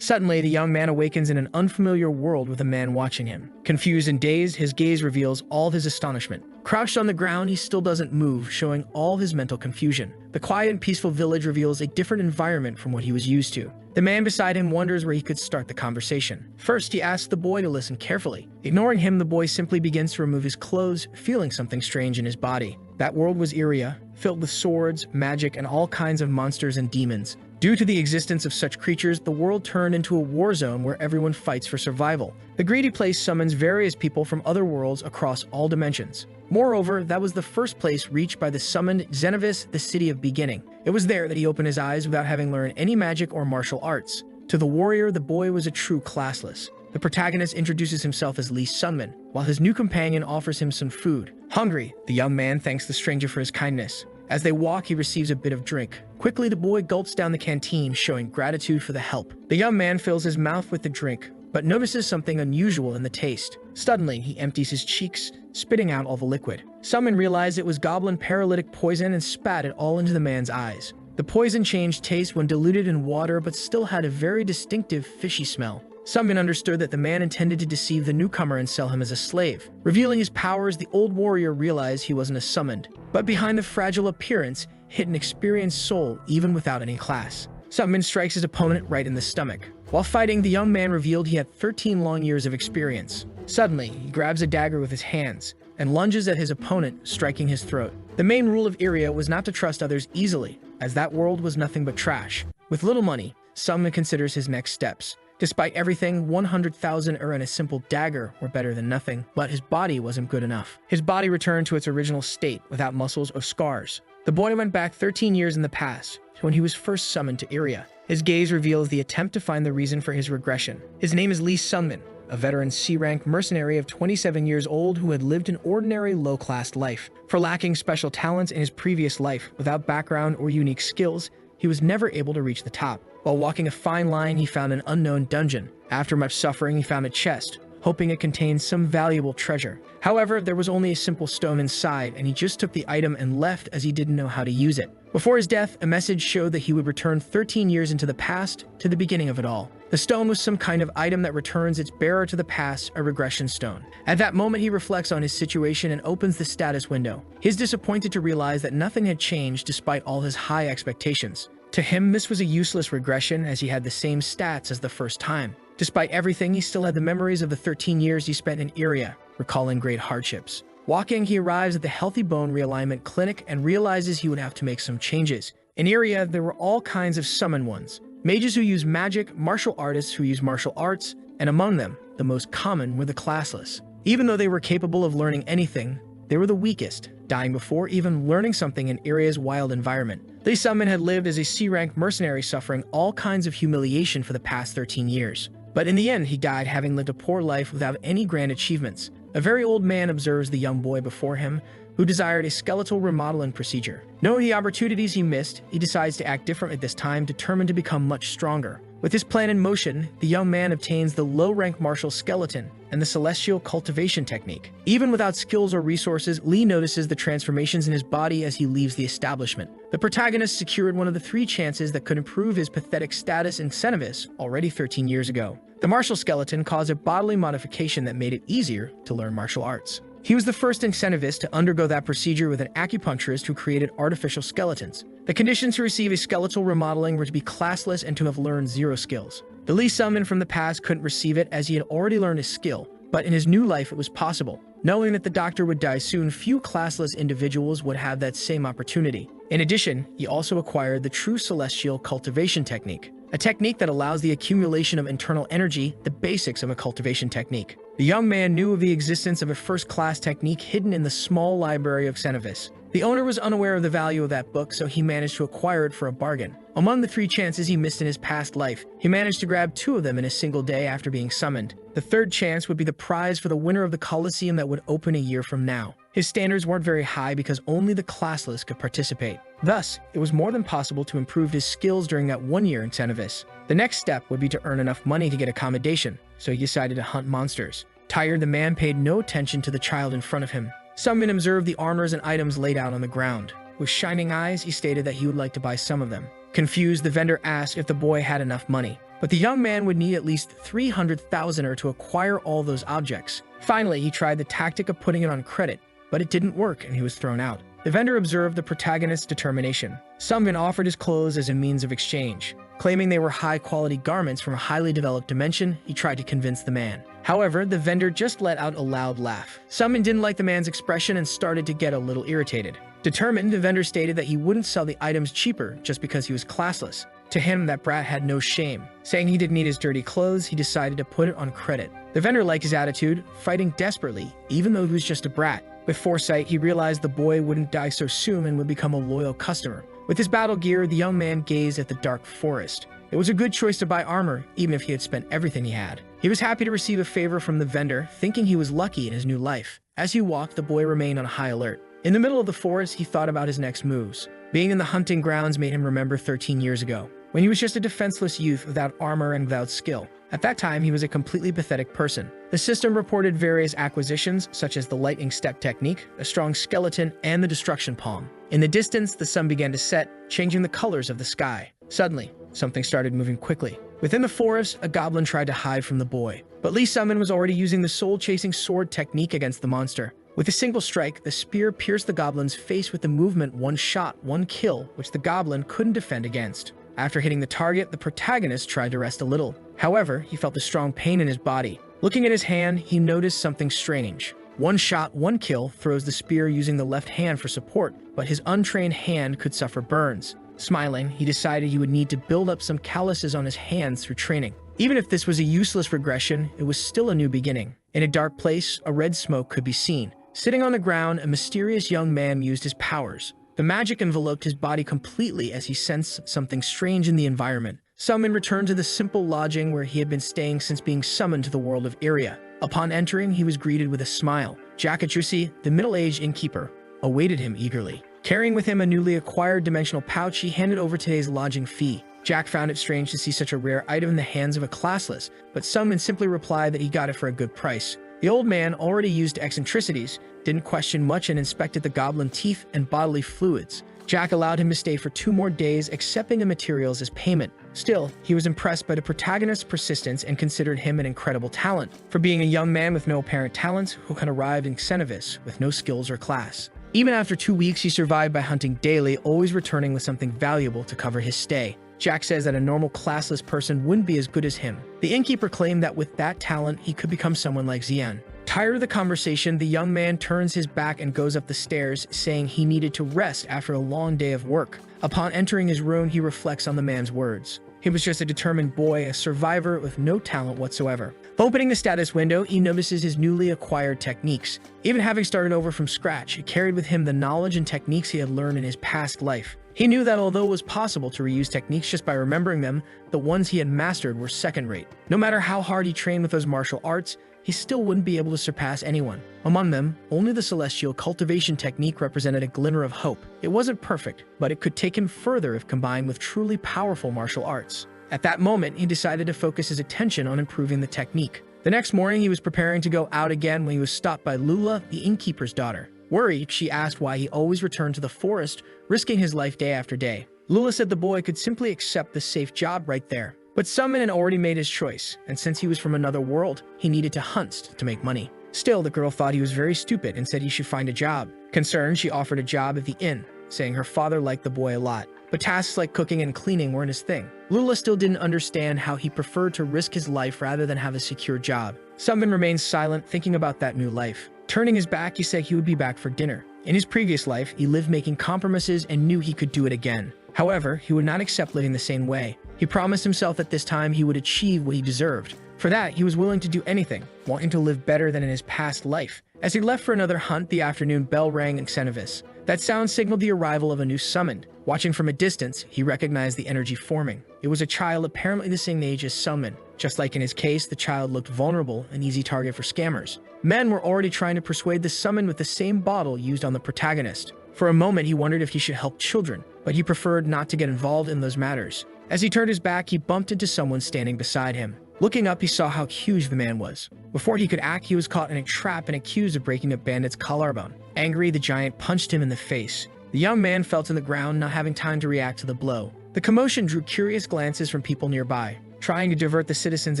Suddenly, the young man awakens in an unfamiliar world with a man watching him. Confused and dazed, his gaze reveals all of his astonishment. Crouched on the ground, he still doesn't move, showing all his mental confusion. The quiet and peaceful village reveals a different environment from what he was used to. The man beside him wonders where he could start the conversation. First, he asks the boy to listen carefully. Ignoring him, the boy simply begins to remove his clothes, feeling something strange in his body. That world was Iria, filled with swords, magic, and all kinds of monsters and demons. Due to the existence of such creatures, the world turned into a war zone where everyone fights for survival. The greedy place summons various people from other worlds across all dimensions. Moreover, that was the first place reached by the summoned Xenovis, the City of Beginning. It was there that he opened his eyes without having learned any magic or martial arts. To the warrior, the boy was a true classless. The protagonist introduces himself as Lee Sunman, while his new companion offers him some food. Hungry, the young man thanks the stranger for his kindness. As they walk, he receives a bit of drink. Quickly, the boy gulps down the canteen, showing gratitude for the help. The young man fills his mouth with the drink, but notices something unusual in the taste. Suddenly, he empties his cheeks, spitting out all the liquid. Sunman realized it was goblin paralytic poison and spat it all into the man's eyes. The poison changed taste when diluted in water, but still had a very distinctive fishy smell. Sunman understood that the man intended to deceive the newcomer and sell him as a slave. Revealing his powers, the old warrior realized he wasn't a summoned. But behind the fragile appearance hid an experienced soul, even without any class. Sunman strikes his opponent right in the stomach. While fighting, the young man revealed he had 13 long years of experience. Suddenly, he grabs a dagger with his hands and lunges at his opponent, striking his throat. The main rule of Iria was not to trust others easily, as that world was nothing but trash. With little money, Sunman considers his next steps. Despite everything, 100,000 and a simple dagger were better than nothing, but his body wasn't good enough. His body returned to its original state, without muscles or scars. The boy went back 13 years in the past, to when he was first summoned to Iria. His gaze reveals the attempt to find the reason for his regression. His name is Lee Sunman, a veteran C-rank mercenary of 27 years old who had lived an ordinary low-class life. For lacking special talents in his previous life, without background or unique skills, he was never able to reach the top. While walking a fine line, he found an unknown dungeon. After much suffering, he found a chest, hoping it contained some valuable treasure. However, there was only a simple stone inside, and he just took the item and left as he didn't know how to use it. Before his death, a message showed that he would return 13 years into the past, to the beginning of it all. The stone was some kind of item that returns its bearer to the past, a regression stone. At that moment, he reflects on his situation and opens the status window. He is disappointed to realize that nothing had changed despite all his high expectations. To him, this was a useless regression as he had the same stats as the first time. Despite everything, he still had the memories of the 13 years he spent in Iria, recalling great hardships. Walking, he arrives at the Healthy Bone Realignment Clinic and realizes he would have to make some changes. In Iria, there were all kinds of summon ones. Mages who use magic, martial artists who use martial arts, and among them, the most common were the classless. Even though they were capable of learning anything, they were the weakest, dying before even learning something in Iria's wild environment. Lee Sunman had lived as a C-rank mercenary, suffering all kinds of humiliation for the past 13 years. But in the end, he died having lived a poor life without any grand achievements. A very old man observes the young boy before him, who desired a skeletal remodeling procedure. Knowing the opportunities he missed, he decides to act different at this time, determined to become much stronger. With his plan in motion, the young man obtains the low-rank martial skeleton and the celestial cultivation technique. Even without skills or resources, Lee notices the transformations in his body as he leaves the establishment. The protagonist secured one of the 3 chances that could improve his pathetic status in Xenovis already 13 years ago. The martial skeleton caused a bodily modification that made it easier to learn martial arts. He was the first in Xenovis to undergo that procedure with an acupuncturist who created artificial skeletons. The conditions to receive a skeletal remodeling were to be classless and to have learned 0 skills. The Lee Sunman from the past couldn't receive it as he had already learned a skill, but in his new life it was possible. Knowing that the doctor would die soon, few classless individuals would have that same opportunity. In addition, he also acquired the true celestial cultivation technique, a technique that allows the accumulation of internal energy, the basics of a cultivation technique. The young man knew of the existence of a first-class technique hidden in the small library of Xenovis. The owner was unaware of the value of that book, so he managed to acquire it for a bargain. Among the 3 chances he missed in his past life, he managed to grab 2 of them in a single day after being summoned. The 3rd chance would be the prize for the winner of the Colosseum that would open a year from now. His standards weren't very high because only the classless could participate. Thus, it was more than possible to improve his skills during that 1 year in Xenovis. The next step would be to earn enough money to get accommodation, so he decided to hunt monsters. Tired, the man paid no attention to the child in front of him. Sunman observed the armors and items laid out on the ground. With shining eyes, he stated that he would like to buy some of them. Confused, the vendor asked if the boy had enough money. but the young man would need at least 300,000 to acquire all those objects. Finally, he tried the tactic of putting it on credit, but it didn't work and he was thrown out. The vendor observed the protagonist's determination. Sungmin offered his clothes as a means of exchange. Claiming they were high-quality garments from a highly developed dimension, he tried to convince the man. However, the vendor just let out a loud laugh. Sungmin didn't like the man's expression and started to get a little irritated. Determined, the vendor stated that he wouldn't sell the items cheaper just because he was classless. To him, that brat had no shame. Saying he didn't need his dirty clothes, he decided to put it on credit. The vendor liked his attitude, fighting desperately, even though he was just a brat. With foresight, he realized the boy wouldn't die so soon and would become a loyal customer. With his battle gear, the young man gazed at the dark forest. It was a good choice to buy armor, even if he had spent everything he had. He was happy to receive a favor from the vendor, thinking he was lucky in his new life. As he walked, the boy remained on high alert. In the middle of the forest, he thought about his next moves. Being in the hunting grounds made him remember 13 years ago, when he was just a defenseless youth without armor and without skill. At that time, he was a completely pathetic person. The system reported various acquisitions, such as the lightning step technique, a strong skeleton, and the destruction palm. In the distance, the sun began to set, changing the colors of the sky. Suddenly, something started moving quickly. Within the forest, a goblin tried to hide from the boy. But Lee Summon was already using the soul-chasing sword technique against the monster. With a single strike, the spear pierced the goblin's face with the movement one shot, one kill, which the goblin couldn't defend against. After hitting the target, the protagonist tried to rest a little. However, he felt a strong pain in his body. Looking at his hand, he noticed something strange. One shot, one kill throws the spear using the left hand for support, but his untrained hand could suffer burns. Smiling, he decided he would need to build up some calluses on his hands through training. Even if this was a useless regression, it was still a new beginning. In a dark place, a red smoke could be seen. Sitting on the ground, a mysterious young man used his powers. The magic enveloped his body completely as he sensed something strange in the environment. Sungmin returned to the simple lodging where he had been staying since being summoned to the world of Iria. Upon entering, he was greeted with a smile. Jack Achusi, the middle-aged innkeeper, awaited him eagerly. Carrying with him a newly acquired dimensional pouch, he handed over today's lodging fee. Jack found it strange to see such a rare item in the hands of a classless, but Sungmin simply replied that he got it for a good price. The old man, already used to eccentricities, didn't question much and inspected the goblin teeth and bodily fluids. Jack allowed him to stay for 2 more days, accepting the materials as payment. Still, he was impressed by the protagonist's persistence and considered him an incredible talent, for being a young man with no apparent talents who had arrived in Xenovis with no skills or class. Even after 2 weeks, he survived by hunting daily, always returning with something valuable to cover his stay. Jack says that a normal classless person wouldn't be as good as him. The innkeeper claimed that with that talent, he could become someone like Xian. Tired of the conversation, the young man turns his back and goes up the stairs, saying he needed to rest after a long day of work. Upon entering his room, he reflects on the man's words. He was just a determined boy, a survivor with no talent whatsoever. Opening the status window, he notices his newly acquired techniques. Even having started over from scratch, he carried with him the knowledge and techniques he had learned in his past life. He knew that although it was possible to reuse techniques just by remembering them, the ones he had mastered were second-rate. No matter how hard he trained with those martial arts, he still wouldn't be able to surpass anyone. Among them, only the celestial cultivation technique represented a glimmer of hope. It wasn't perfect, but it could take him further if combined with truly powerful martial arts. At that moment, he decided to focus his attention on improving the technique. The next morning, he was preparing to go out again when he was stopped by Lula, the innkeeper's daughter. Worried, she asked why he always returned to the forest, risking his life day after day. Lula said the boy could simply accept the safe job right there. But Sungmin had already made his choice, and since he was from another world, he needed to hunt to make money. Still, the girl thought he was very stupid and said he should find a job. Concerned, she offered a job at the inn, saying her father liked the boy a lot. But tasks like cooking and cleaning weren't his thing. Lula still didn't understand how he preferred to risk his life rather than have a secure job. Sungmin remained silent, thinking about that new life. Turning his back, he said he would be back for dinner. In his previous life, he lived making compromises and knew he could do it again. However, he would not accept living the same way. He promised himself that this time he would achieve what he deserved. For that, he was willing to do anything, wanting to live better than in his past life. As he left for another hunt, the afternoon bell rang in Xenovis. That sound signaled the arrival of a new summoned. Watching from a distance, he recognized the energy forming. It was a child apparently the same age as Sungmin. Just like in his case, the child looked vulnerable, an easy target for scammers. Men were already trying to persuade the summoned with the same bottle used on the protagonist. For a moment, he wondered if he should help children, but he preferred not to get involved in those matters. As he turned his back, he bumped into someone standing beside him. Looking up, he saw how huge the man was. Before he could act, he was caught in a trap and accused of breaking a bandit's collarbone. Angry, the giant punched him in the face. The young man fell to the ground, not having time to react to the blow. The commotion drew curious glances from people nearby. Trying to divert the citizens'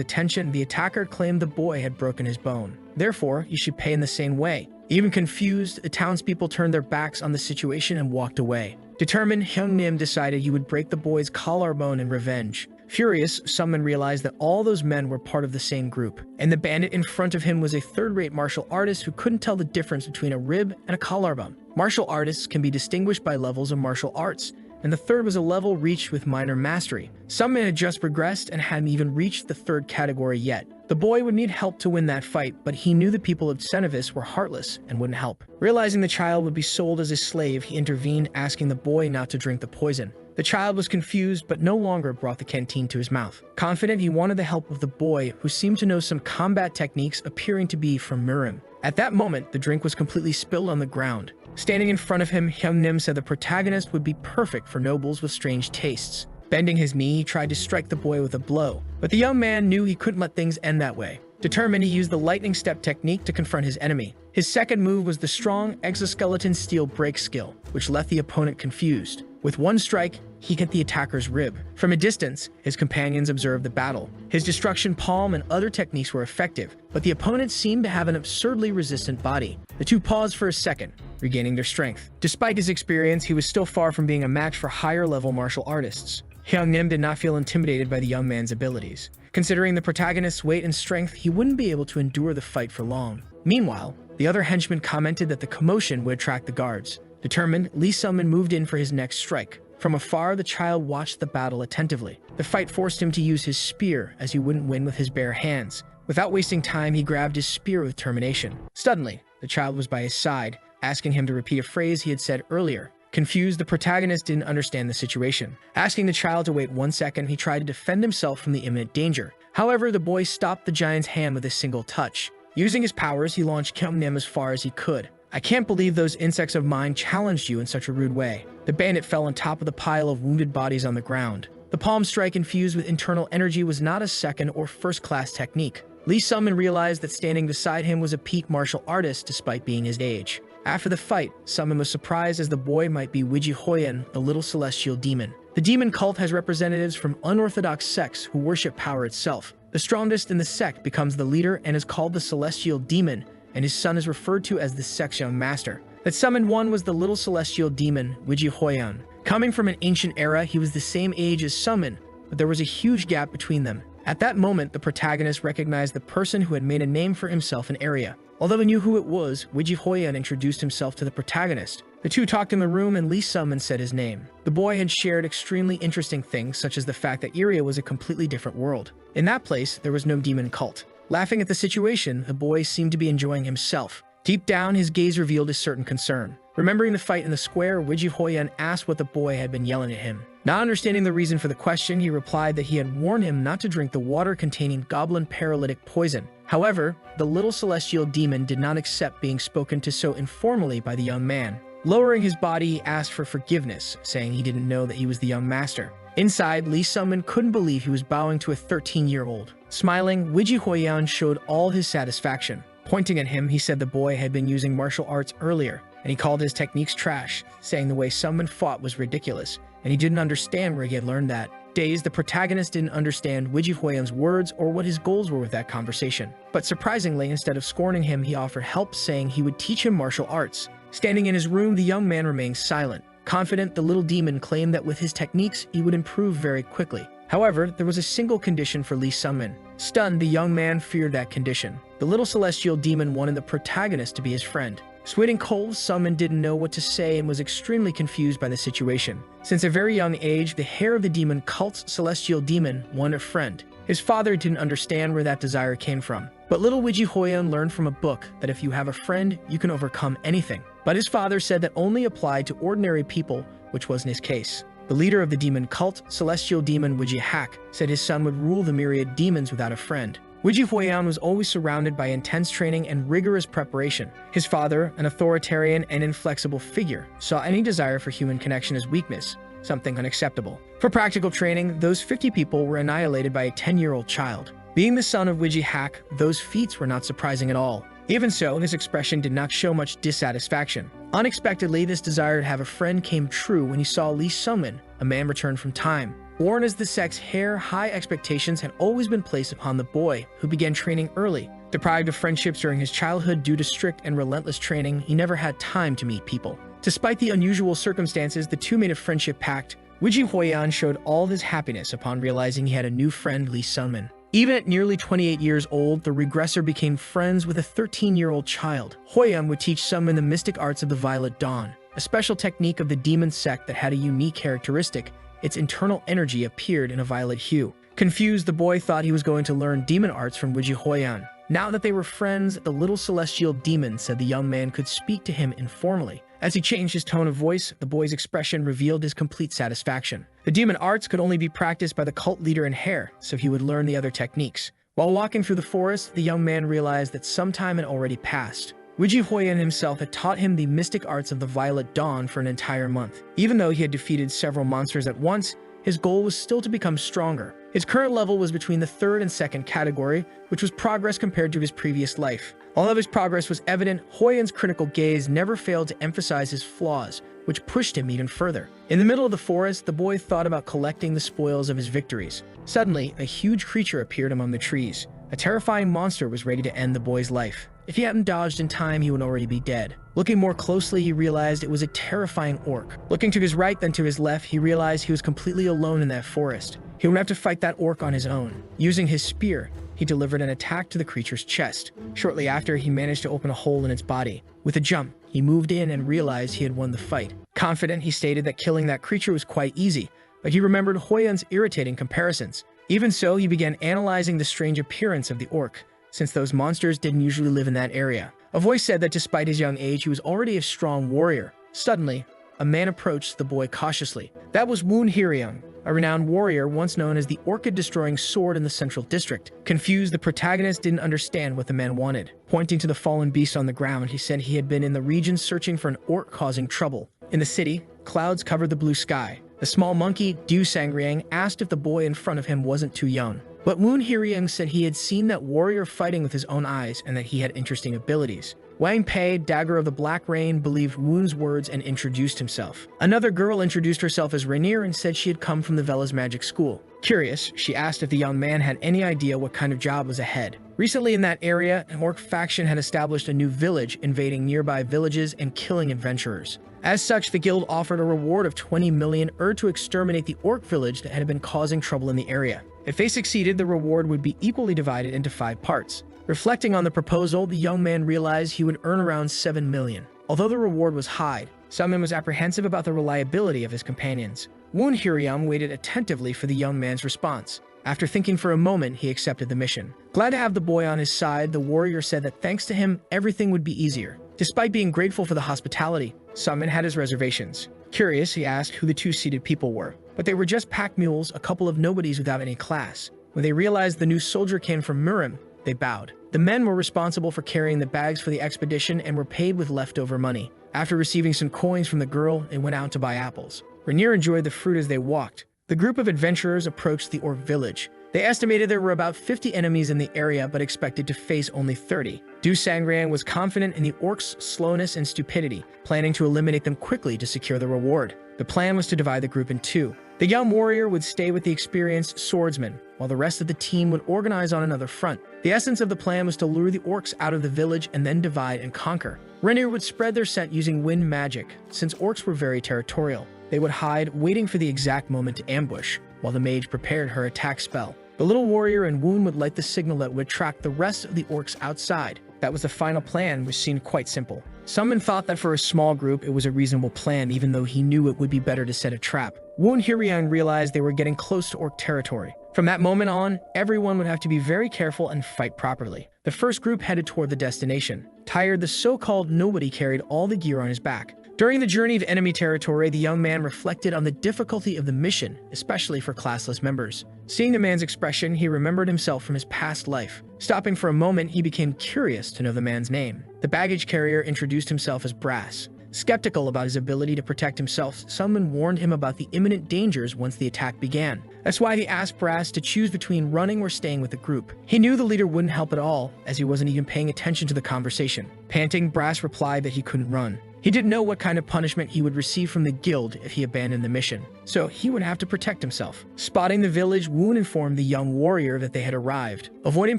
attention, the attacker claimed the boy had broken his bone. Therefore, you should pay in the same way. Even confused, the townspeople turned their backs on the situation and walked away. Determined, Hyung Nim decided he would break the boy's collarbone in revenge. Furious, Sunmin realized that all those men were part of the same group, and the bandit in front of him was a third-rate martial artist who couldn't tell the difference between a rib and a collarbone. Martial artists can be distinguished by levels of martial arts, and the third was a level reached with minor mastery. Sunmin had just progressed and hadn't even reached the third category yet. The boy would need help to win that fight, but he knew the people of Cenovis were heartless and wouldn't help. Realizing the child would be sold as a slave, he intervened, asking the boy not to drink the poison. The child was confused, but no longer brought the canteen to his mouth. Confident, he wanted the help of the boy, who seemed to know some combat techniques appearing to be from Murim. At that moment, the drink was completely spilled on the ground. Standing in front of him, Hyung Nim said the protagonist would be perfect for nobles with strange tastes. Bending his knee, he tried to strike the boy with a blow, but the young man knew he couldn't let things end that way. Determined, he used the lightning step technique to confront his enemy. His second move was the strong exoskeleton steel break skill, which left the opponent confused. With one strike, he hit the attacker's rib. From a distance, his companions observed the battle. His destruction palm and other techniques were effective, but the opponent seemed to have an absurdly resistant body. The two paused for a second, regaining their strength. Despite his experience, he was still far from being a match for higher-level martial artists. Hyung Nim did not feel intimidated by the young man's abilities. Considering the protagonist's weight and strength, he wouldn't be able to endure the fight for long. Meanwhile, the other henchman commented that the commotion would attract the guards. Determined, Lee Sunmin moved in for his next strike. From afar, the child watched the battle attentively. The fight forced him to use his spear, as he wouldn't win with his bare hands. Without wasting time, he grabbed his spear with determination. Suddenly, the child was by his side, asking him to repeat a phrase he had said earlier. Confused, the protagonist didn't understand the situation. Asking the child to wait 1 second, he tried to defend himself from the imminent danger. However, the boy stopped the giant's hand with a single touch. Using his powers, he launched Hyung Nim as far as he could. "I can't believe those insects of mine challenged you in such a rude way." The bandit fell on top of the pile of wounded bodies on the ground. The palm strike infused with internal energy was not a second or first-class technique. Lee Sunmin realized that standing beside him was a peak martial artist despite being his age. After the fight, Sunmin was surprised as the boy might be Wiji Hoyan, the little celestial demon. The demon cult has representatives from unorthodox sects who worship power itself. The strongest in the sect becomes the leader and is called the celestial demon, and his son is referred to as the sect's young master. That summoned one was the little celestial demon, Wiji Hoyan. Coming from an ancient era, he was the same age as Sunmin, but there was a huge gap between them. At that moment, the protagonist recognized the person who had made a name for himself in area. Although he knew who it was, Wiji Hoyan introduced himself to the protagonist. The two talked in the room and Lee Sunmin said his name. The boy had shared extremely interesting things, such as the fact that Iria was a completely different world. In that place, there was no demon cult. Laughing at the situation, the boy seemed to be enjoying himself. Deep down, his gaze revealed a certain concern. Remembering the fight in the square, Wiji Hoyan asked what the boy had been yelling at him. Not understanding the reason for the question, he replied that he had warned him not to drink the water containing goblin paralytic poison. However, the little celestial demon did not accept being spoken to so informally by the young man. Lowering his body, he asked for forgiveness, saying he didn't know that he was the young master. Inside, Lee Sunmin couldn't believe he was bowing to a 13-year-old. Smiling, Wiji Hoyan showed all his satisfaction. Pointing at him, he said the boy had been using martial arts earlier, and he called his techniques trash, saying the way Sunmin fought was ridiculous, and he didn't understand where he had learned that. Dazed, the protagonist didn't understand Wiji Hoyan's words or what his goals were with that conversation. But surprisingly, instead of scorning him, he offered help, saying he would teach him martial arts. Standing in his room, the young man remained silent. Confident, the little demon claimed that with his techniques, he would improve very quickly. However, there was a single condition for Lee Sunmin. Stunned, the young man feared that condition. The little celestial demon wanted the protagonist to be his friend. Sweating cold, Sunmin didn't know what to say and was extremely confused by the situation. Since a very young age, the heir of the demon cult's celestial demon wanted a friend. His father didn't understand where that desire came from. But little Wiji Hoyan learned from a book that if you have a friend, you can overcome anything. But his father said that only applied to ordinary people, which wasn't his case. The leader of the demon cult, celestial demon Wiji Hak, said his son would rule the myriad demons without a friend. Wiji Hoyan was always surrounded by intense training and rigorous preparation. His father, an authoritarian and inflexible figure, saw any desire for human connection as weakness, something unacceptable. For practical training, those 50 people were annihilated by a 10-year-old child. Being the son of Wiji Hak, those feats were not surprising at all. Even so, his expression did not show much dissatisfaction. Unexpectedly, this desire to have a friend came true when he saw Lee Sunmin, a man returned from time. Born as the sex heir, high expectations had always been placed upon the boy, who began training early. Deprived of friendships during his childhood due to strict and relentless training, he never had time to meet people. Despite the unusual circumstances, the two made a friendship pact. Wiji Huiyan showed all his happiness upon realizing he had a new friend, Lee Sunmin. Even at nearly 28 years old, the regressor became friends with a 13-year-old child. Huiyan would teach Sunmin the mystic arts of the Violet Dawn, a special technique of the demon sect that had a unique characteristic. Its internal energy appeared in a violet hue. Confused, the boy thought he was going to learn demon arts from Wiji Huiyan. Now that they were friends, the little celestial demon said the young man could speak to him informally. As he changed his tone of voice, the boy's expression revealed his complete satisfaction. The demon arts could only be practiced by the cult leader in hair, so he would learn the other techniques. While walking through the forest, the young man realized that some time had already passed. Wiji Huiyan himself had taught him the mystic arts of the Violet Dawn for an entire month. Even though he had defeated several monsters at once, his goal was still to become stronger. His current level was between the third and second category, which was progress compared to his previous life. Although his progress was evident, Huiyan's critical gaze never failed to emphasize his flaws, which pushed him even further. In the middle of the forest, the boy thought about collecting the spoils of his victories. Suddenly, a huge creature appeared among the trees. A terrifying monster was ready to end the boy's life. If he hadn't dodged in time, he would already be dead. Looking more closely, he realized it was a terrifying orc. Looking to his right, then to his left, he realized he was completely alone in that forest. He would have to fight that orc on his own. Using his spear, he delivered an attack to the creature's chest. Shortly after, he managed to open a hole in its body. With a jump, he moved in and realized he had won the fight. Confident, he stated that killing that creature was quite easy, but he remembered Huiyan's irritating comparisons. Even so, he began analyzing the strange appearance of the orc, since those monsters didn't usually live in that area. A voice said that despite his young age, he was already a strong warrior. Suddenly, a man approached the boy cautiously. That was Woon Hyeryung, a renowned warrior once known as the orchid-destroying sword in the Central District. Confused, the protagonist didn't understand what the man wanted. Pointing to the fallen beast on the ground, he said he had been in the region searching for an orc causing trouble. In the city, clouds covered the blue sky. The small monkey, Du Sangriang, asked if the boy in front of him wasn't too young. But Woon Hyeryung said he had seen that warrior fighting with his own eyes and that he had interesting abilities. Wang Pei, Dagger of the Black Rain, believed Woon's words and introduced himself. Another girl introduced herself as Rainier and said she had come from the Vela's magic school. Curious, she asked if the young man had any idea what kind of job was ahead. Recently in that area, an orc faction had established a new village, invading nearby villages and killing adventurers. As such, the guild offered a reward of 20 million to exterminate the orc village that had been causing trouble in the area. If they succeeded, the reward would be equally divided into 5 parts. Reflecting on the proposal, the young man realized he would earn around 7 million. Although the reward was high, Sunmin was apprehensive about the reliability of his companions. Woon Hyeryung waited attentively for the young man's response. After thinking for a moment, he accepted the mission. Glad to have the boy on his side, the warrior said that thanks to him, everything would be easier. Despite being grateful for the hospitality, Sunmin had his reservations. Curious, he asked who the two seated people were. But they were just pack mules, a couple of nobodies without any class. When they realized the new soldier came from Murim, they bowed. The men were responsible for carrying the bags for the expedition and were paid with leftover money. After receiving some coins from the girl, they went out to buy apples. Rainier enjoyed the fruit as they walked. The group of adventurers approached the orc village. They estimated there were about 50 enemies in the area, but expected to face only 30. Du Sangriang was confident in the orcs' slowness and stupidity, planning to eliminate them quickly to secure the reward. The plan was to divide the group in 2. The young warrior would stay with the experienced swordsman, while the rest of the team would organize on another front. The essence of the plan was to lure the orcs out of the village and then divide and conquer. Rainier would spread their scent using wind magic, since orcs were very territorial. They would hide, waiting for the exact moment to ambush, while the mage prepared her attack spell. The little warrior and Woon would light the signal that would attract the rest of the orcs outside. That was the final plan, which seemed quite simple. Sunmin thought that for a small group, it was a reasonable plan, even though he knew it would be better to set a trap. Woon Hyeryung realized they were getting close to orc territory. From that moment on, everyone would have to be very careful and fight properly. The first group headed toward the destination. Tired, the so-called nobody carried all the gear on his back. During the journey of enemy territory, the young man reflected on the difficulty of the mission, especially for classless members. Seeing the man's expression, he remembered himself from his past life. Stopping for a moment, he became curious to know the man's name. The baggage carrier introduced himself as Brass. Skeptical about his ability to protect himself, someone warned him about the imminent dangers once the attack began. That's why he asked Brass to choose between running or staying with the group. He knew the leader wouldn't help at all, as he wasn't even paying attention to the conversation. Panting, Brass replied that he couldn't run. He didn't know what kind of punishment he would receive from the guild if he abandoned the mission, so he would have to protect himself. Spotting the village, Woon informed the young warrior that they had arrived. Avoiding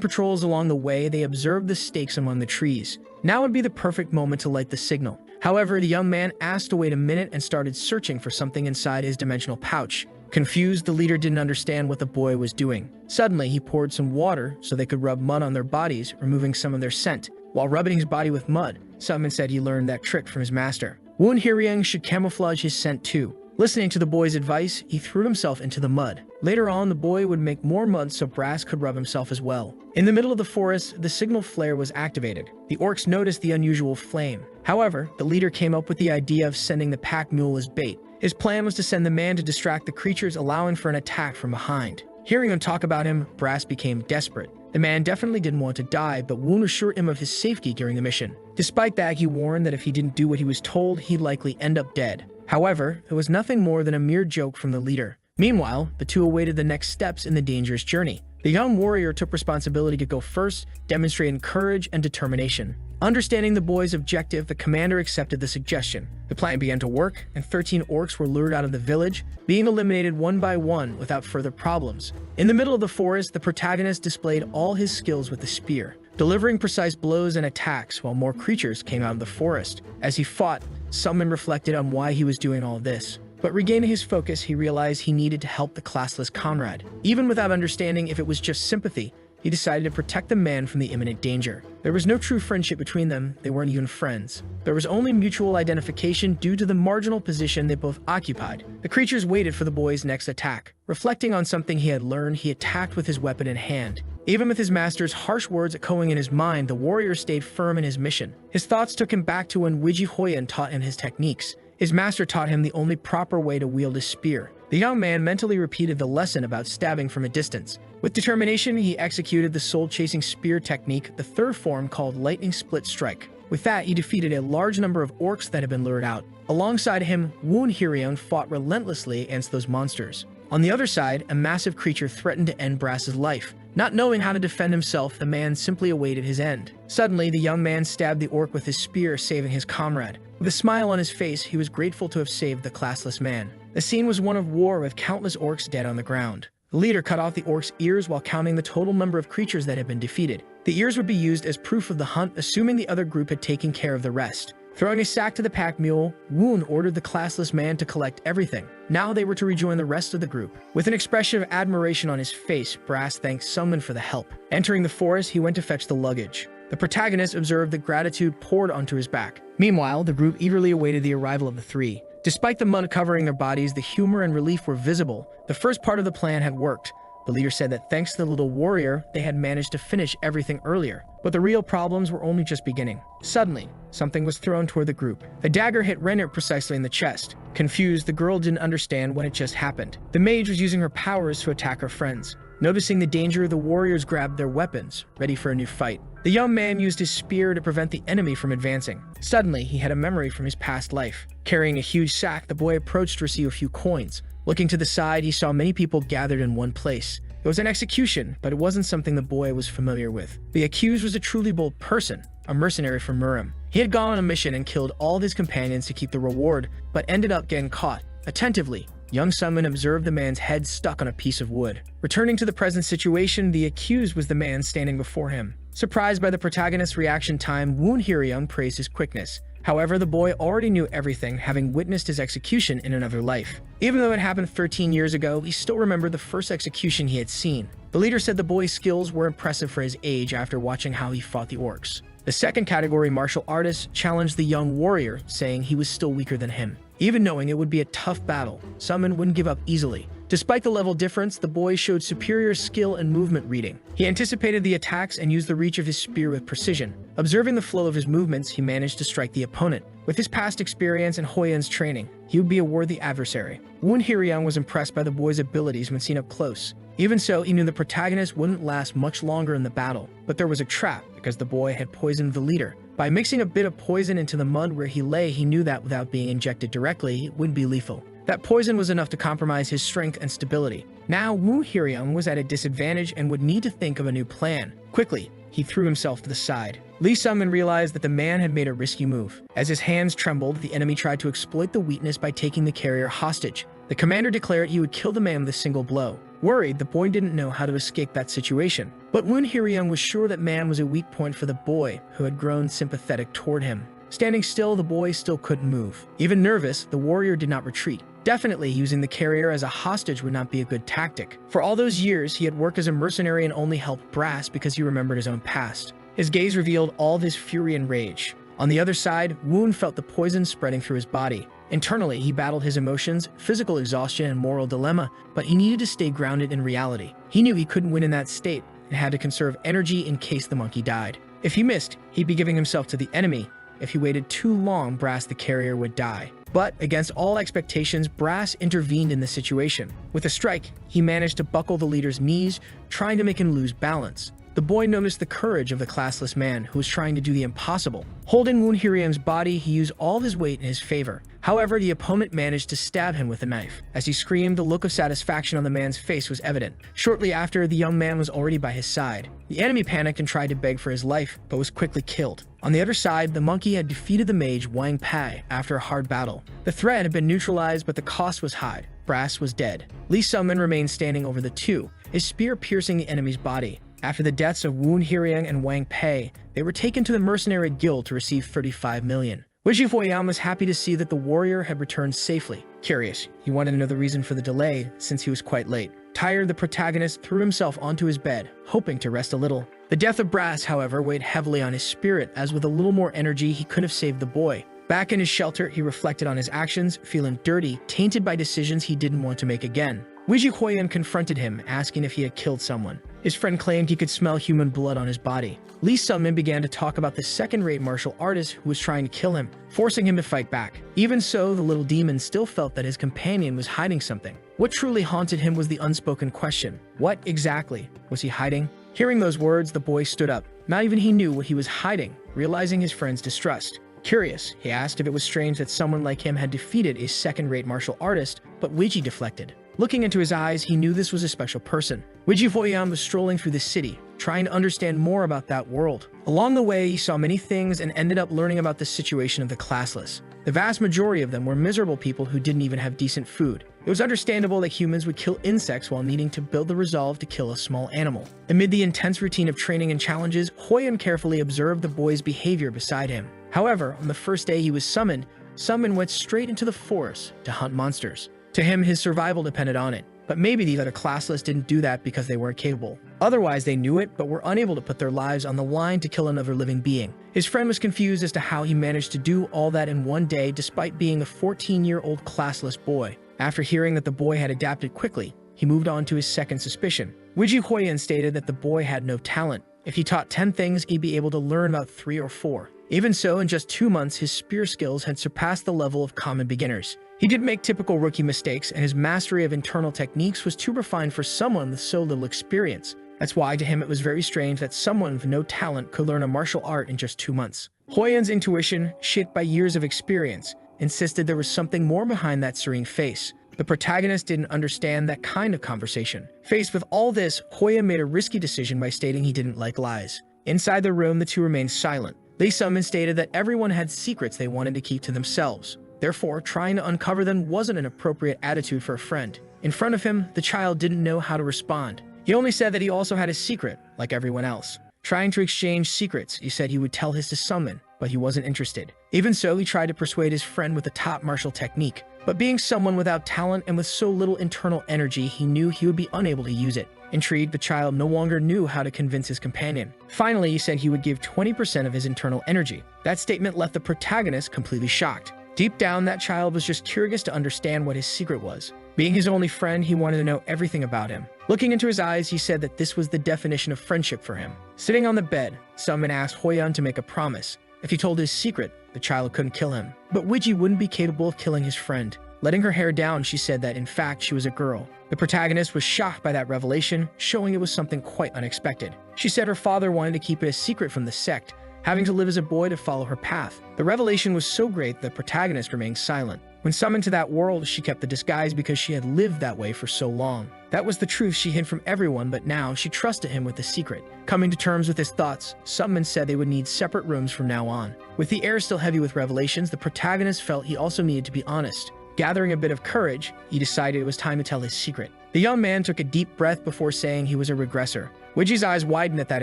patrols along the way, they observed the stakes among the trees. Now would be the perfect moment to light the signal. However, the young man asked to wait a minute and started searching for something inside his dimensional pouch. Confused, the leader didn't understand what the boy was doing. Suddenly, he poured some water so they could rub mud on their bodies, removing some of their scent. While rubbing his body with mud, Summon said he learned that trick from his master. Woon Hyeryung should camouflage his scent too. Listening to the boy's advice, he threw himself into the mud. Later on, the boy would make more mud so Brass could rub himself as well. In the middle of the forest, the signal flare was activated. The orcs noticed the unusual flame. However, the leader came up with the idea of sending the pack mule as bait. His plan was to send the man to distract the creatures, allowing for an attack from behind. Hearing them talk about him, Brass became desperate. The man definitely didn't want to die, but Woon assured him of his safety during the mission. Despite that, he warned that if he didn't do what he was told, he'd likely end up dead. However, it was nothing more than a mere joke from the leader. Meanwhile, the two awaited the next steps in the dangerous journey. The young warrior took responsibility to go first, demonstrating courage and determination. Understanding the boy's objective, the commander accepted the suggestion. The plan began to work, and 13 orcs were lured out of the village, being eliminated one by one without further problems. In the middle of the forest, the protagonist displayed all his skills with the spear, delivering precise blows and attacks while more creatures came out of the forest. As he fought, Summon reflected on why he was doing all this. But regaining his focus, he realized he needed to help the classless comrade. Even without understanding if it was just sympathy, he decided to protect the man from the imminent danger. There was no true friendship between them, they weren't even friends. There was only mutual identification due to the marginal position they both occupied. The creatures waited for the boy's next attack. Reflecting on something he had learned, he attacked with his weapon in hand. Even with his master's harsh words echoing in his mind, the warrior stayed firm in his mission. His thoughts took him back to when Wiji Hoyan taught him his techniques. His master taught him the only proper way to wield a spear. The young man mentally repeated the lesson about stabbing from a distance. With determination, he executed the soul-chasing spear technique, the third form called lightning split strike. With that, he defeated a large number of orcs that had been lured out. Alongside him, Woon Hyeryung fought relentlessly against those monsters. On the other side, a massive creature threatened to end Brass's life. Not knowing how to defend himself, the man simply awaited his end. Suddenly, the young man stabbed the orc with his spear, saving his comrade. With a smile on his face, he was grateful to have saved the classless man. The scene was one of war with countless orcs dead on the ground. The leader cut off the orc's ears while counting the total number of creatures that had been defeated. The ears would be used as proof of the hunt, assuming the other group had taken care of the rest. Throwing a sack to the pack mule, Woon ordered the classless man to collect everything. Now they were to rejoin the rest of the group. With an expression of admiration on his face, Brass thanked Summon for the help. Entering the forest, he went to fetch the luggage. The protagonist observed that gratitude poured onto his back. Meanwhile, the group eagerly awaited the arrival of the three. Despite the mud covering their bodies, the humor and relief were visible. The first part of the plan had worked. The leader said that thanks to the little warrior, they had managed to finish everything earlier. But the real problems were only just beginning. Suddenly, something was thrown toward the group. A dagger hit Renner precisely in the chest. Confused, the girl didn't understand what had just happened. The mage was using her powers to attack her friends. Noticing the danger, the warriors grabbed their weapons, ready for a new fight. The young man used his spear to prevent the enemy from advancing. Suddenly, he had a memory from his past life. Carrying a huge sack, the boy approached to receive a few coins. Looking to the side, he saw many people gathered in one place. It was an execution, but it wasn't something the boy was familiar with. The accused was a truly bold person, a mercenary from Murim. He had gone on a mission and killed all of his companions to keep the reward, but ended up getting caught. Attentively, young Summon observed the man's head stuck on a piece of wood. Returning to the present situation, the accused was the man standing before him. Surprised by the protagonist's reaction time, Woon Hyeryung praised his quickness. However, the boy already knew everything, having witnessed his execution in another life. Even though it happened 13 years ago, he still remembered the first execution he had seen. The leader said the boy's skills were impressive for his age after watching how he fought the orcs. The second category, martial artist, challenged the young warrior, saying he was still weaker than him. Even knowing it would be a tough battle, Summon wouldn't give up easily. Despite the level difference, the boy showed superior skill and movement reading. He anticipated the attacks and used the reach of his spear with precision. Observing the flow of his movements, he managed to strike the opponent. With his past experience and Hoyan's training, he would be a worthy adversary. Woon Hyeryung was impressed by the boy's abilities when seen up close. Even so, he knew the protagonist wouldn't last much longer in the battle. But there was a trap, because the boy had poisoned the leader. By mixing a bit of poison into the mud where he lay, he knew that without being injected directly, it wouldn't be lethal. That poison was enough to compromise his strength and stability. Now, Woo Hyeryung was at a disadvantage and would need to think of a new plan. Quickly, he threw himself to the side. Lee Sung-min realized that the man had made a risky move. As his hands trembled, the enemy tried to exploit the weakness by taking the carrier hostage. The commander declared he would kill the man with a single blow. Worried, the boy didn't know how to escape that situation. But Woo Hyeryung was sure that man was a weak point for the boy, who had grown sympathetic toward him. Standing still, the boy still couldn't move. Even nervous, the warrior did not retreat. Definitely, using the carrier as a hostage would not be a good tactic. For all those years, he had worked as a mercenary and only helped Brass because he remembered his own past. His gaze revealed all of his fury and rage. On the other side, Woon felt the poison spreading through his body. Internally, he battled his emotions, physical exhaustion, and moral dilemma, but he needed to stay grounded in reality. He knew he couldn't win in that state and had to conserve energy in case the monkey died. If he missed, he'd be giving himself to the enemy. If he waited too long, Brass the carrier would die. But, against all expectations, Brass intervened in the situation. With a strike, he managed to buckle the leader's knees, trying to make him lose balance. The boy noticed the courage of the classless man who was trying to do the impossible. Holding Woo Hyeryung's body, he used all of his weight in his favor. However, the opponent managed to stab him with a knife. As he screamed, the look of satisfaction on the man's face was evident. Shortly after, the young man was already by his side. The enemy panicked and tried to beg for his life, but was quickly killed. On the other side, the monkey had defeated the mage Wang Pai after a hard battle. The threat had been neutralized, but the cost was high. Brass was dead. Lee Sung-min remained standing over the two, his spear piercing the enemy's body. After the deaths of Woo Hyeryung and Wang Pai, they were taken to the mercenary guild to receive 35 million. Woo Hyeryung was happy to see that the warrior had returned safely. Curious, he wanted to know the reason for the delay since he was quite late. Tired, the protagonist threw himself onto his bed, hoping to rest a little. The death of Brass, however, weighed heavily on his spirit, as with a little more energy he could have saved the boy. Back in his shelter, he reflected on his actions, feeling dirty, tainted by decisions he didn't want to make again. Woo Hyeryung confronted him, asking if he had killed someone. His friend claimed he could smell human blood on his body. Lee Sung-min began to talk about the second-rate martial artist who was trying to kill him, forcing him to fight back. Even so, the little demon still felt that his companion was hiding something. What truly haunted him was the unspoken question. What exactly was he hiding? Hearing those words, the boy stood up. Not even he knew what he was hiding, realizing his friend's distrust. Curious, he asked if it was strange that someone like him had defeated a second-rate martial artist, but Wiji deflected. Looking into his eyes, he knew this was a special person. Woo Hyeryung was strolling through the city, trying to understand more about that world. Along the way, he saw many things and ended up learning about the situation of the classless. The vast majority of them were miserable people who didn't even have decent food. It was understandable that humans would kill insects while needing to build the resolve to kill a small animal. Amid the intense routine of training and challenges, Hyeryung carefully observed the boy's behavior beside him. However, on the first day he was summoned, Sung-min went straight into the forest to hunt monsters. To him, his survival depended on it. But maybe the other classless didn't do that because they weren't capable. Otherwise, they knew it, but were unable to put their lives on the line to kill another living being. His friend was confused as to how he managed to do all that in one day despite being a 14-year-old classless boy. After hearing that the boy had adapted quickly, he moved on to his second suspicion. Woo Hyeryung stated that the boy had no talent. If he taught 10 things, he'd be able to learn about 3 or 4. Even so, in just 2 months, his spear skills had surpassed the level of common beginners. He did make typical rookie mistakes, and his mastery of internal techniques was too refined for someone with so little experience. That's why to him it was very strange that someone with no talent could learn a martial art in just 2 months. Hyeryung's intuition, shaped by years of experience, insisted there was something more behind that serene face. The protagonist didn't understand that kind of conversation. Faced with all this, Hyeryung made a risky decision by stating he didn't like lies. Inside the room, the two remained silent. Lee Sung-min stated that everyone had secrets they wanted to keep to themselves. Therefore, trying to uncover them wasn't an appropriate attitude for a friend. In front of him, the child didn't know how to respond. He only said that he also had a secret, like everyone else. Trying to exchange secrets, he said he would tell his to Sung-min, but he wasn't interested. Even so, he tried to persuade his friend with the top martial technique. But being someone without talent and with so little internal energy, he knew he would be unable to use it. Intrigued, the child no longer knew how to convince his companion. Finally, he said he would give 20% of his internal energy. That statement left the protagonist completely shocked. Deep down, that child was just curious to understand what his secret was. Being his only friend, he wanted to know everything about him. Looking into his eyes, he said that this was the definition of friendship for him. Sitting on the bed, Sung-min asked Hyeryung to make a promise. If he told his secret, the child couldn't kill him. But Wiji wouldn't be capable of killing his friend. Letting her hair down, she said that in fact she was a girl. The protagonist was shocked by that revelation, showing it was something quite unexpected. She said her father wanted to keep it a secret from the sect, having to live as a boy to follow her path. The revelation was so great that the protagonist remained silent. When summoned to that world, she kept the disguise because she had lived that way for so long. That was the truth she hid from everyone, but now she trusted him with the secret. Coming to terms with his thoughts, Summoned said they would need separate rooms from now on. With the air still heavy with revelations, the protagonist felt he also needed to be honest. Gathering a bit of courage, he decided it was time to tell his secret. The young man took a deep breath before saying he was a regressor. Wiji's eyes widened at that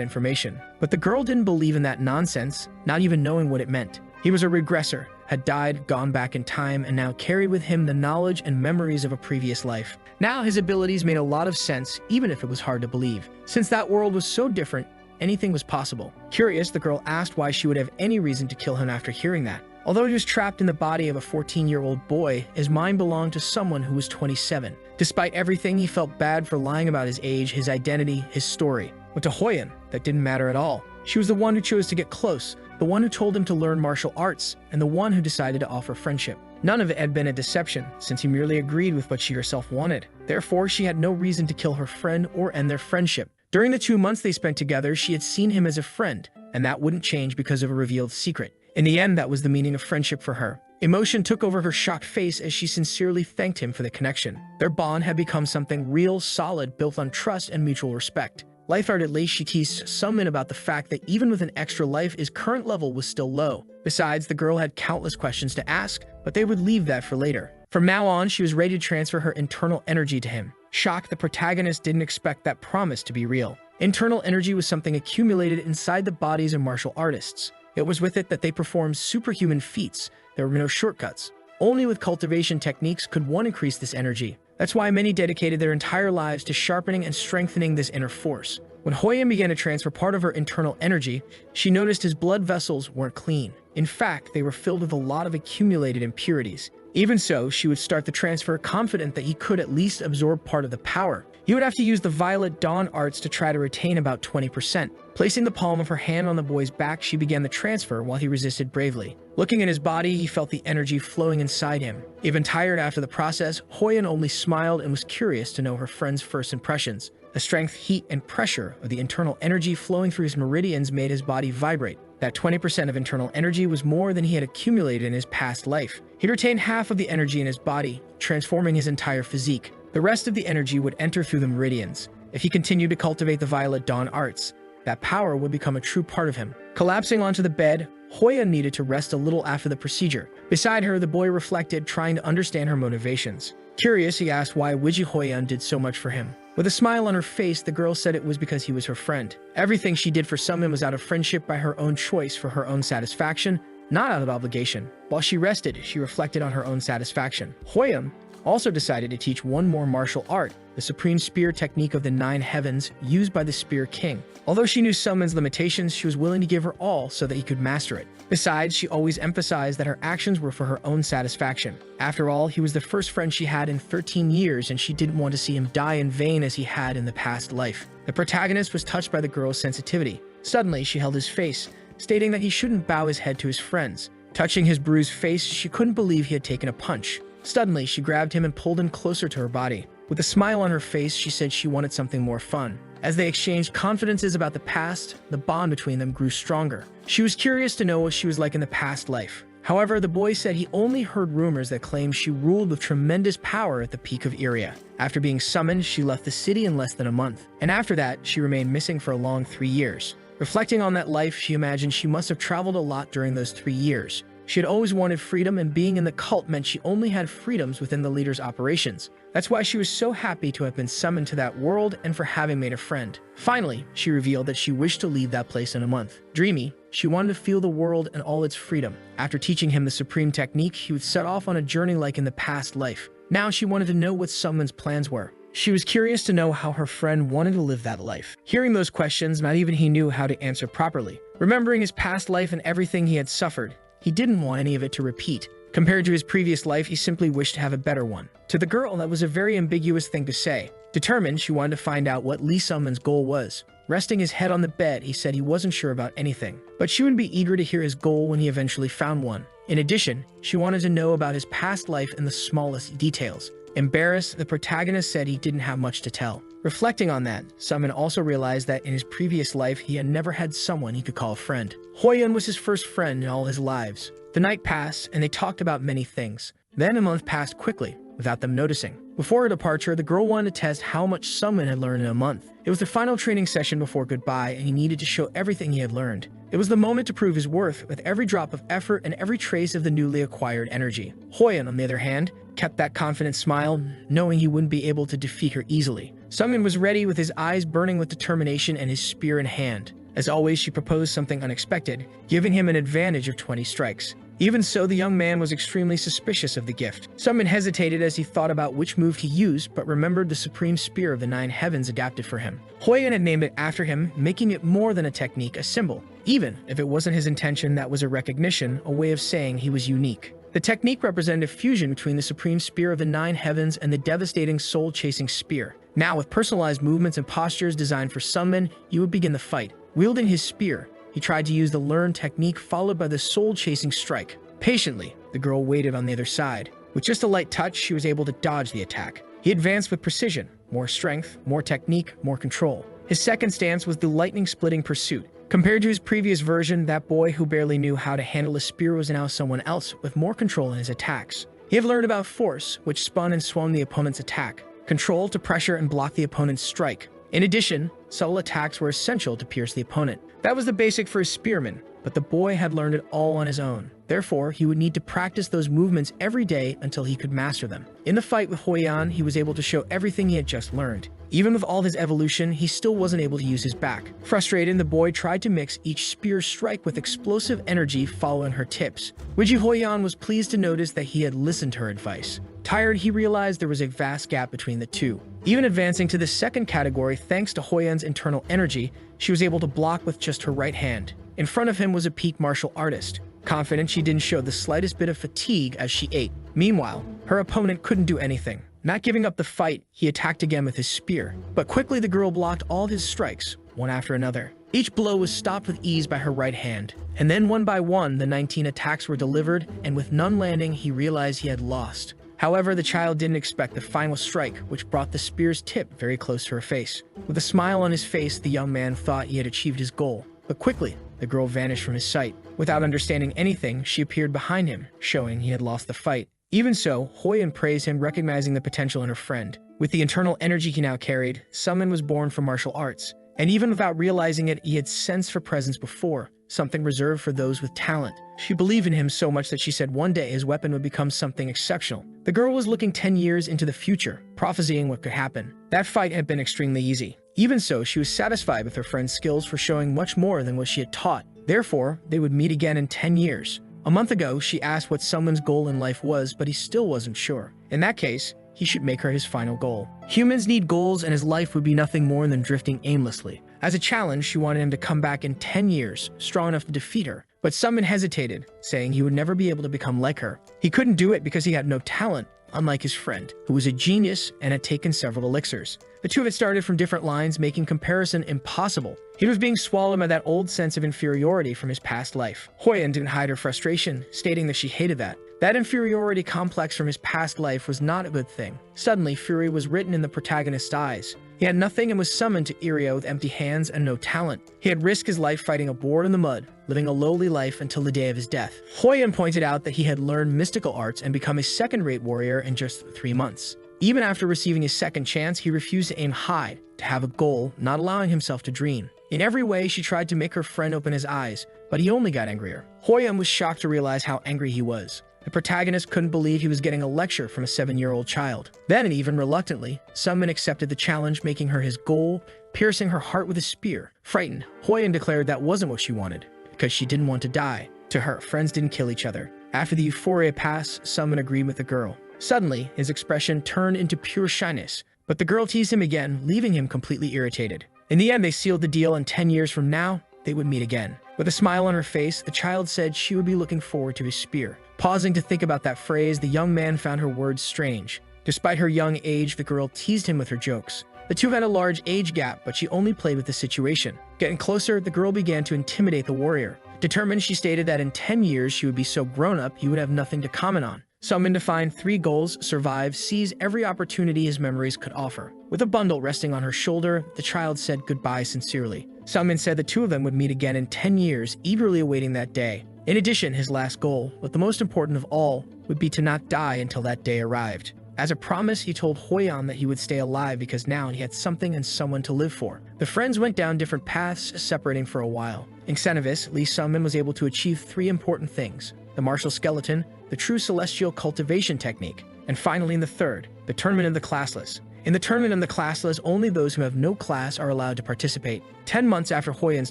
information, but the girl didn't believe in that nonsense, not even knowing what it meant. He was a regressor, had died, gone back in time, and now carried with him the knowledge and memories of a previous life. Now his abilities made a lot of sense, even if it was hard to believe. Since that world was so different, anything was possible. Curious, the girl asked why she would have any reason to kill him after hearing that. Although he was trapped in the body of a 14-year-old boy, his mind belonged to someone who was 27. Despite everything, he felt bad for lying about his age, his identity, his story. But to Hoyan, that didn't matter at all. She was the one who chose to get close, the one who told him to learn martial arts, and the one who decided to offer friendship. None of it had been a deception, since he merely agreed with what she herself wanted. Therefore, she had no reason to kill her friend or end their friendship. During the 2 months they spent together, she had seen him as a friend, and that wouldn't change because of a revealed secret. In the end, that was the meaning of friendship for her. Emotion took over her shocked face as she sincerely thanked him for the connection. Their bond had become something real, solid, built on trust and mutual respect. Lightheartedly, she teased Summoned about the fact that even with an extra life, his current level was still low. Besides, the girl had countless questions to ask, but they would leave that for later. From now on, she was ready to transfer her internal energy to him. Shocked, the protagonist didn't expect that promise to be real. Internal energy was something accumulated inside the bodies of martial artists. It was with it that they performed superhuman feats. There were no shortcuts. Only with cultivation techniques could one increase this energy. That's why many dedicated their entire lives to sharpening and strengthening this inner force. When Hoyan began to transfer part of her internal energy, she noticed his blood vessels weren't clean. In fact, they were filled with a lot of accumulated impurities. Even so, she would start the transfer confident that he could at least absorb part of the power. He would have to use the Violet Dawn arts to try to retain about 20%. Placing the palm of her hand on the boy's back, she began the transfer while he resisted bravely. Looking at his body, he felt the energy flowing inside him. Even tired after the process, Hoyan only smiled and was curious to know her friend's first impressions. The strength, heat, and pressure of the internal energy flowing through his meridians made his body vibrate. That 20% of internal energy was more than he had accumulated in his past life. He retained half of the energy in his body, transforming his entire physique. The rest of the energy would enter through the meridians. If he continued to cultivate the Violet Dawn arts, that power would become a true part of him. Collapsing onto the bed, Hoya needed to rest a little after the procedure. Beside her, the boy reflected, trying to understand her motivations. Curious, he asked why Wiji Hoyan did so much for him. With a smile on her face, the girl said it was because he was her friend. Everything she did for Summoned was out of friendship by her own choice for her own satisfaction, not out of obligation. While she rested, she reflected on her own satisfaction. Hoyan also decided to teach one more martial art, the supreme spear technique of the 9 heavens used by the Spear King. Although she knew Summoned's limitations, she was willing to give her all so that he could master it. Besides, she always emphasized that her actions were for her own satisfaction. After all, he was the first friend she had in 13 years, and she didn't want to see him die in vain as he had in the past life. The protagonist was touched by the girl's sensitivity. Suddenly, she held his face, stating that he shouldn't bow his head to his friends. Touching his bruised face, she couldn't believe he had taken a punch. Suddenly, she grabbed him and pulled him closer to her body. With a smile on her face, she said she wanted something more fun. As they exchanged confidences about the past, the bond between them grew stronger. She was curious to know what she was like in the past life. However, the boy said he only heard rumors that claimed she ruled with tremendous power at the peak of Iria. After being summoned, she left the city in less than a month. And after that, she remained missing for a long 3 years. Reflecting on that life, she imagined she must have traveled a lot during those 3 years. She had always wanted freedom, and being in the cult meant she only had freedoms within the leader's operations. That's why she was so happy to have been summoned to that world and for having made a friend. Finally, she revealed that she wished to leave that place in a month. Dreamy, she wanted to feel the world and all its freedom. After teaching him the supreme technique, he would set off on a journey like in the past life. Now she wanted to know what Summoned's plans were. She was curious to know how her friend wanted to live that life. Hearing those questions, not even he knew how to answer properly. Remembering his past life and everything he had suffered, he didn't want any of it to repeat. Compared to his previous life, he simply wished to have a better one. To the girl, that was a very ambiguous thing to say. Determined, she wanted to find out what Lee Summoned's goal was. Resting his head on the bed, he said he wasn't sure about anything, but she would be eager to hear his goal when he eventually found one. In addition, she wanted to know about his past life in the smallest details. Embarrassed, the protagonist said he didn't have much to tell. Reflecting on that, Summoned also realized that in his previous life, he had never had someone he could call a friend. Hoyan was his first friend in all his lives. The night passed, and they talked about many things. Then a month passed quickly, without them noticing. Before her departure, the girl wanted to test how much Sungmin had learned in a month. It was the final training session before goodbye, and he needed to show everything he had learned. It was the moment to prove his worth with every drop of effort and every trace of the newly acquired energy. Hoyeon, on the other hand, kept that confident smile, knowing he wouldn't be able to defeat her easily. Sungmin was ready with his eyes burning with determination and his spear in hand. As always, she proposed something unexpected, giving him an advantage of 20 strikes. Even so, the young man was extremely suspicious of the gift. Sungmin hesitated as he thought about which move to use, but remembered the supreme spear of the 9 heavens adapted for him. Hoyeon had named it after him, making it more than a technique, a symbol. Even if it wasn't his intention, that was a recognition, a way of saying he was unique. The technique represented a fusion between the supreme spear of the 9 heavens and the devastating soul-chasing spear. Now, with personalized movements and postures designed for Sungmin, he would begin the fight. Wielding his spear, he tried to use the learned technique followed by the soul-chasing strike. Patiently, the girl waited on the other side. With just a light touch, she was able to dodge the attack. He advanced with precision, more strength, more technique, more control. His second stance was the lightning-splitting pursuit. Compared to his previous version, that boy who barely knew how to handle a spear was now someone else with more control in his attacks. He had learned about force, which spun and swung the opponent's attack, control to pressure and block the opponent's strike. In addition, subtle attacks were essential to pierce the opponent. That was the basic for his spearman, but the boy had learned it all on his own. Therefore, he would need to practice those movements every day until he could master them. In the fight with Hoyeon, he was able to show everything he had just learned. Even with all his evolution, he still wasn't able to use his back. Frustrated, the boy tried to mix each spear strike with explosive energy following her tips. Wiji Hoyeon was pleased to notice that he had listened to her advice. Tired, he realized there was a vast gap between the two. Even advancing to the second category, thanks to Hoyeon's internal energy, she was able to block with just her right hand. In front of him was a peak martial artist. Confident, she didn't show the slightest bit of fatigue as she ate. Meanwhile, her opponent couldn't do anything. Not giving up the fight, he attacked again with his spear. But quickly the girl blocked all his strikes, one after another. Each blow was stopped with ease by her right hand. And then one by one, the 19 attacks were delivered, and with none landing, he realized he had lost. However, the child didn't expect the final strike, which brought the spear's tip very close to her face. With a smile on his face, the young man thought he had achieved his goal. But quickly, the girl vanished from his sight. Without understanding anything, she appeared behind him, showing he had lost the fight. Even so, Hoyeon praised him, recognizing the potential in her friend. With the internal energy he now carried, Sungmin was born for martial arts. And even without realizing it, he had sensed her presence before, something reserved for those with talent. She believed in him so much that she said one day his weapon would become something exceptional. The girl was looking 10 years into the future, prophesying what could happen. That fight had been extremely easy. Even so, she was satisfied with her friend's skills for showing much more than what she had taught. Therefore, they would meet again in 10 years. A month ago, she asked what Sungmin's goal in life was, but he still wasn't sure. In that case, he should make her his final goal. Humans need goals, and his life would be nothing more than drifting aimlessly. As a challenge, she wanted him to come back in 10 years, strong enough to defeat her. But Sungmin hesitated, saying he would never be able to become like her. He couldn't do it because he had no talent, unlike his friend, who was a genius and had taken several elixirs. The two had started from different lines, making comparison impossible. He was being swallowed by that old sense of inferiority from his past life. Hoyeon didn't hide her frustration, stating that she hated that. That inferiority complex from his past life was not a good thing. Suddenly, fury was written in the protagonist's eyes. He had nothing and was summoned to Irio with empty hands and no talent. He had risked his life fighting a boar in the mud, living a lowly life until the day of his death. Hoyeon pointed out that he had learned mystical arts and become a second-rate warrior in just 3 months. Even after receiving his second chance, he refused to aim high, to have a goal, not allowing himself to dream. In every way, she tried to make her friend open his eyes, but he only got angrier. Hoyeon was shocked to realize how angry he was. The protagonist couldn't believe he was getting a lecture from a 7-year-old child. Then, and even reluctantly, Sungmin accepted the challenge, making her his goal, piercing her heart with a spear. Frightened, Hoyeon declared that wasn't what she wanted, because she didn't want to die. To her, friends didn't kill each other. After the euphoria passed, Sungmin agreed with the girl. Suddenly, his expression turned into pure shyness, but the girl teased him again, leaving him completely irritated. In the end, they sealed the deal, and 10 years from now, they would meet again. With a smile on her face, the child said she would be looking forward to his spear. Pausing to think about that phrase, the young man found her words strange. Despite her young age, the girl teased him with her jokes. The two had a large age gap, but she only played with the situation. Getting closer, the girl began to intimidate the warrior. Determined, she stated that in 10 years she would be so grown up he would have nothing to comment on. Sungmin defined 3 goals: survive, seize every opportunity his memories could offer. With a bundle resting on her shoulder, the child said goodbye sincerely. Sungmin said the two of them would meet again in 10 years, eagerly awaiting that day. In addition, his last goal, but the most important of all, would be to not die until that day arrived. As a promise, he told Hoyan that he would stay alive because now he had something and someone to live for. The friends went down different paths, separating for a while. In Xenovis, Lee Sung-min was able to achieve 3 important things: the martial skeleton, the true celestial cultivation technique, and finally in the third, the tournament of the classless. In the tournament of the classless, only those who have no class are allowed to participate. 10 months after Hoyan's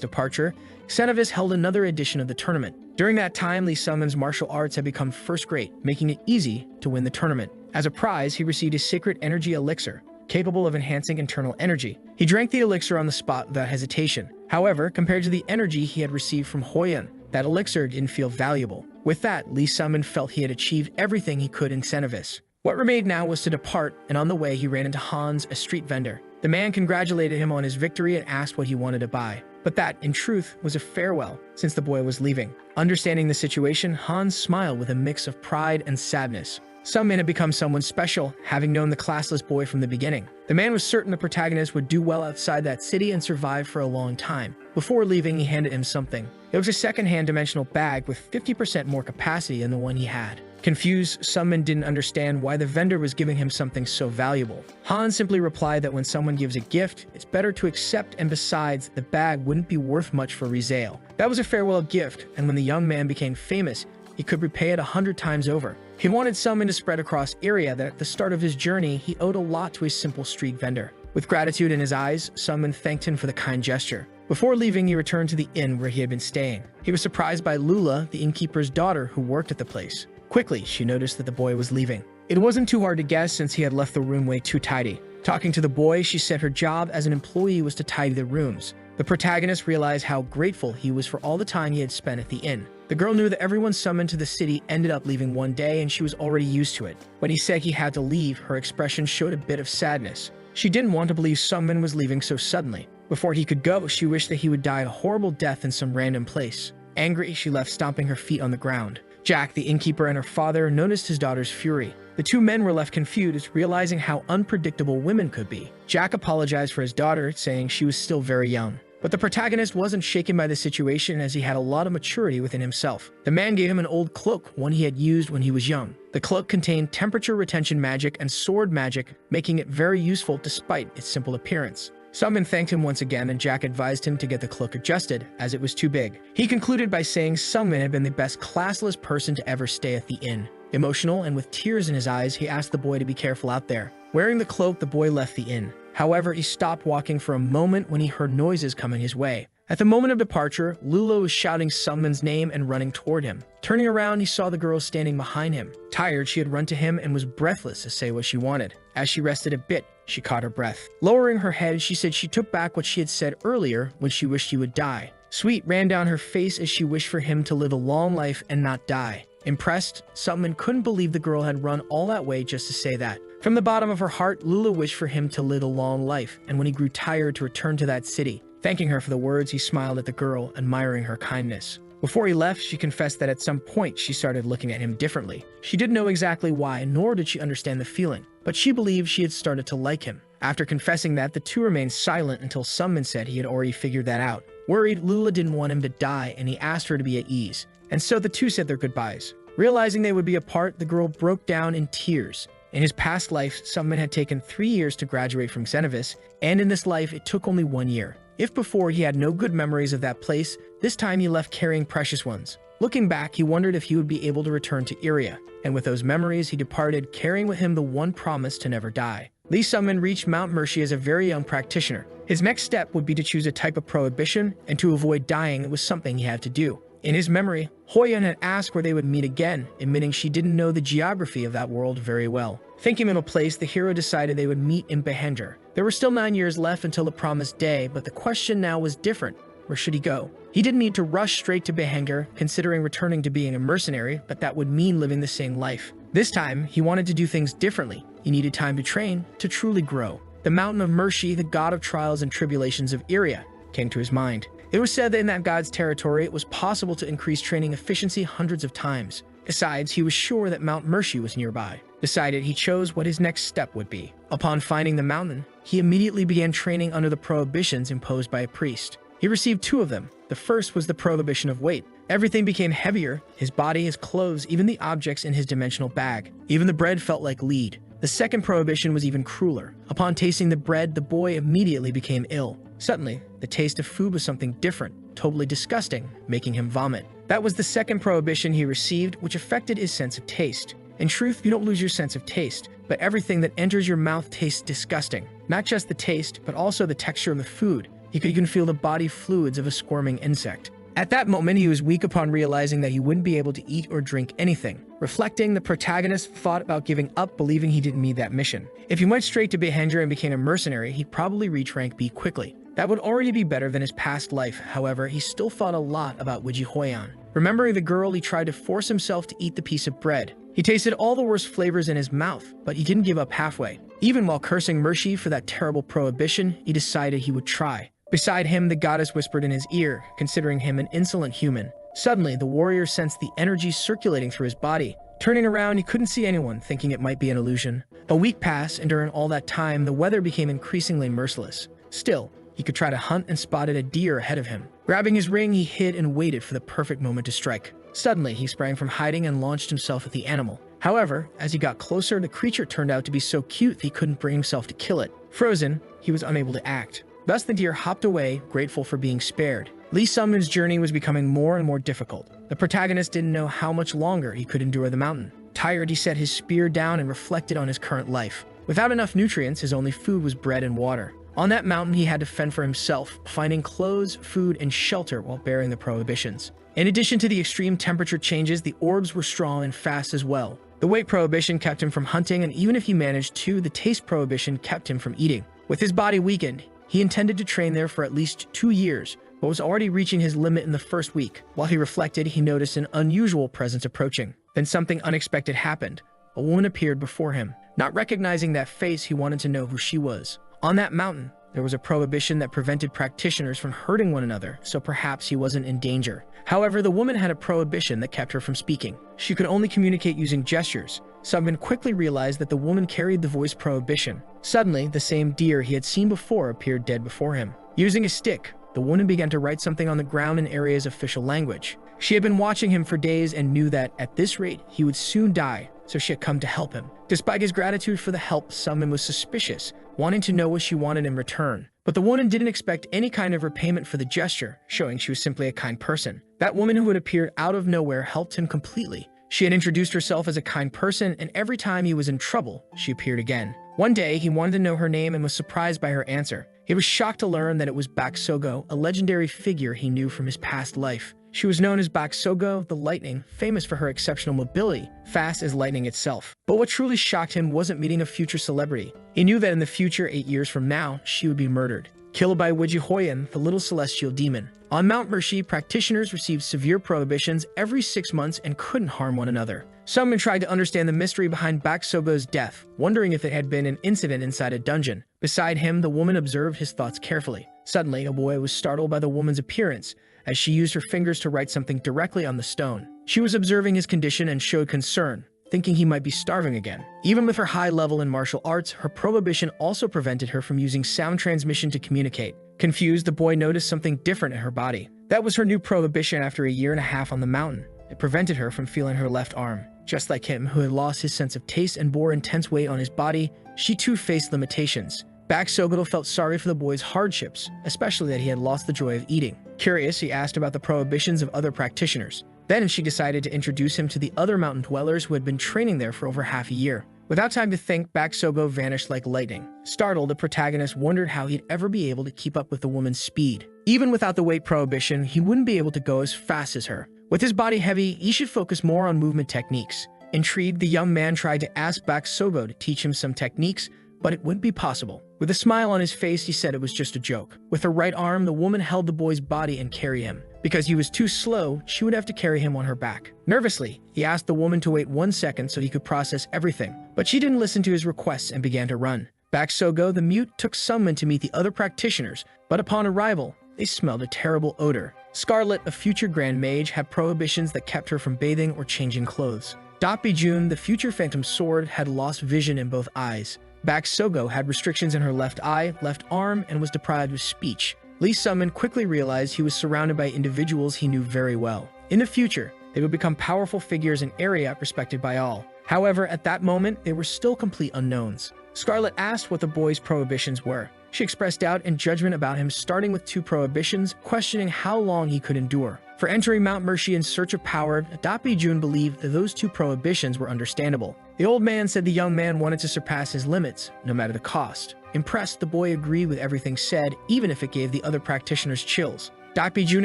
departure, Xenovis held another edition of the tournament. During that time, Lee Sung-min's martial arts had become first grade, making it easy to win the tournament. As a prize, he received a secret energy elixir, capable of enhancing internal energy. He drank the elixir on the spot without hesitation. However, compared to the energy he had received from Hoyan, that elixir didn't feel valuable. With that, Lee Sung-min felt he had achieved everything he could in Xenovis. What remained now was to depart, and on the way he ran into Hans, a street vendor. The man congratulated him on his victory and asked what he wanted to buy. But that, in truth, was a farewell, since the boy was leaving. Understanding the situation, Hans smiled with a mix of pride and sadness. Sung-min had become someone special, having known the classless boy from the beginning. The man was certain the protagonist would do well outside that city and survive for a long time. Before leaving, he handed him something. It was a second-hand dimensional bag with 50% more capacity than the one he had. Confused, Sung-min didn't understand why the vendor was giving him something so valuable. Han simply replied that when someone gives a gift, it's better to accept, and besides, the bag wouldn't be worth much for resale. That was a farewell gift, and when the young man became famous, he could repay it 100 times over. He wanted Sung-min to spread across area that at the start of his journey, he owed a lot to a simple street vendor. With gratitude in his eyes, Sung-min thanked him for the kind gesture. Before leaving, he returned to the inn where he had been staying. He was surprised by Lula, the innkeeper's daughter, who worked at the place. Quickly, she noticed that the boy was leaving. It wasn't too hard to guess since he had left the room way too tidy. Talking to the boy, she said her job as an employee was to tidy the rooms. The protagonist realized how grateful he was for all the time he had spent at the inn. The girl knew that everyone summoned to the city ended up leaving one day, and she was already used to it. When he said he had to leave, her expression showed a bit of sadness. She didn't want to believe Sung-min was leaving so suddenly. Before he could go, she wished that he would die a horrible death in some random place. Angry, she left, stomping her feet on the ground. Jack, the innkeeper, and her father noticed his daughter's fury. The two men were left confused, realizing how unpredictable women could be. Jack apologized for his daughter, saying she was still very young. But the protagonist wasn't shaken by the situation, as he had a lot of maturity within himself. The man gave him an old cloak, one he had used when he was young. The cloak contained temperature retention magic and sword magic, making it very useful despite its simple appearance. Sung-min thanked him once again, and Jack advised him to get the cloak adjusted, as it was too big. He concluded by saying Sung-min had been the best classless person to ever stay at the inn. Emotional and with tears in his eyes, he asked the boy to be careful out there. Wearing the cloak, the boy left the inn. However, he stopped walking for a moment when he heard noises coming his way. At the moment of departure, Lula was shouting Sung-min's name and running toward him. Turning around, he saw the girl standing behind him. Tired, she had run to him and was breathless to say what she wanted. As she rested a bit, she caught her breath. Lowering her head, she said she took back what she had said earlier when she wished he would die. Sweat ran down her face as she wished for him to live a long life and not die. Impressed, Sung-min couldn't believe the girl had run all that way just to say that. From the bottom of her heart, Lula wished for him to live a long life, and when he grew tired, to return to that city. Thanking her for the words, he smiled at the girl, admiring her kindness. Before he left, she confessed that at some point she started looking at him differently. She didn't know exactly why, nor did she understand the feeling, but she believed she had started to like him. After confessing that, the two remained silent until Sung-min said he had already figured that out. Worried, Lula didn't want him to die, and he asked her to be at ease. And so the two said their goodbyes. Realizing they would be apart, the girl broke down in tears. In his past life, Sung-min had taken 3 years to graduate from Xenovis, and in this life, it took only 1 year. If before he had no good memories of that place, this time he left carrying precious ones. Looking back, he wondered if he would be able to return to Iria, and with those memories, he departed, carrying with him the one promise to never die. Lee Sung-min reached Mount Mercy as a very young practitioner. His next step would be to choose a type of prohibition, and to avoid dying, it was something he had to do. In his memory, Hoyan had asked where they would meet again, admitting she didn't know the geography of that world very well. Thinking of a place, the hero decided they would meet in Behenger. There were still 9 years left until the promised day, but the question now was different. Where should he go? He didn't need to rush straight to Behenger, considering returning to being a mercenary, but that would mean living the same life. This time, he wanted to do things differently. He needed time to train, to truly grow. The Mountain of Mercy, the god of trials and tribulations of Iria, came to his mind. It was said that in that god's territory, it was possible to increase training efficiency hundreds of times. Besides, he was sure that Mount Mercy was nearby. Decided, he chose what his next step would be. Upon finding the mountain, he immediately began training under the prohibitions imposed by a priest. He received 2 of them. The first was the prohibition of weight. Everything became heavier: his body, his clothes, even the objects in his dimensional bag. Even the bread felt like lead. The second prohibition was even crueler. Upon tasting the bread, the boy immediately became ill. Suddenly, the taste of food was something different, totally disgusting, making him vomit. That was the second prohibition he received, which affected his sense of taste. In truth, you don't lose your sense of taste, but everything that enters your mouth tastes disgusting. Not just the taste, but also the texture of the food. You could even feel the body fluids of a squirming insect. At that moment, he was weak upon realizing that he wouldn't be able to eat or drink anything. Reflecting, the protagonist thought about giving up, believing he didn't meet that mission. If he went straight to Behendra and became a mercenary, he'd probably reach rank B quickly. That would already be better than his past life. However, he still thought a lot about Wijihoyan. Remembering the girl, he tried to force himself to eat the piece of bread. He tasted all the worst flavors in his mouth, but he didn't give up halfway. Even while cursing Mershi for that terrible prohibition, he decided he would try. Beside him, the goddess whispered in his ear, considering him an insolent human. Suddenly, the warrior sensed the energy circulating through his body. Turning around, he couldn't see anyone, thinking it might be an illusion. A week passed, and during all that time, the weather became increasingly merciless. Still, he could try to hunt and spotted a deer ahead of him. Grabbing his ring, he hid and waited for the perfect moment to strike. Suddenly, he sprang from hiding and launched himself at the animal. However, as he got closer, the creature turned out to be so cute that he couldn't bring himself to kill it. Frozen, he was unable to act. Thus, the deer hopped away, grateful for being spared. Lee Sungmin's journey was becoming more and more difficult. The protagonist didn't know how much longer he could endure the mountain. Tired, he set his spear down and reflected on his current life. Without enough nutrients, his only food was bread and water. On that mountain, he had to fend for himself, finding clothes, food, and shelter while bearing the prohibitions. In addition to the extreme temperature changes, the orbs were strong and fast as well. The weight prohibition kept him from hunting, and even if he managed to, the taste prohibition kept him from eating. With his body weakened, he intended to train there for at least 2 years, but was already reaching his limit in the first week. While he reflected, he noticed an unusual presence approaching. Then something unexpected happened. A woman appeared before him. Not recognizing that face, he wanted to know who she was. On that mountain, there was a prohibition that prevented practitioners from hurting one another, so perhaps he wasn't in danger. However, the woman had a prohibition that kept her from speaking. She could only communicate using gestures. Sungmin quickly realized that the woman carried the voice prohibition. Suddenly, the same deer he had seen before appeared dead before him. Using a stick, the woman began to write something on the ground in Area's official language. She had been watching him for days and knew that, at this rate, he would soon die, so she had come to help him. Despite his gratitude for the help, Sungmin was suspicious, wanting to know what she wanted in return. But the woman didn't expect any kind of repayment for the gesture, showing she was simply a kind person. That woman who had appeared out of nowhere helped him completely. She had introduced herself as a kind person, and every time he was in trouble, she appeared again. One day, he wanted to know her name and was surprised by her answer. He was shocked to learn that it was Baksogo, a legendary figure he knew from his past life. She was known as Baksogo, the Lightning, famous for her exceptional mobility, fast as lightning itself. But what truly shocked him wasn't meeting a future celebrity. He knew that in the future, 8 years from now, she would be murdered, killed by Wijihoyan, the little celestial demon. On Mount Mershi, practitioners received severe prohibitions every 6 months and couldn't harm one another. Sungmin tried to understand the mystery behind Baksogo's death, wondering if it had been an incident inside a dungeon. Beside him, the woman observed his thoughts carefully. Suddenly, a boy was startled by the woman's appearance, as she used her fingers to write something directly on the stone. She was observing his condition and showed concern, thinking he might be starving again. Even with her high level in martial arts, her prohibition also prevented her from using sound transmission to communicate. Confused, the boy noticed something different in her body. That was her new prohibition after a year and a half on the mountain. It prevented her from feeling her left arm. Just like him, who had lost his sense of taste and bore intense weight on his body, she too faced limitations. Baksogo felt sorry for the boy's hardships, especially that he had lost the joy of eating. Curious, he asked about the prohibitions of other practitioners. Then she decided to introduce him to the other mountain dwellers who had been training there for over half a year. Without time to think, Baksogo vanished like lightning. Startled, the protagonist wondered how he'd ever be able to keep up with the woman's speed. Even without the weight prohibition, he wouldn't be able to go as fast as her. With his body heavy, he should focus more on movement techniques. Intrigued, the young man tried to ask Baksogo to teach him some techniques, but it wouldn't be possible. With a smile on his face, he said it was just a joke. With her right arm, the woman held the boy's body and carried him. Because he was too slow, she would have to carry him on her back. Nervously, he asked the woman to wait 1 second so he could process everything, but she didn't listen to his requests and began to run. Baksogo, the mute, took Sungmin to meet the other practitioners, but upon arrival, they smelled a terrible odor. Scarlet, a future Grand Mage, had prohibitions that kept her from bathing or changing clothes. Bijun, the future Phantom Sword, had lost vision in both eyes. Baksogo had restrictions in her left eye, left arm, and was deprived of speech. Lee Sungmin quickly realized he was surrounded by individuals he knew very well. In the future, they would become powerful figures in area respected by all. However, at that moment, they were still complete unknowns. Scarlet asked what the boy's prohibitions were. She expressed doubt and judgment about him, starting with 2 prohibitions, questioning how long he could endure. For entering Mount Mercy in search of power, Jun believed that those 2 prohibitions were understandable. The old man said the young man wanted to surpass his limits, no matter the cost. Impressed, the boy agreed with everything said, even if it gave the other practitioners chills. Jun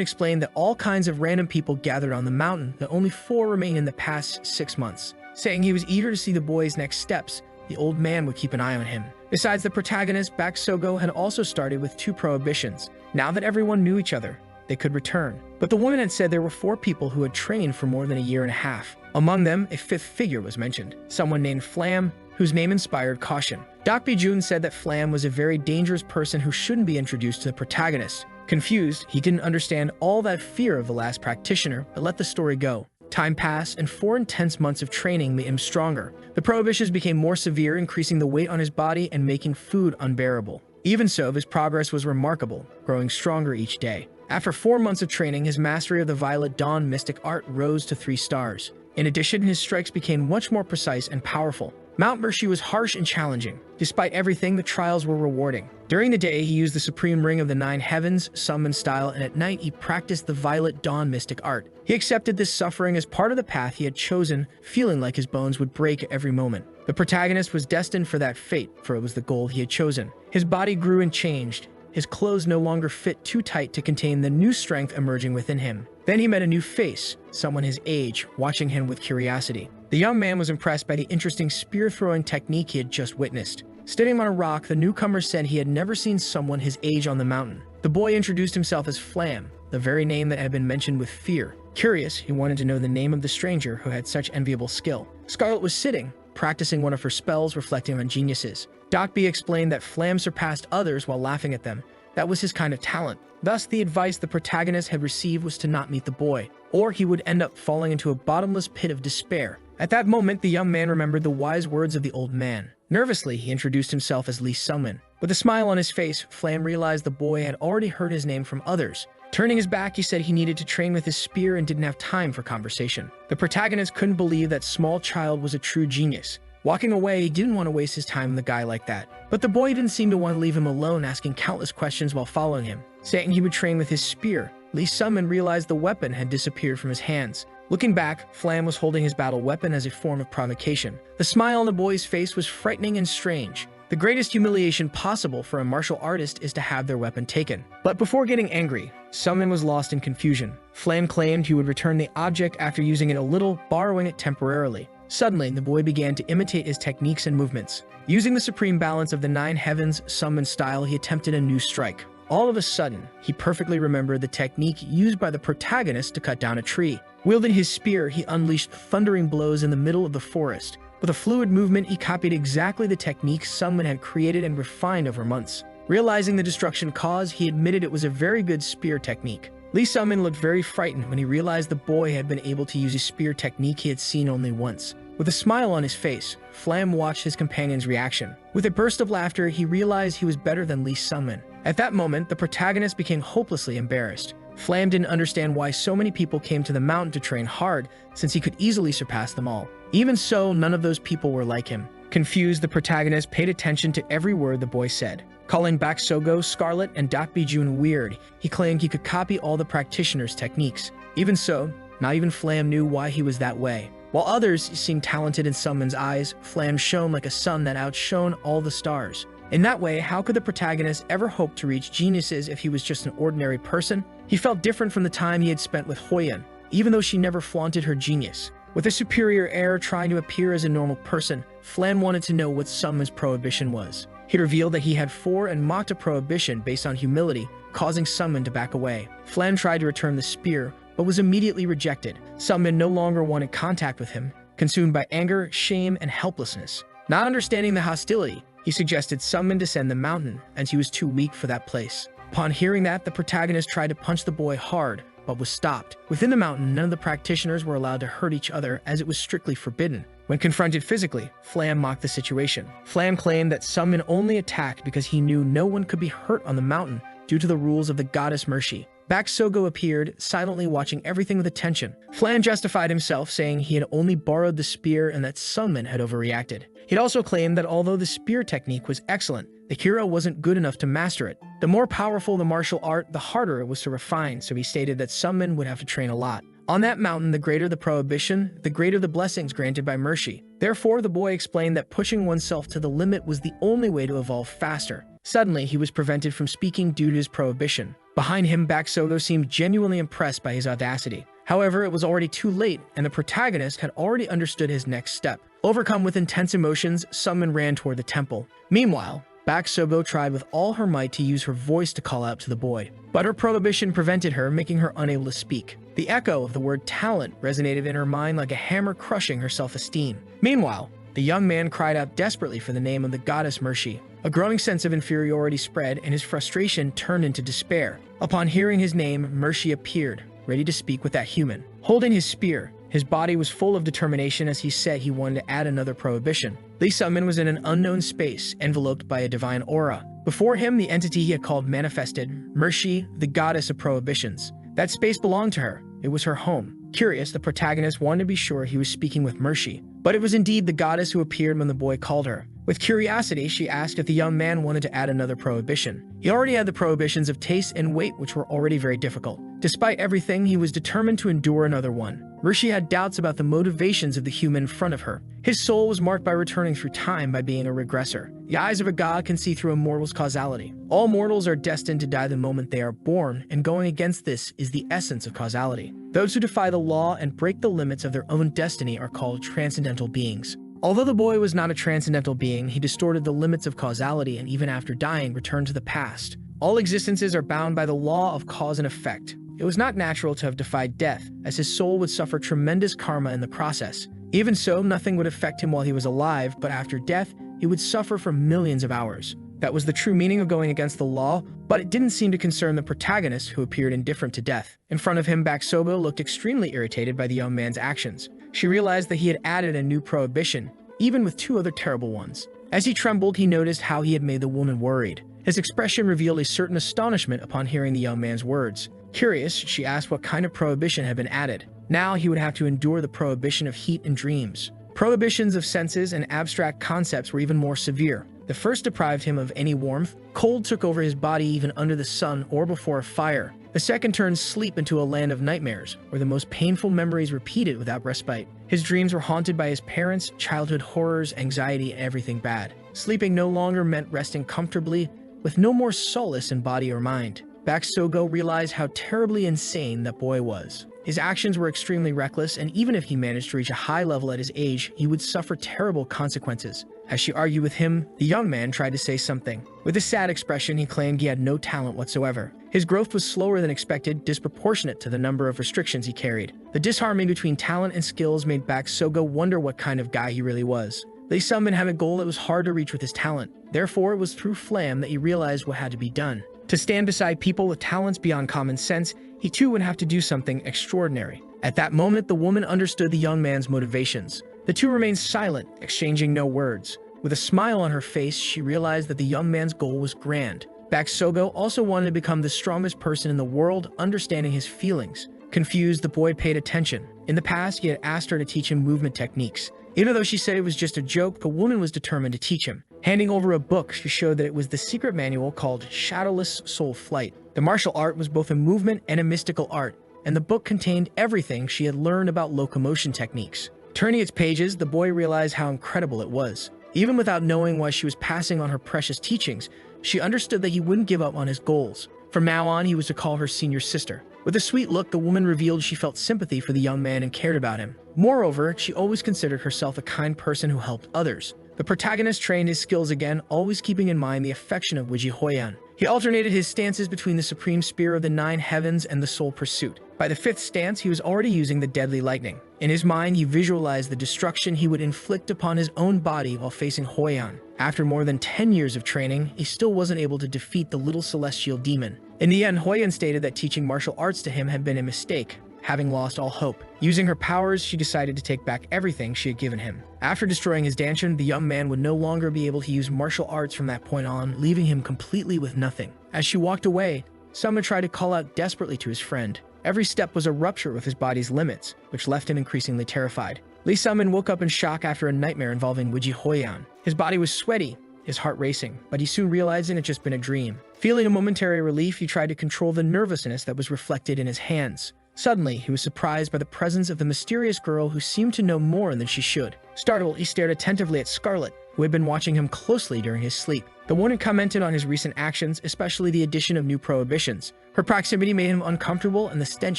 explained that all kinds of random people gathered on the mountain, that only 4 remain in the past 6 months. Saying he was eager to see the boy's next steps, the old man would keep an eye on him. Besides the protagonist, Baksogo had also started with 2 prohibitions. Now that everyone knew each other, they could return. But the woman had said there were 4 people who had trained for more than a year and a half. Among them, a 5th figure was mentioned, someone named Flam, whose name inspired caution. Jun said that Flam was a very dangerous person who shouldn't be introduced to the protagonist. Confused, he didn't understand all that fear of the last practitioner, but let the story go. Time passed, and 4 intense months of training made him stronger. The prohibitions became more severe, increasing the weight on his body and making food unbearable. Even so, his progress was remarkable, growing stronger each day. After 4 months of training, his mastery of the Violet Dawn mystic art rose to 3 stars. In addition, his strikes became much more precise and powerful. Mount Mercy was harsh and challenging. Despite everything, the trials were rewarding. During the day, he used the Supreme Ring of the 9 Heavens, summon style, and at night he practiced the Violet Dawn mystic art. He accepted this suffering as part of the path he had chosen, feeling like his bones would break at every moment. The protagonist was destined for that fate, for it was the goal he had chosen. His body grew and changed. His clothes no longer fit too tight to contain the new strength emerging within him. Then he met a new face, someone his age, watching him with curiosity. The young man was impressed by the interesting spear-throwing technique he had just witnessed. Standing on a rock, the newcomer said he had never seen someone his age on the mountain. The boy introduced himself as Flam, the very name that had been mentioned with fear. Curious, he wanted to know the name of the stranger who had such enviable skill. Scarlet was sitting, practicing one of her spells reflecting on geniuses. B explained that Flam surpassed others while laughing at them. That was his kind of talent. Thus, the advice the protagonist had received was to not meet the boy, or he would end up falling into a bottomless pit of despair. At that moment, the young man remembered the wise words of the old man. Nervously, he introduced himself as Lee Sungmin. With a smile on his face, Flam realized the boy had already heard his name from others. Turning his back, he said he needed to train with his spear and didn't have time for conversation. The protagonist couldn't believe that small child was a true genius. Walking away, he didn't want to waste his time with a guy like that. But the boy didn't seem to want to leave him alone, asking countless questions while following him. Saying he would train with his spear, Lee Sungmin realized the weapon had disappeared from his hands. Looking back, Flam was holding his battle weapon as a form of provocation. The smile on the boy's face was frightening and strange. The greatest humiliation possible for a martial artist is to have their weapon taken. But before getting angry, Sungmin was lost in confusion. Flam claimed he would return the object after using it a little, borrowing it temporarily. Suddenly, the boy began to imitate his techniques and movements. Using the supreme balance of the 9 Heavens summon style, he attempted a new strike. All of a sudden, he perfectly remembered the technique used by the protagonist to cut down a tree. Wielding his spear, he unleashed thundering blows in the middle of the forest. With a fluid movement, he copied exactly the technique Sungmin had created and refined over months. Realizing the destruction caused, he admitted it was a very good spear technique. Lee Sungmin looked very frightened when he realized the boy had been able to use a spear technique he had seen only once. With a smile on his face, Flam watched his companion's reaction. With a burst of laughter, he realized he was better than Lee Sungmin. At that moment, the protagonist became hopelessly embarrassed. Flam didn't understand why so many people came to the mountain to train hard, since he could easily surpass them all. Even so, none of those people were like him. Confused, the protagonist paid attention to every word the boy said. Calling back Sogo, Scarlet, and Jun weird, he claimed he could copy all the practitioners' techniques. Even so, not even Flam knew why he was that way. While others seemed talented in Sungmin's eyes, Flam shone like a sun that outshone all the stars. In that way, how could the protagonist ever hope to reach geniuses if he was just an ordinary person? He felt different from the time he had spent with Hoyun, even though she never flaunted her genius. With a superior air trying to appear as a normal person, Flam wanted to know what Sungmin's prohibition was. He revealed that he had 4 and mocked a prohibition based on humility, causing Sungmin to back away. Flam tried to return the spear, but was immediately rejected. Sungmin no longer wanted contact with him, consumed by anger, shame, and helplessness. Not understanding the hostility, he suggested Sungmin descend the mountain, as he was too weak for that place. Upon hearing that, the protagonist tried to punch the boy hard, but was stopped. Within the mountain, none of the practitioners were allowed to hurt each other, as it was strictly forbidden. When confronted physically, Flam mocked the situation. Flam claimed that Sungmin only attacked because he knew no one could be hurt on the mountain due to the rules of the goddess Mercy. Bak Sogo appeared, silently watching everything with attention. Flan justified himself, saying he had only borrowed the spear and that Sungmin had overreacted. He'd also claimed that although the spear technique was excellent, the hero wasn't good enough to master it. The more powerful the martial art, the harder it was to refine, so he stated that Sungmin would have to train a lot. On that mountain, the greater the prohibition, the greater the blessings granted by Mercy. Therefore, the boy explained that pushing oneself to the limit was the only way to evolve faster. Suddenly, he was prevented from speaking due to his prohibition. Behind him, Bak Sogo seemed genuinely impressed by his audacity. However, it was already too late, and the protagonist had already understood his next step. Overcome with intense emotions, Sungmin ran toward the temple. Meanwhile, Bak Sogo tried with all her might to use her voice to call out to the boy. But her prohibition prevented her, making her unable to speak. The echo of the word talent resonated in her mind like a hammer crushing her self-esteem. Meanwhile, the young man cried out desperately for the name of the goddess Mercy. A growing sense of inferiority spread, and his frustration turned into despair. Upon hearing his name, Mercy appeared, ready to speak with that human. Holding his spear, his body was full of determination as he said he wanted to add another prohibition. Lee Sungmin was in an unknown space, enveloped by a divine aura. Before him, the entity he had called manifested, Mercy, the goddess of prohibitions. That space belonged to her. It was her home. Curious, the protagonist wanted to be sure he was speaking with Mercy. But it was indeed the goddess who appeared when the boy called her. With curiosity, she asked if the young man wanted to add another prohibition. He already had the prohibitions of taste and weight, which were already very difficult. Despite everything, he was determined to endure another one. Mercy had doubts about the motivations of the human in front of her. His soul was marked by returning through time by being a regressor. The eyes of a god can see through a mortal's causality. All mortals are destined to die the moment they are born, and going against this is the essence of causality. Those who defy the law and break the limits of their own destiny are called transcendental beings. Although the boy was not a transcendental being, he distorted the limits of causality and even after dying returned to the past. All existences are bound by the law of cause and effect. It was not natural to have defied death, as his soul would suffer tremendous karma in the process. Even so, nothing would affect him while he was alive, but after death, he would suffer for millions of hours. That was the true meaning of going against the law, but it didn't seem to concern the protagonist, who appeared indifferent to death. In front of him, Bak Sogo looked extremely irritated by the young man's actions. She realized that he had added a new prohibition, even with two other terrible ones. As he trembled, he noticed how he had made the woman worried. His expression revealed a certain astonishment upon hearing the young man's words. Curious, she asked what kind of prohibition had been added. Now he would have to endure the prohibition of heat and dreams. Prohibitions of senses and abstract concepts were even more severe. The first deprived him of any warmth. Cold took over his body even under the sun or before a fire. The second turned sleep into a land of nightmares, where the most painful memories repeated without respite. His dreams were haunted by his parents, childhood horrors, anxiety, and everything bad. Sleeping no longer meant resting comfortably, with no more solace in body or mind. Bak Sogo realized how terribly insane that boy was. His actions were extremely reckless, and even if he managed to reach a high level at his age, he would suffer terrible consequences. As she argued with him, the young man tried to say something. With a sad expression, he claimed he had no talent whatsoever. His growth was slower than expected, disproportionate to the number of restrictions he carried. The disharmony between talent and skills made Bak Sogo wonder what kind of guy he really was. Lee Sungmin had a goal that was hard to reach with his talent. Therefore, it was through Flam that he realized what had to be done. To stand beside people with talents beyond common sense, he too would have to do something extraordinary. At that moment, the woman understood the young man's motivations. The two remained silent, exchanging no words. With a smile on her face, she realized that the young man's goal was grand. Bak Sogo also wanted to become the strongest person in the world, understanding his feelings. Confused, the boy paid attention. In the past, he had asked her to teach him movement techniques. Even though she said it was just a joke, the woman was determined to teach him. Handing over a book, she showed that it was the secret manual called Shadowless Soul Flight. The martial art was both a movement and a mystical art, and the book contained everything she had learned about locomotion techniques. Turning its pages, the boy realized how incredible it was. Even without knowing why she was passing on her precious teachings, she understood that he wouldn't give up on his goals. From now on, he was to call her senior sister. With a sweet look, the woman revealed she felt sympathy for the young man and cared about him. Moreover, she always considered herself a kind person who helped others. The protagonist trained his skills again, always keeping in mind the affection of Wiji Hoyan. He alternated his stances between the supreme spear of the 9 heavens and the soul pursuit. By the 5th stance, he was already using the deadly lightning. In his mind, he visualized the destruction he would inflict upon his own body while facing Hoyan. After more than 10 years of training, he still wasn't able to defeat the little celestial demon. In the end, Hoyan stated that teaching martial arts to him had been a mistake, having lost all hope. Using her powers, she decided to take back everything she had given him. After destroying his Danshin, the young man would no longer be able to use martial arts from that point on, leaving him completely with nothing. As she walked away, Sunmin tried to call out desperately to his friend. Every step was a rupture with his body's limits, which left him increasingly terrified. Lee Sunmin woke up in shock after a nightmare involving Wiji Hoyan. His body was sweaty, his heart racing, but he soon realized it had just been a dream. Feeling a momentary relief, he tried to control the nervousness that was reflected in his hands. Suddenly, he was surprised by the presence of the mysterious girl who seemed to know more than she should. Startled, he stared attentively at Scarlet, who had been watching him closely during his sleep. The woman commented on his recent actions, especially the addition of new prohibitions. Her proximity made him uncomfortable, and the stench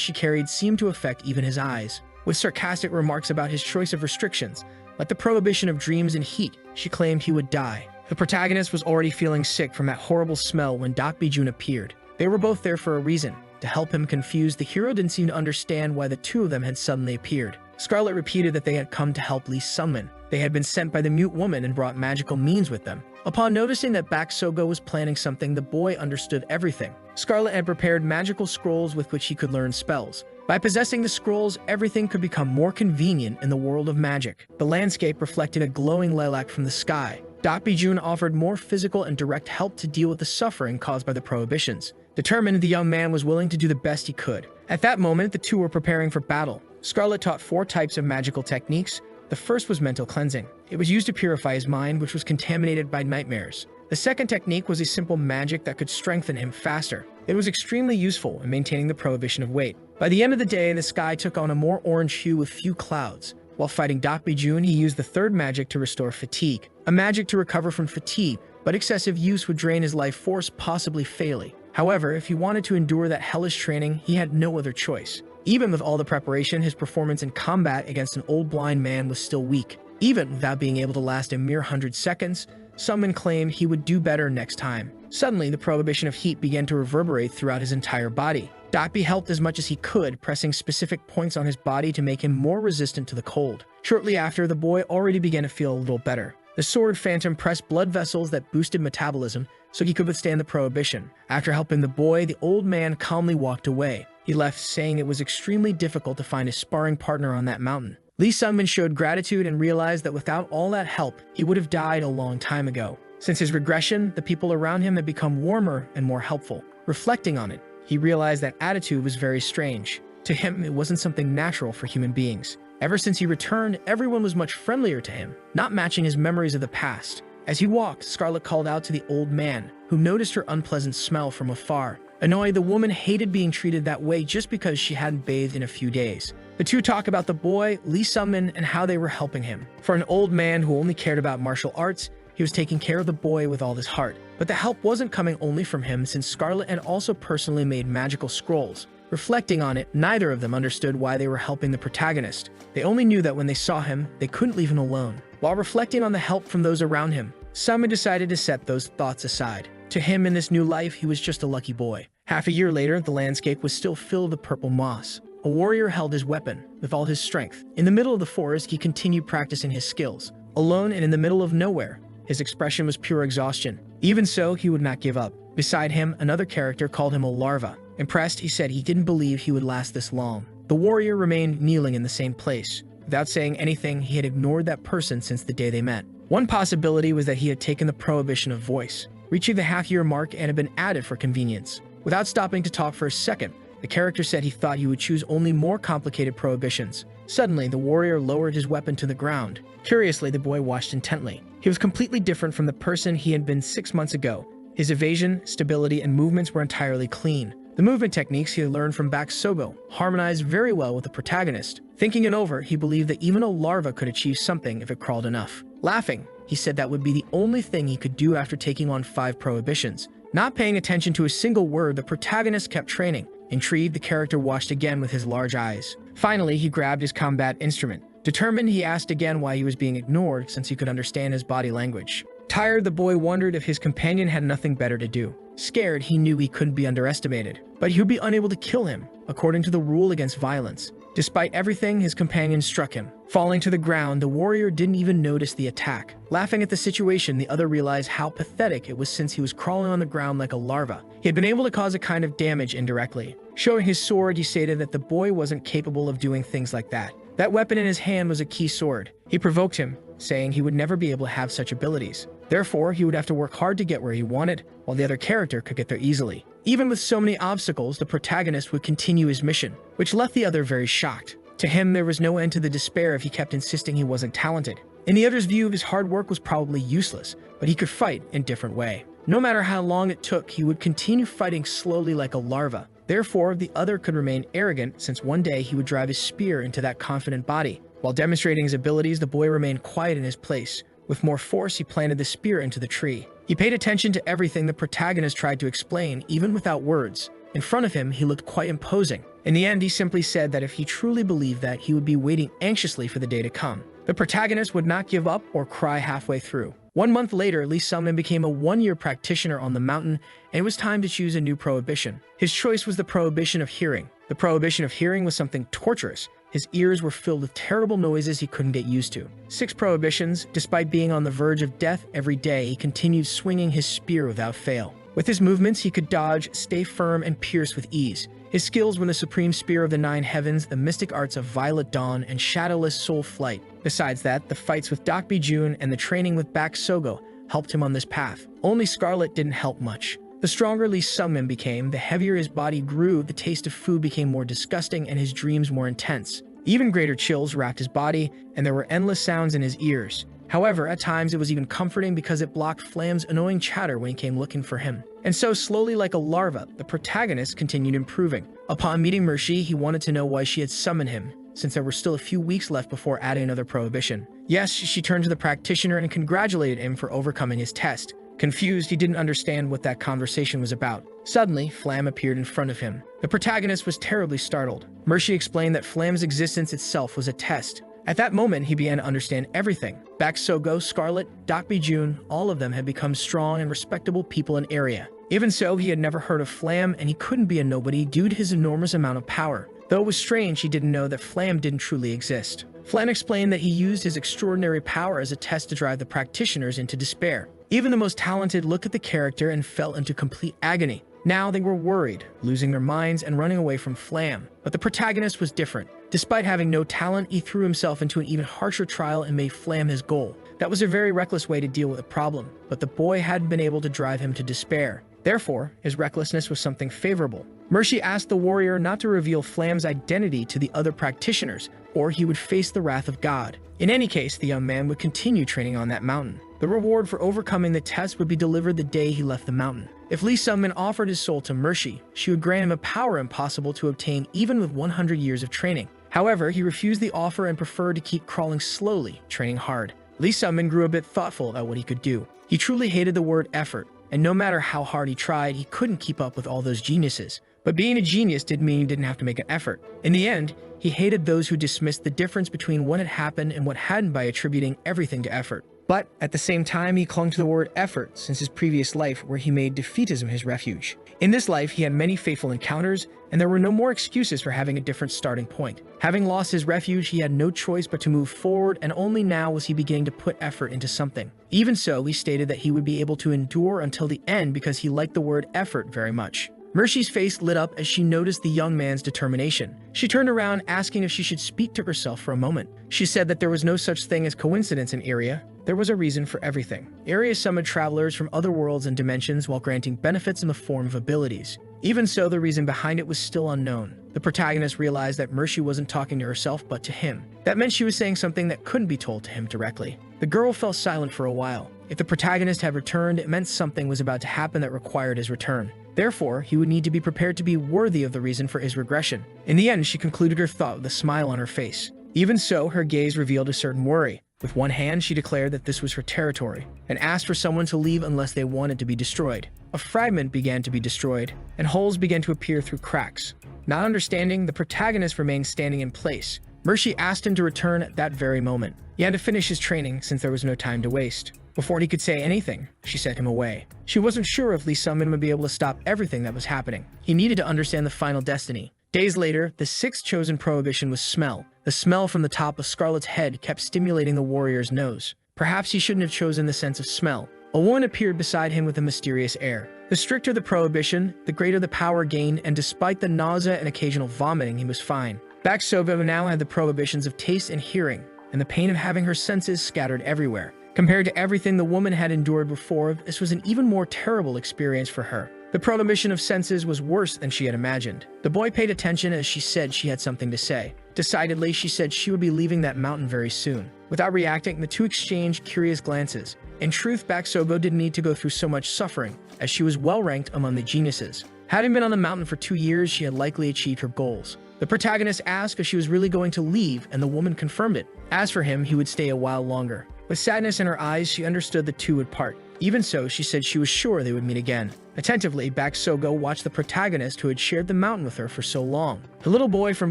she carried seemed to affect even his eyes. With sarcastic remarks about his choice of restrictions, like the prohibition of dreams and heat, she claimed he would die. The protagonist was already feeling sick from that horrible smell when Bi-Jun appeared. They were both there for a reason. To help him confused, the hero didn't seem to understand why the two of them had suddenly appeared. Scarlet repeated that they had come to help Lee Sunmin. They had been sent by the mute woman and brought magical means with them. Upon noticing that Bak Sogo was planning something, the boy understood everything. Scarlet had prepared magical scrolls with which he could learn spells. By possessing the scrolls, everything could become more convenient in the world of magic. The landscape reflected a glowing lilac from the sky. Bi-Jun offered more physical and direct help to deal with the suffering caused by the prohibitions. Determined, the young man was willing to do the best he could. At that moment, the two were preparing for battle. Scarlet taught 4 types of magical techniques. The first was mental cleansing. It was used to purify his mind, which was contaminated by nightmares. The second technique was a simple magic that could strengthen him faster. It was extremely useful in maintaining the prohibition of weight. By the end of the day, the sky took on a more orange hue with few clouds. While fighting Bi-Jun, he used the third magic to restore fatigue, a magic to recover from fatigue, but excessive use would drain his life force, possibly fatally. However, if he wanted to endure that hellish training, he had no other choice. Even with all the preparation, his performance in combat against an old blind man was still weak. Even without being able to last a mere 100 seconds, Sunmin claimed he would do better next time. Suddenly, the prohibition of heat began to reverberate throughout his entire body. Bi helped as much as he could, pressing specific points on his body to make him more resistant to the cold. Shortly after, the boy already began to feel a little better. The sword Phantom pressed blood vessels that boosted metabolism so he could withstand the prohibition. After helping the boy, the old man calmly walked away. He left, saying it was extremely difficult to find a sparring partner on that mountain. Lee Sunmin showed gratitude and realized that without all that help, he would have died a long time ago. Since his regression, the people around him had become warmer and more helpful. Reflecting on it, he realized that attitude was very strange. To him, it wasn't something natural for human beings. Ever since he returned, everyone was much friendlier to him, not matching his memories of the past. As he walked, Scarlet called out to the old man, who noticed her unpleasant smell from afar. Annoyed, the woman hated being treated that way just because she hadn't bathed in a few days. The two talk about the boy, Lee Sunmin, and how they were helping him. For an old man who only cared about martial arts, he was taking care of the boy with all his heart. But the help wasn't coming only from him, since Scarlet had also personally made magical scrolls. Reflecting on it, neither of them understood why they were helping the protagonist. They only knew that when they saw him, they couldn't leave him alone. While reflecting on the help from those around him, Sunmin decided to set those thoughts aside. To him, in this new life, he was just a lucky boy. Half a year later, the landscape was still filled with purple moss. A warrior held his weapon with all his strength. In the middle of the forest, he continued practicing his skills. Alone and in the middle of nowhere, his expression was pure exhaustion. Even so, he would not give up. Beside him, another character called him a larva. Impressed, he said he didn't believe he would last this long. The warrior remained kneeling in the same place. Without saying anything, he had ignored that person since the day they met. One possibility was that he had taken the prohibition of voice, reaching the half-year mark, and had been added for convenience. Without stopping to talk for a second, the character said he thought he would choose only more complicated prohibitions. Suddenly, the warrior lowered his weapon to the ground. Curiously, the boy watched intently. He was completely different from the person he had been 6 months ago. His evasion, stability, and movements were entirely clean. The movement techniques he had learned from Bak Sogo harmonized very well with the protagonist. Thinking it over, he believed that even a larva could achieve something if it crawled enough. Laughing, he said that would be the only thing he could do after taking on 5 prohibitions. Not paying attention to a single word, the protagonist kept training. Intrigued, the character watched again with his large eyes. Finally, he grabbed his combat instrument. Determined, he asked again why he was being ignored, since he could understand his body language. Tired, the boy wondered if his companion had nothing better to do. Scared, he knew he couldn't be underestimated, but he would be unable to kill him, according to the rule against violence. Despite everything, his companion struck him. Falling to the ground, the warrior didn't even notice the attack. Laughing at the situation, the other realized how pathetic it was, since he was crawling on the ground like a larva. He had been able to cause a kind of damage indirectly. Showing his sword, he stated that the boy wasn't capable of doing things like that. That weapon in his hand was a key sword. He provoked him. saying he would never be able to have such abilities. Therefore, he would have to work hard to get where he wanted, while the other character could get there easily. Even with so many obstacles, the protagonist would continue his mission, which left the other very shocked. To him, there was no end to the despair if he kept insisting he wasn't talented. In the other's view, his hard work was probably useless, but he could fight in a different way. No matter how long it took, he would continue fighting slowly like a larva. Therefore, the other could remain arrogant, since one day he would drive his spear into that confident body. While demonstrating his abilities, the boy remained quiet in his place. With more force, he planted the spear into the tree. He paid attention to everything the protagonist tried to explain, even without words. In front of him, he looked quite imposing. In the end, he simply said that if he truly believed that, he would be waiting anxiously for the day to come. The protagonist would not give up or cry halfway through. 1 month later, Lee Sungmin became a 1-year practitioner on the mountain, and it was time to choose a new prohibition. His choice was the prohibition of hearing. The prohibition of hearing was something torturous. His ears were filled with terrible noises he couldn't get used to. 6 prohibitions. Despite being on the verge of death every day, he continued swinging his spear without fail. With his movements, he could dodge, stay firm, and pierce with ease. His skills were the supreme spear of the 9 heavens, the mystic arts of violet dawn, and shadowless soul flight. Besides that, the fights with Dak Bi-jun and the training with Bak Sogo helped him on this path. Only Scarlet didn't help much. The stronger Lee Sungmin became, the heavier his body grew, the taste of food became more disgusting, and his dreams more intense. Even greater chills wrapped his body, and there were endless sounds in his ears. However, at times it was even comforting because it blocked Flam's annoying chatter when he came looking for him. And so, slowly like a larva, the protagonist continued improving. Upon meeting Mershi, he wanted to know why she had summoned him, since there were still a few weeks left before adding another prohibition. Yes, she turned to the practitioner and congratulated him for overcoming his test. Confused, he didn't understand what that conversation was about. Suddenly, Flam appeared in front of him. The protagonist was terribly startled. Mershi explained that Flam's existence itself was a test. At that moment, he began to understand everything. Bak Sogo, Scarlet, Dak Bi-jun, all of them had become strong and respectable people in area. Even so, he had never heard of Flam, and he couldn't be a nobody due to his enormous amount of power. Though it was strange, he didn't know that Flam didn't truly exist. Flam explained that he used his extraordinary power as a test to drive the practitioners into despair. Even the most talented looked at the character and fell into complete agony. Now they were worried, losing their minds and running away from Flam. But the protagonist was different. Despite having no talent, he threw himself into an even harsher trial and made Flam his goal. That was a very reckless way to deal with a problem, but the boy hadn't been able to drive him to despair. Therefore, his recklessness was something favorable. Mershi asked the warrior not to reveal Flam's identity to the other practitioners, or he would face the wrath of God. In any case, the young man would continue training on that mountain. The reward for overcoming the test would be delivered the day he left the mountain. If Lee Sungmin offered his soul to Mershi, she would grant him a power impossible to obtain even with 100 years of training. However, he refused the offer and preferred to keep crawling slowly, training hard. Lee Sungmin grew a bit thoughtful about what he could do. He truly hated the word effort, and no matter how hard he tried, he couldn't keep up with all those geniuses. But being a genius didn't mean he didn't have to make an effort. In the end, he hated those who dismissed the difference between what had happened and what hadn't by attributing everything to effort. But at the same time, he clung to the word effort since his previous life where he made defeatism his refuge. In this life, he had many fateful encounters, and there were no more excuses for having a different starting point. Having lost his refuge, he had no choice but to move forward, and only now was he beginning to put effort into something. Even so, he stated that he would be able to endure until the end because he liked the word effort very much. Mershi's face lit up as she noticed the young man's determination. She turned around, asking if she should speak to herself for a moment. She said that there was no such thing as coincidence in Area. There was a reason for everything. Area summoned travelers from other worlds and dimensions while granting benefits in the form of abilities. Even so, the reason behind it was still unknown. The protagonist realized that Mershi wasn't talking to herself but to him. That meant she was saying something that couldn't be told to him directly. The girl fell silent for a while. If the protagonist had returned, it meant something was about to happen that required his return. Therefore, he would need to be prepared to be worthy of the reason for his regression. In the end, she concluded her thought with a smile on her face. Even so, her gaze revealed a certain worry. With one hand, she declared that this was her territory, and asked for someone to leave unless they wanted to be destroyed. A fragment began to be destroyed, and holes began to appear through cracks. Not understanding, the protagonist remained standing in place. Mershi asked him to return at that very moment. He had to finish his training since there was no time to waste. Before he could say anything, she sent him away. She wasn't sure if Lee Sungmin would be able to stop everything that was happening. He needed to understand the final destiny. Days later, the 6th chosen prohibition was smell. The smell from the top of Scarlet's head kept stimulating the warrior's nose. Perhaps he shouldn't have chosen the sense of smell. A woman appeared beside him with a mysterious air. The stricter the prohibition, the greater the power gained, and despite the nausea and occasional vomiting, he was fine. Bak Sogo now had the prohibitions of taste and hearing. and the pain of having her senses scattered everywhere. Compared to everything the woman had endured before, this was an even more terrible experience for her. The prohibition of senses was worse than she had imagined. The boy paid attention as she said she had something to say. Decidedly, she said she would be leaving that mountain very soon. Without reacting, the two exchanged curious glances. In truth, Bak Sogo didn't need to go through so much suffering, as she was well ranked among the geniuses. Having been on the mountain for 2 years, she had likely achieved her goals. The protagonist asked if she was really going to leave, and the woman confirmed it. As for him, he would stay a while longer. With sadness in her eyes, she understood the two would part. Even so, she said she was sure they would meet again. Attentively, Bak Sogo watched the protagonist who had shared the mountain with her for so long. The little boy from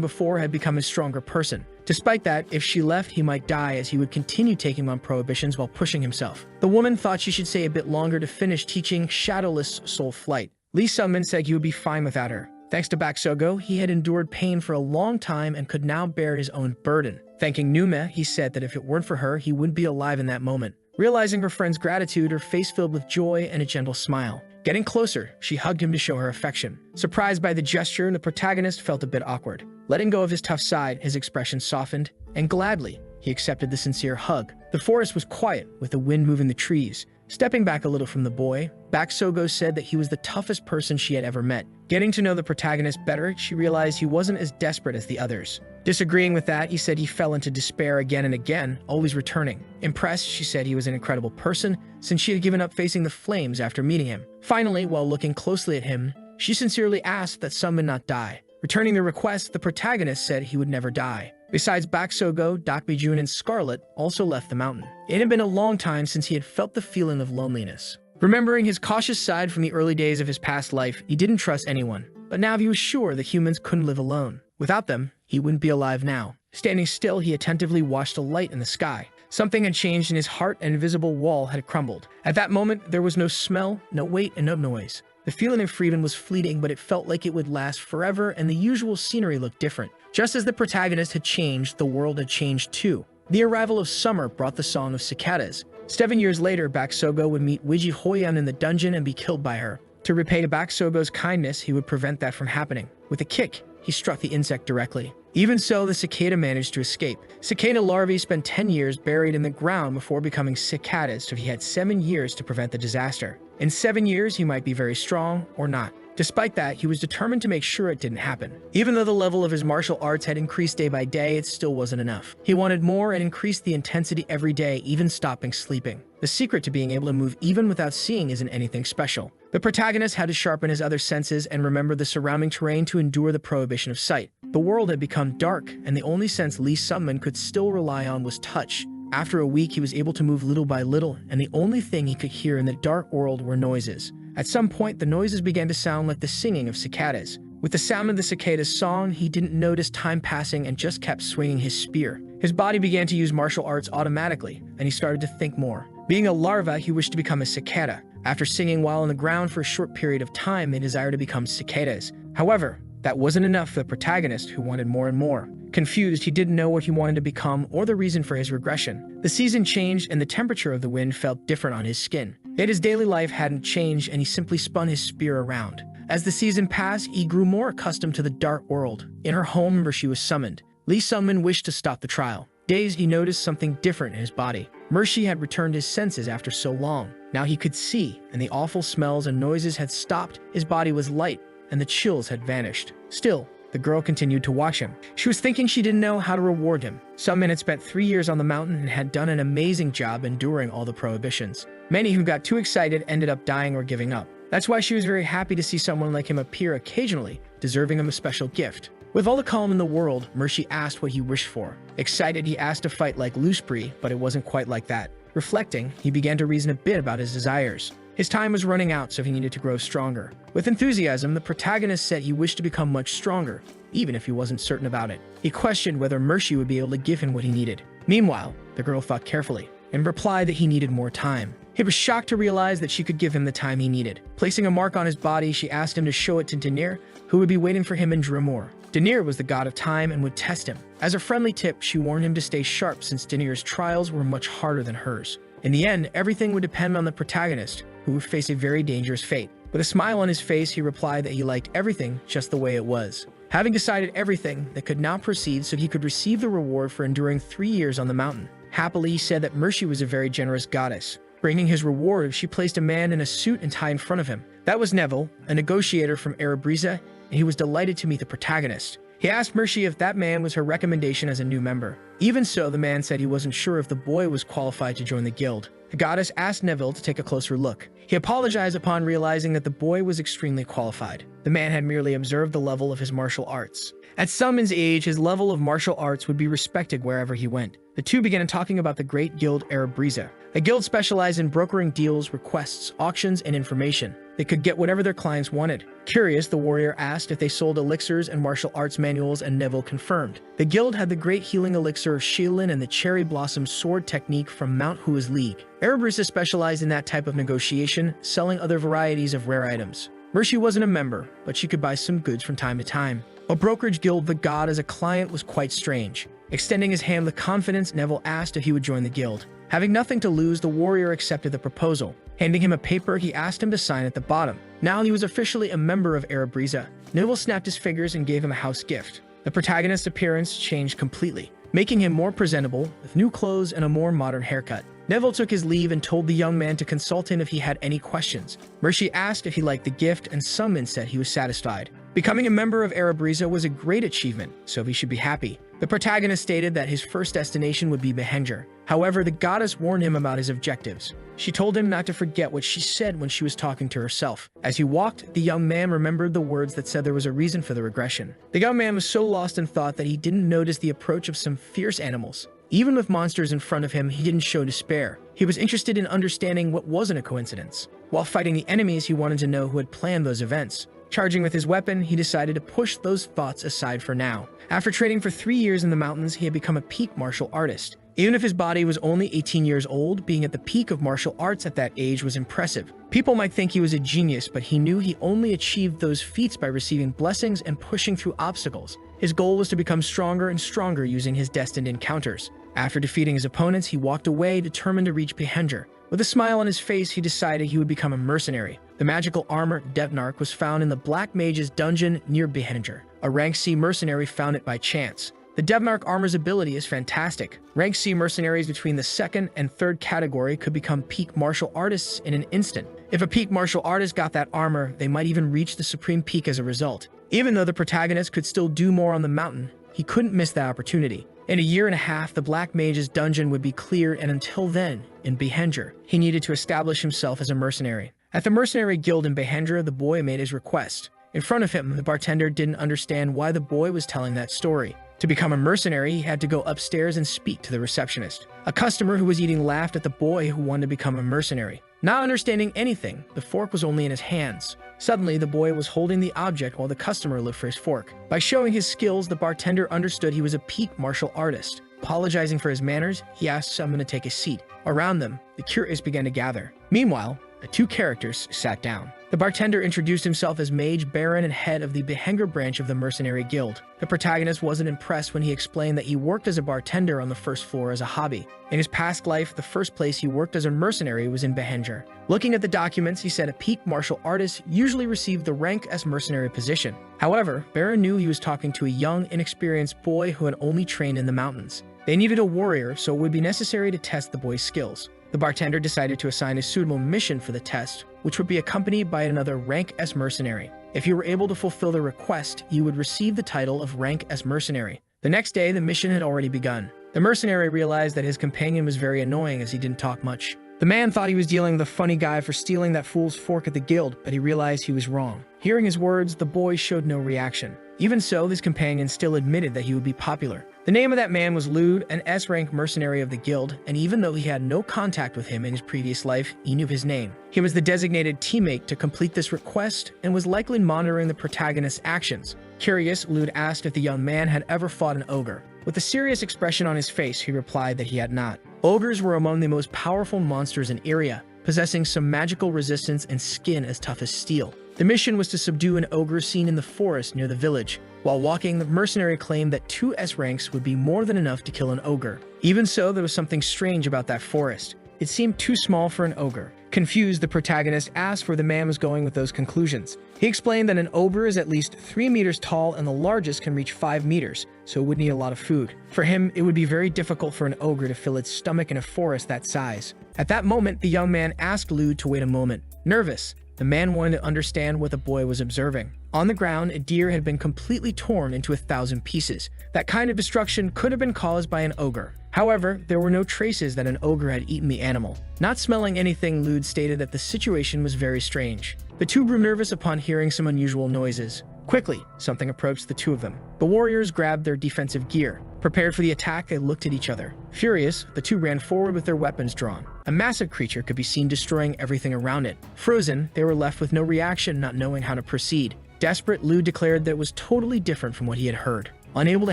before had become a stronger person. Despite that, if she left, he might die, as he would continue taking on prohibitions while pushing himself. The woman thought she should stay a bit longer to finish teaching shadowless soul flight. Lee Sungmin said he would be fine without her. Thanks to Bak Sogo, he had endured pain for a long time and could now bear his own burden. Thanking Nume, he said that if it weren't for her, he wouldn't be alive in that moment. Realizing her friend's gratitude, her face filled with joy and a gentle smile. Getting closer, she hugged him to show her affection. Surprised by the gesture, the protagonist felt a bit awkward. Letting go of his tough side, his expression softened, and gladly, he accepted the sincere hug. The forest was quiet, with the wind moving the trees. Stepping back a little from the boy, Bak Sogo said that he was the toughest person she had ever met. Getting to know the protagonist better, she realized he wasn't as desperate as the others. Disagreeing with that, he said he fell into despair again and again, always returning. Impressed, she said he was an incredible person, since she had given up facing the flames after meeting him. Finally, while looking closely at him, she sincerely asked that Sungmin not die. Returning the request, the protagonist said he would never die. Besides Bak Sogo, Dakbijun and Scarlet also left the mountain. It had been a long time since he had felt the feeling of loneliness. Remembering his cautious side from the early days of his past life, he didn't trust anyone. But now he was sure that humans couldn't live alone. Without them, he wouldn't be alive now. Standing still, he attentively watched a light in the sky. Something had changed in his heart, and an invisible wall had crumbled. At that moment, there was no smell, no weight, and no noise. The feeling of freedom was fleeting, but it felt like it would last forever, and the usual scenery looked different. Just as the protagonist had changed, the world had changed too. The arrival of summer brought the song of cicadas. 7 years later, Bak Sogo would meet Wiji Hoyan in the dungeon and be killed by her. To repay Bak Sogo's kindness, he would prevent that from happening. With a kick, he struck the insect directly. Even so, the cicada managed to escape. Cicada larvae spent 10 years buried in the ground before becoming cicadas, so he had 7 years to prevent the disaster. In 7 years, he might be very strong or not. Despite that, he was determined to make sure it didn't happen. Even though the level of his martial arts had increased day by day, it still wasn't enough. He wanted more and increased the intensity every day, even stopping sleeping. The secret to being able to move even without seeing isn't anything special. The protagonist had to sharpen his other senses and remember the surrounding terrain to endure the prohibition of sight. The world had become dark, and the only sense Lee Sungmin could still rely on was touch. After a week, he was able to move little by little, and the only thing he could hear in the dark world were noises. At some point, the noises began to sound like the singing of cicadas. With the sound of the cicada's song, he didn't notice time passing and just kept swinging his spear. His body began to use martial arts automatically, and he started to think more. Being a larva, he wished to become a cicada. After singing while on the ground for a short period of time, they desired to become cicadas. However, that wasn't enough for the protagonist, who wanted more and more. Confused, he didn't know what he wanted to become or the reason for his regression. The season changed, and the temperature of the wind felt different on his skin. Yet his daily life hadn't changed, and he simply spun his spear around. As the season passed, he grew more accustomed to the dark world. In her home, where she was summoned, Lee Sungmin wished to stop the trial. Dazed, he noticed something different in his body. Mershi had returned his senses after so long. Now he could see, and the awful smells and noises had stopped. His body was light, and the chills had vanished. Still, the girl continued to watch him. She was thinking she didn't know how to reward him. Sungmin had spent 3 years on the mountain and had done an amazing job enduring all the prohibitions. Many who got too excited ended up dying or giving up. That's why she was very happy to see someone like him appear occasionally, deserving of a special gift. With all the calm in the world, Mershi asked what he wished for. Excited, he asked to fight like Luspree, but it wasn't quite like that. Reflecting, he began to reason a bit about his desires. His time was running out, so he needed to grow stronger. With enthusiasm, the protagonist said he wished to become much stronger, even if he wasn't certain about it. He questioned whether Mershi would be able to give him what he needed. Meanwhile, the girl thought carefully and replied that he needed more time. He was shocked to realize that she could give him the time he needed. Placing a mark on his body, she asked him to show it to Denir, who would be waiting for him in Dremor. Denir was the god of time and would test him. As a friendly tip, she warned him to stay sharp since Denir's trials were much harder than hers. In the end, everything would depend on the protagonist, who would face a very dangerous fate. With a smile on his face, he replied that he liked everything just the way it was. Having decided everything, they could now proceed so he could receive the reward for enduring 3 years on the mountain. Happily, he said that Mercy was a very generous goddess, bringing his reward if she placed a man in a suit and tie in front of him. That was Neville, a negotiator from Erebreza, and he was delighted to meet the protagonist. He asked Mercy if that man was her recommendation as a new member. Even so, the man said he wasn't sure if the boy was qualified to join the guild. The goddess asked Neville to take a closer look. He apologized upon realizing that the boy was extremely qualified. The man had merely observed the level of his martial arts. At Sunman's age, his level of martial arts would be respected wherever he went. The two began talking about the great guild Erebreza. A guild specialized in brokering deals, requests, auctions, and information. They could get whatever their clients wanted. Curious, the warrior asked if they sold elixirs and martial arts manuals, and Neville confirmed. The guild had the great healing elixir of Sheilin and the cherry blossom sword technique from Mount Hua's League. Erebreza specialized in that type of negotiation, selling other varieties of rare items. Mercy wasn't a member, but she could buy some goods from time to time. A brokerage guild, the god as a client, was quite strange. Extending his hand with confidence, Neville asked if he would join the guild. Having nothing to lose, the warrior accepted the proposal. Handing him a paper, he asked him to sign at the bottom. Now he was officially a member of Erebreza. Neville snapped his fingers and gave him a house gift. The protagonist's appearance changed completely, making him more presentable, with new clothes and a more modern haircut. Neville took his leave and told the young man to consult him if he had any questions. Mercy asked if he liked the gift, and Sunman said he was satisfied. Becoming a member of Erebreza was a great achievement, so he should be happy. The protagonist stated that his first destination would be Behenger. However, the goddess warned him about his objectives. She told him not to forget what she said when she was talking to herself. As he walked, the young man remembered the words that said there was a reason for the regression. The young man was so lost in thought that he didn't notice the approach of some fierce animals. Even with monsters in front of him, he didn't show despair. He was interested in understanding what wasn't a coincidence. While fighting the enemies, he wanted to know who had planned those events. Charging with his weapon, he decided to push those thoughts aside for now. After training for 3 years in the mountains, he had become a peak martial artist. Even if his body was only 18 years old, being at the peak of martial arts at that age was impressive. People might think he was a genius, but he knew he only achieved those feats by receiving blessings and pushing through obstacles. His goal was to become stronger and stronger using his destined encounters. After defeating his opponents, he walked away, determined to reach Behenger. With a smile on his face, he decided he would become a mercenary. The magical armor, Devnark, was found in the Black Mage's dungeon near Behenger. A rank C mercenary found it by chance. The Devnark armor's ability is fantastic. Rank C mercenaries between the 2nd and 3rd category could become peak martial artists in an instant. If a peak martial artist got that armor, they might even reach the supreme peak as a result. Even though the protagonist could still do more on the mountain, he couldn't miss that opportunity. In a year and a half, the Black Mage's dungeon would be cleared, and until then, in Behenger, he needed to establish himself as a mercenary. At the mercenary guild in Behenger, the boy made his request. In front of him, the bartender didn't understand why the boy was telling that story. To become a mercenary, he had to go upstairs and speak to the receptionist. A customer who was eating laughed at the boy who wanted to become a mercenary. Not understanding anything, the fork was only in his hands. Suddenly, the boy was holding the object while the customer looked for his fork. By showing his skills, the bartender understood he was a peak martial artist. Apologizing for his manners, he asked someone to take a seat. Around them, the curious began to gather. Meanwhile, the two characters sat down. The bartender introduced himself as Mage Baron and head of the Behenger branch of the Mercenary Guild. The protagonist wasn't impressed when he explained that he worked as a bartender on the first floor as a hobby. In his past life, the first place he worked as a mercenary was in Behenger. Looking at the documents, he said a peak martial artist usually received the rank as mercenary position. However, Baron knew he was talking to a young, inexperienced boy who had only trained in the mountains. They needed a warrior, so it would be necessary to test the boy's skills. The bartender decided to assign a suitable mission for the test, which would be accompanied by another rank as mercenary. If you were able to fulfill the request, you would receive the title of rank as mercenary. The next day, the mission had already begun. The mercenary realized that his companion was very annoying as he didn't talk much. The man thought he was dealing with a funny guy for stealing that fool's fork at the guild, but he realized he was wrong. Hearing his words, the boy showed no reaction. Even so, his companion still admitted that he would be popular. The name of that man was Lude, an S-rank mercenary of the guild, and even though he had no contact with him in his previous life, he knew his name. He was the designated teammate to complete this request and was likely monitoring the protagonist's actions. Curious, Lude asked if the young man had ever fought an ogre. With a serious expression on his face, he replied that he had not. Ogres were among the most powerful monsters in Iria, possessing some magical resistance and skin as tough as steel. The mission was to subdue an ogre seen in the forest near the village. While walking, the mercenary claimed that 2 S-ranks would be more than enough to kill an ogre. Even so, there was something strange about that forest. It seemed too small for an ogre. Confused, the protagonist asked where the man was going with those conclusions. He explained that an ogre is at least 3 meters tall and the largest can reach 5 meters, so it would need a lot of food. For him, it would be very difficult for an ogre to fill its stomach in a forest that size. At that moment, the young man asked Lude to wait a moment. Nervous, the man wanted to understand what the boy was observing. On the ground, a deer had been completely torn into 1,000 pieces. That kind of destruction could have been caused by an ogre. However, there were no traces that an ogre had eaten the animal. Not smelling anything, Lude stated that the situation was very strange. The two grew nervous upon hearing some unusual noises. Quickly, something approached the two of them. The warriors grabbed their defensive gear. Prepared for the attack, they looked at each other. Furious, the two ran forward with their weapons drawn. A massive creature could be seen destroying everything around it. Frozen, they were left with no reaction, not knowing how to proceed. Desperate, Lude declared that it was totally different from what he had heard. Unable to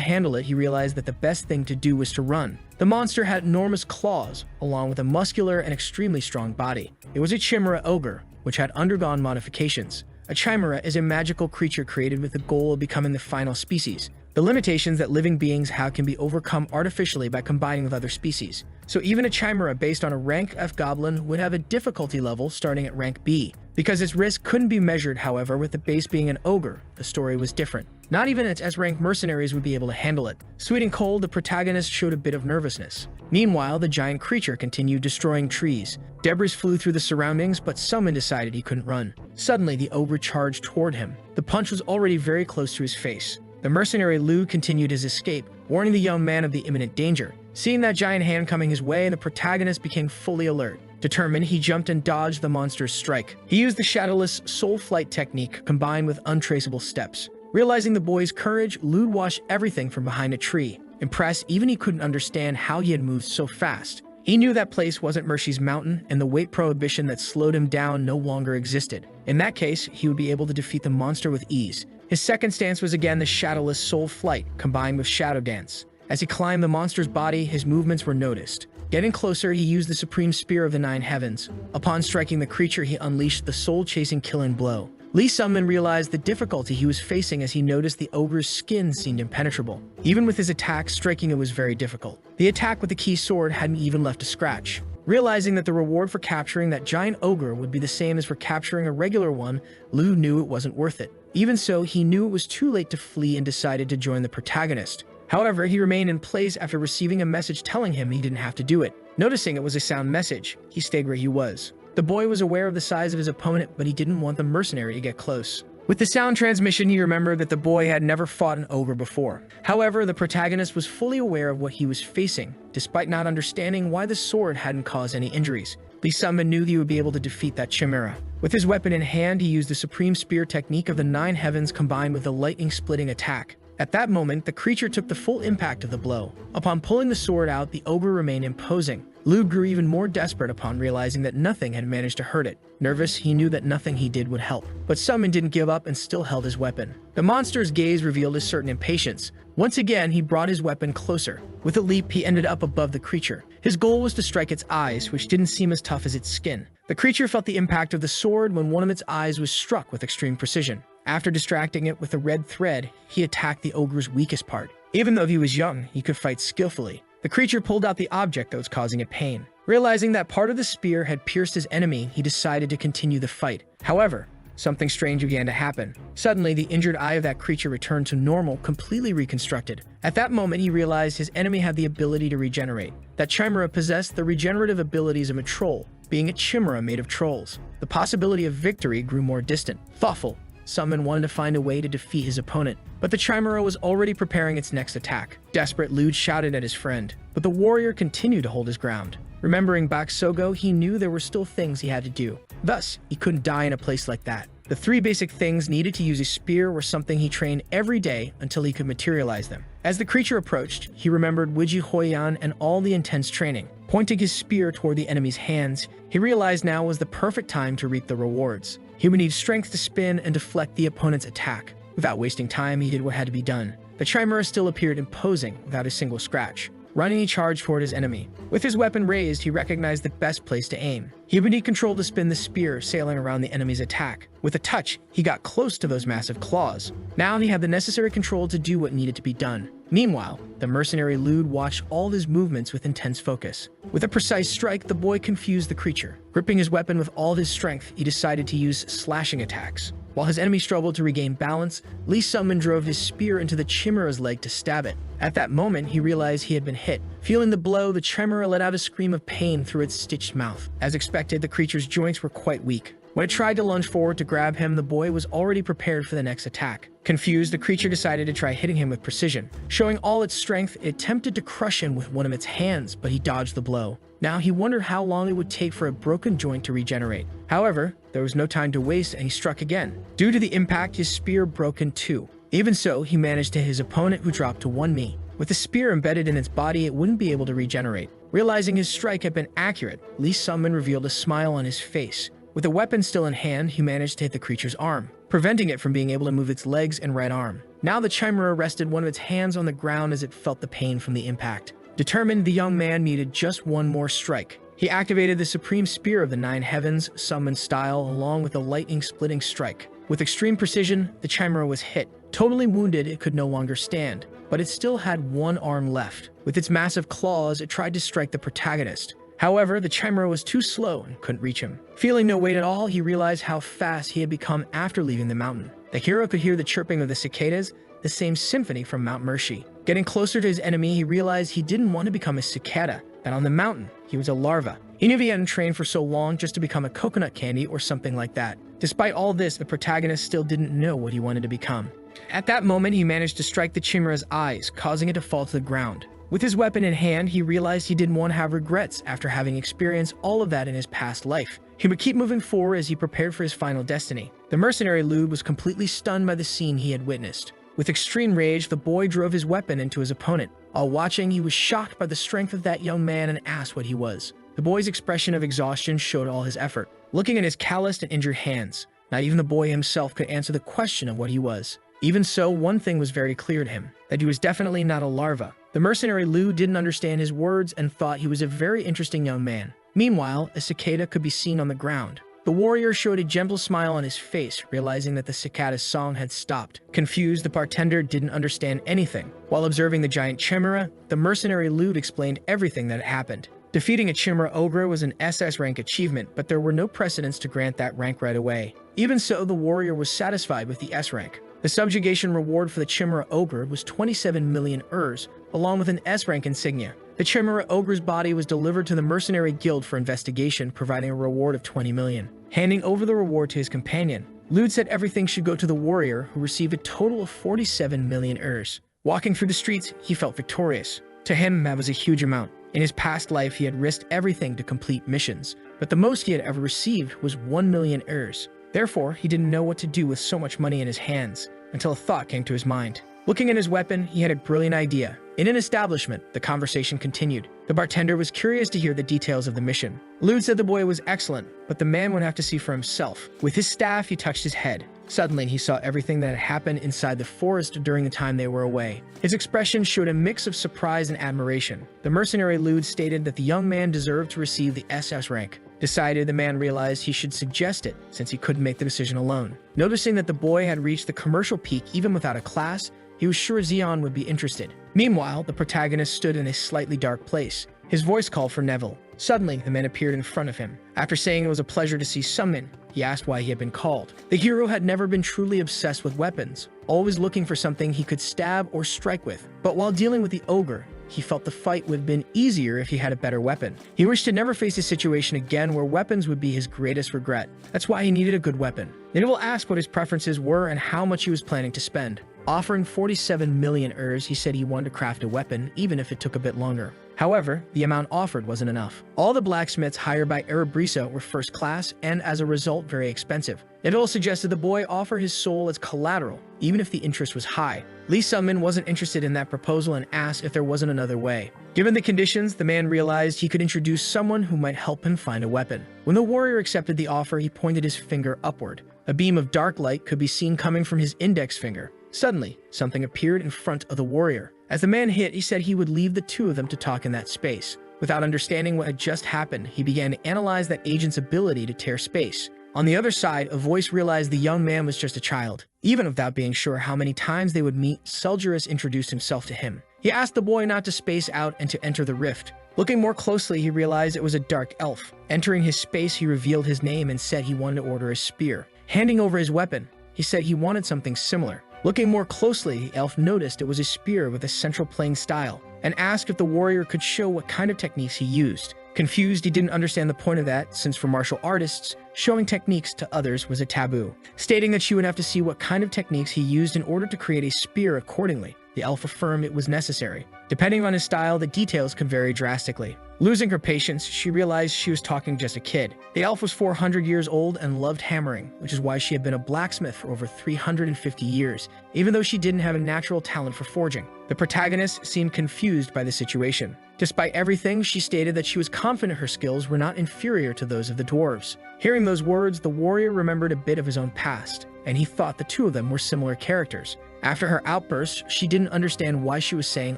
handle it, he realized that the best thing to do was to run. The monster had enormous claws, along with a muscular and extremely strong body. It was a chimera ogre, which had undergone modifications. A chimera is a magical creature created with the goal of becoming the final species. The limitations that living beings have can be overcome artificially by combining with other species. So even a chimera based on a rank F goblin would have a difficulty level starting at rank B. Because its risk couldn't be measured, however, with the base being an ogre, the story was different. Not even its S-rank mercenaries would be able to handle it. Sweet and cold, the protagonist showed a bit of nervousness. Meanwhile, the giant creature continued destroying trees. Debris flew through the surroundings, but someone decided he couldn't run. Suddenly, the ogre charged toward him. The punch was already very close to his face. The mercenary Lu continued his escape, warning the young man of the imminent danger. Seeing that giant hand coming his way, the protagonist became fully alert. Determined, he jumped and dodged the monster's strike. He used the shadowless soul flight technique combined with untraceable steps. Realizing the boy's courage, Lude watched everything from behind a tree. Impressed, even he couldn't understand how he had moved so fast. He knew that place wasn't Mershi's mountain, and the weight prohibition that slowed him down no longer existed. In that case, he would be able to defeat the monster with ease. His second stance was again the shadowless soul flight, combined with shadow dance. As he climbed the monster's body, his movements were noticed. Getting closer, he used the supreme spear of the 9 heavens. Upon striking the creature, he unleashed the soul-chasing killing blow. Lee Sunman realized the difficulty he was facing as he noticed the ogre's skin seemed impenetrable. Even with his attack, striking it was very difficult. The attack with the key sword hadn't even left a scratch. Realizing that the reward for capturing that giant ogre would be the same as for capturing a regular one, Lu knew it wasn't worth it. Even so, he knew it was too late to flee and decided to join the protagonist. However, he remained in place after receiving a message telling him he didn't have to do it. Noticing it was a sound message, he stayed where he was. The boy was aware of the size of his opponent, but he didn't want the mercenary to get close. With the sound transmission, he remembered that the boy had never fought an ogre before. However, the protagonist was fully aware of what he was facing, despite not understanding why the sword hadn't caused any injuries. Lee Sunman knew that he would be able to defeat that chimera. With his weapon in hand, he used the supreme spear technique of the 9 heavens combined with the lightning-splitting attack. At that moment, the creature took the full impact of the blow. Upon pulling the sword out, the ogre remained imposing. Lu grew even more desperate upon realizing that nothing had managed to hurt it. Nervous, he knew that nothing he did would help. But Sunman didn't give up and still held his weapon. The monster's gaze revealed a certain impatience. Once again, he brought his weapon closer. With a leap, he ended up above the creature. His goal was to strike its eyes, which didn't seem as tough as its skin. The creature felt the impact of the sword when one of its eyes was struck with extreme precision. After distracting it with a red thread, he attacked the ogre's weakest part. Even though he was young, he could fight skillfully. The creature pulled out the object that was causing it pain. Realizing that part of the spear had pierced his enemy, he decided to continue the fight. However, something strange began to happen. Suddenly, the injured eye of that creature returned to normal, completely reconstructed. At that moment, he realized his enemy had the ability to regenerate. That chimera possessed the regenerative abilities of a troll, being a chimera made of trolls. The possibility of victory grew more distant. Thoughtful, Sunman wanted to find a way to defeat his opponent, but the chimera was already preparing its next attack. Desperate, Lude shouted at his friend, but the warrior continued to hold his ground. Remembering Baksogo, he knew there were still things he had to do. Thus, he couldn't die in a place like that. The 3 basic things needed to use a spear were something he trained every day until he could materialize them. As the creature approached, he remembered Wiji Hoyan and all the intense training. Pointing his spear toward the enemy's hands, he realized now was the perfect time to reap the rewards. He would need strength to spin and deflect the opponent's attack. Without wasting time, he did what had to be done. The chimera still appeared imposing without a single scratch. Running, he charged toward his enemy. With his weapon raised, he recognized the best place to aim. He would need control to spin the spear, sailing around the enemy's attack. With a touch, he got close to those massive claws. Now he had the necessary control to do what needed to be done. Meanwhile, the mercenary Lude watched all his movements with intense focus. With a precise strike, the boy confused the creature. Gripping his weapon with all his strength, he decided to use slashing attacks. While his enemy struggled to regain balance, Lee Sungmin drove his spear into the chimera's leg to stab it. At that moment, he realized he had been hit. Feeling the blow, the chimera let out a scream of pain through its stitched mouth. As expected, the creature's joints were quite weak. When it tried to lunge forward to grab him, the boy was already prepared for the next attack. Confused, the creature decided to try hitting him with precision. Showing all its strength, it attempted to crush him with one of its hands, but he dodged the blow. Now he wondered how long it would take for a broken joint to regenerate. However, there was no time to waste and he struck again. Due to the impact, his spear broke in two. Even so, he managed to hit his opponent, who dropped to one knee. With the spear embedded in its body, it wouldn't be able to regenerate. Realizing his strike had been accurate, Lee Sungmin revealed a smile on his face. With the weapon still in hand, he managed to hit the creature's arm, preventing it from being able to move its legs and right arm. Now the chimera rested one of its hands on the ground as it felt the pain from the impact. Determined, the young man needed just one more strike. He activated the supreme spear of the nine heavens, Sungmin style, along with a lightning-splitting strike. With extreme precision, the chimera was hit. Totally wounded, it could no longer stand, but it still had one arm left. With its massive claws, it tried to strike the protagonist. However, the chimera was too slow and couldn't reach him. Feeling no weight at all, he realized how fast he had become after leaving the mountain. The hero could hear the chirping of the cicadas, the same symphony from Mount Mercy. Getting closer to his enemy, he realized he didn't want to become a cicada, that on the mountain, he was a larva. He knew he hadn't trained for so long just to become a coconut candy or something like that. Despite all this, the protagonist still didn't know what he wanted to become. At that moment, he managed to strike the chimera's eyes, causing it to fall to the ground. With his weapon in hand, he realized he didn't want to have regrets after having experienced all of that in his past life. He would keep moving forward as he prepared for his final destiny. The mercenary Lude was completely stunned by the scene he had witnessed. With extreme rage, the boy drove his weapon into his opponent. While watching, he was shocked by the strength of that young man and asked what he was. The boy's expression of exhaustion showed all his effort. Looking at his calloused and injured hands, not even the boy himself could answer the question of what he was. Even so, one thing was very clear to him, that he was definitely not a larva. The mercenary Lude didn't understand his words and thought he was a very interesting young man. Meanwhile, a cicada could be seen on the ground. The warrior showed a gentle smile on his face, realizing that the cicada's song had stopped. Confused, the bartender didn't understand anything. While observing the giant chimera, the mercenary Lude explained everything that had happened. Defeating a chimera ogre was an SS rank achievement, but there were no precedents to grant that rank right away. Even so, the warrior was satisfied with the S rank. The subjugation reward for the chimera ogre was 27 million urs, along with an S-rank insignia. The chimera ogre's body was delivered to the mercenary guild for investigation, providing a reward of 20 million. Handing over the reward to his companion, Lude said everything should go to the warrior, who received a total of 47 million urs. Walking through the streets, he felt victorious. To him, that was a huge amount. In his past life, he had risked everything to complete missions, but the most he had ever received was 1 million urs. Therefore, he didn't know what to do with so much money in his hands, until a thought came to his mind. Looking at his weapon, he had a brilliant idea. In an establishment, the conversation continued. The bartender was curious to hear the details of the mission. Lude said the boy was excellent, but the man would have to see for himself. With his staff, he touched his head. Suddenly, he saw everything that had happened inside the forest during the time they were away. His expression showed a mix of surprise and admiration. The mercenary Lude stated that the young man deserved to receive the SS rank. Decided, the man realized he should suggest it, since he couldn't make the decision alone. Noticing that the boy had reached the commercial peak even without a class, he was sure Zeon would be interested. Meanwhile, the protagonist stood in a slightly dark place. His voice called for Neville. Suddenly, the man appeared in front of him. After saying it was a pleasure to see Sungmin, he asked why he had been called. The hero had never been truly obsessed with weapons, always looking for something he could stab or strike with. But while dealing with the ogre, he felt the fight would have been easier if he had a better weapon. He wished to never face a situation again where weapons would be his greatest regret. That's why he needed a good weapon. Neville asked what his preferences were and how much he was planning to spend. Offering 47 million urs, he said he wanted to craft a weapon, even if it took a bit longer. However, the amount offered wasn't enough. All the blacksmiths hired by Erebrisa were first class and, as a result, very expensive. Neville suggested the boy offer his soul as collateral, even if the interest was high. Lee Sungmin wasn't interested in that proposal and asked if there wasn't another way. Given the conditions, the man realized he could introduce someone who might help him find a weapon. When the warrior accepted the offer, he pointed his finger upward. A beam of dark light could be seen coming from his index finger. Suddenly, something appeared in front of the warrior. As the man hit, he said he would leave the two of them to talk in that space. Without understanding what had just happened, he began to analyze that agent's ability to tear space. On the other side, a voice realized the young man was just a child. Even without being sure how many times they would meet, Sulgerus introduced himself to him. He asked the boy not to space out and to enter the rift. Looking more closely, he realized it was a dark elf. Entering his space, he revealed his name and said he wanted to order a spear. Handing over his weapon, he said he wanted something similar. Looking more closely, the elf noticed it was a spear with a central playing style and asked if the warrior could show what kind of techniques he used. Confused, he didn't understand the point of that, since for martial artists, showing techniques to others was a taboo. Stating that she would have to see what kind of techniques he used in order to create a spear accordingly, the elf affirmed it was necessary. Depending on his style, the details could vary drastically. Losing her patience, she realized she was talking just a kid. The elf was 400 years old and loved hammering, which is why she had been a blacksmith for over 350 years, even though she didn't have a natural talent for forging. The protagonist seemed confused by the situation. Despite everything, she stated that she was confident her skills were not inferior to those of the dwarves. Hearing those words, the warrior remembered a bit of his own past, and he thought the two of them were similar characters. After her outburst, she didn't understand why she was saying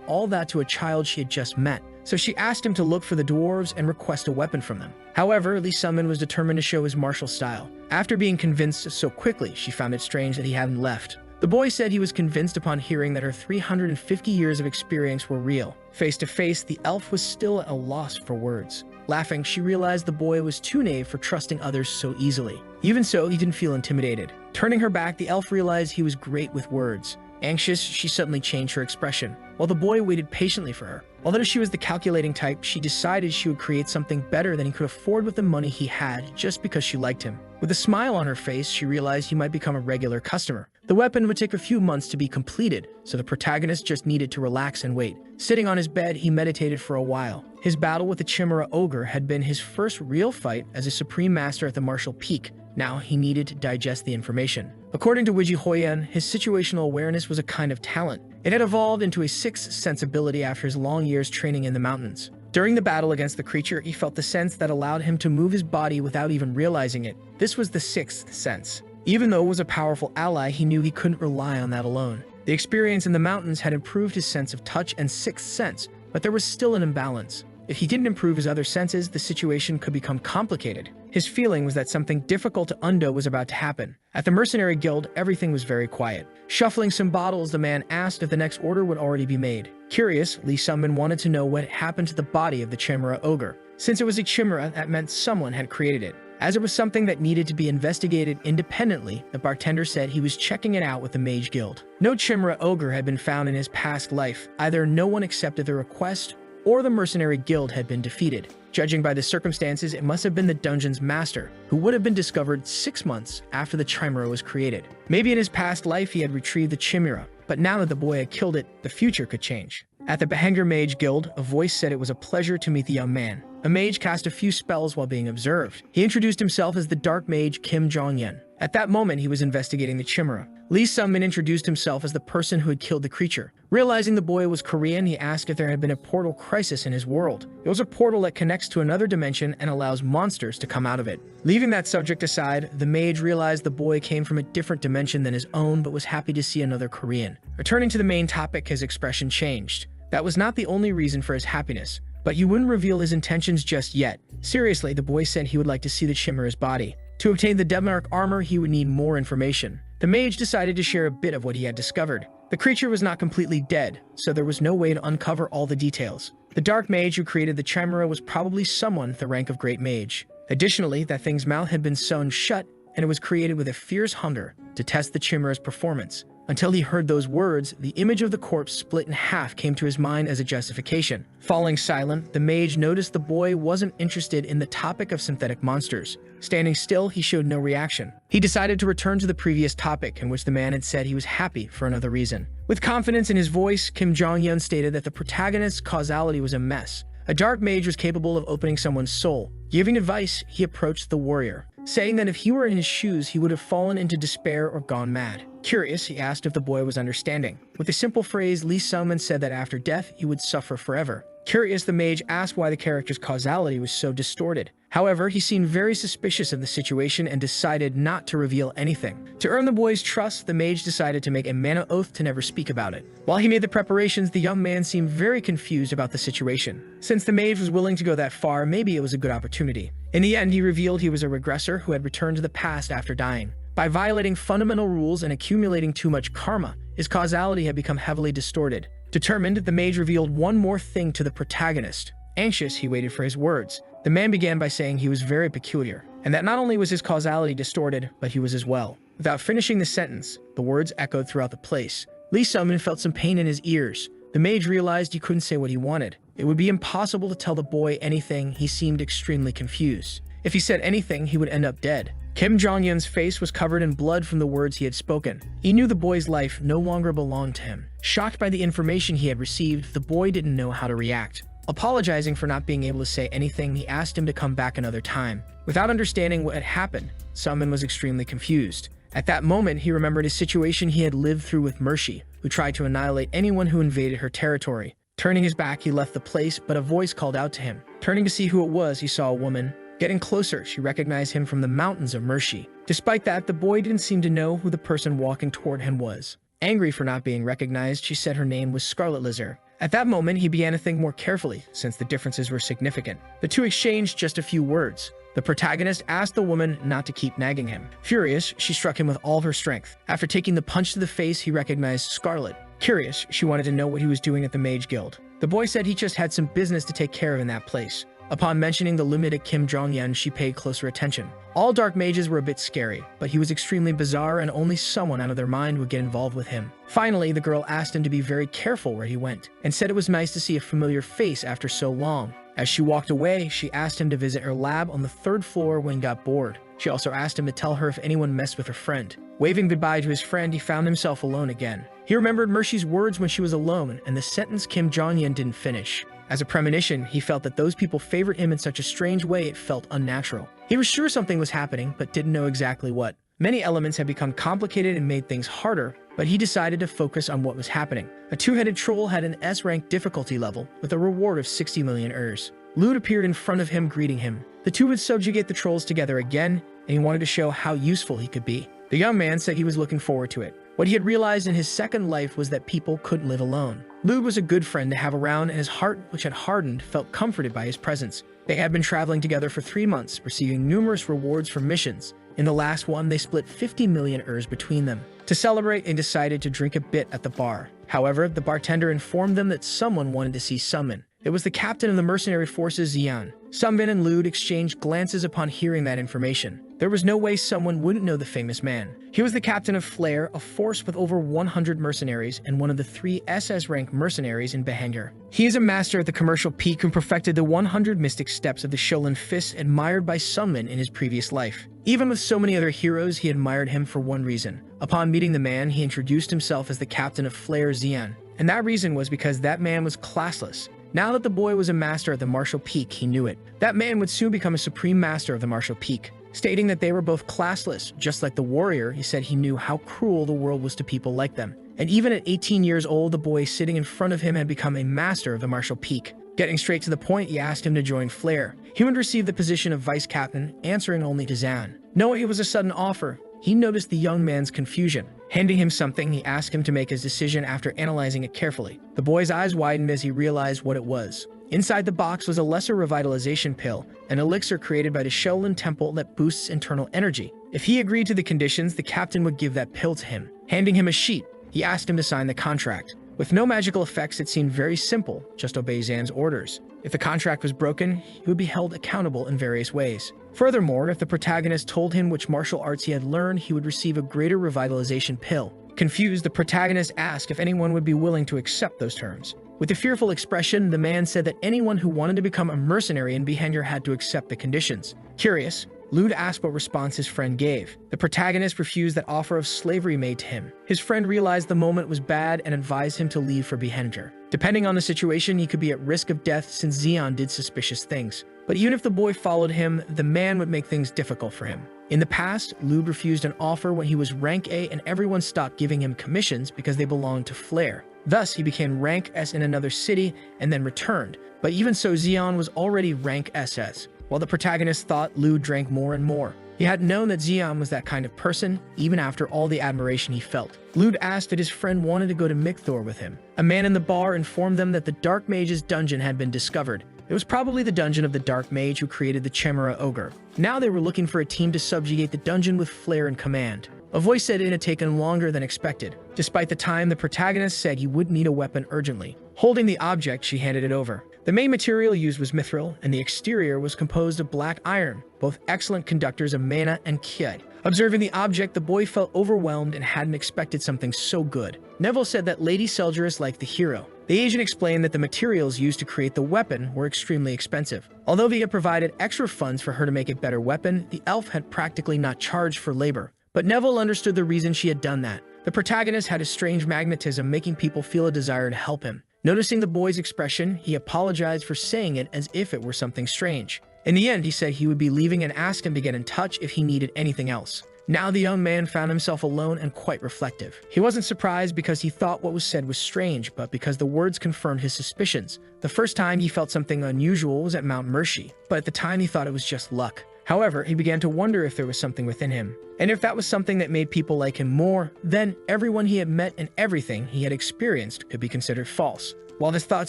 all that to a child she had just met, so she asked him to look for the dwarves and request a weapon from them. However, Lee Summon was determined to show his martial style. After being convinced so quickly, she found it strange that he hadn't left. The boy said he was convinced upon hearing that her 350 years of experience were real. Face to face, the elf was still at a loss for words. Laughing, she realized the boy was too naive for trusting others so easily. Even so, he didn't feel intimidated. Turning her back, the elf realized he was great with words. Anxious, she suddenly changed her expression, while the boy waited patiently for her. Although she was the calculating type, she decided she would create something better than he could afford with the money he had just because she liked him. With a smile on her face, she realized he might become a regular customer. The weapon would take a few months to be completed, so the protagonist just needed to relax and wait. Sitting on his bed, he meditated for a while. His battle with the Chimera Ogre had been his first real fight as a supreme master at the martial peak. Now he needed to digest the information. According to Wiji Hoyan, his situational awareness was a kind of talent. It had evolved into a sixth sense ability after his long years training in the mountains. During the battle against the creature, he felt the sense that allowed him to move his body without even realizing it. This was the sixth sense. Even though it was a powerful ally, he knew he couldn't rely on that alone. The experience in the mountains had improved his sense of touch and sixth sense, but there was still an imbalance. If he didn't improve his other senses, the situation could become complicated. His feeling was that something difficult to undo was about to happen. At the mercenary guild, everything was very quiet. Shuffling some bottles, the man asked if the next order would already be made. Curious, Lee Summon wanted to know what happened to the body of the Chimera Ogre. Since it was a chimera, that meant someone had created it. As it was something that needed to be investigated independently, the bartender said he was checking it out with the Mage Guild. No Chimera Ogre had been found in his past life. Either no one accepted the request, or the mercenary guild had been defeated. Judging by the circumstances, it must have been the dungeon's master, who would have been discovered 6 months after the chimera was created. Maybe in his past life he had retrieved the chimera, but now that the boy had killed it, the future could change. At the Behanger Mage Guild, a voice said it was a pleasure to meet the young man. A mage cast a few spells while being observed. He introduced himself as the Dark Mage Kim Jong-yen. At that moment, he was investigating the chimera. Lee Sung-min introduced himself as the person who had killed the creature. Realizing the boy was Korean, he asked if there had been a portal crisis in his world. It was a portal that connects to another dimension and allows monsters to come out of it. Leaving that subject aside, the mage realized the boy came from a different dimension than his own, but was happy to see another Korean. Returning to the main topic, his expression changed. That was not the only reason for his happiness, but he wouldn't reveal his intentions just yet. Seriously, the boy said he would like to see the chimera's body. To obtain the Devmark armor, he would need more information. The mage decided to share a bit of what he had discovered. The creature was not completely dead, so there was no way to uncover all the details. The dark mage who created the chimera was probably someone at the rank of great mage. Additionally, that thing's mouth had been sewn shut, and it was created with a fierce hunger to test the chimera's performance. Until he heard those words, the image of the corpse split in half came to his mind as a justification. Falling silent, the mage noticed the boy wasn't interested in the topic of synthetic monsters. Standing still, he showed no reaction. He decided to return to the previous topic, in which the man had said he was happy for another reason. With confidence in his voice, Kim Jong-yeon stated that the protagonist's causality was a mess. A dark mage was capable of opening someone's soul. Giving advice, he approached the warrior, saying that if he were in his shoes, he would have fallen into despair or gone mad. Curious, he asked if the boy was understanding. With a simple phrase, Lee Sung-min said that after death, he would suffer forever. Curious, the mage asked why the character's causality was so distorted. However, he seemed very suspicious of the situation and decided not to reveal anything. To earn the boy's trust, the mage decided to make a mana oath to never speak about it. While he made the preparations, the young man seemed very confused about the situation. Since the mage was willing to go that far, maybe it was a good opportunity. In the end, he revealed he was a regressor who had returned to the past after dying. By violating fundamental rules and accumulating too much karma, his causality had become heavily distorted. Determined, the mage revealed one more thing to the protagonist. Anxious, he waited for his words. The man began by saying he was very peculiar, and that not only was his causality distorted, but he was as well. Without finishing the sentence, the words echoed throughout the place. Lee Summon felt some pain in his ears. The mage realized he couldn't say what he wanted. It would be impossible to tell the boy anything. He seemed extremely confused. If he said anything, he would end up dead. Kim Jong-un's face was covered in blood from the words he had spoken. He knew the boy's life no longer belonged to him. Shocked by the information he had received, the boy didn't know how to react. Apologizing for not being able to say anything, he asked him to come back another time. Without understanding what had happened, Summon was extremely confused. At that moment, he remembered a situation he had lived through with Mercy, who tried to annihilate anyone who invaded her territory. Turning his back, he left the place, but a voice called out to him. Turning to see who it was, he saw a woman. Getting closer, she recognized him from the mountains of Mercy. Despite that, the boy didn't seem to know who the person walking toward him was. Angry for not being recognized, she said her name was Scarlet Lizard. At that moment, he began to think more carefully, since the differences were significant. The two exchanged just a few words. The protagonist asked the woman not to keep nagging him. Furious, she struck him with all of her strength. After taking the punch to the face, he recognized Scarlet. Curious, she wanted to know what he was doing at the Mage Guild. The boy said he just had some business to take care of in that place. Upon mentioning the limited Kim Jong-un, she paid closer attention. All dark mages were a bit scary, but he was extremely bizarre and only someone out of their mind would get involved with him. Finally, the girl asked him to be very careful where he went, and said it was nice to see a familiar face after so long. As she walked away, she asked him to visit her lab on the 3rd floor when he got bored. She also asked him to tell her if anyone messed with her friend. Waving goodbye to his friend, he found himself alone again. He remembered Mercy's words when she was alone, and the sentence Kim Jong-un didn't finish. As a premonition, he felt that those people favored him in such a strange way it felt unnatural. He was sure something was happening, but didn't know exactly what. Many elements had become complicated and made things harder, but he decided to focus on what was happening. A two-headed troll had an S-rank difficulty level, with a reward of 60 million Urs. Lud appeared in front of him, greeting him. The two would subjugate the trolls together again, and he wanted to show how useful he could be. The young man said he was looking forward to it. What he had realized in his second life was that people couldn't live alone. Lud was a good friend to have around, and his heart, which had hardened, felt comforted by his presence. They had been traveling together for 3 months, receiving numerous rewards for missions. In the last one, they split 50 million Urs between them. To celebrate, they decided to drink a bit at the bar. However, the bartender informed them that someone wanted to see Summon. It was the captain of the mercenary forces, Xian. Summon and Lud exchanged glances upon hearing that information. There was no way someone wouldn't know the famous man. He was the captain of Flare, a force with over 100 mercenaries and one of the 3 SS-rank mercenaries in Bhangar. He is a master at the commercial peak who perfected the 100 mystic steps of the Shaolin Fist, admired by Summon in his previous life. Even with so many other heroes, he admired him for one reason. Upon meeting the man, he introduced himself as the captain of Flare, Xian. And that reason was because that man was classless. Now that the boy was a master at the martial peak, he knew it. That man would soon become a supreme master of the martial peak. Stating that they were both classless, just like the warrior, he said he knew how cruel the world was to people like them. And even at 18 years old, the boy sitting in front of him had become a master of the martial peak. Getting straight to the point, he asked him to join Flare. He would receive the position of vice captain, answering only to Zan. Knowing it was a sudden offer, he noticed the young man's confusion. Handing him something, he asked him to make his decision after analyzing it carefully. The boy's eyes widened as he realized what it was. Inside the box was a lesser revitalization pill, an elixir created by the Shaolin Temple that boosts internal energy. If he agreed to the conditions, the captain would give that pill to him. Handing him a sheet, he asked him to sign the contract. With no magical effects, it seemed very simple, just obey Zan's orders. If the contract was broken, he would be held accountable in various ways. Furthermore, if the protagonist told him which martial arts he had learned, he would receive a greater revitalization pill. Confused, the protagonist asked if anyone would be willing to accept those terms. With a fearful expression, the man said that anyone who wanted to become a mercenary in Bhangar had to accept the conditions. Curious, Lud asked what response his friend gave. The protagonist refused that offer of slavery made to him. His friend realized the moment was bad and advised him to leave for Bhangar. Depending on the situation, he could be at risk of death since Xian did suspicious things. But even if the boy followed him, the man would make things difficult for him. In the past, Lud refused an offer when he was rank A and everyone stopped giving him commissions because they belonged to Flare. Thus, he became rank S in another city and then returned. But even so, Xian was already rank SS. while the protagonist thought, Lude drank more and more. He hadn't known that Xian was that kind of person, even after all the admiration he felt. Lude asked if his friend wanted to go to Micthor with him. A man in the bar informed them that the Dark Mage's dungeon had been discovered. It was probably the dungeon of the Dark Mage who created the Chimera Ogre. Now they were looking for a team to subjugate the dungeon with flair in command. A voice said it had taken longer than expected. Despite the time, the protagonist said he would need a weapon urgently. Holding the object, she handed it over. The main material used was mithril, and the exterior was composed of black iron, both excellent conductors of mana and ki. Observing the object, the boy felt overwhelmed and hadn't expected something so good. Neville said that Lady Selgerus liked the hero. The agent explained that the materials used to create the weapon were extremely expensive. Although he had provided extra funds for her to make a better weapon, the elf had practically not charged for labor. But Neville understood the reason she had done that. The protagonist had a strange magnetism, making people feel a desire to help him. Noticing the boy's expression, he apologized for saying it as if it were something strange. In the end, he said he would be leaving and asked him to get in touch if he needed anything else. Now the young man found himself alone and quite reflective. He wasn't surprised because he thought what was said was strange, but because the words confirmed his suspicions. The first time he felt something unusual was at Mount Mercy, but at the time he thought it was just luck. However, he began to wonder if there was something within him. And if that was something that made people like him more, then everyone he had met and everything he had experienced could be considered false. While this thought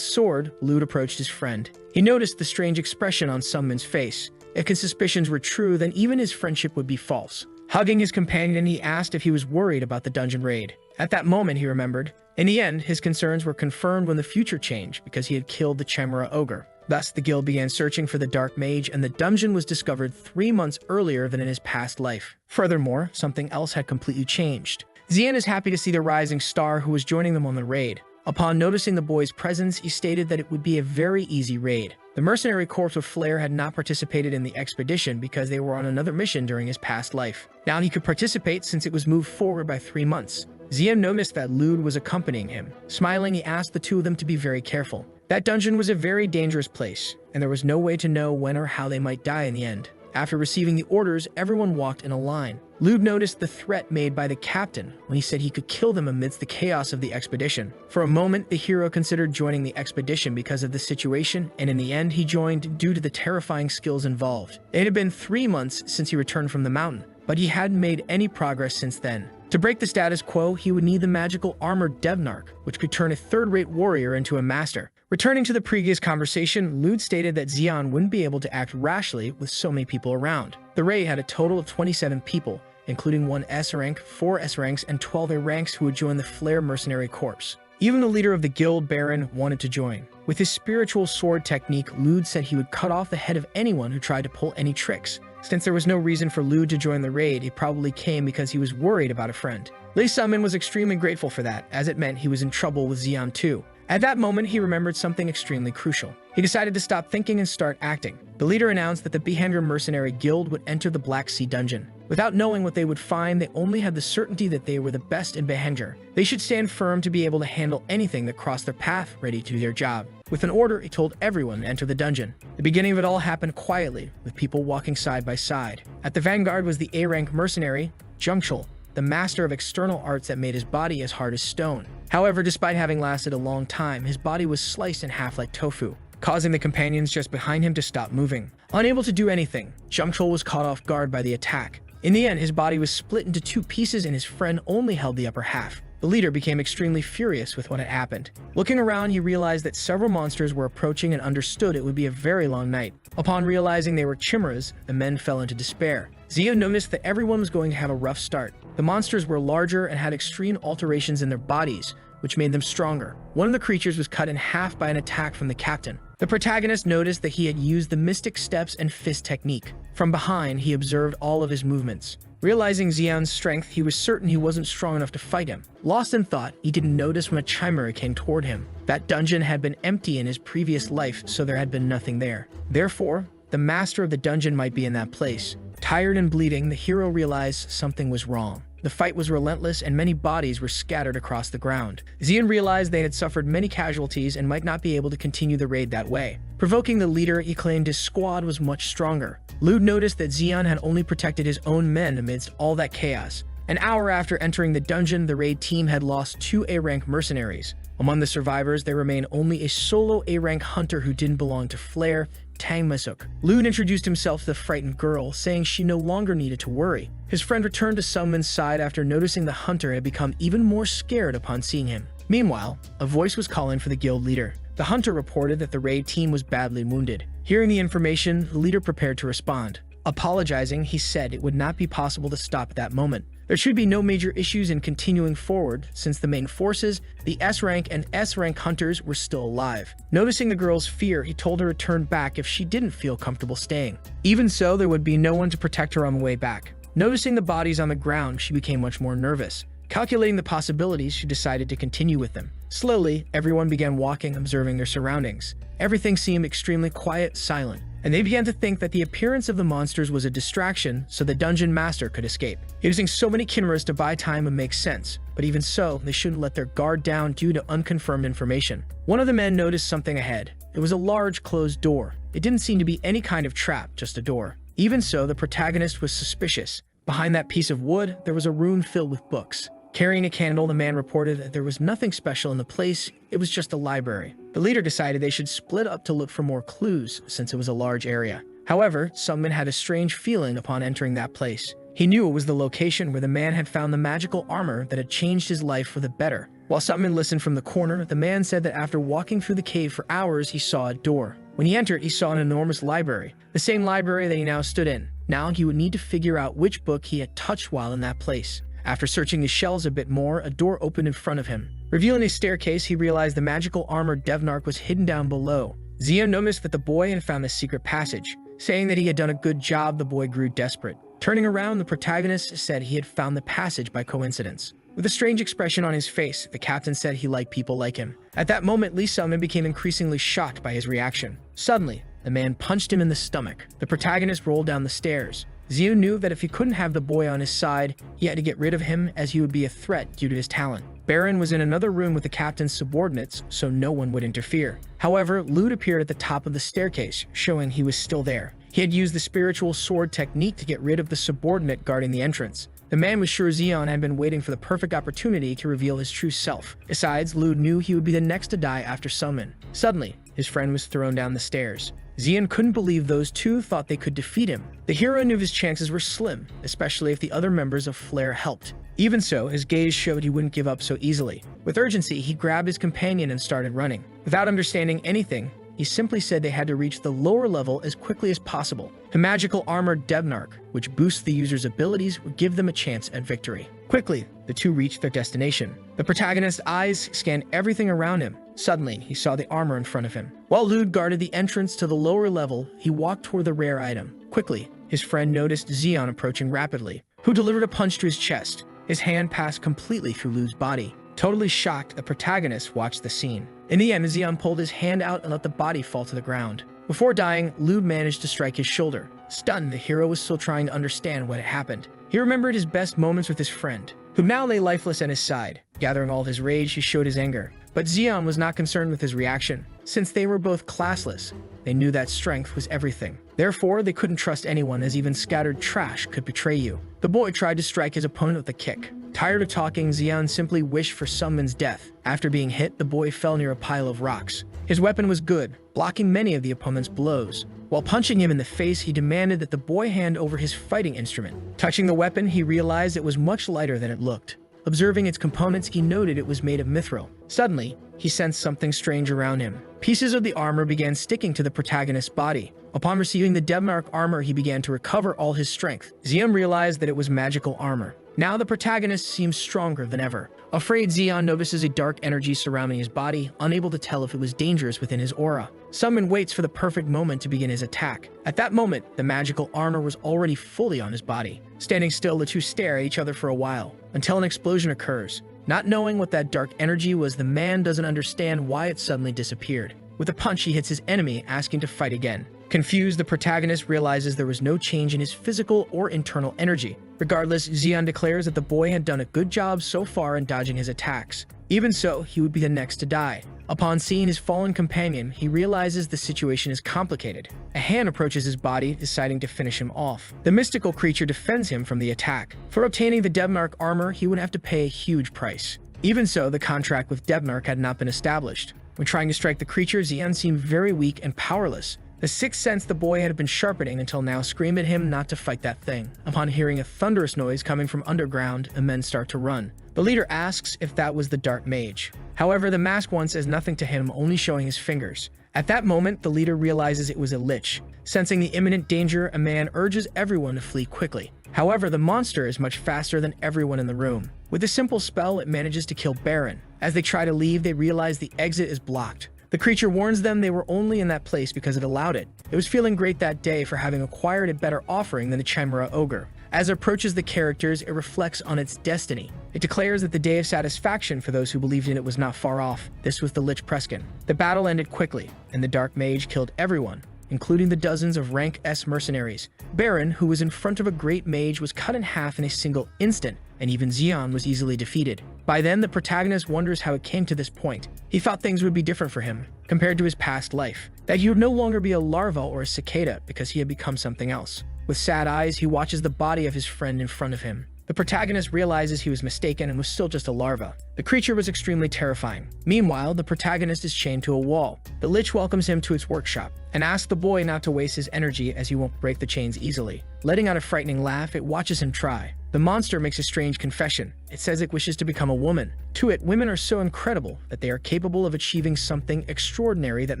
soared, Lude approached his friend. He noticed the strange expression on Sunman's face. If his suspicions were true, then even his friendship would be false. Hugging his companion, he asked if he was worried about the dungeon raid. At that moment, he remembered. In the end, his concerns were confirmed when the future changed because he had killed the Chimera Ogre. Thus, the guild began searching for the Dark Mage, and the dungeon was discovered 3 months earlier than in his past life. Furthermore, something else had completely changed. Xian is happy to see the rising star who was joining them on the raid. Upon noticing the boy's presence, he stated that it would be a very easy raid. The mercenary corps of Flair had not participated in the expedition because they were on another mission during his past life. Now he could participate since it was moved forward by 3 months. Xian noticed that Lude was accompanying him. Smiling, he asked the two of them to be very careful. That dungeon was a very dangerous place, and there was no way to know when or how they might die in the end. After receiving the orders, everyone walked in a line. Lude noticed the threat made by the captain when he said he could kill them amidst the chaos of the expedition. For a moment, the hero considered joining the expedition because of the situation, and in the end, he joined due to the terrifying skills involved. It had been 3 months since he returned from the mountain, but he hadn't made any progress since then. To break the status quo, he would need the magical armored Devnark, which could turn a third-rate warrior into a master. Returning to the previous conversation, Lude stated that Xian wouldn't be able to act rashly with so many people around. The raid had a total of 27 people, including 1 S rank, 4 S ranks, and 12 A ranks who would join the Flair Mercenary Corps. Even the leader of the guild, Baron, wanted to join. With his spiritual sword technique, Lude said he would cut off the head of anyone who tried to pull any tricks. Since there was no reason for Lude to join the raid, he probably came because he was worried about a friend. Lei Sunman was extremely grateful for that, as it meant he was in trouble with Xian too. At that moment, he remembered something extremely crucial. He decided to stop thinking and start acting. The leader announced that the Behanger Mercenary Guild would enter the Black Sea Dungeon. Without knowing what they would find, they only had the certainty that they were the best in Behanger. They should stand firm to be able to handle anything that crossed their path, ready to do their job. With an order, he told everyone to enter the dungeon. The beginning of it all happened quietly, with people walking side by side. At the vanguard was the A-rank mercenary, Jungchul, the master of external arts that made his body as hard as stone. However, despite having lasted a long time, his body was sliced in half like tofu, causing the companions just behind him to stop moving. Unable to do anything, Jungchul was caught off guard by the attack. In the end, his body was split into 2 pieces and his friend only held the upper half. The leader became extremely furious with what had happened. Looking around, he realized that several monsters were approaching and understood it would be a very long night. Upon realizing they were chimeras, the men fell into despair. Xian noticed that everyone was going to have a rough start. The monsters were larger and had extreme alterations in their bodies, which made them stronger. One of the creatures was cut in half by an attack from the captain. The protagonist noticed that he had used the Mystic Steps and Fist technique. From behind, he observed all of his movements. Realizing Xian's strength, he was certain he wasn't strong enough to fight him. Lost in thought, he didn't notice when a chimera came toward him. That dungeon had been empty in his previous life, so there had been nothing there. Therefore, the master of the dungeon might be in that place. Tired and bleeding, the hero realized something was wrong. The fight was relentless and many bodies were scattered across the ground. Xian realized they had suffered many casualties and might not be able to continue the raid that way. Provoking the leader, he claimed his squad was much stronger. Lude noticed that Xian had only protected his own men amidst all that chaos. An hour after entering the dungeon, the raid team had lost 2 A-rank mercenaries. Among the survivors, there remained only a solo A-rank hunter who didn't belong to Flair, Tang Masuk. Lud introduced himself to the frightened girl, saying she no longer needed to worry. His friend returned to Sungmin's side after noticing the hunter had become even more scared upon seeing him. Meanwhile, a voice was calling for the guild leader. The hunter reported that the raid team was badly wounded. Hearing the information, the leader prepared to respond. Apologizing, he said it would not be possible to stop at that moment. There should be no major issues in continuing forward, since the main forces, the S-rank and S-rank hunters, were still alive. Noticing the girl's fear, he told her to turn back if she didn't feel comfortable staying. Even so, there would be no one to protect her on the way back. Noticing the bodies on the ground, she became much more nervous. Calculating the possibilities, she decided to continue with them. Slowly, everyone began walking, observing their surroundings. Everything seemed extremely quiet, silent, and they began to think that the appearance of the monsters was a distraction so the dungeon master could escape. Using so many chimeras to buy time would make sense, but even so, they shouldn't let their guard down due to unconfirmed information. One of the men noticed something ahead. It was a large closed door. It didn't seem to be any kind of trap, just a door. Even so, the protagonist was suspicious. Behind that piece of wood, there was a room filled with books. Carrying a candle, the man reported that there was nothing special in the place, it was just a library. The leader decided they should split up to look for more clues, since it was a large area. However, Sungmin had a strange feeling upon entering that place. He knew it was the location where the man had found the magical armor that had changed his life for the better. While Sungmin listened from the corner, the man said that after walking through the cave for hours, he saw a door. When he entered, he saw an enormous library, the same library that he now stood in. Now he would need to figure out which book he had touched while in that place. After searching his shelves a bit more, a door opened in front of him. Revealing a staircase, he realized the magical armored Devnark was hidden down below. Zia noticed that the boy had found the secret passage. Saying that he had done a good job, the boy grew desperate. Turning around, the protagonist said he had found the passage by coincidence. With a strange expression on his face, the captain said he liked people like him. At that moment, Lee Sungmin became increasingly shocked by his reaction. Suddenly, the man punched him in the stomach. The protagonist rolled down the stairs. Zia knew that if he couldn't have the boy on his side, he had to get rid of him as he would be a threat due to his talent. Baron was in another room with the captain's subordinates, so no one would interfere. However, Lud appeared at the top of the staircase, showing he was still there. He had used the spiritual sword technique to get rid of the subordinate guarding the entrance. The man was sure Zeon had been waiting for the perfect opportunity to reveal his true self. Besides, Lud knew he would be the next to die after Sungmin. Suddenly, his friend was thrown down the stairs. Zeon couldn't believe those two thought they could defeat him. The hero knew his chances were slim, especially if the other members of Flare helped. Even so, his gaze showed he wouldn't give up so easily. With urgency, he grabbed his companion and started running. Without understanding anything, he simply said they had to reach the lower level as quickly as possible. The magical armored Devnark, which boosts the user's abilities, would give them a chance at victory. Quickly, the two reached their destination. The protagonist's eyes scanned everything around him. Suddenly, he saw the armor in front of him. While Lud guarded the entrance to the lower level, he walked toward the rare item. Quickly, his friend noticed Zeon approaching rapidly, who delivered a punch to his chest. His hand passed completely through Lud's body. Totally shocked, the protagonist watched the scene. In the end, Zeon pulled his hand out and let the body fall to the ground. Before dying, Lud managed to strike his shoulder. Stunned, the hero was still trying to understand what had happened. He remembered his best moments with his friend, who now lay lifeless at his side. Gathering all his rage, he showed his anger. But Zeon was not concerned with his reaction. Since they were both classless, they knew that strength was everything. Therefore, they couldn't trust anyone, as even scattered trash could betray you. The boy tried to strike his opponent with a kick. Tired of talking, Zeon simply wished for Sungmin's death. After being hit, the boy fell near a pile of rocks. His weapon was good, blocking many of the opponent's blows. While punching him in the face, he demanded that the boy hand over his fighting instrument. Touching the weapon, he realized it was much lighter than it looked. Observing its components, he noted it was made of mithril. Suddenly, he sensed something strange around him. Pieces of the armor began sticking to the protagonist's body. Upon receiving the Devnark armor, he began to recover all his strength. Zeon realized that it was magical armor. Now the protagonist seems stronger than ever. Afraid, Zeon notices a dark energy surrounding his body, unable to tell if it was dangerous within his aura. Sungmin waits for the perfect moment to begin his attack. At that moment, the magical armor was already fully on his body. Standing still, the two stare at each other for a while, until an explosion occurs. Not knowing what that dark energy was, the man doesn't understand why it suddenly disappeared. With a punch, he hits his enemy, asking to fight again. Confused, the protagonist realizes there was no change in his physical or internal energy. Regardless, Zeon declares that the boy had done a good job so far in dodging his attacks. Even so, he would be the next to die. Upon seeing his fallen companion, he realizes the situation is complicated. A hand approaches his body, deciding to finish him off. The mystical creature defends him from the attack. For obtaining the Devnark armor, he would have to pay a huge price. Even so, the contract with Devnark had not been established. When trying to strike the creature, Zeon seemed very weak and powerless. The sixth sense the boy had been sharpening until now screamed at him not to fight that thing. Upon hearing a thunderous noise coming from underground, the men start to run. The leader asks if that was the dark mage. However, the masked one says nothing to him, only showing his fingers. At that moment, the leader realizes it was a lich. Sensing the imminent danger, a man urges everyone to flee quickly. However, the monster is much faster than everyone in the room. With a simple spell, it manages to kill Baron. As they try to leave, they realize the exit is blocked. The creature warns them they were only in that place because it allowed it. It was feeling great that day for having acquired a better offering than the Chimera Ogre. As it approaches the characters, it reflects on its destiny. It declares that the day of satisfaction for those who believed in it was not far off. This was the Lich Preskin. The battle ended quickly, and the Dark Mage killed everyone, including the dozens of rank S mercenaries. Baron, who was in front of a great mage, was cut in half in a single instant, and even Xion was easily defeated. By then, the protagonist wonders how it came to this point. He thought things would be different for him, compared to his past life. That he would no longer be a larva or a cicada because he had become something else. With sad eyes, he watches the body of his friend in front of him. The protagonist realizes he was mistaken and was still just a larva. The creature was extremely terrifying. Meanwhile, the protagonist is chained to a wall. The Lich welcomes him to its workshop and asks the boy not to waste his energy as he won't break the chains easily. Letting out a frightening laugh, it watches him try. The monster makes a strange confession. It says it wishes to become a woman. To it, women are so incredible that they are capable of achieving something extraordinary that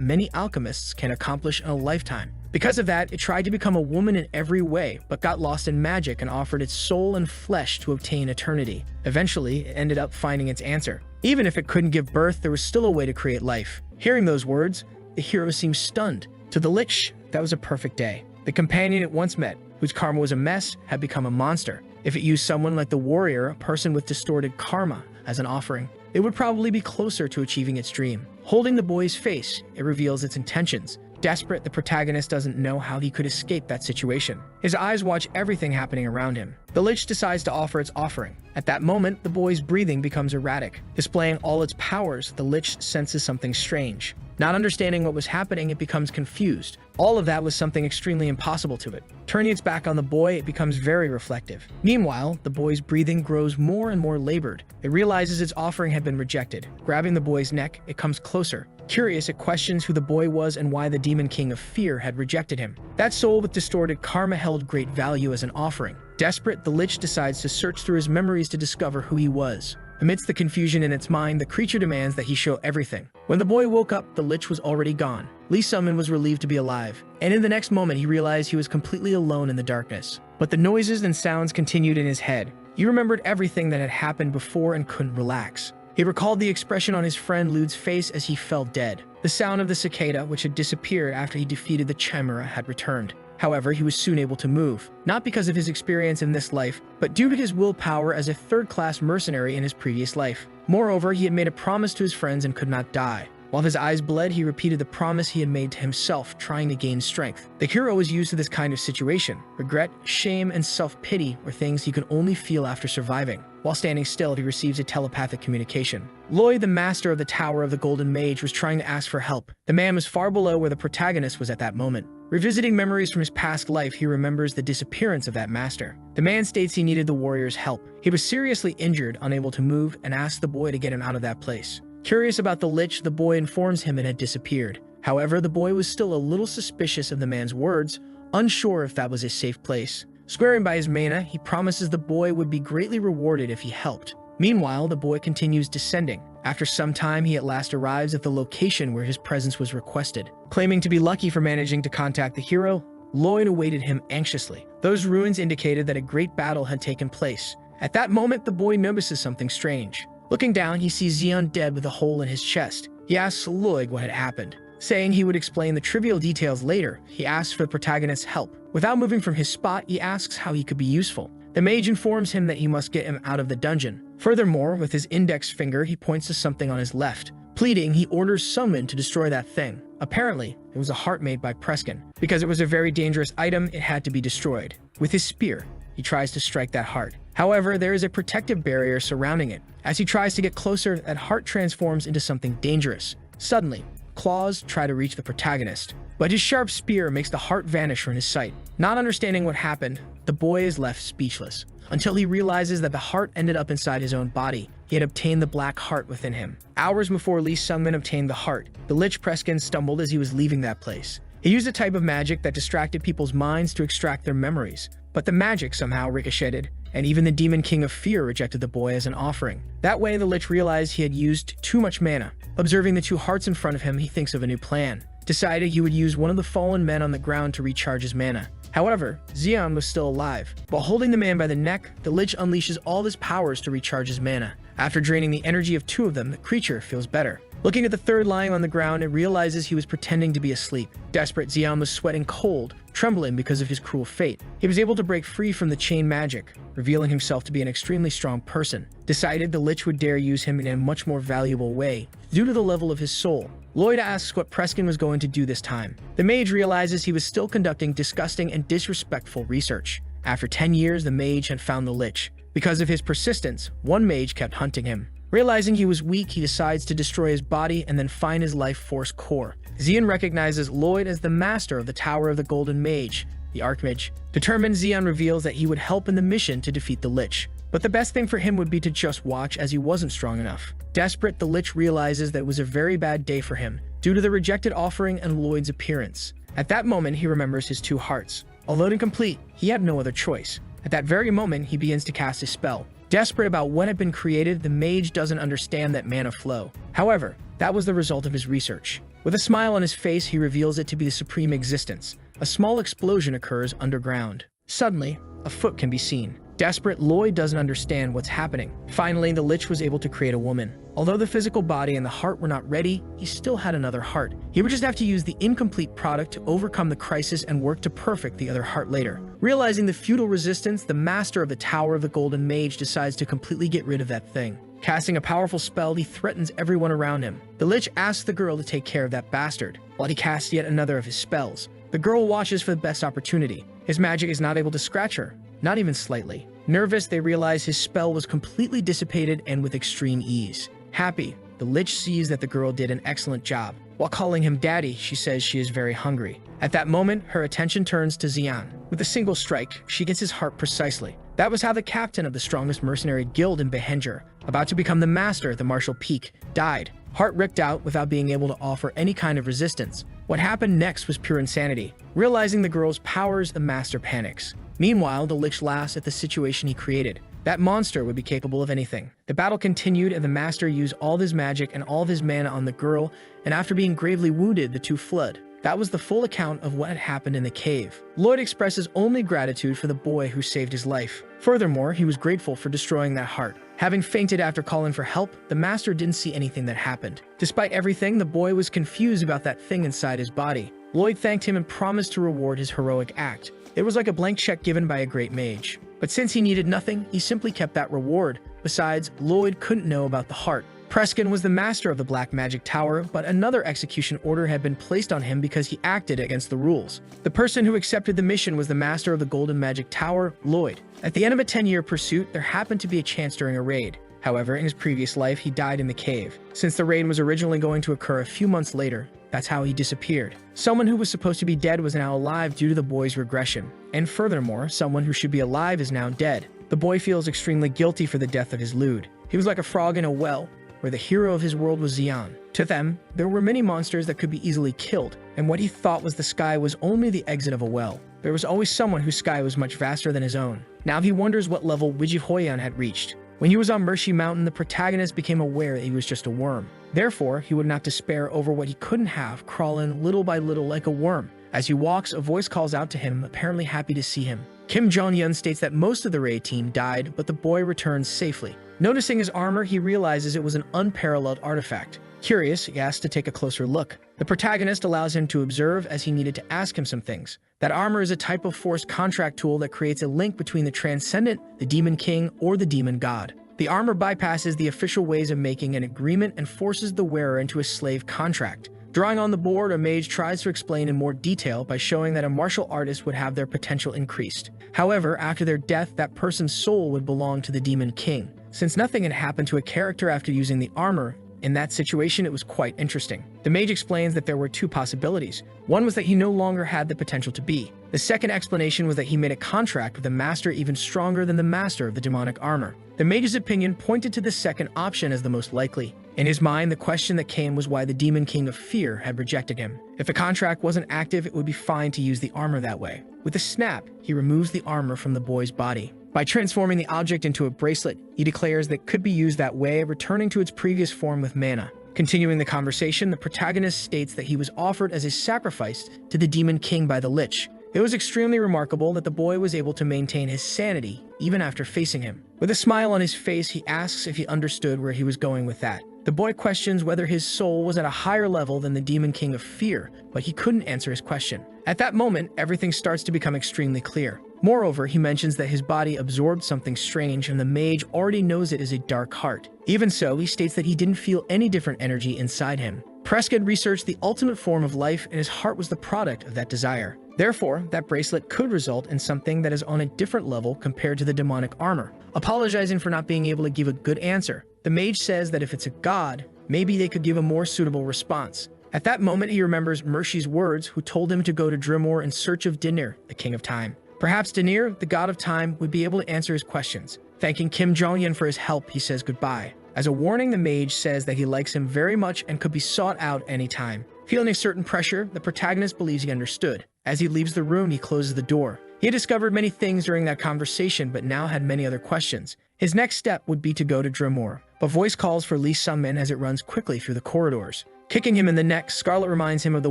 many alchemists can accomplish in a lifetime. Because of that, it tried to become a woman in every way, but got lost in magic and offered its soul and flesh to obtain eternity. Eventually, it ended up finding its answer. Even if it couldn't give birth, there was still a way to create life. Hearing those words, the hero seems stunned. To the Lich, that was a perfect day. The companion it once met, whose karma was a mess, had become a monster. If it used someone like the warrior, a person with distorted karma, as an offering, it would probably be closer to achieving its dream. Holding the boy's face, it reveals its intentions. Desperate, the protagonist doesn't know how he could escape that situation. His eyes watch everything happening around him. The Lich decides to offer its offering. At that moment, the boy's breathing becomes erratic. Displaying all its powers, the Lich senses something strange. Not understanding what was happening, it becomes confused. All of that was something extremely impossible to it. Turning its back on the boy, it becomes very reflective. Meanwhile, the boy's breathing grows more and more labored. It realizes its offering had been rejected. Grabbing the boy's neck, it comes closer. Curious, it questions who the boy was and why the Demon King of Fear had rejected him. That soul with distorted karma held great value as an offering. Desperate, the Lich decides to search through his memories to discover who he was. Amidst the confusion in its mind, the creature demands that he show everything. When the boy woke up, the Lich was already gone. Lee Summon was relieved to be alive, and in the next moment he realized he was completely alone in the darkness. But the noises and sounds continued in his head. He remembered everything that had happened before and couldn't relax. He recalled the expression on his friend Lude's face as he fell dead. The sound of the cicada, which had disappeared after he defeated the Chimera, had returned. However, he was soon able to move, not because of his experience in this life, but due to his willpower as a third-class mercenary in his previous life. Moreover, he had made a promise to his friends and could not die. While his eyes bled, he repeated the promise he had made to himself, trying to gain strength. The hero was used to this kind of situation. Regret, shame, and self-pity were things he could only feel after surviving. While standing still, he receives a telepathic communication. Lloyd, the master of the Tower of the Golden Mage, was trying to ask for help. The man was far below where the protagonist was at that moment. Revisiting memories from his past life, he remembers the disappearance of that master. The man states he needed the warrior's help. He was seriously injured, unable to move, and asks the boy to get him out of that place. Curious about the Lich, the boy informs him it had disappeared. However, the boy was still a little suspicious of the man's words, unsure if that was a safe place. Swearing by his mana, he promises the boy would be greatly rewarded if he helped. Meanwhile, the boy continues descending. After some time, he at last arrives at the location where his presence was requested. Claiming to be lucky for managing to contact the hero, Lloyd awaited him anxiously. Those ruins indicated that a great battle had taken place. At that moment, the boy notices something strange. Looking down, he sees Xion dead with a hole in his chest. He asks Lloyd what had happened. Saying he would explain the trivial details later, he asks for the protagonist's help. Without moving from his spot, he asks how he could be useful. The mage informs him that he must get him out of the dungeon. Furthermore, with his index finger, he points to something on his left. Pleading, he orders Summon to destroy that thing. Apparently, it was a heart made by Preskin. Because it was a very dangerous item, it had to be destroyed. With his spear, he tries to strike that heart. However, there is a protective barrier surrounding it. As he tries to get closer, that heart transforms into something dangerous. Suddenly, claws try to reach the protagonist, but his sharp spear makes the heart vanish from his sight. Not understanding what happened, the boy is left speechless, until he realizes that the heart ended up inside his own body. He had obtained the black heart within him. Hours before Lee Sungmin obtained the heart, the Lich Preskin stumbled as he was leaving that place. He used a type of magic that distracted people's minds to extract their memories, but the magic somehow ricocheted, and even the Demon King of Fear rejected the boy as an offering. That way, the Lich realized he had used too much mana. Observing the two hearts in front of him, he thinks of a new plan. Decided he would use one of the fallen men on the ground to recharge his mana. However, Xian was still alive. While holding the man by the neck, the Lich unleashes all his powers to recharge his mana. After draining the energy of two of them, the creature feels better. Looking at the third lying on the ground, it realizes he was pretending to be asleep. Desperate, Xian was sweating cold, trembling because of his cruel fate. He was able to break free from the chain magic, revealing himself to be an extremely strong person. Decided the Lich would dare use him in a much more valuable way, due to the level of his soul. Lloyd asks what Preskin was going to do this time. The mage realizes he was still conducting disgusting and disrespectful research. After 10 years, the mage had found the Lich. Because of his persistence, one mage kept hunting him. Realizing he was weak, he decides to destroy his body and then find his life force core. Xian recognizes Lloyd as the master of the Tower of the Golden Mage, the Archmage. Determined, Xian reveals that he would help in the mission to defeat the Lich. But the best thing for him would be to just watch, as he wasn't strong enough. Desperate, the Lich realizes that it was a very bad day for him, due to the rejected offering and Lloyd's appearance. At that moment, he remembers his two hearts. Although incomplete, he had no other choice. At that very moment, he begins to cast his spell. Desperate about what had been created, the mage doesn't understand that mana flow. However, that was the result of his research. With a smile on his face, he reveals it to be the supreme existence. A small explosion occurs underground. Suddenly, a foot can be seen. Desperate, Lloyd doesn't understand what's happening. Finally, the Lich was able to create a woman. Although the physical body and the heart were not ready, he still had another heart. He would just have to use the incomplete product to overcome the crisis and work to perfect the other heart later. Realizing the futile resistance, the master of the Tower of the Golden Mage decides to completely get rid of that thing. Casting a powerful spell, he threatens everyone around him. The Lich asks the girl to take care of that bastard, while he casts yet another of his spells. The girl watches for the best opportunity. His magic is not able to scratch her, not even slightly. Nervous, they realize his spell was completely dissipated and with extreme ease. Happy, the Lich sees that the girl did an excellent job. While calling him daddy, she says she is very hungry. At that moment, her attention turns to Xian. With a single strike, she gets his heart precisely. That was how the captain of the strongest mercenary guild in Behenger, about to become the master at the Martial Peak, died. Heart ripped out without being able to offer any kind of resistance. What happened next was pure insanity. Realizing the girl's powers, the master panics. Meanwhile, the Lich laughs at the situation he created. That monster would be capable of anything. The battle continued, and the master used all of his magic and all of his mana on the girl, and after being gravely wounded, the two fled. That was the full account of what had happened in the cave. Lloyd expresses only gratitude for the boy who saved his life. Furthermore, he was grateful for destroying that heart. Having fainted after calling for help, the master didn't see anything that happened. Despite everything, the boy was confused about that thing inside his body. Lloyd thanked him and promised to reward his heroic act. It was like a blank check given by a great mage. But since he needed nothing, he simply kept that reward. Besides, Lloyd couldn't know about the heart. Preskin was the master of the Black Magic Tower, but another execution order had been placed on him because he acted against the rules. The person who accepted the mission was the master of the Golden Magic Tower, Lloyd. At the end of a 10-year pursuit, there happened to be a chance during a raid. However, in his previous life, he died in the cave. Since the raid was originally going to occur a few months later, that's how he disappeared. Someone who was supposed to be dead was now alive due to the boy's regression. And furthermore, someone who should be alive is now dead. The boy feels extremely guilty for the death of his lewd. He was like a frog in a well, where the hero of his world was Xian. To them, there were many monsters that could be easily killed, and what he thought was the sky was only the exit of a well. There was always someone whose sky was much vaster than his own. Now he wonders what level Wijihoyan had reached. When he was on Mercy Mountain, the protagonist became aware that he was just a worm. Therefore, he would not despair over what he couldn't have, crawling little by little like a worm. As he walks, a voice calls out to him, apparently happy to see him. Kim Jong-un states that most of the raid team died, but the boy returns safely. Noticing his armor, he realizes it was an unparalleled artifact. Curious, he asks to take a closer look. The protagonist allows him to observe as he needed to ask him some things. That armor is a type of forced contract tool that creates a link between the Transcendent, the Demon King, or the Demon God. The armor bypasses the official ways of making an agreement and forces the wearer into a slave contract. Drawing on the board, a mage tries to explain in more detail by showing that a martial artist would have their potential increased. However, after their death, that person's soul would belong to the Demon King. Since nothing had happened to a character after using the armor, in that situation it was quite interesting. The mage explains that there were two possibilities. One was that he no longer had the potential to be. The second explanation was that he made a contract with a master even stronger than the master of the demonic armor. The mage's opinion pointed to the second option as the most likely. In his mind, the question that came was why the Demon King of Fear had rejected him. If the contract wasn't active, it would be fine to use the armor that way. With a snap, he removes the armor from the boy's body. By transforming the object into a bracelet, he declares that it could be used that way, returning to its previous form with mana. Continuing the conversation, the protagonist states that he was offered as a sacrifice to the Demon King by the Lich. It was extremely remarkable that the boy was able to maintain his sanity even after facing him. With a smile on his face, he asks if he understood where he was going with that. The boy questions whether his soul was at a higher level than the Demon King of Fear, but he couldn't answer his question. At that moment, everything starts to become extremely clear. Moreover, he mentions that his body absorbed something strange and the mage already knows it is a dark heart. Even so, he states that he didn't feel any different energy inside him. Prescott researched the ultimate form of life and his heart was the product of that desire. Therefore, that bracelet could result in something that is on a different level compared to the demonic armor. Apologizing for not being able to give a good answer, the mage says that if it's a god, maybe they could give a more suitable response. At that moment, he remembers Mershi's words, who told him to go to Drimor in search of Dinir, the King of Time. Perhaps Dinir, the god of time, would be able to answer his questions. Thanking Kim Jong-un for his help, he says goodbye. As a warning, the mage says that he likes him very much and could be sought out anytime. Feeling a certain pressure, the protagonist believes he understood. As he leaves the room, he closes the door. He had discovered many things during that conversation, but now had many other questions. His next step would be to go to Drimor. A voice calls for Lee Sung-min as it runs quickly through the corridors. Kicking him in the neck, Scarlet reminds him of the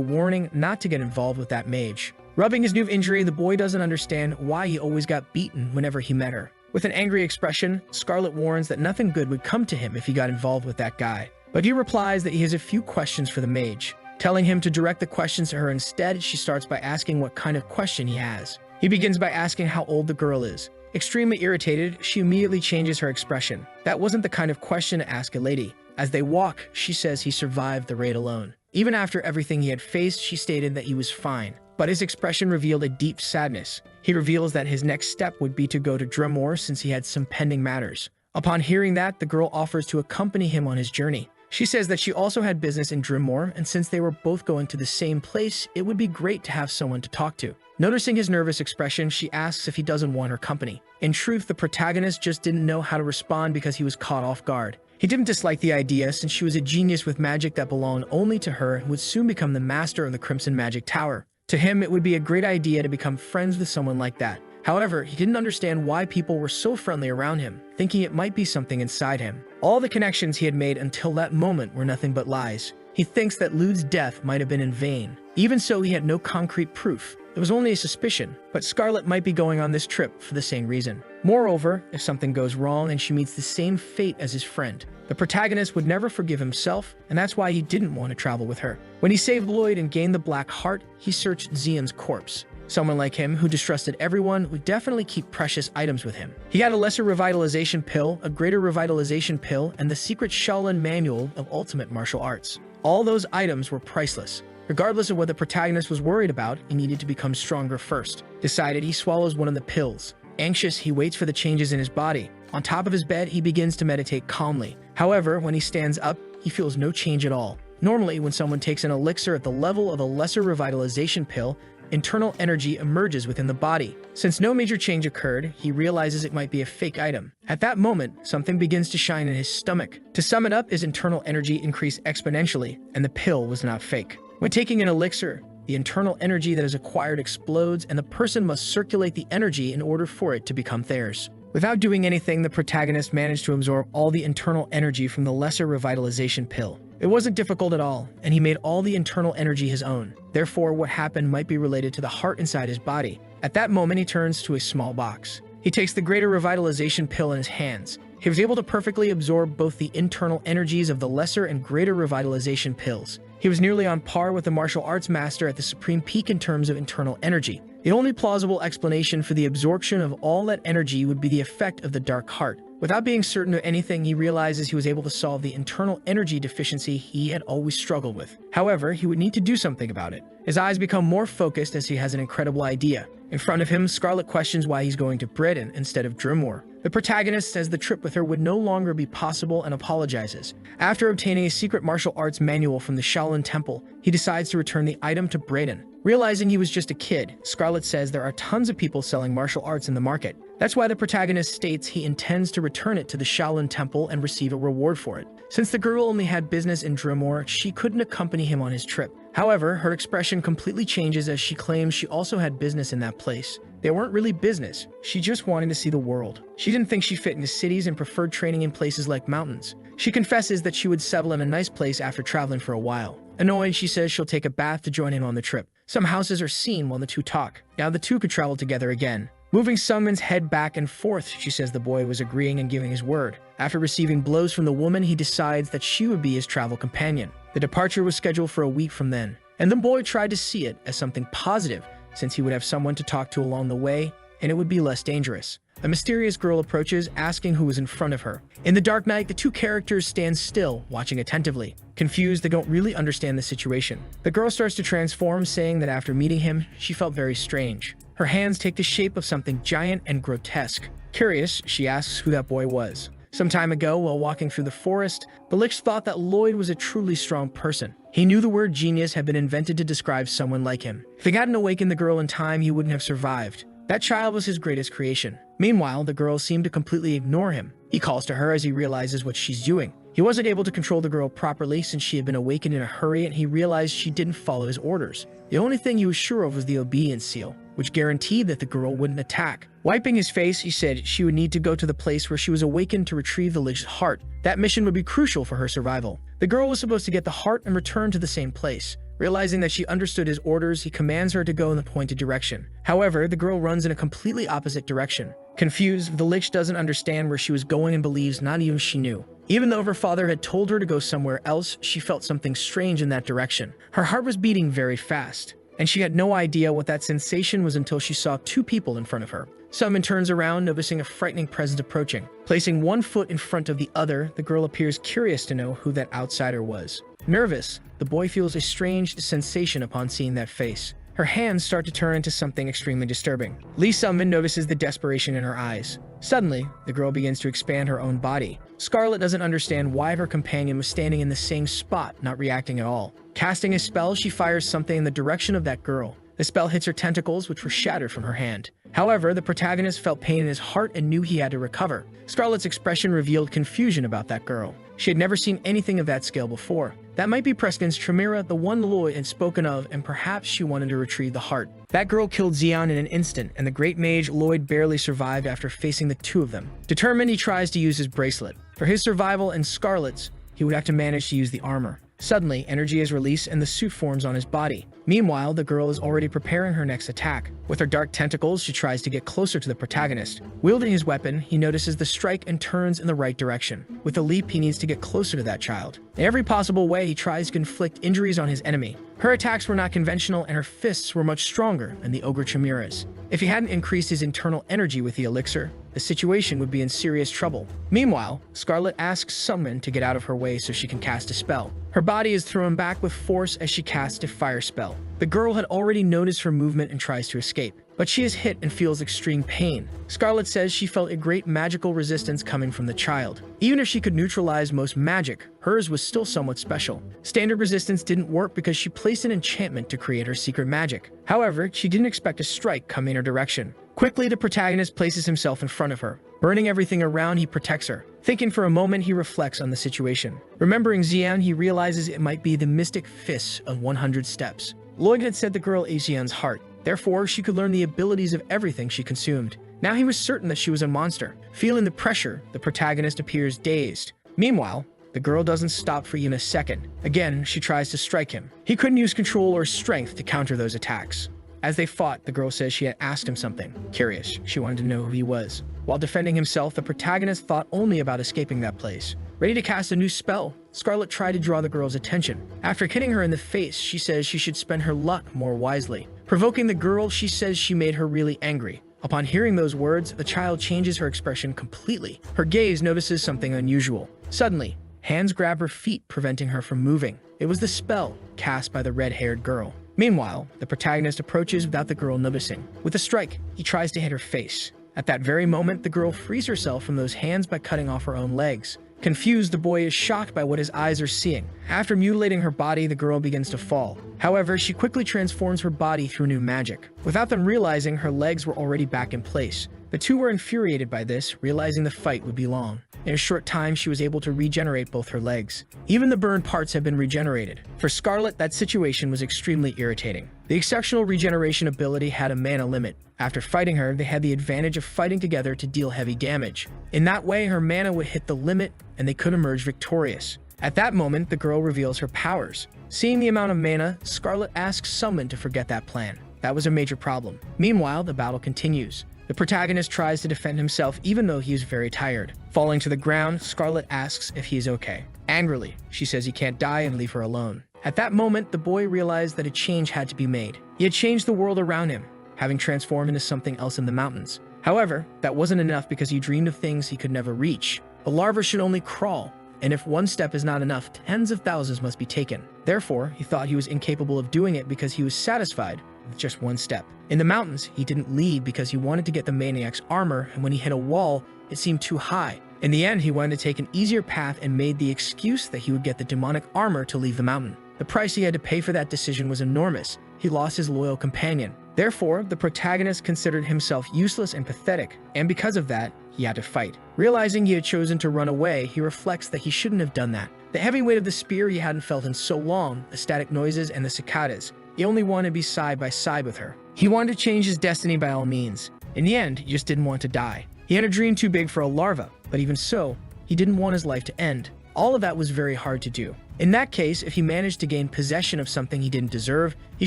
warning not to get involved with that mage. Rubbing his new injury, the boy doesn't understand why he always got beaten whenever he met her. With an angry expression, Scarlet warns that nothing good would come to him if he got involved with that guy. But he replies that he has a few questions for the mage. Telling him to direct the questions to her instead, she starts by asking what kind of question he has. He begins by asking how old the girl is. Extremely irritated, she immediately changes her expression. That wasn't the kind of question to ask a lady. As they walk, she says he survived the raid alone. Even after everything he had faced, she stated that he was fine. But his expression revealed a deep sadness. He reveals that his next step would be to go to Drimor since he had some pending matters. Upon hearing that, the girl offers to accompany him on his journey. She says that she also had business in Drimor, and since they were both going to the same place, it would be great to have someone to talk to. Noticing his nervous expression, she asks if he doesn't want her company. In truth, the protagonist just didn't know how to respond because he was caught off guard. He didn't dislike the idea since she was a genius with magic that belonged only to her and would soon become the master of the Crimson Magic Tower. To him, it would be a great idea to become friends with someone like that. However, he didn't understand why people were so friendly around him, thinking it might be something inside him. All the connections he had made until that moment were nothing but lies. He thinks that Lude's death might have been in vain. Even so, he had no concrete proof. It was only a suspicion, but Scarlet might be going on this trip for the same reason. Moreover, if something goes wrong and she meets the same fate as his friend, the protagonist would never forgive himself, and that's why he didn't want to travel with her. When he saved Lloyd and gained the Black Heart, he searched Xian's corpse. Someone like him, who distrusted everyone, would definitely keep precious items with him. He had a lesser revitalization pill, a greater revitalization pill, and the secret Shaolin manual of ultimate martial arts. All those items were priceless. Regardless of what the protagonist was worried about, he needed to become stronger first. Decided, he swallows one of the pills. Anxious, he waits for the changes in his body. On top of his bed, he begins to meditate calmly. However, when he stands up, he feels no change at all. Normally, when someone takes an elixir at the level of a lesser revitalization pill, internal energy emerges within the body. Since no major change occurred, he realizes it might be a fake item. At that moment, something begins to shine in his stomach. To sum it up, his internal energy increased exponentially, and the pill was not fake. When taking an elixir, the internal energy that is acquired explodes, and the person must circulate the energy in order for it to become theirs. Without doing anything, the protagonist managed to absorb all the internal energy from the lesser revitalization pill. It wasn't difficult at all, and he made all the internal energy his own. Therefore, what happened might be related to the heart inside his body. At that moment, he turns to a small box. He takes the greater revitalization pill in his hands. He was able to perfectly absorb both the internal energies of the lesser and greater revitalization pills. He was nearly on par with the martial arts master at the supreme peak in terms of internal energy. The only plausible explanation for the absorption of all that energy would be the effect of the dark heart. Without being certain of anything, he realizes he was able to solve the internal energy deficiency he had always struggled with. However, he would need to do something about it. His eyes become more focused as he has an incredible idea. In front of him, Scarlet questions why he's going to Britain instead of Drimor. The protagonist says the trip with her would no longer be possible and apologizes. After obtaining a secret martial arts manual from the Shaolin Temple, he decides to return the item to Brayden. Realizing he was just a kid, Scarlet says there are tons of people selling martial arts in the market. That's why the protagonist states he intends to return it to the Shaolin Temple and receive a reward for it. Since the girl only had business in Drumore, she couldn't accompany him on his trip. However, her expression completely changes as she claims she also had business in that place. They weren't really business, she just wanted to see the world. She didn't think she fit into cities and preferred training in places like mountains. She confesses that she would settle in a nice place after traveling for a while. Annoyed, she says she'll take a bath to join him on the trip. Some houses are seen while the two talk. Now the two could travel together again. Moving Sungmin's head back and forth, she says the boy was agreeing and giving his word. After receiving blows from the woman, he decides that she would be his travel companion. The departure was scheduled for a week from then, and the boy tried to see it as something positive, since he would have someone to talk to along the way, and it would be less dangerous. A mysterious girl approaches, asking who is in front of her. In the dark night, the two characters stand still, watching attentively. Confused, they don't really understand the situation. The girl starts to transform, saying that after meeting him, she felt very strange. Her hands take the shape of something giant and grotesque. Curious, she asks who that boy was. Some time ago, while walking through the forest, the Lich thought that Lloyd was a truly strong person. He knew the word genius had been invented to describe someone like him. If he hadn't awakened the girl in time, he wouldn't have survived. That child was his greatest creation. Meanwhile, the girl seemed to completely ignore him. He calls to her as he realizes what she's doing. He wasn't able to control the girl properly since she had been awakened in a hurry, and he realized she didn't follow his orders. The only thing he was sure of was the obedience seal, which guaranteed that the girl wouldn't attack. Wiping his face, he said she would need to go to the place where she was awakened to retrieve the Lich's heart. That mission would be crucial for her survival. The girl was supposed to get the heart and return to the same place. Realizing that she understood his orders, he commands her to go in the pointed direction. However, the girl runs in a completely opposite direction. Confused, the Lich doesn't understand where she was going and believes not even she knew. Even though her father had told her to go somewhere else, she felt something strange in that direction. Her heart was beating very fast, and she had no idea what that sensation was until she saw two people in front of her. Sungmin turns around, noticing a frightening presence approaching. Placing one foot in front of the other, the girl appears curious to know who that outsider was. Nervous, the boy feels a strange sensation upon seeing that face. Her hands start to turn into something extremely disturbing. Lee Sungmin notices the desperation in her eyes. Suddenly, the girl begins to expand her own body. Scarlet doesn't understand why her companion was standing in the same spot, not reacting at all. Casting a spell, she fires something in the direction of that girl. The spell hits her tentacles, which were shattered from her hand. However, the protagonist felt pain in his heart and knew he had to recover. Scarlet's expression revealed confusion about that girl. She had never seen anything of that scale before. That might be Preston's Tremira, the one Lloyd had spoken of, and perhaps she wanted to retrieve the heart. That girl killed Xian in an instant, and the great mage Lloyd barely survived after facing the two of them. Determined, he tries to use his bracelet. For his survival and Scarlet's, he would have to manage to use the armor. Suddenly, energy is released and the suit forms on his body. Meanwhile, the girl is already preparing her next attack. With her dark tentacles, she tries to get closer to the protagonist. Wielding his weapon, he notices the strike and turns in the right direction. With a leap, he needs to get closer to that child. In every possible way, he tries to inflict injuries on his enemy. Her attacks were not conventional, and her fists were much stronger than the Ogre Chimera's. If he hadn't increased his internal energy with the elixir, the situation would be in serious trouble. Meanwhile, Scarlet asks Sungmin to get out of her way so she can cast a spell. Her body is thrown back with force as she casts a fire spell. The girl had already noticed her movement and tries to escape, but she is hit and feels extreme pain. Scarlet says she felt a great magical resistance coming from the child. Even if she could neutralize most magic, hers was still somewhat special. Standard resistance didn't work because she placed an enchantment to create her secret magic. However, she didn't expect a strike come in her direction. Quickly, the protagonist places himself in front of her. Burning everything around, he protects her. Thinking for a moment, he reflects on the situation. Remembering Xian, he realizes it might be the mystic fists of 100 steps. Lloyd had said the girl ate Xian's heart. Therefore, she could learn the abilities of everything she consumed. Now he was certain that she was a monster. Feeling the pressure, the protagonist appears dazed. Meanwhile, the girl doesn't stop for even a second. Again, she tries to strike him. He couldn't use control or strength to counter those attacks. As they fought, the girl says she had asked him something. Curious, she wanted to know who he was. While defending himself, the protagonist thought only about escaping that place. Ready to cast a new spell, Scarlet tried to draw the girl's attention. After hitting her in the face, she says she should spend her luck more wisely. Provoking the girl, she says she made her really angry. Upon hearing those words, the child changes her expression completely. Her gaze notices something unusual. Suddenly, hands grab her feet, preventing her from moving. It was the spell cast by the red-haired girl. Meanwhile, the protagonist approaches without the girl noticing. With a strike, he tries to hit her face. At that very moment, the girl frees herself from those hands by cutting off her own legs. Confused, the boy is shocked by what his eyes are seeing. After mutilating her body, the girl begins to fall. However, she quickly transforms her body through new magic. Without them realizing, her legs were already back in place. The two were infuriated by this, realizing the fight would be long. In a short time, she was able to regenerate both her legs. Even the burned parts have been regenerated. For Scarlet, that situation was extremely irritating. The exceptional regeneration ability had a mana limit. After fighting her, they had the advantage of fighting together to deal heavy damage. In that way, her mana would hit the limit, and they could emerge victorious. At that moment, the girl reveals her powers. Seeing the amount of mana, Scarlet asks someone to forget that plan. That was a major problem. Meanwhile, the battle continues. The protagonist tries to defend himself even though he is very tired. Falling to the ground, Scarlet asks if he is okay. Angrily, she says he can't die and leave her alone. At that moment, the boy realized that a change had to be made. He had changed the world around him, having transformed into something else in the mountains. However, that wasn't enough because he dreamed of things he could never reach. A larva should only crawl, and if one step is not enough, tens of thousands must be taken. Therefore, he thought he was incapable of doing it because he was satisfied with just one step. In the mountains, he didn't leave because he wanted to get the maniac's armor, and when he hit a wall, it seemed too high. In the end, he wanted to take an easier path and made the excuse that he would get the demonic armor to leave the mountain. The price he had to pay for that decision was enormous. He lost his loyal companion. Therefore, the protagonist considered himself useless and pathetic, and because of that, he had to fight. Realizing he had chosen to run away, he reflects that he shouldn't have done that. The heavy weight of the spear he hadn't felt in so long, the static noises and the cicadas. He only wanted to be side by side with her. He wanted to change his destiny by all means. In the end, he just didn't want to die. He had a dream too big for a larva, but even so, he didn't want his life to end. All of that was very hard to do. In that case, if he managed to gain possession of something he didn't deserve, he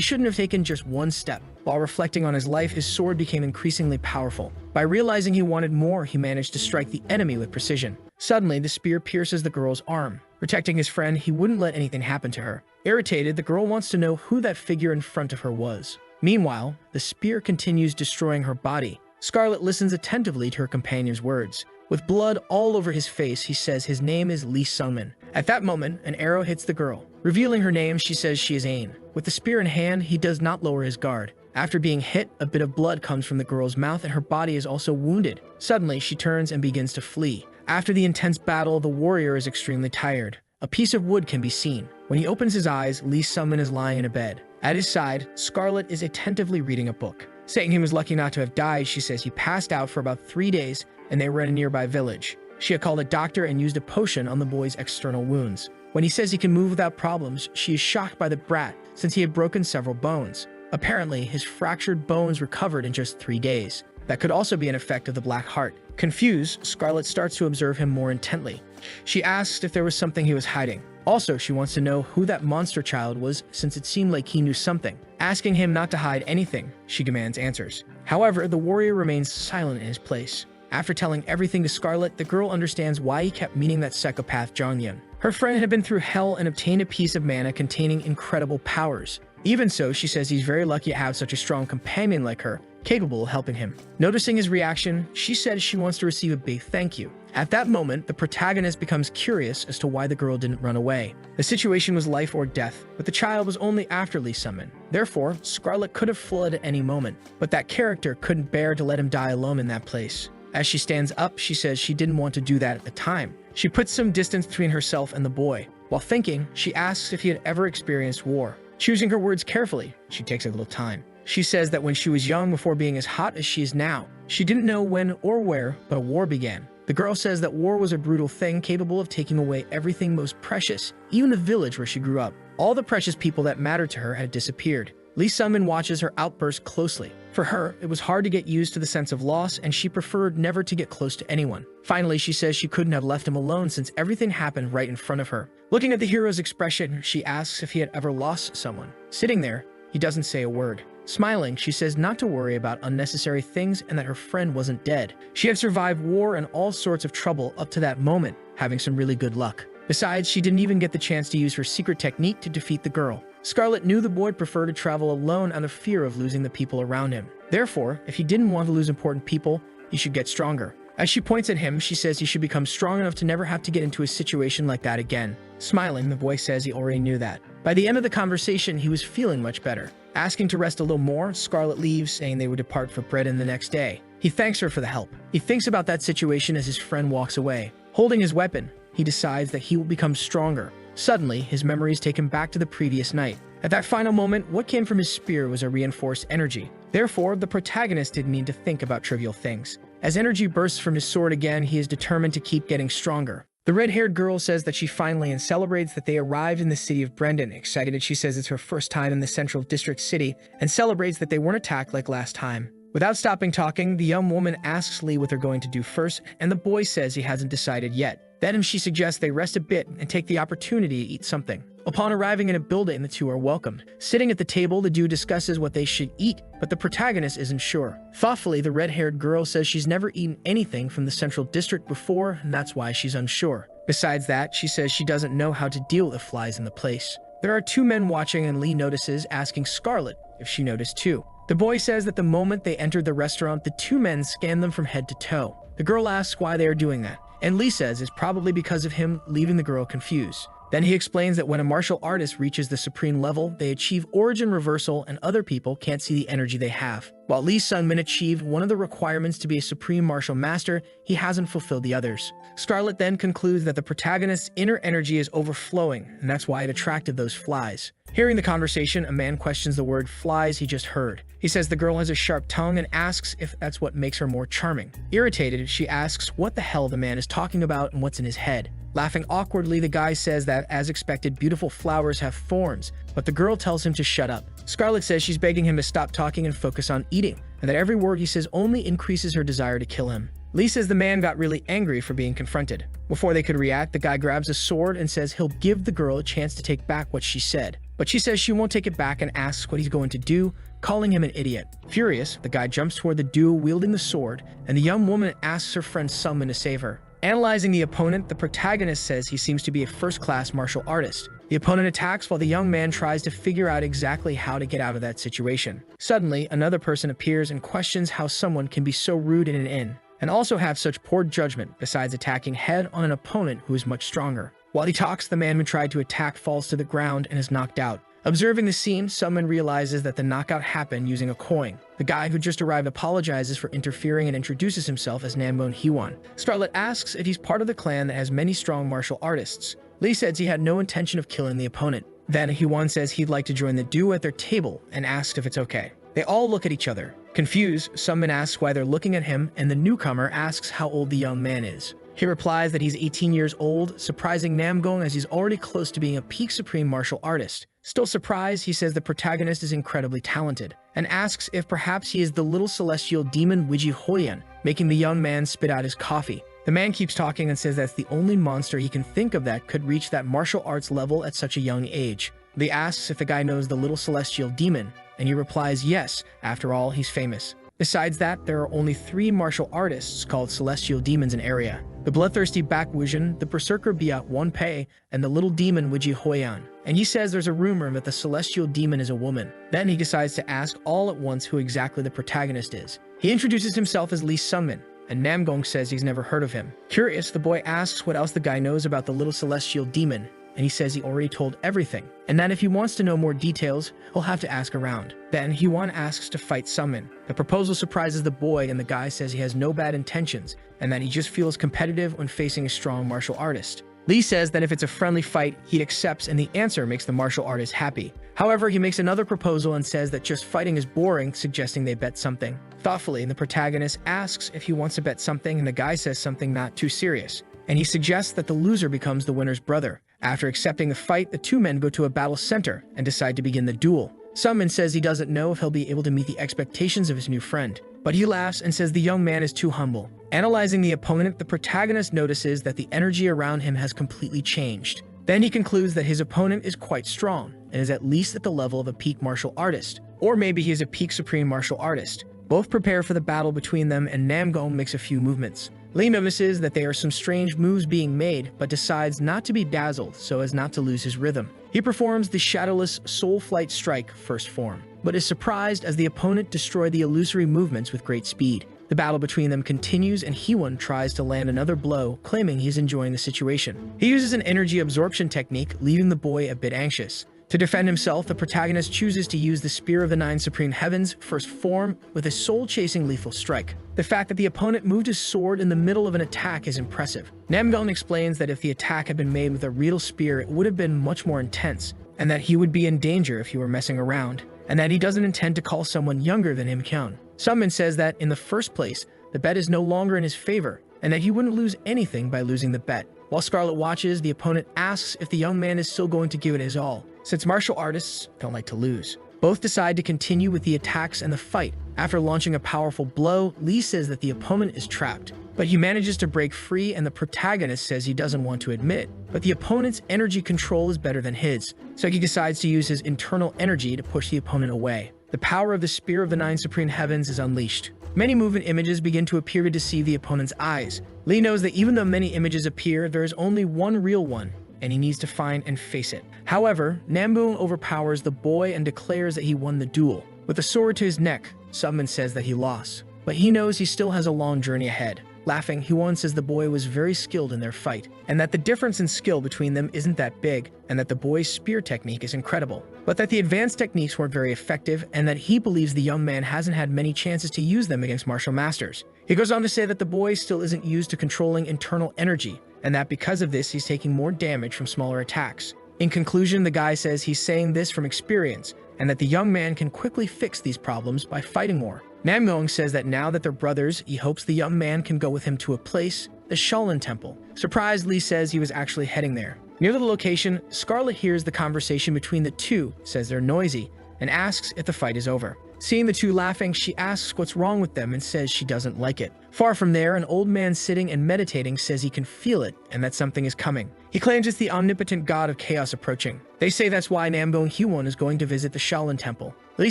shouldn't have taken just one step. While reflecting on his life, his sword became increasingly powerful. By realizing he wanted more, he managed to strike the enemy with precision. Suddenly, the spear pierces the girl's arm. Protecting his friend, he wouldn't let anything happen to her. Irritated, the girl wants to know who that figure in front of her was. Meanwhile, the spear continues destroying her body. Scarlet listens attentively to her companion's words. With blood all over his face, he says his name is Lee Sungmin. At that moment, an arrow hits the girl. Revealing her name, she says she is Ain. With the spear in hand, he does not lower his guard. After being hit, a bit of blood comes from the girl's mouth and her body is also wounded. Suddenly, she turns and begins to flee. After the intense battle, the warrior is extremely tired. A piece of wood can be seen. When he opens his eyes, Lee Sungmin is lying in a bed. At his side, Scarlet is attentively reading a book. Saying he was lucky not to have died, she says he passed out for about 3 days and they were in a nearby village. She had called a doctor and used a potion on the boy's external wounds. When he says he can move without problems, she is shocked by the brat since he had broken several bones. Apparently, his fractured bones recovered in just 3 days. That could also be an effect of the Black Heart. Confused, Scarlet starts to observe him more intently. She asks if there was something he was hiding. Also, she wants to know who that monster child was since it seemed like he knew something. Asking him not to hide anything, she demands answers. However, the warrior remains silent in his place. After telling everything to Scarlet, the girl understands why he kept meeting that psychopath Jongyun. Her friend had been through hell and obtained a piece of mana containing incredible powers. Even so, she says he's very lucky to have such a strong companion like her, capable of helping him. Noticing his reaction, she says she wants to receive a big thank you. At that moment, the protagonist becomes curious as to why the girl didn't run away. The situation was life or death, but the child was only after Lee Sungmin. Therefore, Scarlet could have fled at any moment, but that character couldn't bear to let him die alone in that place. As she stands up, she says she didn't want to do that at the time. She puts some distance between herself and the boy. While thinking, she asks if he had ever experienced war. Choosing her words carefully, she takes a little time. She says that when she was young before being as hot as she is now, she didn't know when or where, but a war began. The girl says that war was a brutal thing capable of taking away everything most precious, even the village where she grew up. All the precious people that mattered to her had disappeared. Lee Sungmin watches her outburst closely. For her, it was hard to get used to the sense of loss, and she preferred never to get close to anyone. Finally, she says she couldn't have left him alone since everything happened right in front of her. Looking at the hero's expression, she asks if he had ever lost someone. Sitting there, he doesn't say a word. Smiling, she says not to worry about unnecessary things and that her friend wasn't dead. She had survived war and all sorts of trouble up to that moment, having some really good luck. Besides, she didn't even get the chance to use her secret technique to defeat the girl. Scarlet knew the boy preferred to travel alone out of fear of losing the people around him. Therefore, if he didn't want to lose important people, he should get stronger. As she points at him, she says he should become strong enough to never have to get into a situation like that again. Smiling, the boy says he already knew that. By the end of the conversation, he was feeling much better. Asking to rest a little more, Scarlet leaves, saying they would depart for Britain the next day. He thanks her for the help. He thinks about that situation as his friend walks away. Holding his weapon, he decides that he will become stronger. Suddenly, his memories take him back to the previous night. At that final moment, what came from his spear was a reinforced energy. Therefore, the protagonist didn't need to think about trivial things. As energy bursts from his sword again, he is determined to keep getting stronger. The red-haired girl says that she finally and celebrates that they arrived in the city of Brendan. Excited, she says it's her first time in the central district city and celebrates that they weren't attacked like last time. Without stopping talking, the young woman asks Lee what they're going to do first, and the boy says he hasn't decided yet. Then she suggests they rest a bit and take the opportunity to eat something. Upon arriving in a building, the two are welcomed. Sitting at the table, the dude discusses what they should eat, but the protagonist isn't sure. Thoughtfully, the red-haired girl says she's never eaten anything from the central district before, and that's why she's unsure. Besides that, she says she doesn't know how to deal with the flies in the place. There are two men watching, and Lee notices, asking Scarlett if she noticed too. The boy says that the moment they entered the restaurant, the two men scanned them from head to toe. The girl asks why they are doing that, and Lee says it's probably because of him, leaving the girl confused. Then he explains that when a martial artist reaches the supreme level, they achieve origin reversal and other people can't see the energy they have. While Lee Sungmin achieved one of the requirements to be a supreme martial master, he hasn't fulfilled the others. Scarlett then concludes that the protagonist's inner energy is overflowing, and that's why it attracted those flies. Hearing the conversation, a man questions the word flies he just heard. He says the girl has a sharp tongue and asks if that's what makes her more charming. Irritated, she asks what the hell the man is talking about and what's in his head. Laughing awkwardly, the guy says that, as expected, beautiful flowers have thorns, but the girl tells him to shut up. Scarlett says she's begging him to stop talking and focus on eating, and that every word he says only increases her desire to kill him. Lee says the man got really angry for being confronted. Before they could react, the guy grabs a sword and says he'll give the girl a chance to take back what she said. But she says she won't take it back and asks what he's going to do, calling him an idiot. Furious, the guy jumps toward the duo wielding the sword, and the young woman asks her friend Sungmin to save her. Analyzing the opponent, the protagonist says he seems to be a first-class martial artist. The opponent attacks while the young man tries to figure out exactly how to get out of that situation. Suddenly, another person appears and questions how someone can be so rude in an inn, and also have such poor judgment besides attacking head on an opponent who is much stronger. While he talks, the man who tried to attack falls to the ground and is knocked out. Observing the scene, Sungmin realizes that the knockout happened using a coin. The guy who just arrived apologizes for interfering and introduces himself as Namgon Hwon. Scarlett asks if he's part of the clan that has many strong martial artists. Lee says he had no intention of killing the opponent. Then Hwon says he'd like to join the duo at their table and asks if it's okay. They all look at each other. Confused, Sungmin asks why they're looking at him, and the newcomer asks how old the young man is. He replies that he's 18 years old, surprising Namgon as he's already close to being a peak supreme martial artist. Still surprised, he says the protagonist is incredibly talented, and asks if perhaps he is the little celestial demon Wiji Hoyan, making the young man spit out his coffee. The man keeps talking and says that's the only monster he can think of that could reach that martial arts level at such a young age. Lee asks if the guy knows the little celestial demon, and he replies yes, after all, he's famous. Besides that, there are only 3 martial artists called celestial demons in area: the bloodthirsty Bak Wujin, the berserker Bia Wonpei, and the little demon Wiji Hoyan. And he says there's a rumor that the celestial demon is a woman. Then he decides to ask all at once who exactly the protagonist is. He introduces himself as Lee Sungmin, and Namgon says he's never heard of him. Curious, the boy asks what else the guy knows about the little celestial demon, and he says he already told everything, and that if he wants to know more details, he'll have to ask around. Then Hwon asks to fight Sungmin. The proposal surprises the boy, and the guy says he has no bad intentions, and that he just feels competitive when facing a strong martial artist. Lee says that if it's a friendly fight, he accepts, and the answer makes the martial artist happy. However, he makes another proposal and says that just fighting is boring, suggesting they bet something. Thoughtfully, the protagonist asks if he wants to bet something, and the guy says something not too serious, and he suggests that the loser becomes the winner's brother. After accepting the fight, the two men go to a battle center and decide to begin the duel. Sungmin says he doesn't know if he'll be able to meet the expectations of his new friend, but he laughs and says the young man is too humble. Analyzing the opponent, the protagonist notices that the energy around him has completely changed. Then he concludes that his opponent is quite strong and is at least at the level of a peak martial artist, or maybe he is a peak supreme martial artist. Both prepare for the battle between them, and Namgon makes a few movements. Lee notices that there are some strange moves being made, but decides not to be dazzled so as not to lose his rhythm. He performs the shadowless Soul Flight Strike first form, but is surprised as the opponent destroys the illusory movements with great speed. The battle between them continues, and Hwon tries to land another blow, claiming he's enjoying the situation. He uses an energy absorption technique, leaving the boy a bit anxious. To defend himself, the protagonist chooses to use the Spear of the Nine Supreme Heavens first form with a soul-chasing lethal strike. The fact that the opponent moved his sword in the middle of an attack is impressive. Namgon explains that if the attack had been made with a real spear, it would have been much more intense, and that he would be in danger if he were messing around, and that he doesn't intend to call someone younger than him Kyun. Sungmin says that, in the first place, the bet is no longer in his favor, and that he wouldn't lose anything by losing the bet. While Scarlet watches, the opponent asks if the young man is still going to give it his all, since martial artists don't like to lose. Both decide to continue with the attacks and the fight. After launching a powerful blow, Lee says that the opponent is trapped, but he manages to break free, and the protagonist says he doesn't want to admit, but the opponent's energy control is better than his, so he decides to use his internal energy to push the opponent away. The power of the Spear of the Nine Supreme Heavens is unleashed. Many movement images begin to appear to deceive the opponent's eyes. Lee knows that even though many images appear, there is only one real one, and he needs to find and face it. However, Namboon overpowers the boy and declares that he won the duel. With a sword to his neck, Subman says that he lost, but he knows he still has a long journey ahead. Laughing, Huon says the boy was very skilled in their fight, and that the difference in skill between them isn't that big, and that the boy's spear technique is incredible, but that the advanced techniques weren't very effective, and that he believes the young man hasn't had many chances to use them against martial masters. He goes on to say that the boy still isn't used to controlling internal energy, and that because of this he's taking more damage from smaller attacks. In conclusion, the guy says he's saying this from experience, and that the young man can quickly fix these problems by fighting more. Namgong says that now that they're brothers, he hopes the young man can go with him to a place, the Shaolin Temple. Surprised, Lee says he was actually heading there. Near the location, Scarlet hears the conversation between the two, says they're noisy, and asks if the fight is over. Seeing the two laughing, she asks what's wrong with them and says she doesn't like it. Far from there, an old man sitting and meditating says he can feel it and that something is coming. He claims it's the omnipotent god of chaos approaching. They say that's why Namgong Huon is going to visit the Shaolin Temple. Lee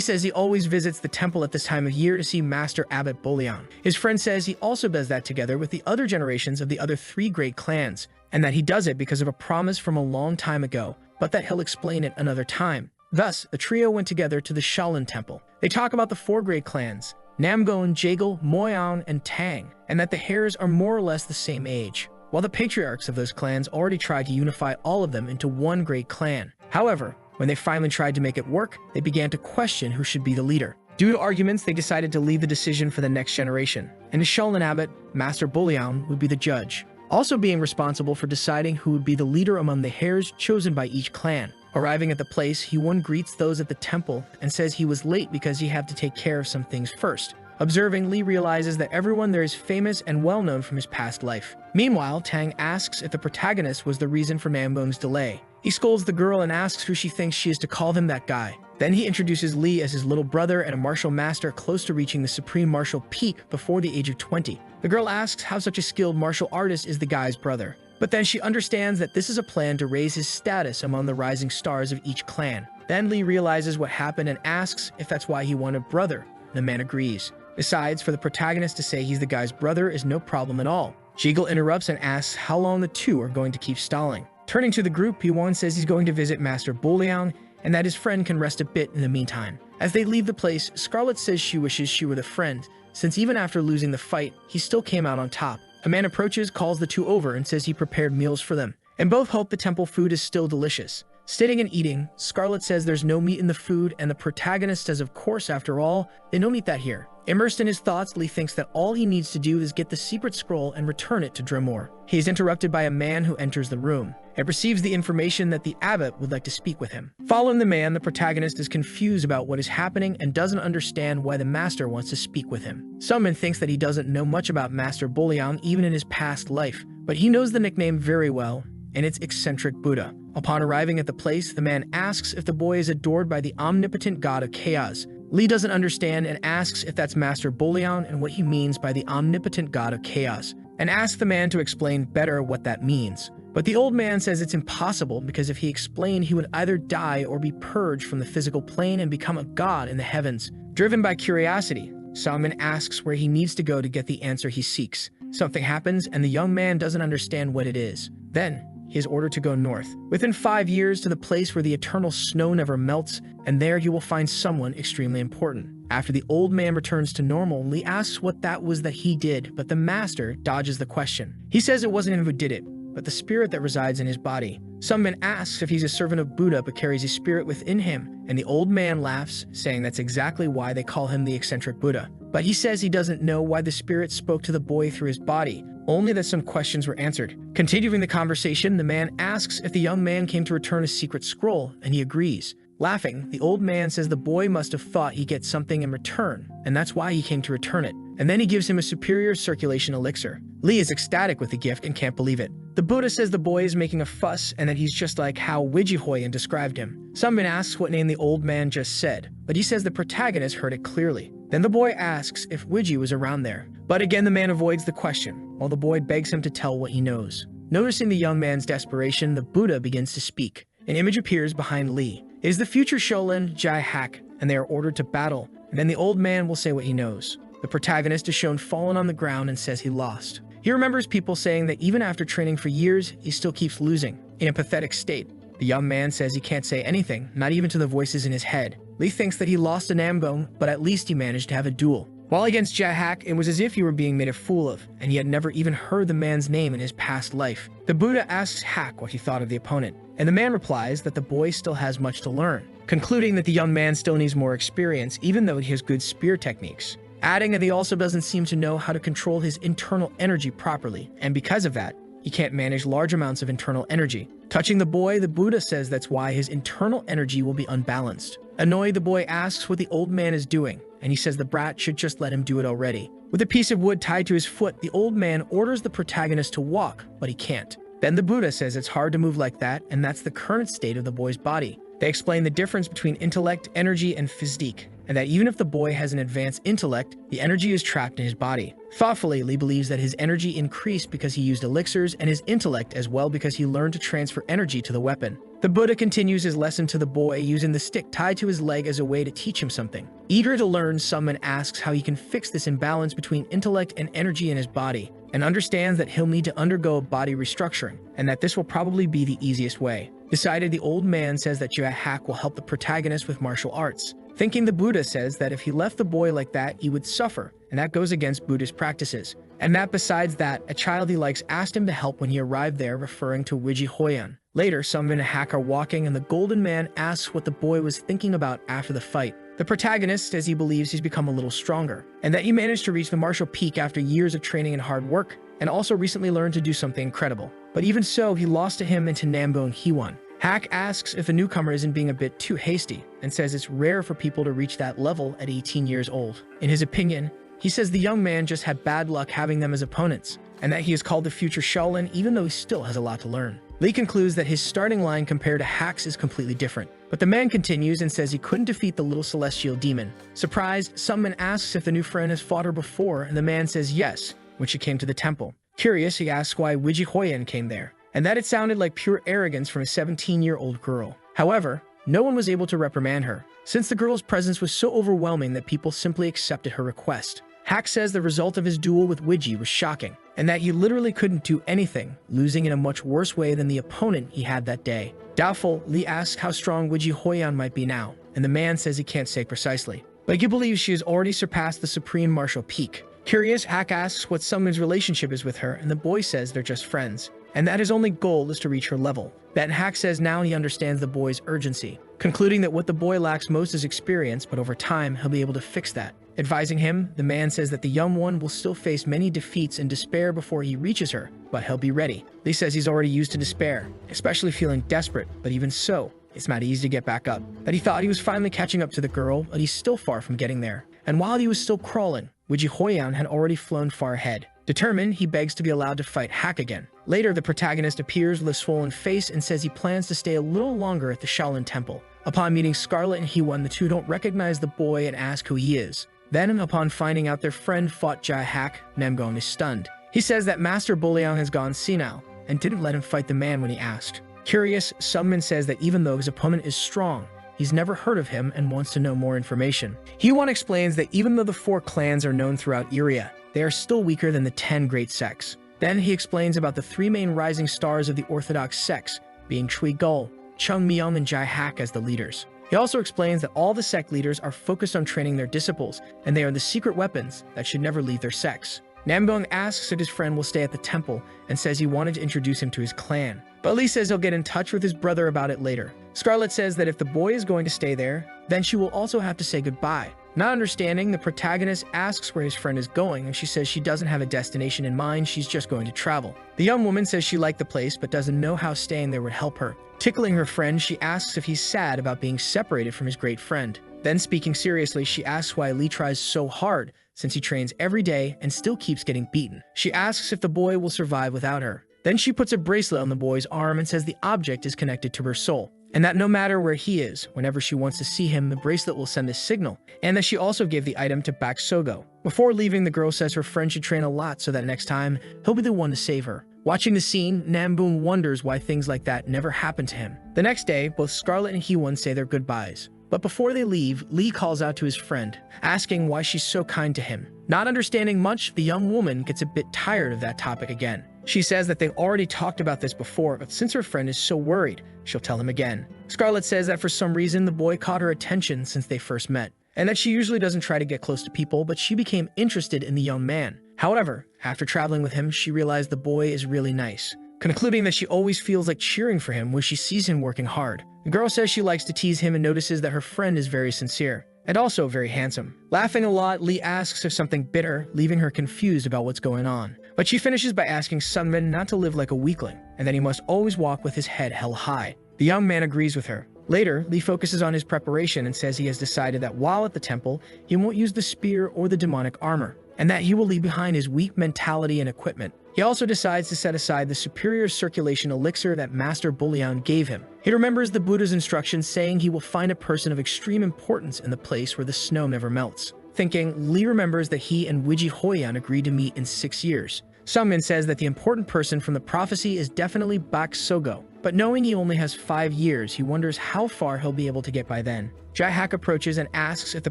says he always visits the temple at this time of year to see Master Abbot Boliang. His friend says he also does that together with the other generations of the other 3 great clans, and that he does it because of a promise from a long time ago, but that he'll explain it another time. Thus, the trio went together to the Shaolin Temple. They talk about the 4 great clans, Namgon, Jagal, Moyan, and Tang, and that the heirs are more or less the same age, while the patriarchs of those clans already tried to unify all of them into one great clan. However, when they finally tried to make it work, they began to question who should be the leader. Due to arguments, they decided to leave the decision for the next generation, and the Shaolin Abbot, Master Boliang, would be the judge, also being responsible for deciding who would be the leader among the heirs chosen by each clan. Arriving at the place, Huon greets those at the temple and says he was late because he had to take care of some things first. Observing, Lee realizes that everyone there is famous and well known from his past life. Meanwhile, Tang asks if the protagonist was the reason for Namgong's delay. He scolds the girl and asks who she thinks she is to call him that guy. Then he introduces Lee as his little brother and a martial master close to reaching the supreme martial peak before the age of 20. The girl asks how such a skilled martial artist is the guy's brother. But then she understands that this is a plan to raise his status among the rising stars of each clan. Then Lee realizes what happened and asks if that's why he wanted brother. The man agrees. Besides, for the protagonist to say he's the guy's brother is no problem at all. Jigal interrupts and asks how long the two are going to keep stalling. Turning to the group, P1 says he's going to visit Master Boliang and that his friend can rest a bit in the meantime. As they leave the place, Scarlet says she wishes she were the friend, since even after losing the fight, he still came out on top. A man approaches, calls the two over, and says he prepared meals for them, and both hope the temple food is still delicious. Sitting and eating, Scarlet says there's no meat in the food, and the protagonist says of course, after all, they don't eat that here. Immersed in his thoughts, Lee thinks that all he needs to do is get the secret scroll and return it to Dremor. He is interrupted by a man who enters the room and receives the information that the abbot would like to speak with him. Following the man, the protagonist is confused about what is happening and doesn't understand why the master wants to speak with him. Summon thinks that he doesn't know much about Master Boliang even in his past life, but he knows the nickname very well, and it's eccentric Buddha. Upon arriving at the place, the man asks if the boy is adored by the omnipotent god of chaos. Lee doesn't understand and asks if that's Master Boliang and what he means by the omnipotent god of chaos, and asks the man to explain better what that means. But the old man says it's impossible because if he explained, he would either die or be purged from the physical plane and become a god in the heavens. Driven by curiosity, Salman asks where he needs to go to get the answer he seeks. Something happens and the young man doesn't understand what it is. Then, he is ordered to go north, within 5 years, to the place where the eternal snow never melts, and there you will find someone extremely important. After the old man returns to normal, Lee asks what that was that he did, but the master dodges the question. He says it wasn't him who did it, but the spirit that resides in his body. Someone asks if he's a servant of Buddha but carries a spirit within him, and the old man laughs, saying that's exactly why they call him the eccentric Buddha. But he says he doesn't know why the spirit spoke to the boy through his body, only that some questions were answered. Continuing the conversation, the man asks if the young man came to return a secret scroll, and he agrees. Laughing, the old man says the boy must have thought he'd get something in return, and that's why he came to return it. and then he gives him a superior circulation elixir. Lee is ecstatic with the gift and can't believe it. The Buddha says the boy is making a fuss and that he's just like how Wijihoyan described him. Sunmin asks what name the old man just said, but he says the protagonist heard it clearly. Then the boy asks if Wiji was around there. But again the man avoids the question, while the boy begs him to tell what he knows. Noticing the young man's desperation, the Buddha begins to speak. An image appears behind Lee. It is the future Shaolin Jai Hack, and they are ordered to battle, and then the old man will say what he knows. The protagonist is shown fallen on the ground and says he lost. He remembers people saying that even after training for years, he still keeps losing, in a pathetic state. The young man says he can't say anything, not even to the voices in his head. Lee thinks that he lost to Namgong, but at least he managed to have a duel. While against Jai Hack, it was as if he were being made a fool of, and he had never even heard the man's name in his past life. The Buddha asks Hack what he thought of the opponent, and the man replies that the boy still has much to learn, concluding that the young man still needs more experience even though he has good spear techniques. Adding that he also doesn't seem to know how to control his internal energy properly, and because of that, he can't manage large amounts of internal energy. Touching the boy, the Buddha says that's why his internal energy will be unbalanced. Annoyed, the boy asks what the old man is doing, and he says the brat should just let him do it already. With a piece of wood tied to his foot, the old man orders the protagonist to walk, but he can't. Then the Buddha says it's hard to move like that, and that's the current state of the boy's body. They explain the difference between intellect, energy, and physique, and that even if the boy has an advanced intellect, the energy is trapped in his body. Thoughtfully, Lee believes that his energy increased because he used elixirs, and his intellect as well because he learned to transfer energy to the weapon. The Buddha continues his lesson to the boy using the stick tied to his leg as a way to teach him something. Eager to learn, Sunmin asks how he can fix this imbalance between intellect and energy in his body, and understands that he'll need to undergo a body restructuring, and that this will probably be the easiest way. Decided, the old man says that Jai Hack will help the protagonist with martial arts. Thinking, the Buddha says that if he left the boy like that, he would suffer, and that goes against Buddhist practices. And that besides that, a child he likes asked him to help when he arrived there, referring to Wijihoyan. Later, Sunmin and Hack are walking, and the golden man asks what the boy was thinking about after the fight. The protagonist says he believes he's become a little stronger, and that he managed to reach the martial peak after years of training and hard work, and also recently learned to do something incredible. But even so, he lost to him and to Namgong Hiwan. Hack asks if the newcomer isn't being a bit too hasty, and says it's rare for people to reach that level at 18 years old. In his opinion, he says the young man just had bad luck having them as opponents, and that he is called the future Shaolin even though he still has a lot to learn. Lee concludes that his starting line compared to Hack's is completely different. But the man continues and says he couldn't defeat the little celestial demon. Surprised, Sunmin asks if the new friend has fought her before, and the man says yes, when she came to the temple. Curious, he asks why Wijihoyan came there, and that it sounded like pure arrogance from a 17-year-old girl. However, no one was able to reprimand her, since the girl's presence was so overwhelming that people simply accepted her request. Hack says the result of his duel with Wiji was shocking, and that he literally couldn't do anything, losing in a much worse way than the opponent he had that day. Doubtful, Lee asks how strong Wijihoyan might be now, and the man says he can't say precisely, but he believes she has already surpassed the supreme martial peak. Curious, Hack asks what Sunmin's relationship is with her, and the boy says they're just friends, and that his only goal is to reach her level. Then Hack says now he understands the boy's urgency, concluding that what the boy lacks most is experience, but over time he'll be able to fix that. Advising him, the man says that the young one will still face many defeats and despair before he reaches her, but he'll be ready. Lee says he's already used to despair, especially feeling desperate, but even so, it's not easy to get back up. That he thought he was finally catching up to the girl, but he's still far from getting there. And while he was still crawling, Wijihoyan had already flown far ahead. Determined, he begs to be allowed to fight Hack again. Later, the protagonist appears with a swollen face and says he plans to stay a little longer at the Shaolin Temple. Upon meeting Scarlet and Hiwan, the two don't recognize the boy and ask who he is. Then, upon finding out their friend fought Jai Hack, Namgong is stunned. He says that Master Buliang has gone senile, and didn't let him fight the man when he asked. Curious, Sunmin says that even though his opponent is strong, he's never heard of him and wants to know more information. Hiwan explains that even though the 4 clans are known throughout Iria, they are still weaker than the 10 great sects. Then he explains about the 3 main rising stars of the orthodox sects, being Chui Gul, Chung Myung, and Jai Hack as the leaders. He also explains that all the sect leaders are focused on training their disciples, and they are the secret weapons that should never leave their sects. Namgong asks if his friend will stay at the temple, and says he wanted to introduce him to his clan. But Lee says he'll get in touch with his brother about it later. Scarlet says that if the boy is going to stay there, then she will also have to say goodbye. Not understanding, the protagonist asks where his friend is going, and she says she doesn't have a destination in mind, she's just going to travel. The young woman says she liked the place, but doesn't know how staying there would help her. Tickling her friend, she asks if he's sad about being separated from his great friend. Then, speaking seriously, she asks why Lee tries so hard since he trains every day and still keeps getting beaten. She asks if the boy will survive without her. Then she puts a bracelet on the boy's arm and says the object is connected to her soul, and that no matter where he is, whenever she wants to see him, the bracelet will send a signal, and that she also gave the item to Bak Sogo. Before leaving, the girl says her friend should train a lot so that next time, he'll be the one to save her. Watching the scene, Namboon wonders why things like that never happened to him. The next day, both Scarlet and Heewon say their goodbyes. But before they leave, Lee calls out to his friend, asking why she's so kind to him. Not understanding much, the young woman gets a bit tired of that topic again. She says that they've already talked about this before, but since her friend is so worried, she'll tell him again. Scarlet says that for some reason the boy caught her attention since they first met, and that she usually doesn't try to get close to people, but she became interested in the young man. However, after traveling with him, she realized the boy is really nice, concluding that she always feels like cheering for him when she sees him working hard. The girl says she likes to tease him and notices that her friend is very sincere, and also very handsome. Laughing a lot, Lee asks if something bitter, leaving her confused about what's going on. But she finishes by asking Sunmin not to live like a weakling, and that he must always walk with his head held high. The young man agrees with her. Later, Lee focuses on his preparation and says he has decided that while at the temple, he won't use the spear or the demonic armor, and that he will leave behind his weak mentality and equipment. He also decides to set aside the superior circulation elixir that Master Buliang gave him. He remembers the Buddha's instructions saying he will find a person of extreme importance in the place where the snow never melts. Thinking, Lee remembers that he and Wiji Hoyan agreed to meet in 6 years. Sungmin says that the important person from the prophecy is definitely Bak Sogo, but knowing he only has 5 years, he wonders how far he'll be able to get by then. Jae-hak approaches and asks if the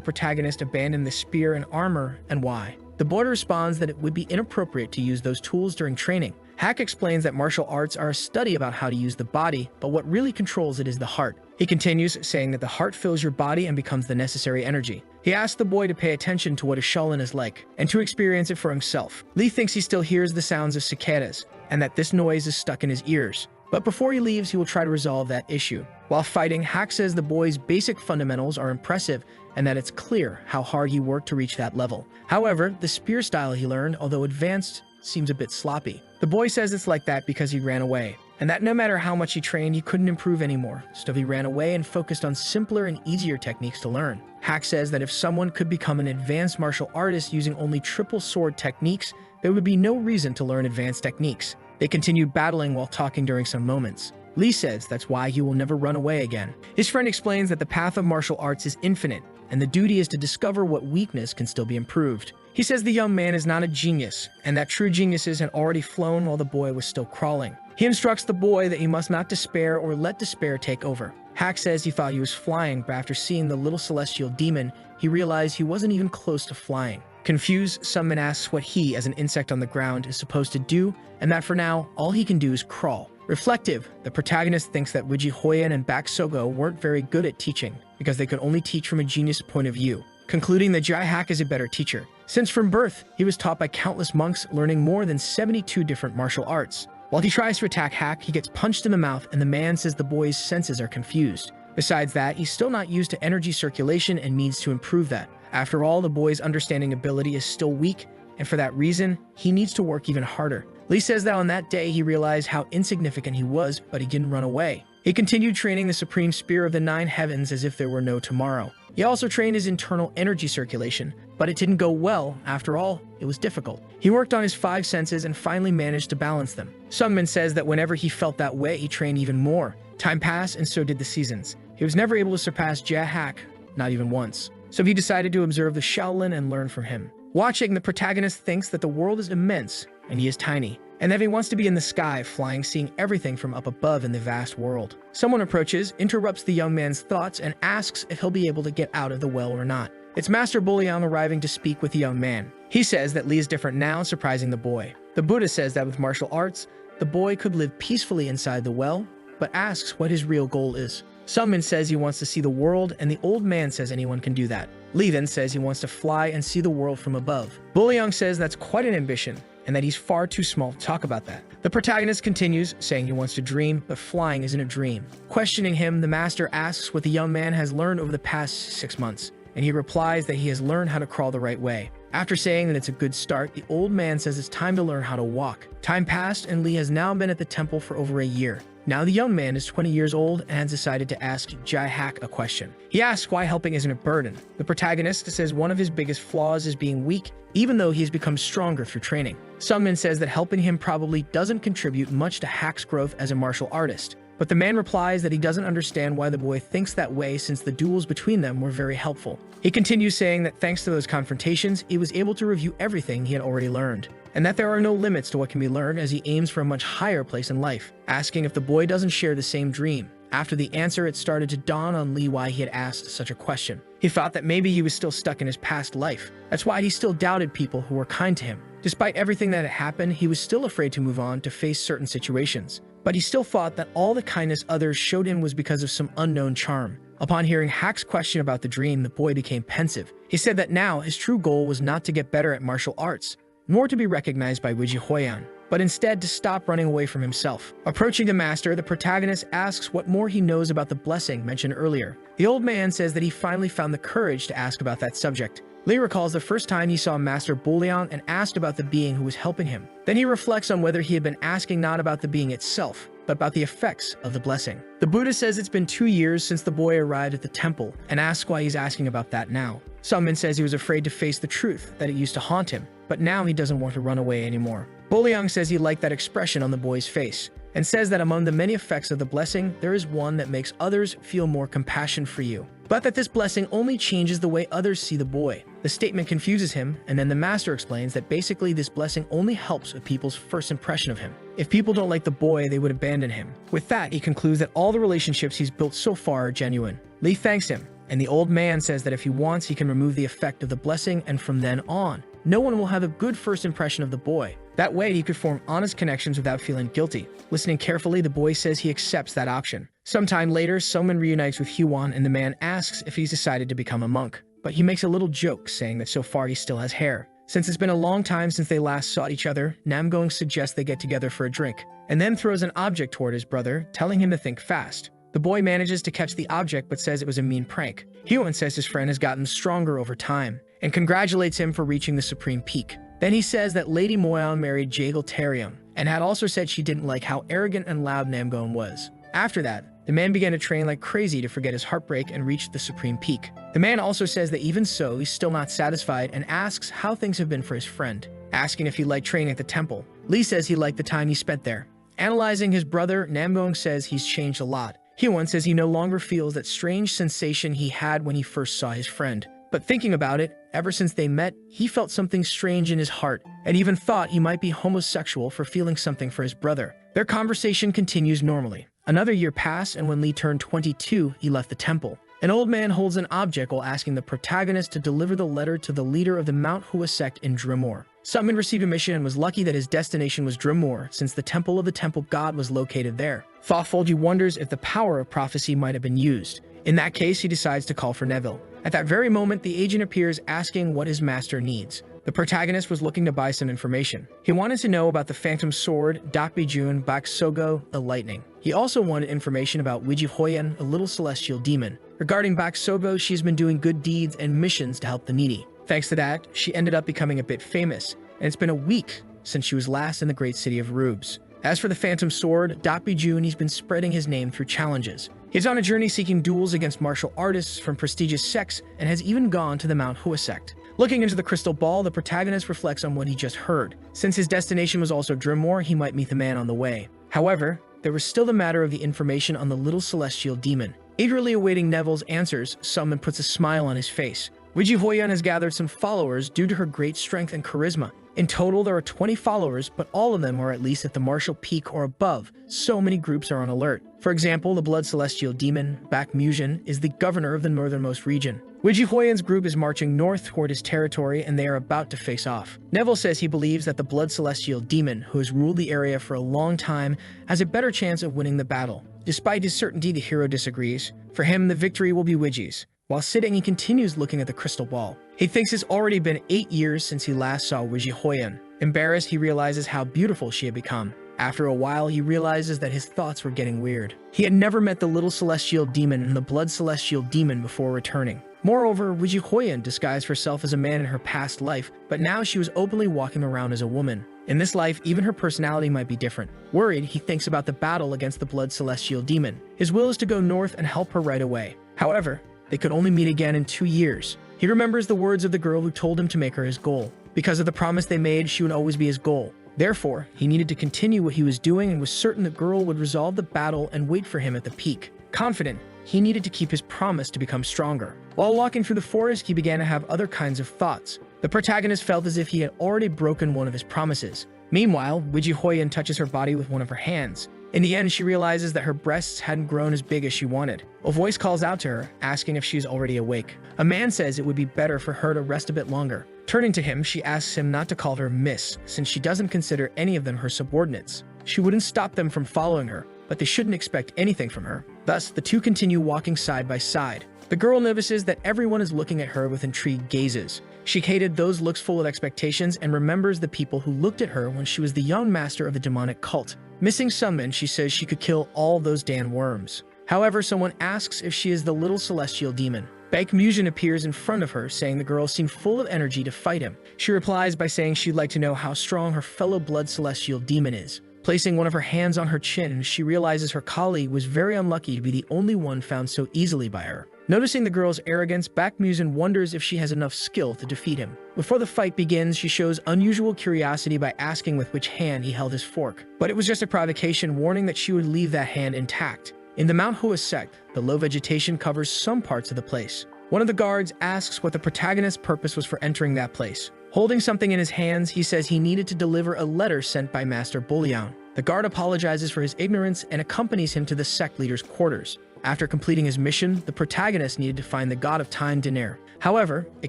protagonist abandoned the spear and armor and why. The boy responds that it would be inappropriate to use those tools during training. Hak explains that martial arts are a study about how to use the body, but what really controls it is the heart. He continues, saying that the heart fills your body and becomes the necessary energy. He asks the boy to pay attention to what a Shaolin is like, and to experience it for himself. Lee thinks he still hears the sounds of cicadas, and that this noise is stuck in his ears. But before he leaves, he will try to resolve that issue. While fighting, Hak says the boy's basic fundamentals are impressive, and that it's clear how hard he worked to reach that level. However, the spear style he learned, although advanced, seems a bit sloppy. The boy says it's like that because he ran away, and that no matter how much he trained, he couldn't improve anymore, so he ran away and focused on simpler and easier techniques to learn. Hak says that if someone could become an advanced martial artist using only triple sword techniques, there would be no reason to learn advanced techniques. They continued battling while talking during some moments. Lee says that's why he will never run away again. His friend explains that the path of martial arts is infinite, and the duty is to discover what weakness can still be improved. He says the young man is not a genius, and that true geniuses had already flown while the boy was still crawling. He instructs the boy that he must not despair or let despair take over. Hak says he thought he was flying, but after seeing the little celestial demon, he realized he wasn't even close to flying. Confused, Sunmin asks what he, as an insect on the ground, is supposed to do, and that for now, all he can do is crawl. Reflective, the protagonist thinks that Wiji Hoyan and Bak Sogo weren't very good at teaching, because they could only teach from a genius point of view, concluding that Jae-hak is a better teacher, since from birth, he was taught by countless monks, learning more than 72 different martial arts. While he tries to attack Hak, he gets punched in the mouth, and the man says the boy's senses are confused. Besides that, he's still not used to energy circulation and needs to improve that. After all, the boy's understanding ability is still weak, and for that reason, he needs to work even harder. Lee says that on that day, he realized how insignificant he was, but he didn't run away. He continued training the Supreme Spear of the Nine Heavens as if there were no tomorrow. He also trained his internal energy circulation, but it didn't go well. After all, it was difficult. He worked on his 5 senses and finally managed to balance them. Sungmin says that whenever he felt that way, he trained even more. Time passed, and so did the seasons. He was never able to surpass Jae-hak, not even once. So he decided to observe the Shaolin and learn from him. Watching, the protagonist thinks that the world is immense, and he is tiny, and that he wants to be in the sky, flying, seeing everything from up above in the vast world. Someone approaches, interrupts the young man's thoughts, and asks if he'll be able to get out of the well or not. It's Master Buliang arriving to speak with the young man. He says that Lee is different now, surprising the boy. The Buddha says that with martial arts, the boy could live peacefully inside the well, but asks what his real goal is. Sungmin says he wants to see the world, and the old man says anyone can do that. Lee then says he wants to fly and see the world from above. Buliang says that's quite an ambition, and that he's far too small to talk about that. The protagonist continues, saying he wants to dream, but flying isn't a dream. Questioning him, the master asks what the young man has learned over the past 6 months, and he replies that he has learned how to crawl the right way. After saying that it's a good start, the old man says it's time to learn how to walk. Time passed, and Lee has now been at the temple for over a year. Now the young man is 20 years old and has decided to ask Jae-hak a question. He asks why helping isn't a burden. The protagonist says one of his biggest flaws is being weak, even though he has become stronger through training. Sungmin says that helping him probably doesn't contribute much to Hak's growth as a martial artist. But the man replies that he doesn't understand why the boy thinks that way since the duels between them were very helpful. He continues saying that thanks to those confrontations, he was able to review everything he had already learned, and that there are no limits to what can be learned as he aims for a much higher place in life, asking if the boy doesn't share the same dream. After the answer, it started to dawn on Lee why he had asked such a question. He thought that maybe he was still stuck in his past life. That's why he still doubted people who were kind to him. Despite everything that had happened, he was still afraid to move on to face certain situations. But he still thought that all the kindness others showed him was because of some unknown charm. Upon hearing Hak's question about the dream, the boy became pensive. He said that now his true goal was not to get better at martial arts, nor to be recognized by Wiji Hoyan, but instead to stop running away from himself. Approaching the master, the protagonist asks what more he knows about the blessing mentioned earlier. The old man says that he finally found the courage to ask about that subject. Lee recalls the first time he saw Master Boliang and asked about the being who was helping him. Then he reflects on whether he had been asking not about the being itself, but about the effects of the blessing. The Buddha says it's been 2 years since the boy arrived at the temple and asks why he's asking about that now. Sungmin says he was afraid to face the truth, that it used to haunt him, but now he doesn't want to run away anymore. Boliang says he liked that expression on the boy's face, and says that among the many effects of the blessing, there is one that makes others feel more compassion for you, but that this blessing only changes the way others see the boy. The statement confuses him, and then the master explains that basically this blessing only helps with people's first impression of him. If people don't like the boy, they would abandon him. With that, he concludes that all the relationships he's built so far are genuine. Lee thanks him, and the old man says that if he wants, he can remove the effect of the blessing, and from then on, no one will have a good first impression of the boy. That way, he could form honest connections without feeling guilty. Listening carefully, the boy says he accepts that option. Sometime later, Sungmin reunites with Hyewon, and the man asks if he's decided to become a monk. But he makes a little joke, saying that so far he still has hair. Since it's been a long time since they last saw each other, Namgong suggests they get together for a drink, and then throws an object toward his brother, telling him to think fast. The boy manages to catch the object but says it was a mean prank. Hyewon says his friend has gotten stronger over time, and congratulates him for reaching the supreme peak. Then he says that Lady Moyeon married Jaegil Taeryung, and had also said she didn't like how arrogant and loud Namgong was. After that, the man began to train like crazy to forget his heartbreak and reach the supreme peak. The man also says that even so, he's still not satisfied and asks how things have been for his friend. Asking if he liked training at the temple, Lee says he liked the time he spent there. Analyzing his brother, Namgong says he's changed a lot. Hyewon says he no longer feels that strange sensation he had when he first saw his friend. But thinking about it, ever since they met, he felt something strange in his heart, and even thought he might be homosexual for feeling something for his brother. Their conversation continues normally. Another year passed, and when Lee turned 22, he left the temple. An old man holds an object while asking the protagonist to deliver the letter to the leader of the Mount Hua sect in Dremor. Sungmin received a mission and was lucky that his destination was Dremor, since the temple of the temple god was located there. Thoughtful, wonders if the power of prophecy might have been used. In that case, he decides to call for Neville. At that very moment, the agent appears asking what his master needs. The protagonist was looking to buy some information. He wanted to know about the Phantom Sword, Dakbijun, Baksogo, the Lightning. He also wanted information about Wiji Hoyan, a little celestial demon. Regarding Baksogo, she's been doing good deeds and missions to help the needy. Thanks to that, she ended up becoming a bit famous, and it's been a week since she was last in the great city of Rubes. As for the Phantom Sword, Dakbijun, he's been spreading his name through challenges. He's on a journey seeking duels against martial artists from prestigious sects and has even gone to the Mount Hua sect. Looking into the crystal ball, the protagonist reflects on what he just heard. Since his destination was also Dremor, he might meet the man on the way. However, there was still the matter of the information on the little celestial demon. Eagerly awaiting Neville's answers, Sungmin puts a smile on his face. Wiji Hoyan has gathered some followers due to her great strength and charisma. In total, there are 20 followers, but all of them are at least at the martial peak or above. So many groups are on alert. For example, the Blood Celestial Demon, Bakmujin, is the governor of the northernmost region. Wiji Hoyan's group is marching north toward his territory, and they are about to face off. Neville says he believes that the Blood Celestial Demon, who has ruled the area for a long time, has a better chance of winning the battle. Despite his certainty, the hero disagrees. For him, the victory will be Wiji's. While sitting, he continues looking at the crystal ball. He thinks it's already been 8 years since he last saw Wiji Hoyan. Embarrassed, he realizes how beautiful she had become. After a while, he realizes that his thoughts were getting weird. He had never met the little celestial demon and the blood celestial demon before returning. Moreover, Wijihoyan disguised herself as a man in her past life, but now she was openly walking around as a woman. In this life, even her personality might be different. Worried, he thinks about the battle against the blood celestial demon. His will is to go north and help her right away. However, they could only meet again in 2 years. He remembers the words of the girl who told him to make her his goal. Because of the promise they made, she would always be his goal. Therefore, he needed to continue what he was doing and was certain the girl would resolve the battle and wait for him at the peak. Confident, he needed to keep his promise to become stronger. While walking through the forest, he began to have other kinds of thoughts. The protagonist felt as if he had already broken one of his promises. Meanwhile, Wijihoyan touches her body with one of her hands. In the end, she realizes that her breasts hadn't grown as big as she wanted. A voice calls out to her, asking if she is already awake. A man says it would be better for her to rest a bit longer. Turning to him, she asks him not to call her Miss, since she doesn't consider any of them her subordinates. She wouldn't stop them from following her, but they shouldn't expect anything from her. Thus, the two continue walking side by side. The girl notices that everyone is looking at her with intrigued gazes. She hated those looks full of expectations and remembers the people who looked at her when she was the young master of the demonic cult. Missing Sunman, she says she could kill all those damn worms. However, someone asks if she is the little celestial demon. brightest appears in front of her, saying the girl seemed full of energy to fight him. She replies by saying she'd like to know how strong her fellow blood celestial demon is. Placing one of her hands on her chin, she realizes her colleague was very unlucky to be the only one found so easily by her. Noticing the girl's arrogance, brightest wonders if she has enough skill to defeat him. Before the fight begins, she shows unusual curiosity by asking with which hand he held his fork. But it was just a provocation, warning that she would leave that hand intact. In the Mount Hua sect, the low vegetation covers some parts of the place. One of the guards asks what the protagonist's purpose was for entering that place. Holding something in his hands, he says he needed to deliver a letter sent by Master Bullion. The guard apologizes for his ignorance and accompanies him to the sect leader's quarters. After completing his mission, the protagonist needed to find the god of time, Dinar. However, a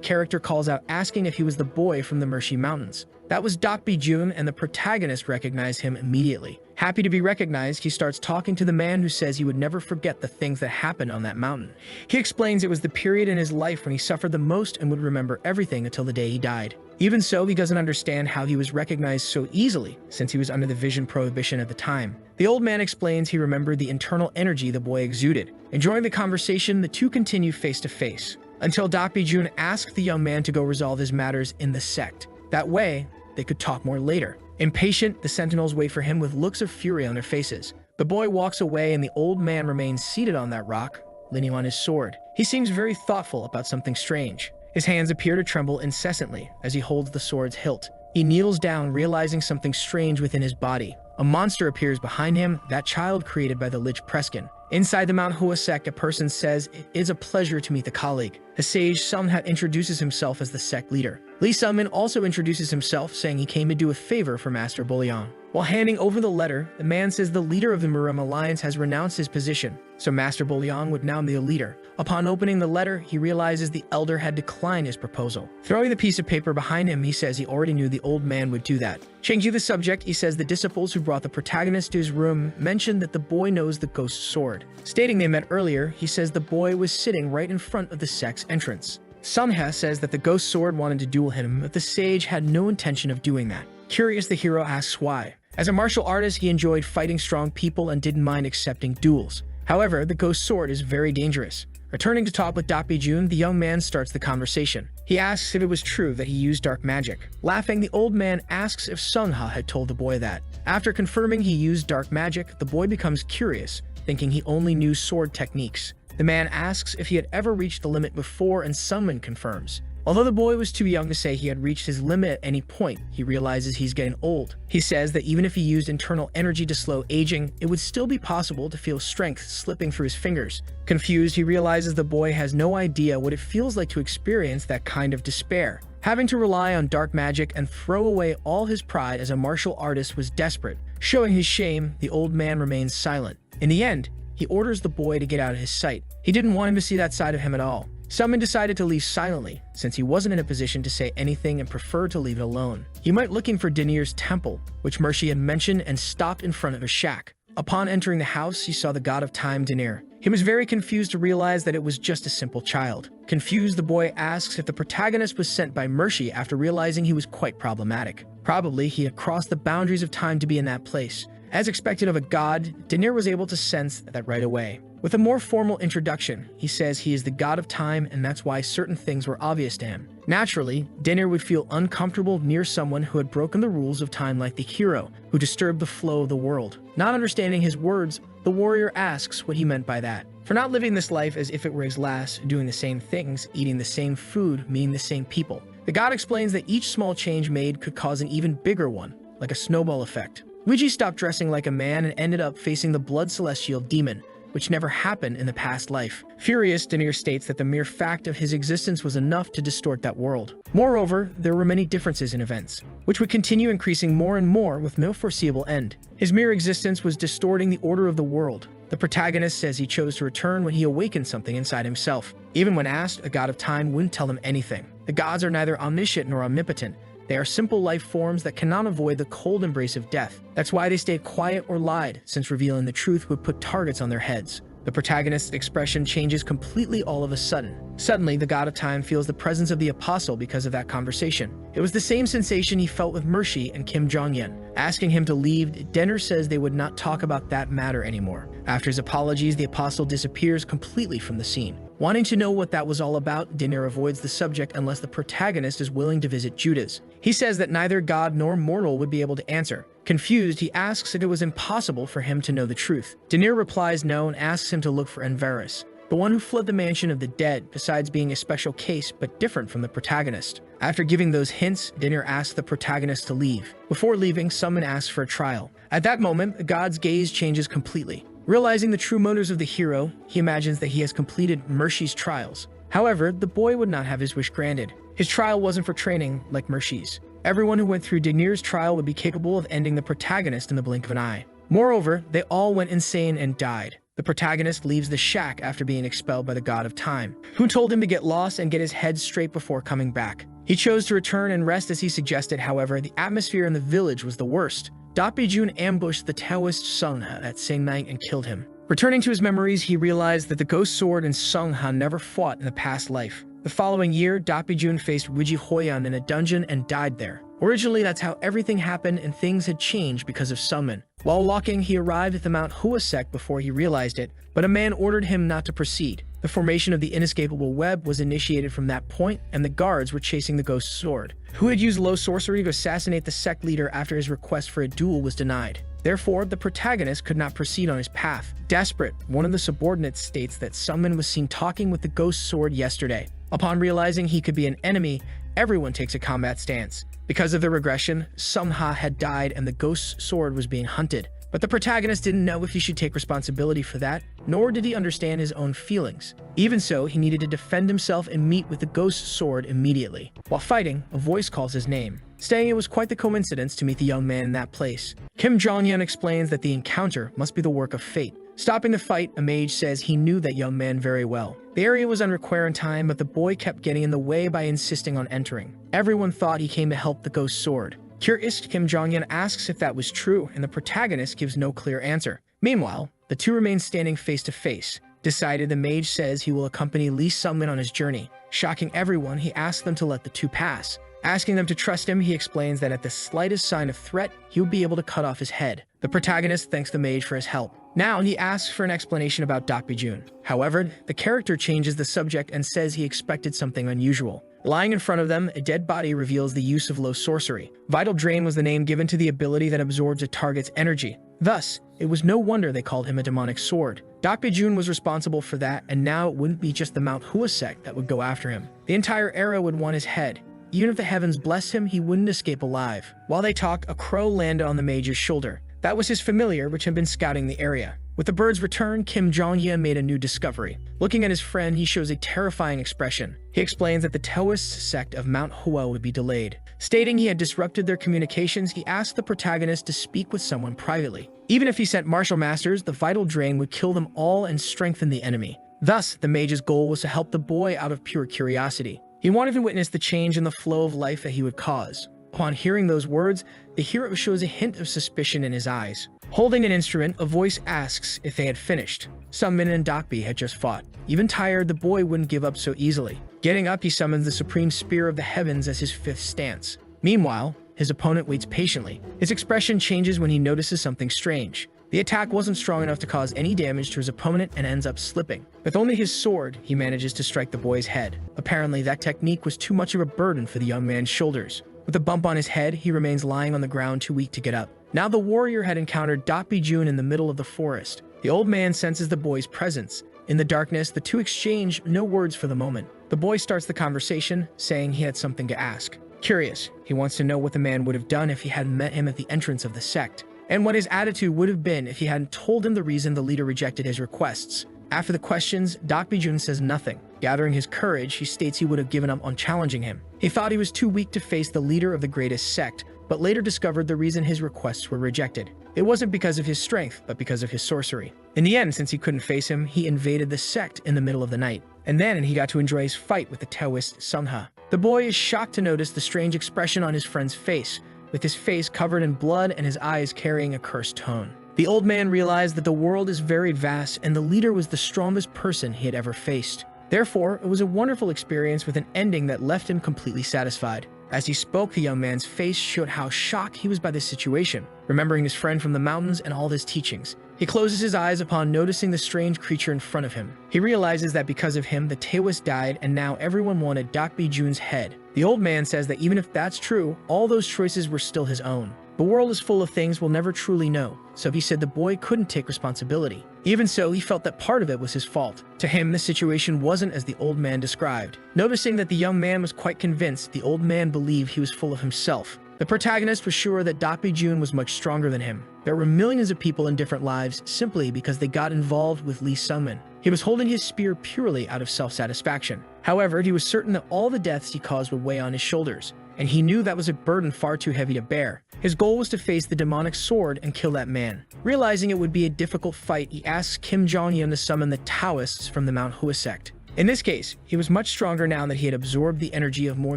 character calls out asking if he was the boy from the Mercy Mountains. That was Jun, and the protagonist recognized him immediately. Happy to be recognized, he starts talking to the man who says he would never forget the things that happened on that mountain. He explains it was the period in his life when he suffered the most and would remember everything until the day he died. Even so, he doesn't understand how he was recognized so easily, since he was under the vision prohibition at the time. The old man explains he remembered the internal energy the boy exuded. Enjoying the conversation, the two continue face to face, until Jun asks the young man to go resolve his matters in the sect. That way, they could talk more later. Impatient, the sentinels wait for him with looks of fury on their faces. The boy walks away and the old man remains seated on that rock, leaning on his sword. He seems very thoughtful about something strange. His hands appear to tremble incessantly as he holds the sword's hilt. He kneels down, realizing something strange within his body. A monster appears behind him, that child created by the Lich Preskin. Inside the Mount Hua sect, a person says, "It is a pleasure to meet the colleague." The sage Sunhat introduces himself as the sect leader. Li Sunmin also introduces himself, saying he came to do a favor for Master Bullion. While handing over the letter, the man says the leader of the Muram Alliance has renounced his position, so Master Bullion would now be a leader. Upon opening the letter, he realizes the elder had declined his proposal. Throwing the piece of paper behind him, he says he already knew the old man would do that. Changing the subject, he says the disciples who brought the protagonist to his room mentioned that the boy knows the ghost sword. Stating they met earlier, he says the boy was sitting right in front of the sect's entrance. Sunha says that the ghost sword wanted to duel him, but the sage had no intention of doing that. Curious, the hero asks why. As a martial artist, he enjoyed fighting strong people and didn't mind accepting duels. However, the ghost sword is very dangerous. Returning to talk with Jun, the young man starts the conversation. He asks if it was true that he used dark magic. Laughing, the old man asks if Sunha had told the boy that. After confirming he used dark magic, the boy becomes curious, thinking he only knew sword techniques. The man asks if he had ever reached the limit before, and Sunman confirms. Although the boy was too young to say he had reached his limit at any point, he realizes he's getting old. He says that even if he used internal energy to slow aging, it would still be possible to feel strength slipping through his fingers. Confused, he realizes the boy has no idea what it feels like to experience that kind of despair. Having to rely on dark magic and throw away all his pride as a martial artist was desperate. Showing his shame, the old man remains silent. In the end, he orders the boy to get out of his sight. He didn't want him to see that side of him at all. Sunman decided to leave silently, since he wasn't in a position to say anything and preferred to leave it alone. He went looking for Dinir's temple, which Mercy had mentioned, and stopped in front of a shack. Upon entering the house, he saw the god of time, Dinir. He was very confused to realize that it was just a simple child. Confused, the boy asks if the protagonist was sent by Mercy after realizing he was quite problematic. Probably he had crossed the boundaries of time to be in that place. As expected of a god, Dinir was able to sense that right away. With a more formal introduction, he says he is the god of time and that's why certain things were obvious to him. Naturally, Dinir would feel uncomfortable near someone who had broken the rules of time like the hero, who disturbed the flow of the world. Not understanding his words, the warrior asks what he meant by that. For not living this life as if it were his last, doing the same things, eating the same food, meeting the same people. The god explains that each small change made could cause an even bigger one, like a snowball effect. Luigi stopped dressing like a man and ended up facing the blood celestial demon, which never happened in the past life. Furious, Dinir states that the mere fact of his existence was enough to distort that world. Moreover, there were many differences in events, which would continue increasing more and more with no foreseeable end. His mere existence was distorting the order of the world. The protagonist says he chose to return when he awakened something inside himself. Even when asked, a god of time wouldn't tell him anything. The gods are neither omniscient nor omnipotent. They are simple life forms that cannot avoid the cold embrace of death. That's why they stayed quiet or lied, since revealing the truth would put targets on their heads. The protagonist's expression changes completely all of a sudden. Suddenly, the god of time feels the presence of the apostle because of that conversation. It was the same sensation he felt with Mershi and Kim Jong-un. Asking him to leave, Dinir says they would not talk about that matter anymore. After his apologies, the apostle disappears completely from the scene. Wanting to know what that was all about, Dinir avoids the subject unless the protagonist is willing to visit Judas. He says that neither god nor mortal would be able to answer. Confused, he asks if it was impossible for him to know the truth. Dinir replies no and asks him to look for Enverus, the one who fled the mansion of the dead, besides being a special case but different from the protagonist. After giving those hints, Dinir asks the protagonist to leave. Before leaving, someone asks for a trial. At that moment, the god's gaze changes completely. Realizing the true motives of the hero, he imagines that he has completed Mershi's trials. However, the boy would not have his wish granted. His trial wasn't for training like Mershi's. Everyone who went through Dinir's trial would be capable of ending the protagonist in the blink of an eye. Moreover, they all went insane and died. The protagonist leaves the shack after being expelled by the god of time, who told him to get lost and get his head straight before coming back. He chose to return and rest as he suggested. However, the atmosphere in the village was the worst. Dapijun ambushed the Taoist Sungha that same night and killed him. Returning to his memories, he realized that the ghost sword and Sungha never fought in the past life. The following year, Dapijun faced Wiji Hoyan in a dungeon and died there. Originally, that's how everything happened and things had changed because of Sunman. While walking, he arrived at the Mount Hua sect before he realized it, but a man ordered him not to proceed. The formation of the inescapable web was initiated from that point, and the guards were chasing the ghost sword, who had used low sorcery to assassinate the sect leader after his request for a duel was denied. Therefore, the protagonist could not proceed on his path. Desperate, one of the subordinates states that Sunman was seen talking with the ghost sword yesterday. Upon realizing he could be an enemy, everyone takes a combat stance. Because of the regression, Sungha had died and the ghost sword was being hunted. But the protagonist didn't know if he should take responsibility for that, nor did he understand his own feelings. Even so, he needed to defend himself and meet with the ghost sword immediately. While fighting, a voice calls his name, saying it was quite the coincidence to meet the young man in that place. Kim Jong-un explains that the encounter must be the work of fate. Stopping the fight, a mage says he knew that young man very well. The area was under quarantine, but the boy kept getting in the way by insisting on entering. Everyone thought he came to help the ghost sword. Curious, Kim Jong-un asks if that was true, and the protagonist gives no clear answer. Meanwhile, the two remain standing face to face. Decided, the mage says he will accompany Lee Sungmin on his journey. Shocking everyone, he asks them to let the two pass. Asking them to trust him, he explains that at the slightest sign of threat, he will be able to cut off his head. The protagonist thanks the mage for his help. Now he asks for an explanation about Dapijun. However, the character changes the subject and says he expected something unusual. Lying in front of them, a dead body reveals the use of low sorcery. Vital Drain was the name given to the ability that absorbs a target's energy. Thus, it was no wonder they called him a demonic sword. Dapijun was responsible for that, and now it wouldn't be just the Mount Hua sect that would go after him. The entire era would want his head. Even if the heavens blessed him, he wouldn't escape alive. While they talk, a crow landed on the mage's shoulder. That was his familiar, which had been scouting the area. With the bird's return, Kim Jong-un made a new discovery. Looking at his friend, he shows a terrifying expression. He explains that the Taoist sect of Mount Hua would be delayed. Stating he had disrupted their communications, he asked the protagonist to speak with someone privately. Even if he sent martial masters, the vital drain would kill them all and strengthen the enemy. Thus, the mage's goal was to help the boy out of pure curiosity. He wanted to witness the change in the flow of life that he would cause. Upon hearing those words, the hero shows a hint of suspicion in his eyes. Holding an instrument, a voice asks if they had finished. Sunmin and Dokbi had just fought. Even tired, the boy wouldn't give up so easily. Getting up, he summons the supreme spear of the heavens as his fifth stance. Meanwhile, his opponent waits patiently. His expression changes when he notices something strange. The attack wasn't strong enough to cause any damage to his opponent and ends up slipping. With only his sword, he manages to strike the boy's head. Apparently, that technique was too much of a burden for the young man's shoulders. With a bump on his head, he remains lying on the ground too weak to get up. Now the warrior had encountered Jun in the middle of the forest. The old man senses the boy's presence. In the darkness, the two exchange no words for the moment. The boy starts the conversation, saying he had something to ask. Curious, he wants to know what the man would have done if he hadn't met him at the entrance of the sect, and what his attitude would have been if he hadn't told him the reason the leader rejected his requests. After the questions, Jun says nothing. Gathering his courage, he states he would have given up on challenging him. He thought he was too weak to face the leader of the greatest sect, but later discovered the reason his requests were rejected. It wasn't because of his strength, but because of his sorcery. In the end, since he couldn't face him, he invaded the sect in the middle of the night. And then he got to enjoy his fight with the Taoist Sungha. The boy is shocked to notice the strange expression on his friend's face, with his face covered in blood and his eyes carrying a cursed tone. The old man realized that the world is very vast and the leader was the strongest person he had ever faced. Therefore, it was a wonderful experience with an ending that left him completely satisfied. As he spoke, the young man's face showed how shocked he was by this situation, remembering his friend from the mountains and all his teachings. He closes his eyes upon noticing the strange creature in front of him. He realizes that because of him, the Taoist died and now everyone wanted Jun's head. The old man says that even if that's true, all those choices were still his own. The world is full of things we'll never truly know, so he said the boy couldn't take responsibility. Even so, he felt that part of it was his fault. To him, the situation wasn't as the old man described. Noticing that the young man was quite convinced, the old man believed he was full of himself. The protagonist was sure that Jun was much stronger than him. There were millions of people in different lives simply because they got involved with Lee Sungmin. He was holding his spear purely out of self-satisfaction. However, he was certain that all the deaths he caused would weigh on his shoulders, and he knew that was a burden far too heavy to bear. His goal was to face the demonic sword and kill that man. Realizing it would be a difficult fight, he asks Kim Jong-un to summon the Taoists from the Mount Hua sect. In this case, he was much stronger now that he had absorbed the energy of more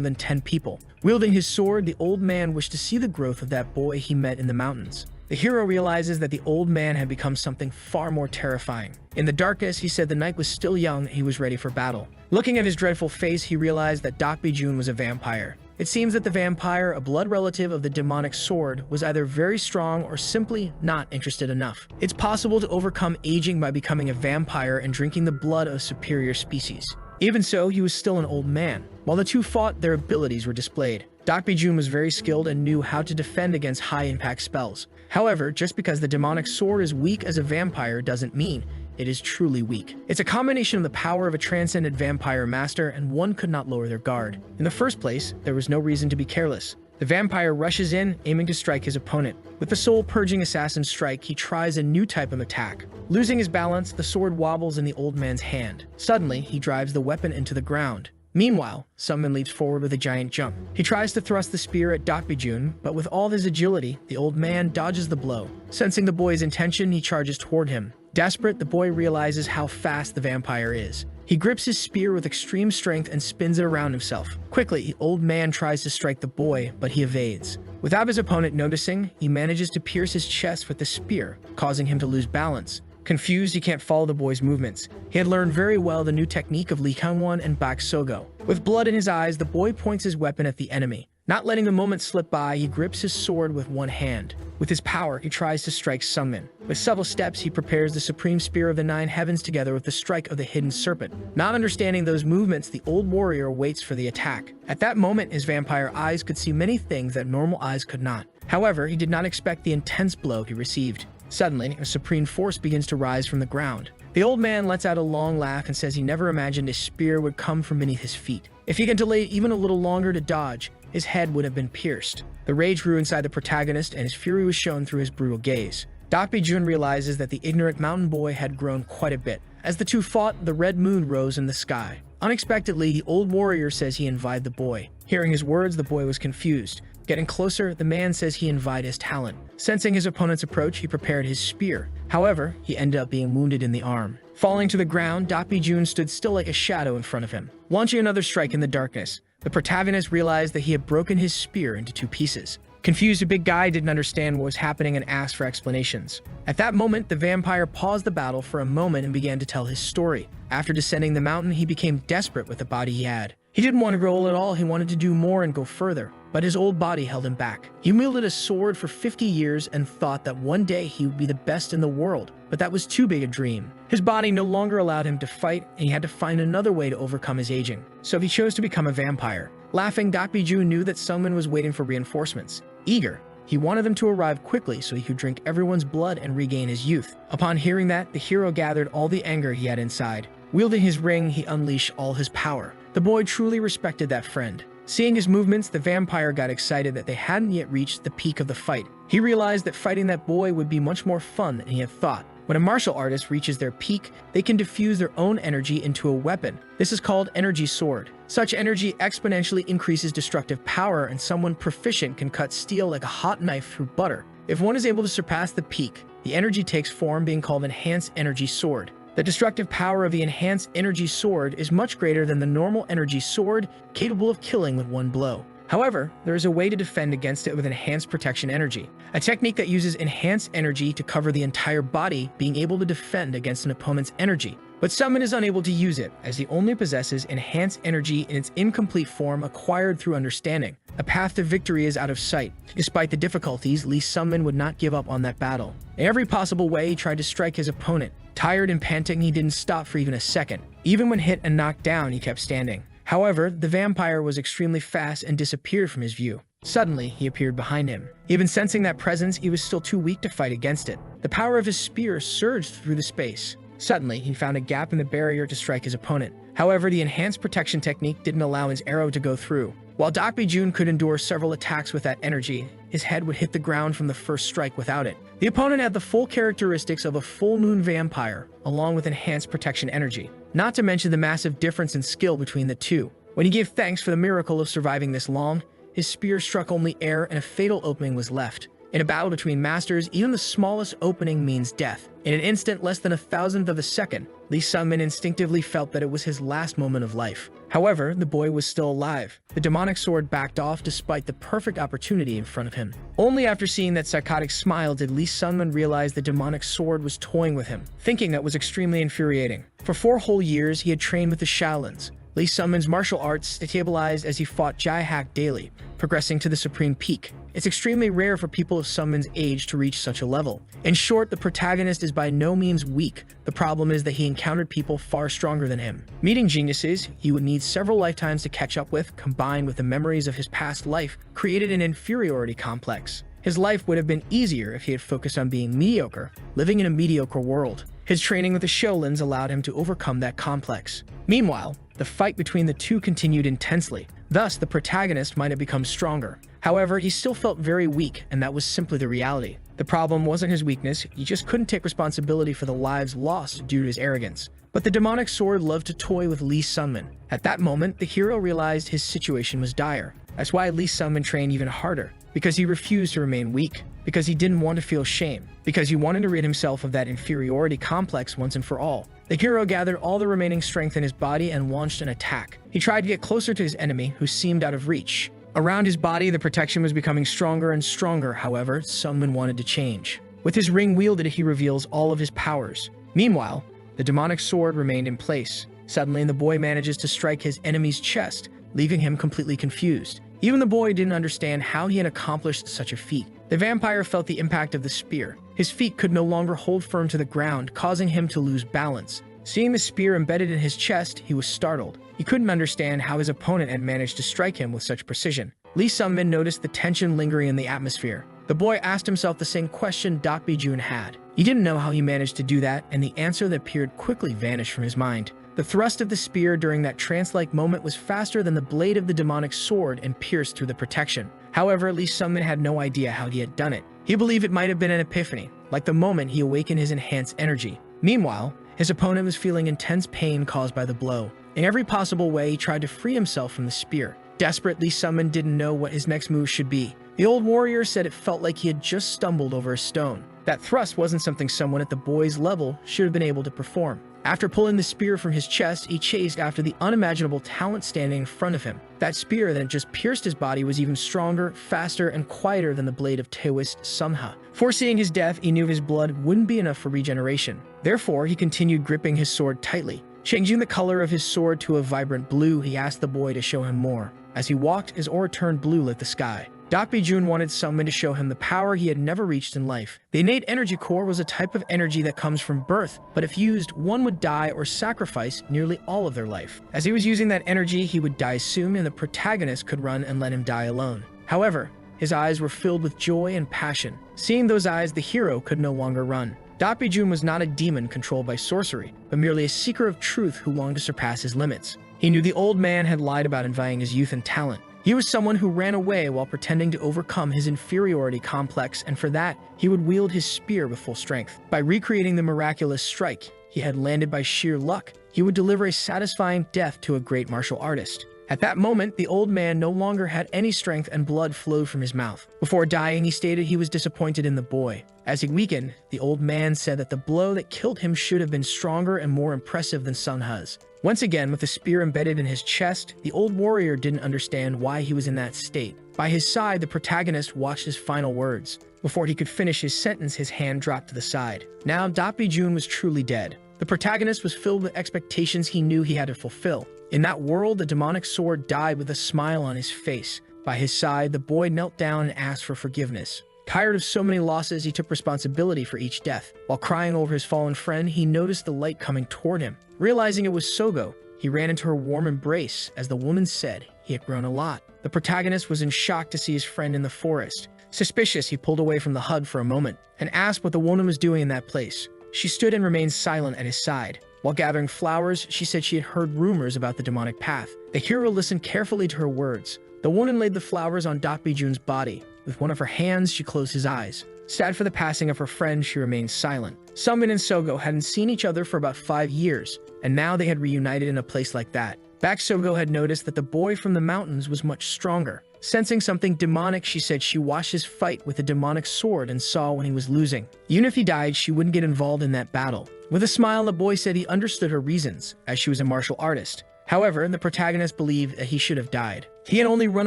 than 10 people. Wielding his sword, the old man wished to see the growth of that boy he met in the mountains. The hero realizes that the old man had become something far more terrifying. In the darkness, he said the night was still young and he was ready for battle. Looking at his dreadful face, he realized that Jun was a vampire. It seems that the vampire, a blood relative of the demonic sword, was either very strong or simply not interested enough. It's possible to overcome aging by becoming a vampire and drinking the blood of superior species. Even so, he was still an old man. While the two fought, their abilities were displayed. Jun was very skilled and knew how to defend against high-impact spells. However, just because the demonic sword is weak as a vampire doesn't mean it is truly weak. It's a combination of the power of a transcendent vampire master, and one could not lower their guard. In the first place, there was no reason to be careless. The vampire rushes in, aiming to strike his opponent. With the soul-purging assassin strike, he tries a new type of attack. Losing his balance, the sword wobbles in the old man's hand. Suddenly, he drives the weapon into the ground. Meanwhile, Sungmin leaps forward with a giant jump. He tries to thrust the spear at Jun, but with all his agility, the old man dodges the blow. Sensing the boy's intention, he charges toward him. Desperate, the boy realizes how fast the vampire is. He grips his spear with extreme strength and spins it around himself. Quickly, the old man tries to strike the boy, but he evades. Without his opponent noticing, he manages to pierce his chest with the spear, causing him to lose balance. Confused, he can't follow the boy's movements. He had learned very well the new technique of Lee Kang-won and Bak Sogo. With blood in his eyes, the boy points his weapon at the enemy. Not letting the moment slip by, he grips his sword with one hand. With his power, he tries to strike Sungmin. With several steps, he prepares the supreme spear of the 9 heavens together with the strike of the hidden serpent. Not understanding those movements, the old warrior waits for the attack. At that moment, his vampire eyes could see many things that normal eyes could not. However, he did not expect the intense blow he received. Suddenly, a supreme force begins to rise from the ground. The old man lets out a long laugh and says he never imagined a spear would come from beneath his feet. If he could delay even a little longer to dodge, his head would have been pierced. The rage grew inside the protagonist, and his fury was shown through his brutal gaze. Jun realizes that the ignorant mountain boy had grown quite a bit. As the two fought, the red moon rose in the sky. Unexpectedly, the old warrior says he invited the boy. Hearing his words, the boy was confused. Getting closer, the man says he invited his talent. Sensing his opponent's approach, he prepared his spear. However, he ended up being wounded in the arm. Falling to the ground, Jun stood still like a shadow in front of him. Launching another strike in the darkness, the protagonist realized that he had broken his spear into 2 pieces. Confused, the big guy didn't understand what was happening and asked for explanations. At that moment, the vampire paused the battle for a moment and began to tell his story. After descending the mountain, he became desperate with the body he had. He didn't want to grow old at all, he wanted to do more and go further. but his old body held him back. He wielded a sword for 50 years and thought that one day he would be the best in the world, but that was too big a dream. His body no longer allowed him to fight, and he had to find another way to overcome his aging. So he chose to become a vampire. Laughing, Dakbiju knew that Sungmin was waiting for reinforcements. Eager, he wanted them to arrive quickly so he could drink everyone's blood and regain his youth. Upon hearing that, the hero gathered all the anger he had inside. Wielding his ring, he unleashed all his power. The boy truly respected that friend. Seeing his movements, the vampire got excited that they hadn't yet reached the peak of the fight. He realized that fighting that boy would be much more fun than he had thought. When a martial artist reaches their peak, they can diffuse their own energy into a weapon. This is called energy sword. Such energy exponentially increases destructive power, and someone proficient can cut steel like a hot knife through butter. If one is able to surpass the peak, the energy takes form, being called enhanced energy sword. The destructive power of the enhanced energy sword is much greater than the normal energy sword, capable of killing with one blow. However, there is a way to defend against it with enhanced protection energy, a technique that uses enhanced energy to cover the entire body, being able to defend against an opponent's energy. But Sungmin is unable to use it, as he only possesses enhanced energy in its incomplete form acquired through understanding. A path to victory is out of sight. Despite the difficulties, Lee Sungmin would not give up on that battle. In every possible way, he tried to strike his opponent. Tired and panting, he didn't stop for even a second. Even when hit and knocked down, he kept standing. However, the vampire was extremely fast and disappeared from his view. Suddenly, he appeared behind him. Even sensing that presence, he was still too weak to fight against it. The power of his spear surged through the space. Suddenly, he found a gap in the barrier to strike his opponent. However, the enhanced protection technique didn't allow his arrow to go through. While Dakbijun could endure several attacks with that energy, his head would hit the ground from the first strike without it. The opponent had the full characteristics of a full moon vampire, along with enhanced protection energy. Not to mention the massive difference in skill between the two. When he gave thanks for the miracle of surviving this long, his spear struck only air and a fatal opening was left. In a battle between masters, even the smallest opening means death. In an instant less than a thousandth of a second, Lee Sungmin instinctively felt that it was his last moment of life. However, the boy was still alive. The demonic sword backed off despite the perfect opportunity in front of him. Only after seeing that psychotic smile did Lee Sungmin realize the demonic sword was toying with him, thinking that was extremely infuriating. For 4 whole years, he had trained with the Shaolins. Lee Sungmin's martial arts stabilized as he fought Jai Hack daily, progressing to the supreme peak. It's extremely rare for people of Sungmin's age to reach such a level. In short, the protagonist is by no means weak. The problem is that he encountered people far stronger than him. Meeting geniuses he would need several lifetimes to catch up with, combined with the memories of his past life, created an inferiority complex. His life would have been easier if he had focused on being mediocre, living in a mediocre world. His training with the Shaolins allowed him to overcome that complex. Meanwhile, the fight between the two continued intensely. Thus, the protagonist might have become stronger. However, he still felt very weak, and that was simply the reality. The problem wasn't his weakness, he just couldn't take responsibility for the lives lost due to his arrogance. But the demonic sword loved to toy with Lee Sungmin. At that moment, the hero realized his situation was dire. That's why Lee Sungmin trained even harder, because he refused to remain weak, because he didn't want to feel shame, because he wanted to rid himself of that inferiority complex once and for all. The hero gathered all the remaining strength in his body and launched an attack. He tried to get closer to his enemy, who seemed out of reach. Around his body, the protection was becoming stronger and stronger. However, Sungmin wanted to change. With his ring wielded, he reveals all of his powers. Meanwhile, the demonic sword remained in place. Suddenly, the boy manages to strike his enemy's chest, leaving him completely confused. Even the boy didn't understand how he had accomplished such a feat. The vampire felt the impact of the spear. His feet could no longer hold firm to the ground, causing him to lose balance. Seeing the spear embedded in his chest, he was startled. He couldn't understand how his opponent had managed to strike him with such precision. Lee Sungmin noticed the tension lingering in the atmosphere. The boy asked himself the same question Dakbijun had. He didn't know how he managed to do that, and the answer that appeared quickly vanished from his mind. The thrust of the spear during that trance-like moment was faster than the blade of the demonic sword and pierced through the protection. However, Lee Sungmin had no idea how he had done it. He believed it might have been an epiphany, like the moment he awakened his enhanced energy. Meanwhile, his opponent was feeling intense pain caused by the blow. In every possible way, he tried to free himself from the spear. Desperate, Lee Sungmin didn't know what his next move should be. The old warrior said it felt like he had just stumbled over a stone. That thrust wasn't something someone at the boy's level should have been able to perform. After pulling the spear from his chest, he chased after the unimaginable talent standing in front of him. That spear that had just pierced his body was even stronger, faster, and quieter than the blade of Taoist Sungha. Foreseeing his death, he knew his blood wouldn't be enough for regeneration. Therefore, he continued gripping his sword tightly. Changing the color of his sword to a vibrant blue, he asked the boy to show him more. As he walked, his aura turned blue like the sky. Jun wanted Sungmin to show him the power he had never reached in life. The innate energy core was a type of energy that comes from birth, but if used, one would die or sacrifice nearly all of their life. As he was using that energy, he would die soon, and the protagonist could run and let him die alone. However, his eyes were filled with joy and passion. Seeing those eyes, the hero could no longer run. Jun was not a demon controlled by sorcery, but merely a seeker of truth who longed to surpass his limits. He knew the old man had lied about envying his youth and talent. He was someone who ran away while pretending to overcome his inferiority complex, and for that, he would wield his spear with full strength. By recreating the miraculous strike he had landed by sheer luck, he would deliver a satisfying death to a great martial artist. At that moment, the old man no longer had any strength and blood flowed from his mouth. Before dying, he stated he was disappointed in the boy. As he weakened, the old man said that the blow that killed him should have been stronger and more impressive than Sung Ha's. Once again, with the spear embedded in his chest, the old warrior didn't understand why he was in that state. By his side, the protagonist watched his final words. Before he could finish his sentence, his hand dropped to the side. Now, Jun was truly dead. The protagonist was filled with expectations he knew he had to fulfill. In that world, the demonic sword died with a smile on his face. By his side, the boy knelt down and asked for forgiveness. Tired of so many losses, he took responsibility for each death. While crying over his fallen friend, he noticed the light coming toward him. Realizing it was Sogo, he ran into her warm embrace. As the woman said, he had grown a lot. The protagonist was in shock to see his friend in the forest. Suspicious, he pulled away from the hug for a moment and asked what the woman was doing in that place. She stood and remained silent at his side. While gathering flowers, she said she had heard rumors about the demonic path. The hero listened carefully to her words. The woman laid the flowers on Jun's body. With one of her hands, she closed his eyes. Sad for the passing of her friend, she remained silent. Sungmin and Sogo hadn't seen each other for about 5 years, and now they had reunited in a place like that. Sogo had noticed that the boy from the mountains was much stronger. Sensing something demonic, she said she watched his fight with a demonic sword and saw when he was losing. Even if he died, she wouldn't get involved in that battle. With a smile, the boy said he understood her reasons, as she was a martial artist. However, the protagonist believed that he should have died. He had only run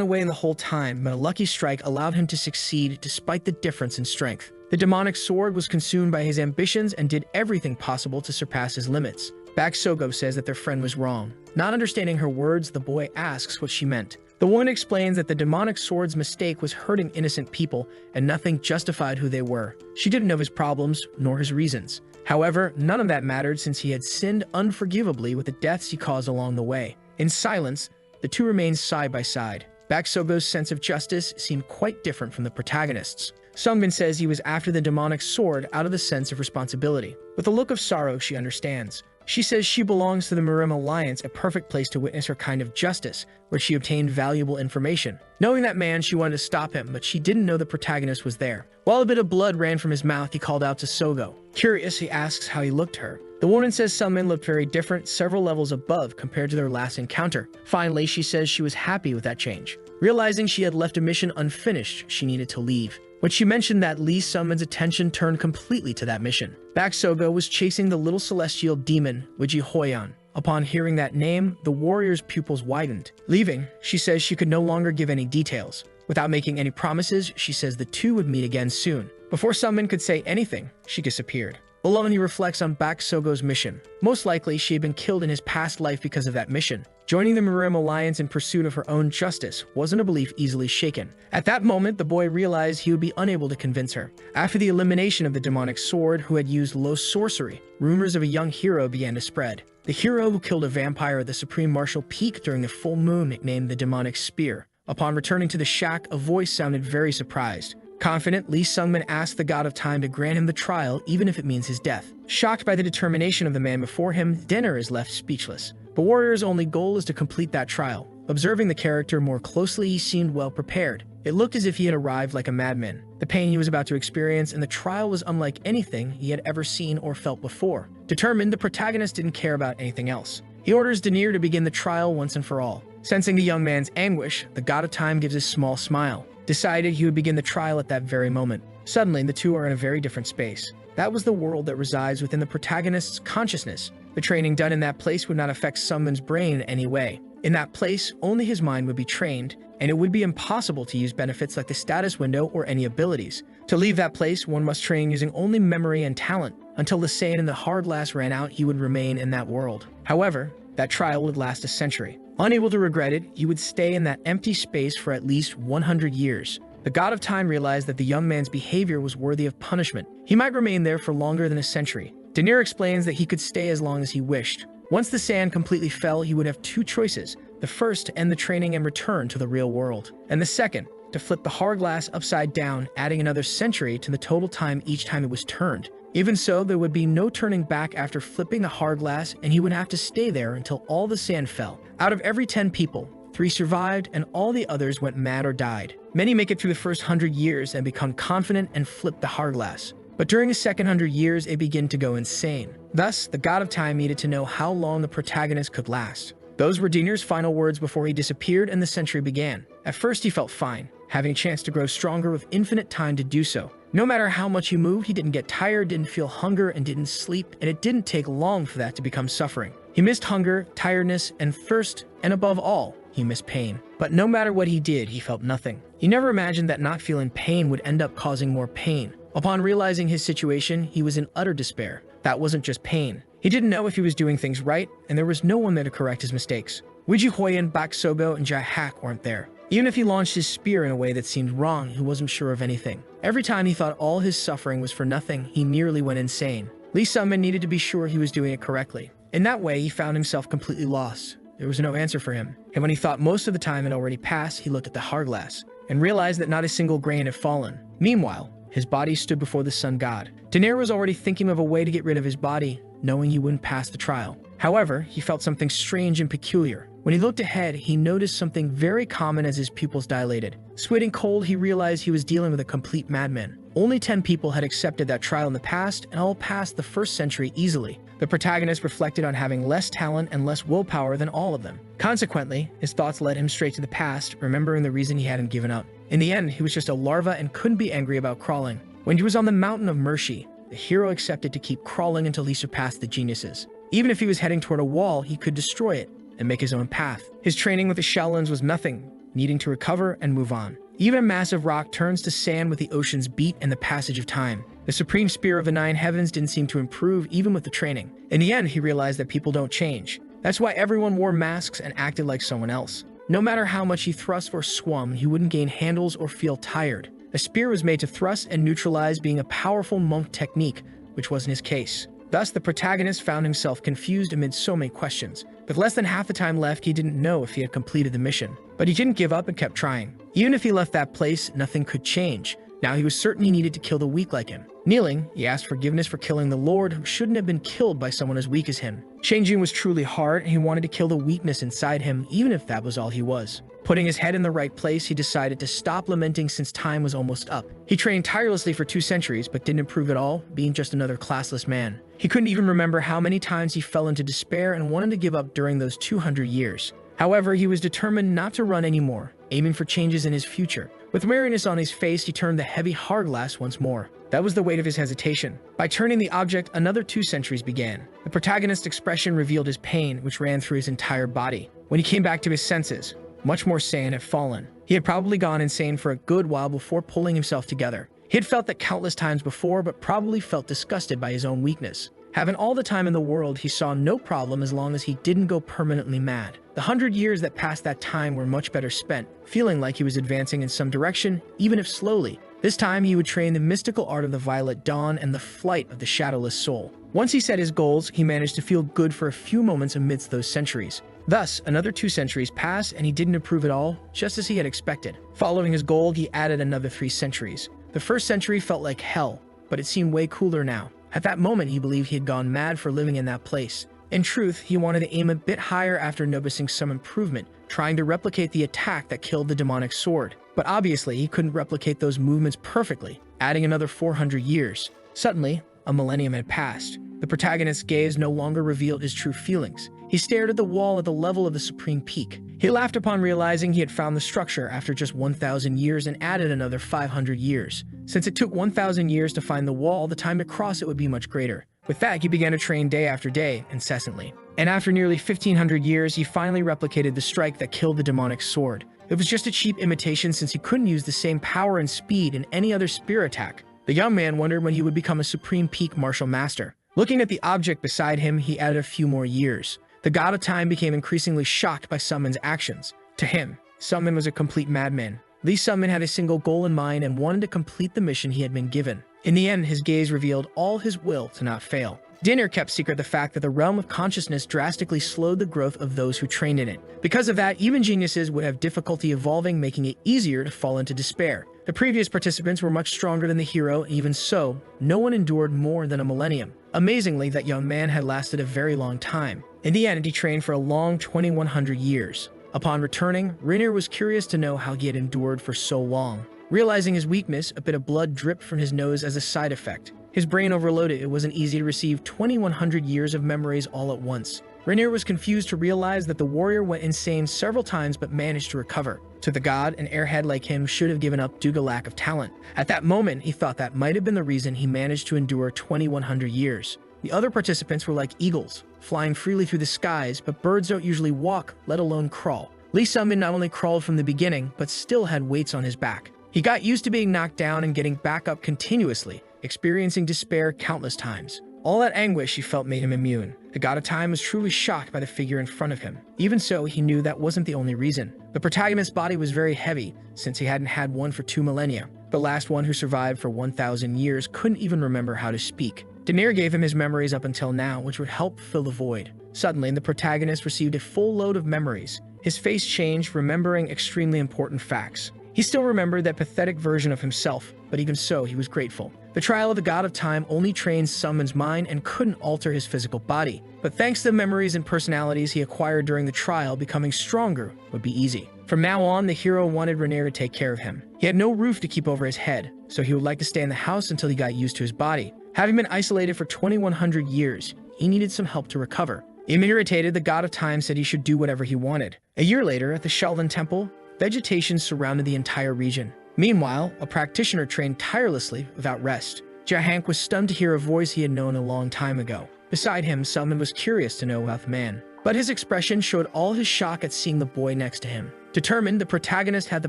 away in the whole time, but a lucky strike allowed him to succeed despite the difference in strength. The demonic sword was consumed by his ambitions and did everything possible to surpass his limits. Sogo says that their friend was wrong. Not understanding her words, the boy asks what she meant. The woman explains that the demonic sword's mistake was hurting innocent people, and nothing justified who they were. She didn't know his problems, nor his reasons. However, none of that mattered since he had sinned unforgivably with the deaths he caused along the way. In silence, the two remained side by side. Sogo's sense of justice seemed quite different from the protagonist's. Sungmin says he was after the demonic sword out of the sense of responsibility. With a look of sorrow, she understands. She says she belongs to the Mirim Alliance, a perfect place to witness her kind of justice, where she obtained valuable information. Knowing that man, she wanted to stop him, but she didn't know the protagonist was there. While a bit of blood ran from his mouth, he called out to Sogo. Curious, he asks how he looked to her. The woman says Sungmin looked very different, several levels above compared to their last encounter. Finally, she says she was happy with that change. Realizing she had left a mission unfinished, she needed to leave. When she mentioned that, Lee Sungmin's attention turned completely to that mission. Sogo was chasing the little celestial demon, Wiji Hoyan. Upon hearing that name, the warrior's pupils widened. Leaving, she says she could no longer give any details. Without making any promises, she says the two would meet again soon. Before Sungmin could say anything, she disappeared. Alone, he reflects on Sogo's mission. Most likely, she had been killed in his past life because of that mission. Joining the Mirim Alliance in pursuit of her own justice wasn't a belief easily shaken. At that moment, the boy realized he would be unable to convince her. After the elimination of the demonic sword, who had used low sorcery, rumors of a young hero began to spread. The hero who killed a vampire at the Supreme Martial Peak during the full moon, nicknamed the Demonic Spear. Upon returning to the shack, a voice sounded very surprised. Confident, Lee Sungmin asked the God of Time to grant him the trial, even if it means his death. Shocked by the determination of the man before him, Denner is left speechless. The warrior's only goal is to complete that trial. Observing the character more closely, he seemed well prepared. It looked as if he had arrived like a madman. The pain he was about to experience in the trial was unlike anything he had ever seen or felt before. Determined, the protagonist didn't care about anything else. He orders Denner to begin the trial once and for all. Sensing the young man's anguish, the God of Time gives a small smile. Decided he would begin the trial at that very moment. Suddenly, the two are in a very different space. That was the world that resides within the protagonist's consciousness. The training done in that place would not affect Sungmin's brain in any way. In that place, only his mind would be trained, and it would be impossible to use benefits like the status window or any abilities. To leave that place, one must train using only memory and talent. Until the sand in the hard glass ran out, he would remain in that world. However, that trial would last a century. Unable to regret it, he would stay in that empty space for at least 100 years. The god of time realized that the young man's behavior was worthy of punishment. He might remain there for longer than a century. De Niro explains that he could stay as long as he wished. Once the sand completely fell, he would have two choices. The first, to end the training and return to the real world. And the second, to flip the hard glass upside down, adding another century to the total time each time it was turned. Even so, there would be no turning back after flipping the hard glass, and he would have to stay there until all the sand fell. Out of every 10 people, 3 survived, and all the others went mad or died. Many make it through the first 100 years and become confident and flip the hard glass. But during the second 100 years, they begin to go insane. Thus, the god of time needed to know how long the protagonist could last. Those were De Niro's final words before he disappeared and the century began. At first, he felt fine, having a chance to grow stronger with infinite time to do so. No matter how much he moved, he didn't get tired, didn't feel hunger, and didn't sleep, and it didn't take long for that to become suffering. He missed hunger, tiredness, and thirst, and above all, he missed pain. But no matter what he did, he felt nothing. He never imagined that not feeling pain would end up causing more pain. Upon realizing his situation, he was in utter despair. That wasn't just pain. He didn't know if he was doing things right, and there was no one there to correct his mistakes. Wiji Huyen, Bak Sogo, and Jai Hak weren't there. Even if he launched his spear in a way that seemed wrong, he wasn't sure of anything. Every time he thought all his suffering was for nothing, he nearly went insane. Lee Sunman needed to be sure he was doing it correctly. In that way, he found himself completely lost. There was no answer for him. And when he thought most of the time had already passed, he looked at the hard glass and realized that not a single grain had fallen. Meanwhile, his body stood before the sun god. De Niro was already thinking of a way to get rid of his body, knowing he wouldn't pass the trial. However, he felt something strange and peculiar. When he looked ahead, he noticed something very common as his pupils dilated. Sweating cold, he realized he was dealing with a complete madman. Only 10 people had accepted that trial in the past, and all passed the first century easily. The protagonist reflected on having less talent and less willpower than all of them. Consequently, his thoughts led him straight to the past, remembering the reason he hadn't given up. In the end, he was just a larva and couldn't be angry about crawling. When he was on the mountain of Mercy, the hero accepted to keep crawling until he surpassed the geniuses. Even if he was heading toward a wall, he could destroy it and make his own path. His training with the Shaolins was nothing, needing to recover and move on. Even a massive rock turns to sand with the ocean's beat and the passage of time. The supreme spear of the 9 heavens didn't seem to improve even with the training. In the end, he realized that people don't change. That's why everyone wore masks and acted like someone else. No matter how much he thrust or swung, he wouldn't gain handles or feel tired. A spear was made to thrust and neutralize, being a powerful monk technique, which wasn't his case. Thus, the protagonist found himself confused amid so many questions. With less than half the time left, he didn't know if he had completed the mission. But he didn't give up and kept trying. Even if he left that place, nothing could change. Now he was certain he needed to kill the weak like him. Kneeling, he asked forgiveness for killing the Lord, who shouldn't have been killed by someone as weak as him. Changing was truly hard, and he wanted to kill the weakness inside him, even if that was all he was. Putting his head in the right place, he decided to stop lamenting since time was almost up. He trained tirelessly for 2 centuries, but didn't improve at all, being just another classless man. He couldn't even remember how many times he fell into despair and wanted to give up during those 200 years. However, he was determined not to run anymore, aiming for changes in his future. With weariness on his face, he turned the heavy hard glass once more. That was the weight of his hesitation. By turning the object, another 2 centuries began. The protagonist's expression revealed his pain, which ran through his entire body. When he came back to his senses, much more sand had fallen. He had probably gone insane for a good while before pulling himself together. He had felt that countless times before, but probably felt disgusted by his own weakness. Having all the time in the world, he saw no problem as long as he didn't go permanently mad. The 100 years that passed that time were much better spent, feeling like he was advancing in some direction, even if slowly. This time, he would train the mystical art of the Violet Dawn and the flight of the shadowless soul. Once he set his goals, he managed to feel good for a few moments amidst those centuries. Thus, another 2 centuries passed, and he didn't improve at all, just as he had expected. Following his goal, he added another 3 centuries. The first century felt like hell, but it seemed way cooler now. At that moment, he believed he had gone mad for living in that place. In truth, he wanted to aim a bit higher after noticing some improvement, trying to replicate the attack that killed the demonic sword. But obviously, he couldn't replicate those movements perfectly, adding another 400 years. Suddenly, a millennium had passed. The protagonist's gaze no longer revealed his true feelings. He stared at the wall at the level of the supreme peak. He laughed upon realizing he had found the structure after just 1,000 years and added another 500 years. Since it took 1,000 years to find the wall, the time to cross it would be much greater. With that, he began to train day after day, incessantly. And after nearly 1,500 years, he finally replicated the strike that killed the demonic sword. It was just a cheap imitation since he couldn't use the same power and speed in any other spear attack. The young man wondered when he would become a supreme peak martial master. Looking at the object beside him, he added a few more years. The god of time became increasingly shocked by Sunman's actions. To him, Sunman was a complete madman. Lee Sunman had a single goal in mind and wanted to complete the mission he had been given. In the end, his gaze revealed all his will to not fail. Dinner kept secret the fact that the realm of consciousness drastically slowed the growth of those who trained in it. Because of that, even geniuses would have difficulty evolving, making it easier to fall into despair. The previous participants were much stronger than the hero, and even so, no one endured more than a millennium. Amazingly, that young man had lasted a very long time. In the end, he trained for a long 2100 years. Upon returning, Rainier was curious to know how he had endured for so long. Realizing his weakness, a bit of blood dripped from his nose as a side effect. His brain overloaded. It wasn't easy to receive 2100 years of memories all at once. Rainier was confused to realize that the warrior went insane several times but managed to recover. To the god, an airhead like him should have given up due to lack of talent. At that moment, he thought that might have been the reason he managed to endure 2100 years. The other participants were like eagles, flying freely through the skies, but birds don't usually walk, let alone crawl. Lee Sunman not only crawled from the beginning, but still had weights on his back. He got used to being knocked down and getting back up continuously, experiencing despair countless times. All that anguish he felt made him immune. The god of time was truly shocked by the figure in front of him. Even so, he knew that wasn't the only reason. The protagonist's body was very heavy, since he hadn't had one for 2 millennia. The last one who survived for 1000 years couldn't even remember how to speak. Daenerys gave him his memories up until now, which would help fill the void. Suddenly, the protagonist received a full load of memories. His face changed, remembering extremely important facts. He still remembered that pathetic version of himself, but even so, he was grateful. The trial of the god of time only trained Sunman's mind and couldn't alter his physical body. But thanks to the memories and personalities he acquired during the trial, becoming stronger would be easy. From now on, the hero wanted Rainier to take care of him. He had no roof to keep over his head, so he would like to stay in the house until he got used to his body. Having been isolated for 2100 years, he needed some help to recover. Irritated, the god of time said he should do whatever he wanted. A year later, at the Sheldon Temple, vegetation surrounded the entire region. Meanwhile, a practitioner trained tirelessly without rest. Jahank was stunned to hear a voice he had known a long time ago. Beside him, Sunman was curious to know about the man, but his expression showed all his shock at seeing the boy next to him. Determined, the protagonist had the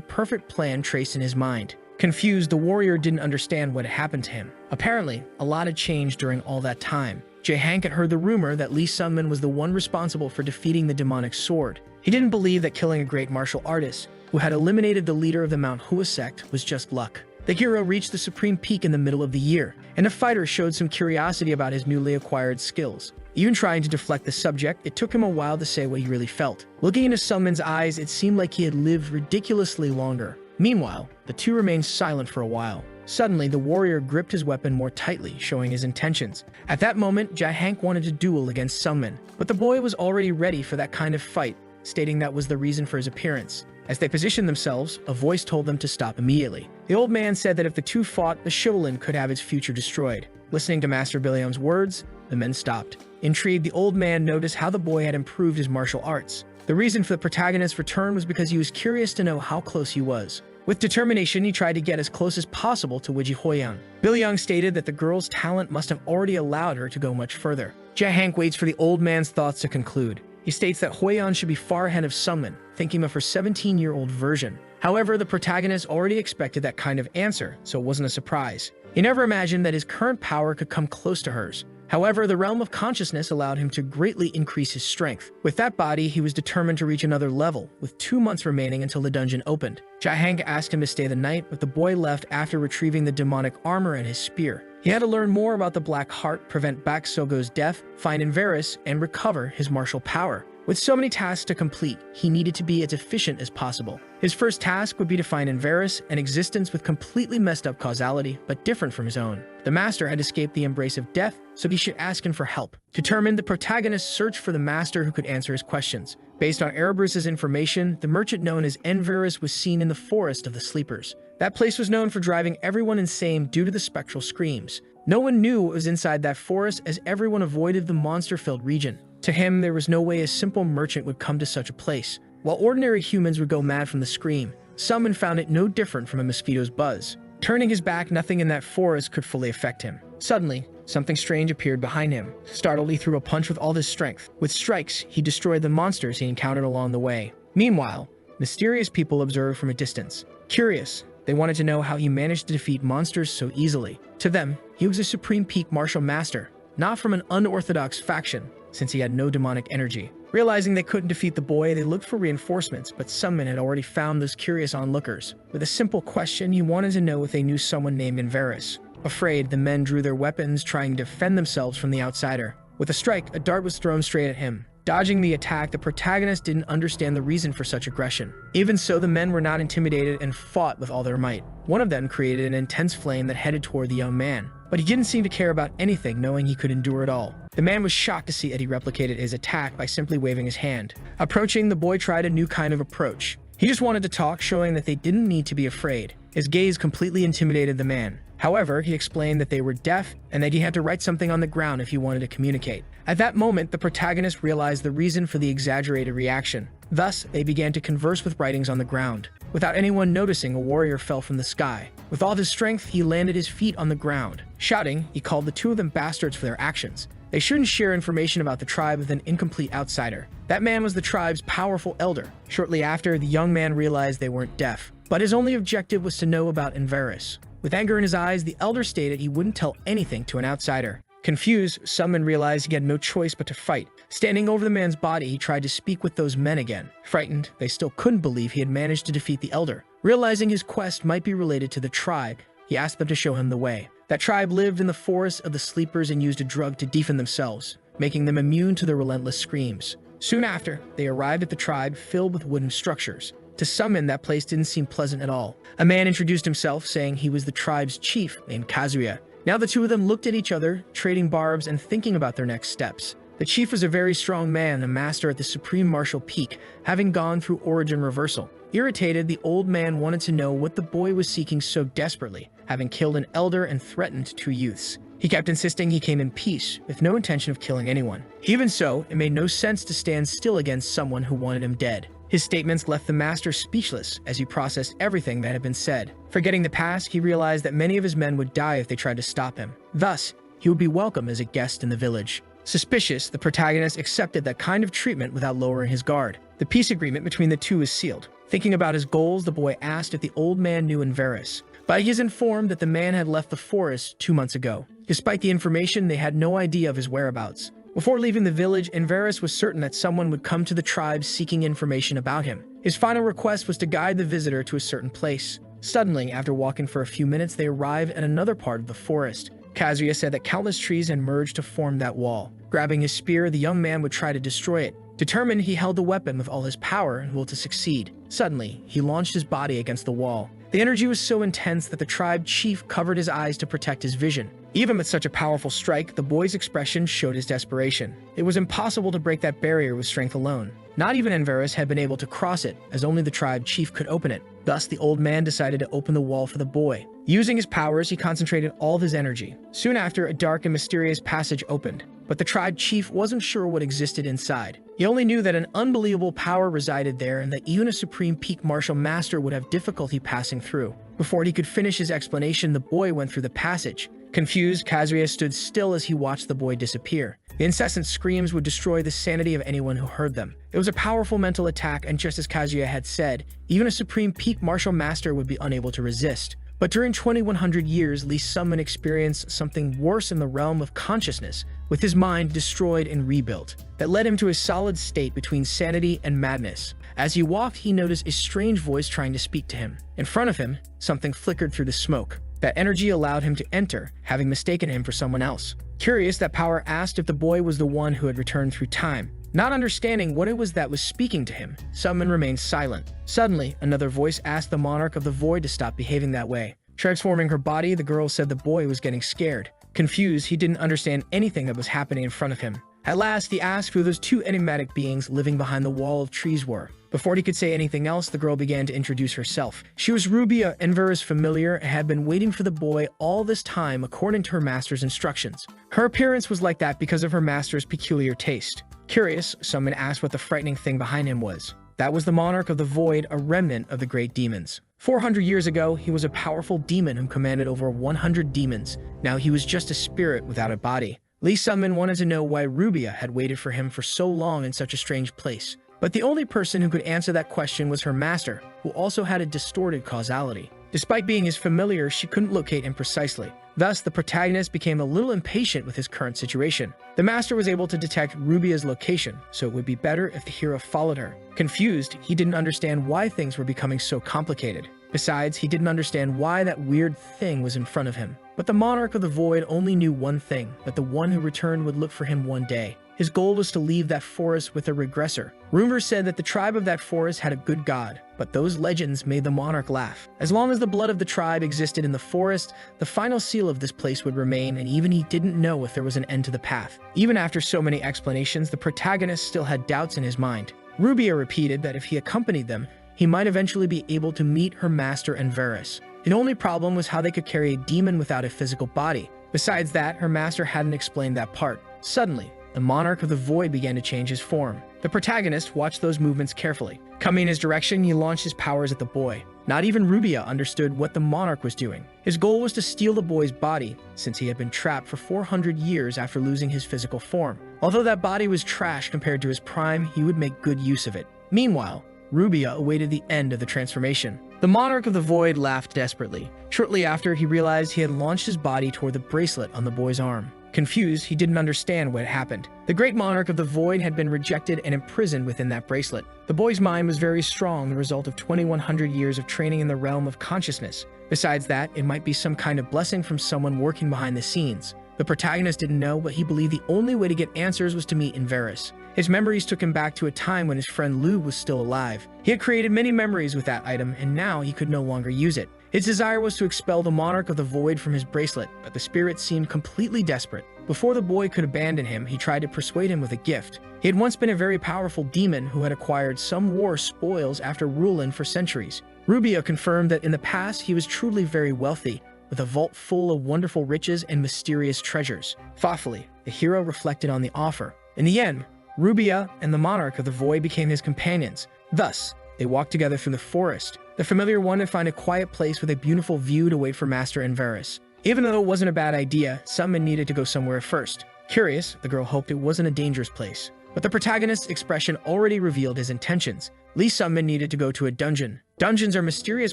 perfect plan traced in his mind. Confused, the warrior didn't understand what had happened to him. Apparently, a lot had changed during all that time. Jahank had heard the rumor that Lee Sunman was the one responsible for defeating the demonic sword. He didn't believe that killing a great martial artist, who had eliminated the leader of the Mount Hua sect, was just luck. The hero reached the supreme peak in the middle of the year, and the fighter showed some curiosity about his newly acquired skills. Even trying to deflect the subject, it took him a while to say what he really felt. Looking into Sunman's eyes, it seemed like he had lived ridiculously longer. Meanwhile, the two remained silent for a while. Suddenly, the warrior gripped his weapon more tightly, showing his intentions. At that moment, Jahank wanted to duel against Sunman, but the boy was already ready for that kind of fight, stating that was the reason for his appearance. As they positioned themselves, a voice told them to stop immediately. The old man said that if the two fought, the Shoalin could have its future destroyed. Listening to Master Biliam's words, the men stopped. Intrigued, the old man noticed how the boy had improved his martial arts. The reason for the protagonist's return was because he was curious to know how close he was. With determination, he tried to get as close as possible to Wiji Hoyang. Biliang stated that the girl's talent must have already allowed her to go much further. Jahank waits for the old man's thoughts to conclude. He states that Hoyan should be far ahead of Sunman, thinking of her 17-year-old version. However, the protagonist already expected that kind of answer, so it wasn't a surprise. He never imagined that his current power could come close to hers. However, the realm of consciousness allowed him to greatly increase his strength. With that body, he was determined to reach another level, with 2 months remaining until the dungeon opened. Jahank asked him to stay the night, but the boy left after retrieving the demonic armor and his spear. He had to learn more about the Black Heart, prevent Bak Sogo's death, find Inveris, and recover his martial power. With so many tasks to complete, he needed to be as efficient as possible. His first task would be to find Inveris, an existence with completely messed up causality, but different from his own. The master had escaped the embrace of death, so he should ask him for help. Determined, the protagonist searched for the master who could answer his questions. Based on Erebus's information, the merchant known as Inveris was seen in the Forest of the Sleepers. That place was known for driving everyone insane due to the spectral screams. No one knew what was inside that forest, as everyone avoided the monster-filled region. To him, there was no way a simple merchant would come to such a place. While ordinary humans would go mad from the scream, Sunman found it no different from a mosquito's buzz. Turning his back, nothing in that forest could fully affect him. Suddenly, something strange appeared behind him. Startled, he threw a punch with all his strength. With strikes, he destroyed the monsters he encountered along the way. Meanwhile, mysterious people observed from a distance. Curious, They wanted to know how he managed to defeat monsters so easily. To them, he was a supreme peak martial master, not from an unorthodox faction, since he had no demonic energy. Realizing they couldn't defeat the boy, they looked for reinforcements, but some men had already found those curious onlookers. With a simple question, he wanted to know if they knew someone named Inverus. Afraid, the men drew their weapons, trying to defend themselves from the outsider. With a strike, a dart was thrown straight at him. Dodging the attack, the protagonist didn't understand the reason for such aggression. Even so, the men were not intimidated and fought with all their might. One of them created an intense flame that headed toward the young man, but he didn't seem to care about anything, knowing he could endure it all. The man was shocked to see Eddie replicated his attack by simply waving his hand. Approaching, the boy tried a new kind of approach. He just wanted to talk, showing that they didn't need to be afraid. His gaze completely intimidated the man. However, he explained that they were deaf and that he had to write something on the ground if he wanted to communicate. At that moment, the protagonist realized the reason for the exaggerated reaction. Thus, they began to converse with writings on the ground. Without anyone noticing, a warrior fell from the sky. With all his strength, he landed his feet on the ground. Shouting, he called the two of them bastards for their actions. They shouldn't share information about the tribe with an incomplete outsider. That man was the tribe's powerful elder. Shortly after, the young man realized they weren't deaf, but his only objective was to know about Inverus. With anger in his eyes, the elder stated he wouldn't tell anything to an outsider. Confused, some men realized he had no choice but to fight. Standing over the man's body, he tried to speak with those men again. Frightened, they still couldn't believe he had managed to defeat the elder. Realizing his quest might be related to the tribe, he asked them to show him the way. That tribe lived in the forest of the sleepers and used a drug to deafen themselves, making them immune to their relentless screams. Soon after, they arrived at the tribe filled with wooden structures. To some men, that place didn't seem pleasant at all. A man introduced himself, saying he was the tribe's chief named Kazuya. Now the two of them looked at each other, trading barbs and thinking about their next steps. The chief was a very strong man, a master at the supreme martial peak, having gone through origin reversal. Irritated, the old man wanted to know what the boy was seeking so desperately, having killed an elder and threatened two youths. He kept insisting he came in peace, with no intention of killing anyone. Even so, it made no sense to stand still against someone who wanted him dead. His statements left the master speechless as he processed everything that had been said. Forgetting the past, he realized that many of his men would die if they tried to stop him. Thus, he would be welcome as a guest in the village. Suspicious, the protagonist accepted that kind of treatment without lowering his guard. The peace agreement between the two was sealed. Thinking about his goals, the boy asked if the old man knew Inverus. But he is informed that the man had left the forest 2 months ago. Despite the information, they had no idea of his whereabouts. Before leaving the village, Inverus was certain that someone would come to the tribe seeking information about him. His final request was to guide the visitor to a certain place. Suddenly, after walking for a few minutes, they arrived at another part of the forest. Kazuya said that countless trees had merged to form that wall. Grabbing his spear, the young man would try to destroy it. Determined, he held the weapon with all his power and will to succeed. Suddenly, he launched his body against the wall. The energy was so intense that the tribe chief covered his eyes to protect his vision. Even with such a powerful strike, the boy's expression showed his desperation. It was impossible to break that barrier with strength alone. Not even Inverus had been able to cross it, as only the tribe chief could open it. Thus, the old man decided to open the wall for the boy. Using his powers, he concentrated all of his energy. Soon after, a dark and mysterious passage opened, but the tribe chief wasn't sure what existed inside. He only knew that an unbelievable power resided there and that even a supreme peak martial master would have difficulty passing through. Before he could finish his explanation, the boy went through the passage. Confused, Kazuya stood still as he watched the boy disappear. The incessant screams would destroy the sanity of anyone who heard them. It was a powerful mental attack, and just as Kazuya had said, even a supreme peak martial master would be unable to resist. But during 2100 years, Lee Sunman experienced something worse in the realm of consciousness, with his mind destroyed and rebuilt, that led him to a solid state between sanity and madness. As he walked, he noticed a strange voice trying to speak to him. In front of him, something flickered through the smoke. That energy allowed him to enter, having mistaken him for someone else. Curious, that power asked if the boy was the one who had returned through time. Not understanding what it was that was speaking to him, Sunman remained silent. Suddenly, another voice asked the monarch of the void to stop behaving that way. Transforming her body, the girl said the boy was getting scared. Confused, he didn't understand anything that was happening in front of him. At last, he asked who those two enigmatic beings living behind the wall of trees were. Before he could say anything else, the girl began to introduce herself. She was Rubia, Inverus' familiar, and had been waiting for the boy all this time according to her master's instructions. Her appearance was like that because of her master's peculiar taste. Curious, someone asked what the frightening thing behind him was. That was the monarch of the void, a remnant of the great demons. 400 years ago, he was a powerful demon who commanded over 100 demons. Now he was just a spirit without a body. Lee Sunman wanted to know why Rubia had waited for him for so long in such a strange place. But the only person who could answer that question was her master, who also had a distorted causality. Despite being his familiar, she couldn't locate him precisely. Thus, the protagonist became a little impatient with his current situation. The master was able to detect Rubia's location, so it would be better if the hero followed her. Confused, he didn't understand why things were becoming so complicated. Besides, he didn't understand why that weird thing was in front of him. But the monarch of the void only knew one thing, that the one who returned would look for him one day. His goal was to leave that forest with a regressor. Rumors said that the tribe of that forest had a good god, but those legends made the monarch laugh. As long as the blood of the tribe existed in the forest, the final seal of this place would remain, and even he didn't know if there was an end to the path. Even after so many explanations, the protagonist still had doubts in his mind. Rubia repeated that if he accompanied them, he might eventually be able to meet her master Regresses. The only problem was how they could carry a demon without a physical body. Besides that, her master hadn't explained that part. Suddenly, the monarch of the void began to change his form. The protagonist watched those movements carefully. Coming in his direction, he launched his powers at the boy. Not even Rubia understood what the monarch was doing. His goal was to steal the boy's body, since he had been trapped for 400 years after losing his physical form. Although that body was trash compared to his prime, he would make good use of it. Meanwhile, Rubia awaited the end of the transformation. The monarch of the void laughed desperately. Shortly after, he realized he had launched his body toward the bracelet on the boy's arm. Confused, he didn't understand what had happened. The great monarch of the void had been rejected and imprisoned within that bracelet. The boy's mind was very strong, the result of 2100 years of training in the realm of consciousness. Besides that, it might be some kind of blessing from someone working behind the scenes. The protagonist didn't know, but he believed the only way to get answers was to meet Regresses. His memories took him back to a time when his friend Lou was still alive. He had created many memories with that item, and now he could no longer use it. His desire was to expel the monarch of the void from his bracelet, but the spirit seemed completely desperate. Before the boy could abandon him, he tried to persuade him with a gift. He had once been a very powerful demon who had acquired some war spoils after ruling for centuries. Rubia confirmed that in the past he was truly very wealthy, with a vault full of wonderful riches and mysterious treasures. Thoughtfully, the hero reflected on the offer. In the end, Rubia and the monarch of the void became his companions. Thus, they walked together through the forest. The familiar wanted to find a quiet place with a beautiful view to wait for Master Regresses. Even though it wasn't a bad idea, some men needed to go somewhere first. Curious, the girl hoped it wasn't a dangerous place. But the protagonist's expression already revealed his intentions. Lee Sunman needed to go to a dungeon. Dungeons are mysterious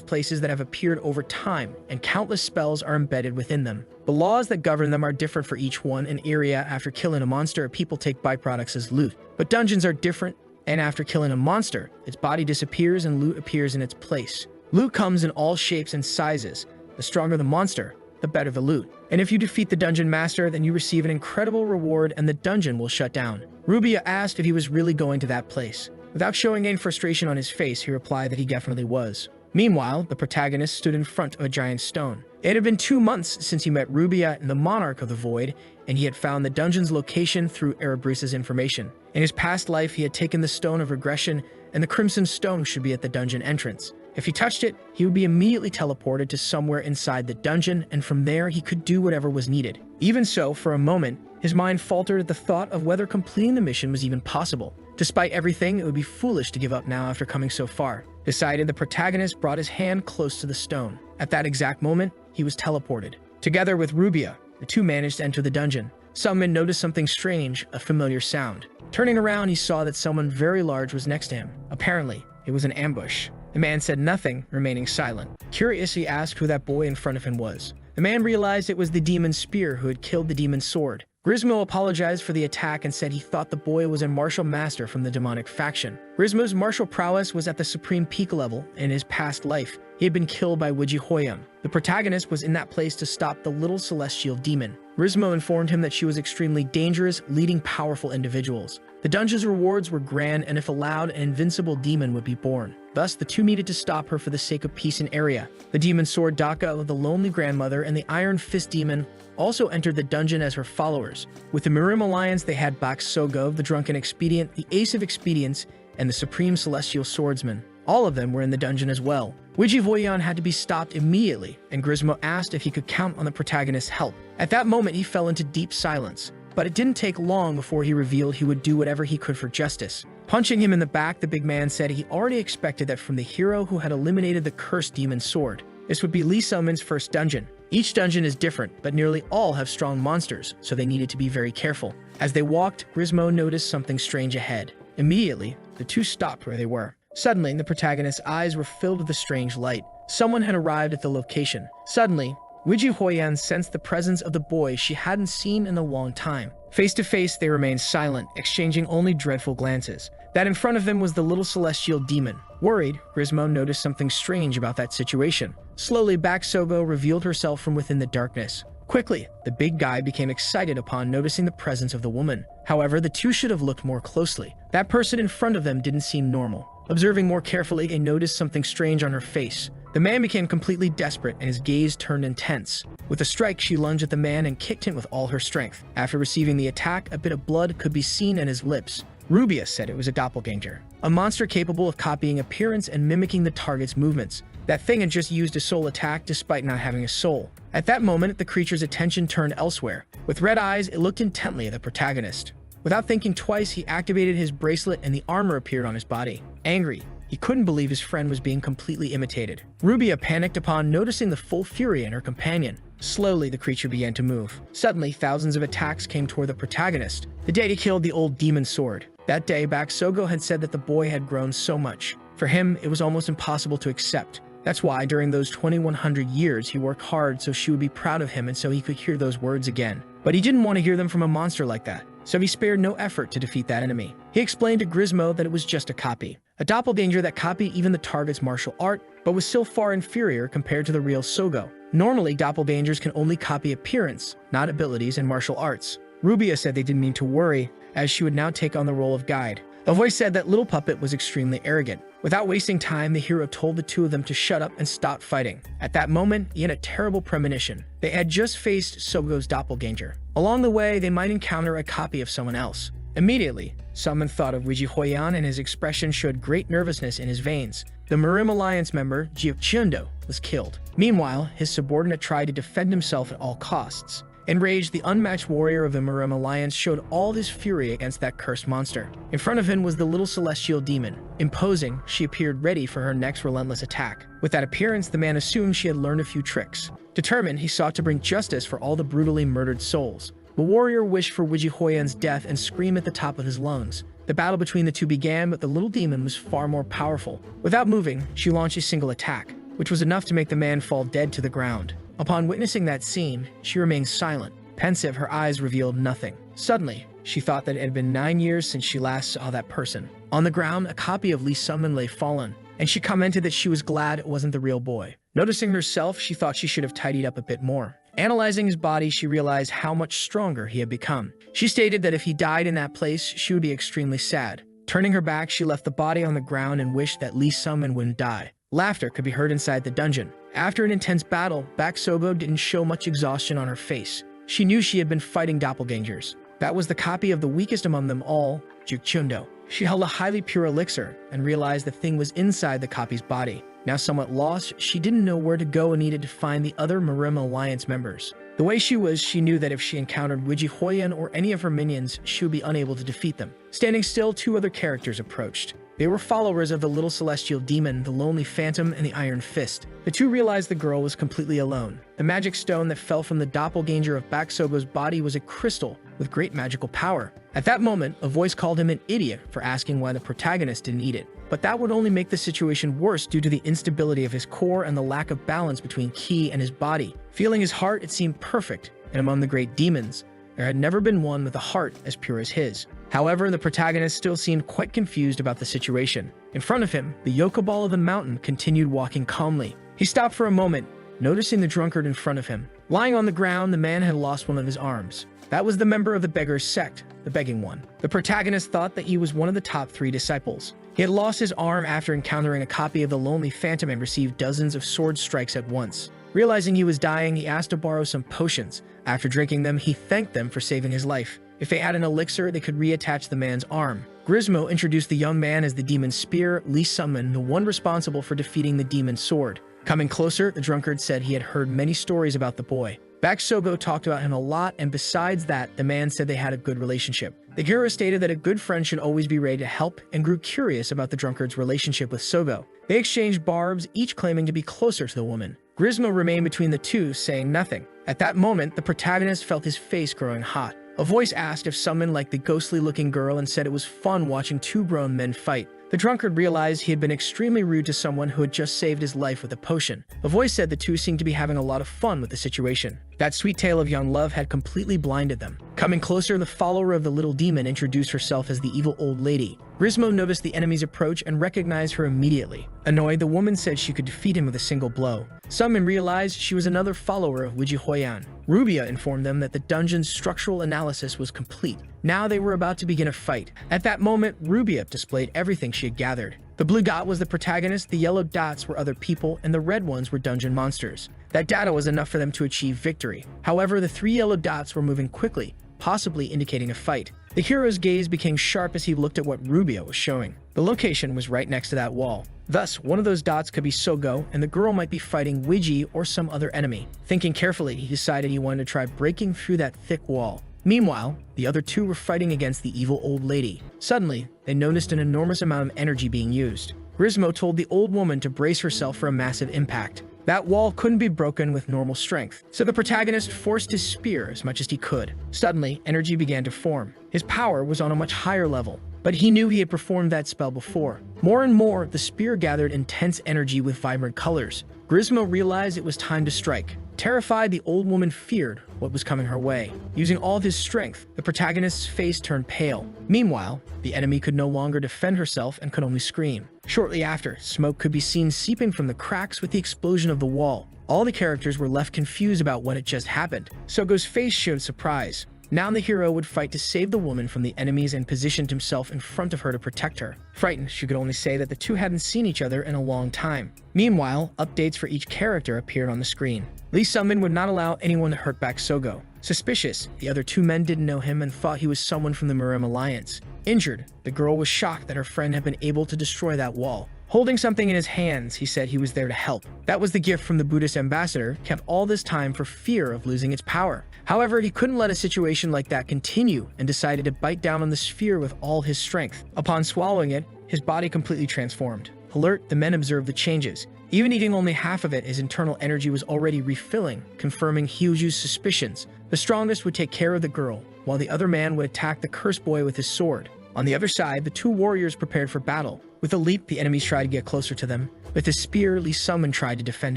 places that have appeared over time, and countless spells are embedded within them. The laws that govern them are different for each one. An area after killing a monster, people take byproducts as loot. But dungeons are different, and after killing a monster, its body disappears and loot appears in its place. Loot comes in all shapes and sizes. The stronger the monster, the better the loot. And if you defeat the dungeon master, then you receive an incredible reward and the dungeon will shut down. Rubia asked if he was really going to that place. Without showing any frustration on his face, he replied that he definitely was. Meanwhile, the protagonist stood in front of a giant stone. It had been 2 months since he met Rubia and the monarch of the void, and he had found the dungeon's location through Regresses' information. In his past life, he had taken the stone of regression, and the crimson stone should be at the dungeon entrance. If he touched it, he would be immediately teleported to somewhere inside the dungeon, and from there he could do whatever was needed. Even so, for a moment, his mind faltered at the thought of whether completing the mission was even possible. Despite everything, it would be foolish to give up now after coming so far. Decided, the protagonist brought his hand close to the stone. At that exact moment, he was teleported. Together with Rubia, the two managed to enter the dungeon. Sunman noticed something strange, a familiar sound. Turning around, he saw that someone very large was next to him. Apparently, it was an ambush. The man said nothing, remaining silent. Curious, he asked who that boy in front of him was. The man realized it was the demon spear who had killed the demon sword. Grismo apologized for the attack and said he thought the boy was a martial master from the demonic faction. Grismo's martial prowess was at the supreme peak level. In his past life, he had been killed by Wiji Hoyam. The protagonist was in that place to stop the little celestial demon. Grismo informed him that she was extremely dangerous, leading powerful individuals. The dungeon's rewards were grand, and if allowed, an invincible demon would be born. Thus, the two needed to stop her for the sake of peace in area. The demon sword Daka of the Lonely Grandmother and the Iron Fist demon also entered the dungeon as her followers. With the Mirim Alliance, they had Bak Sogov, the Drunken Expedient, the Ace of Expedients, and the Supreme Celestial Swordsman. All of them were in the dungeon as well. Wiji Voyan had to be stopped immediately, and Grismo asked if he could count on the protagonist's help. At that moment, he fell into deep silence. But it didn't take long before he revealed he would do whatever he could for justice. Punching him in the back, the big man said he already expected that from the hero who had eliminated the cursed demon sword. This would be Lee Selman's first dungeon. Each dungeon is different, but nearly all have strong monsters, so they needed to be very careful. As they walked, Grismo noticed something strange ahead. Immediately, the two stopped where they were. Suddenly, the protagonist's eyes were filled with a strange light. Someone had arrived at the location. Suddenly, Wiji Huoyan sensed the presence of the boy she hadn't seen in a long time. Face to face, they remained silent, exchanging only dreadful glances. That in front of them was the little celestial demon. Worried, Grismo noticed something strange about that situation. Slowly, Baksogo revealed herself from within the darkness. Quickly, the big guy became excited upon noticing the presence of the woman. However, the two should have looked more closely. That person in front of them didn't seem normal. Observing more carefully, they noticed something strange on her face. The man became completely desperate and his gaze turned intense. With a strike, she lunged at the man and kicked him with all her strength. After receiving the attack, a bit of blood could be seen in his lips. Rubia said it was a doppelganger, a monster capable of copying appearance and mimicking the target's movements. That thing had just used a soul attack despite not having a soul. At that moment, the creature's attention turned elsewhere. With red eyes, it looked intently at the protagonist. Without thinking twice, he activated his bracelet and the armor appeared on his body. Angry, he couldn't believe his friend was being completely imitated. Rubia panicked upon noticing the full fury in her companion. Slowly, the creature began to move. Suddenly, thousands of attacks came toward the protagonist. The day he killed the old demon sword. That day, Baksogo had said that the boy had grown so much. For him, it was almost impossible to accept. That's why, during those 2100 years, he worked hard so she would be proud of him and so he could hear those words again. But he didn't want to hear them from a monster like that, so he spared no effort to defeat that enemy. He explained to Grismo that it was just a copy. A doppelganger that copied even the target's martial art, but was still far inferior compared to the real Sogo. Normally, doppelgangers can only copy appearance, not abilities and martial arts. Rubia said they didn't need to worry, as she would now take on the role of guide. A voice said that little puppet was extremely arrogant. Without wasting time, the hero told the two of them to shut up and stop fighting. At that moment, he had a terrible premonition. They had just faced Sogo's doppelganger. Along the way, they might encounter a copy of someone else. Immediately, someone thought of Wiji Huoyan and his expression showed great nervousness in his veins. The Mirim Alliance member, Jiuqiundo, was killed. Meanwhile, his subordinate tried to defend himself at all costs. Enraged, the unmatched warrior of the Mirim Alliance showed all his fury against that cursed monster. In front of him was the little celestial demon. Imposing, she appeared ready for her next relentless attack. With that appearance, the man assumed she had learned a few tricks. Determined, he sought to bring justice for all the brutally murdered souls. The warrior wished for Wiji Huoyan's death and screamed at the top of his lungs. The battle between the two began, but the little demon was far more powerful. Without moving, she launched a single attack, which was enough to make the man fall dead to the ground. Upon witnessing that scene, she remained silent. Pensive, her eyes revealed nothing. Suddenly, she thought that it had been 9 years since she last saw that person. On the ground, a copy of Lee Summon lay fallen, and she commented that she was glad it wasn't the real boy. Noticing herself, she thought she should have tidied up a bit more. Analyzing his body, she realized how much stronger he had become. She stated that if he died in that place, she would be extremely sad. Turning her back, she left the body on the ground and wished that Lee Summon wouldn't die. Laughter could be heard inside the dungeon. After an intense battle, Baksogo didn't show much exhaustion on her face. She knew she had been fighting doppelgangers. That was the copy of the weakest among them all, Jiuqiundo. She held a highly pure elixir and realized the thing was inside the copy's body. Now somewhat lost, she didn't know where to go and needed to find the other Mirim Alliance members. The way she was, she knew that if she encountered Wiji Huoyan or any of her minions, she would be unable to defeat them. Standing still, two other characters approached. They were followers of the little celestial demon, the lonely phantom, and the iron fist. The two realized the girl was completely alone. The magic stone that fell from the doppelganger of Baksogo's body was a crystal with great magical power. At that moment, a voice called him an idiot for asking why the protagonist didn't eat it. But that would only make the situation worse due to the instability of his core and the lack of balance between ki and his body. Feeling his heart, it seemed perfect, and among the great demons, there had never been one with a heart as pure as his. However, the protagonist still seemed quite confused about the situation. In front of him, the Yokoball of the mountain continued walking calmly. He stopped for a moment, noticing the drunkard in front of him. Lying on the ground, the man had lost one of his arms. That was the member of the beggar's sect, the begging one. The protagonist thought that he was one of the top 3 disciples. He had lost his arm after encountering a copy of the Lonely Phantom and received dozens of sword strikes at once. Realizing he was dying, he asked to borrow some potions. After drinking them, he thanked them for saving his life. If they had an elixir, they could reattach the man's arm. Grismo introduced the young man as the demon spear, Lee Summon, the one responsible for defeating the demon sword. Coming closer, the drunkard said he had heard many stories about the boy. Baksogo talked about him a lot, and besides that, the man said they had a good relationship. The hero stated that a good friend should always be ready to help and grew curious about the drunkard's relationship with Sogo. They exchanged barbs, each claiming to be closer to the woman. Grismo remained between the two, saying nothing. At that moment, the protagonist felt his face growing hot. A voice asked if someone liked the ghostly-looking girl and said it was fun watching 2 grown men fight. The drunkard realized he had been extremely rude to someone who had just saved his life with a potion. A voice said the two seemed to be having a lot of fun with the situation. That sweet tale of young love had completely blinded them. Coming closer, the follower of the little demon introduced herself as the evil old lady. Grismo noticed the enemy's approach and recognized her immediately. Annoyed, the woman said she could defeat him with a single blow. Sunmin realized she was another follower of Wiji Huiyan. Rubia informed them that the dungeon's structural analysis was complete. Now they were about to begin a fight. At that moment, Rubia displayed everything she had gathered. The blue dot was the protagonist, the yellow dots were other people, and the red ones were dungeon monsters. That data was enough for them to achieve victory. However, the three yellow dots were moving quickly, possibly indicating a fight. The hero's gaze became sharp as he looked at what Rubia was showing. The location was right next to that wall. Thus, one of those dots could be Sogo, and the girl might be fighting Wiji or some other enemy. Thinking carefully, he decided he wanted to try breaking through that thick wall. Meanwhile, the other two were fighting against the evil old lady. Suddenly, they noticed an enormous amount of energy being used. Grismo told the old woman to brace herself for a massive impact. That wall couldn't be broken with normal strength, so the protagonist forced his spear as much as he could. Suddenly, energy began to form. His power was on a much higher level, but he knew he had performed that spell before. More and more, the spear gathered intense energy with vibrant colors. Grismo realized it was time to strike. Terrified, the old woman feared what was coming her way. Using all of his strength, the protagonist's face turned pale. Meanwhile, the enemy could no longer defend herself and could only scream. Shortly after, smoke could be seen seeping from the cracks with the explosion of the wall. All the characters were left confused about what had just happened. Sogo's face showed surprise. Now the hero would fight to save the woman from the enemies and positioned himself in front of her to protect her. Frightened, she could only say that the two hadn't seen each other in a long time. Meanwhile, updates for each character appeared on the screen. Lee Sunmin would not allow anyone to hurt back Sogo. Suspicious, the other two men didn't know him and thought he was someone from the Mirim Alliance. Injured, the girl was shocked that her friend had been able to destroy that wall. Holding something in his hands, he said he was there to help. That was the gift from the Buddhist ambassador, kept all this time for fear of losing its power. However, he couldn't let a situation like that continue and decided to bite down on the sphere with all his strength. Upon swallowing it, his body completely transformed. Alert, the men observed the changes. Even eating only half of it, his internal energy was already refilling, confirming Hyuju's suspicions. The strongest would take care of the girl, while the other man would attack the cursed boy with his sword. On the other side, the two warriors prepared for battle. With a leap, the enemies tried to get closer to them. With his spear, Lee Sunmin tried to defend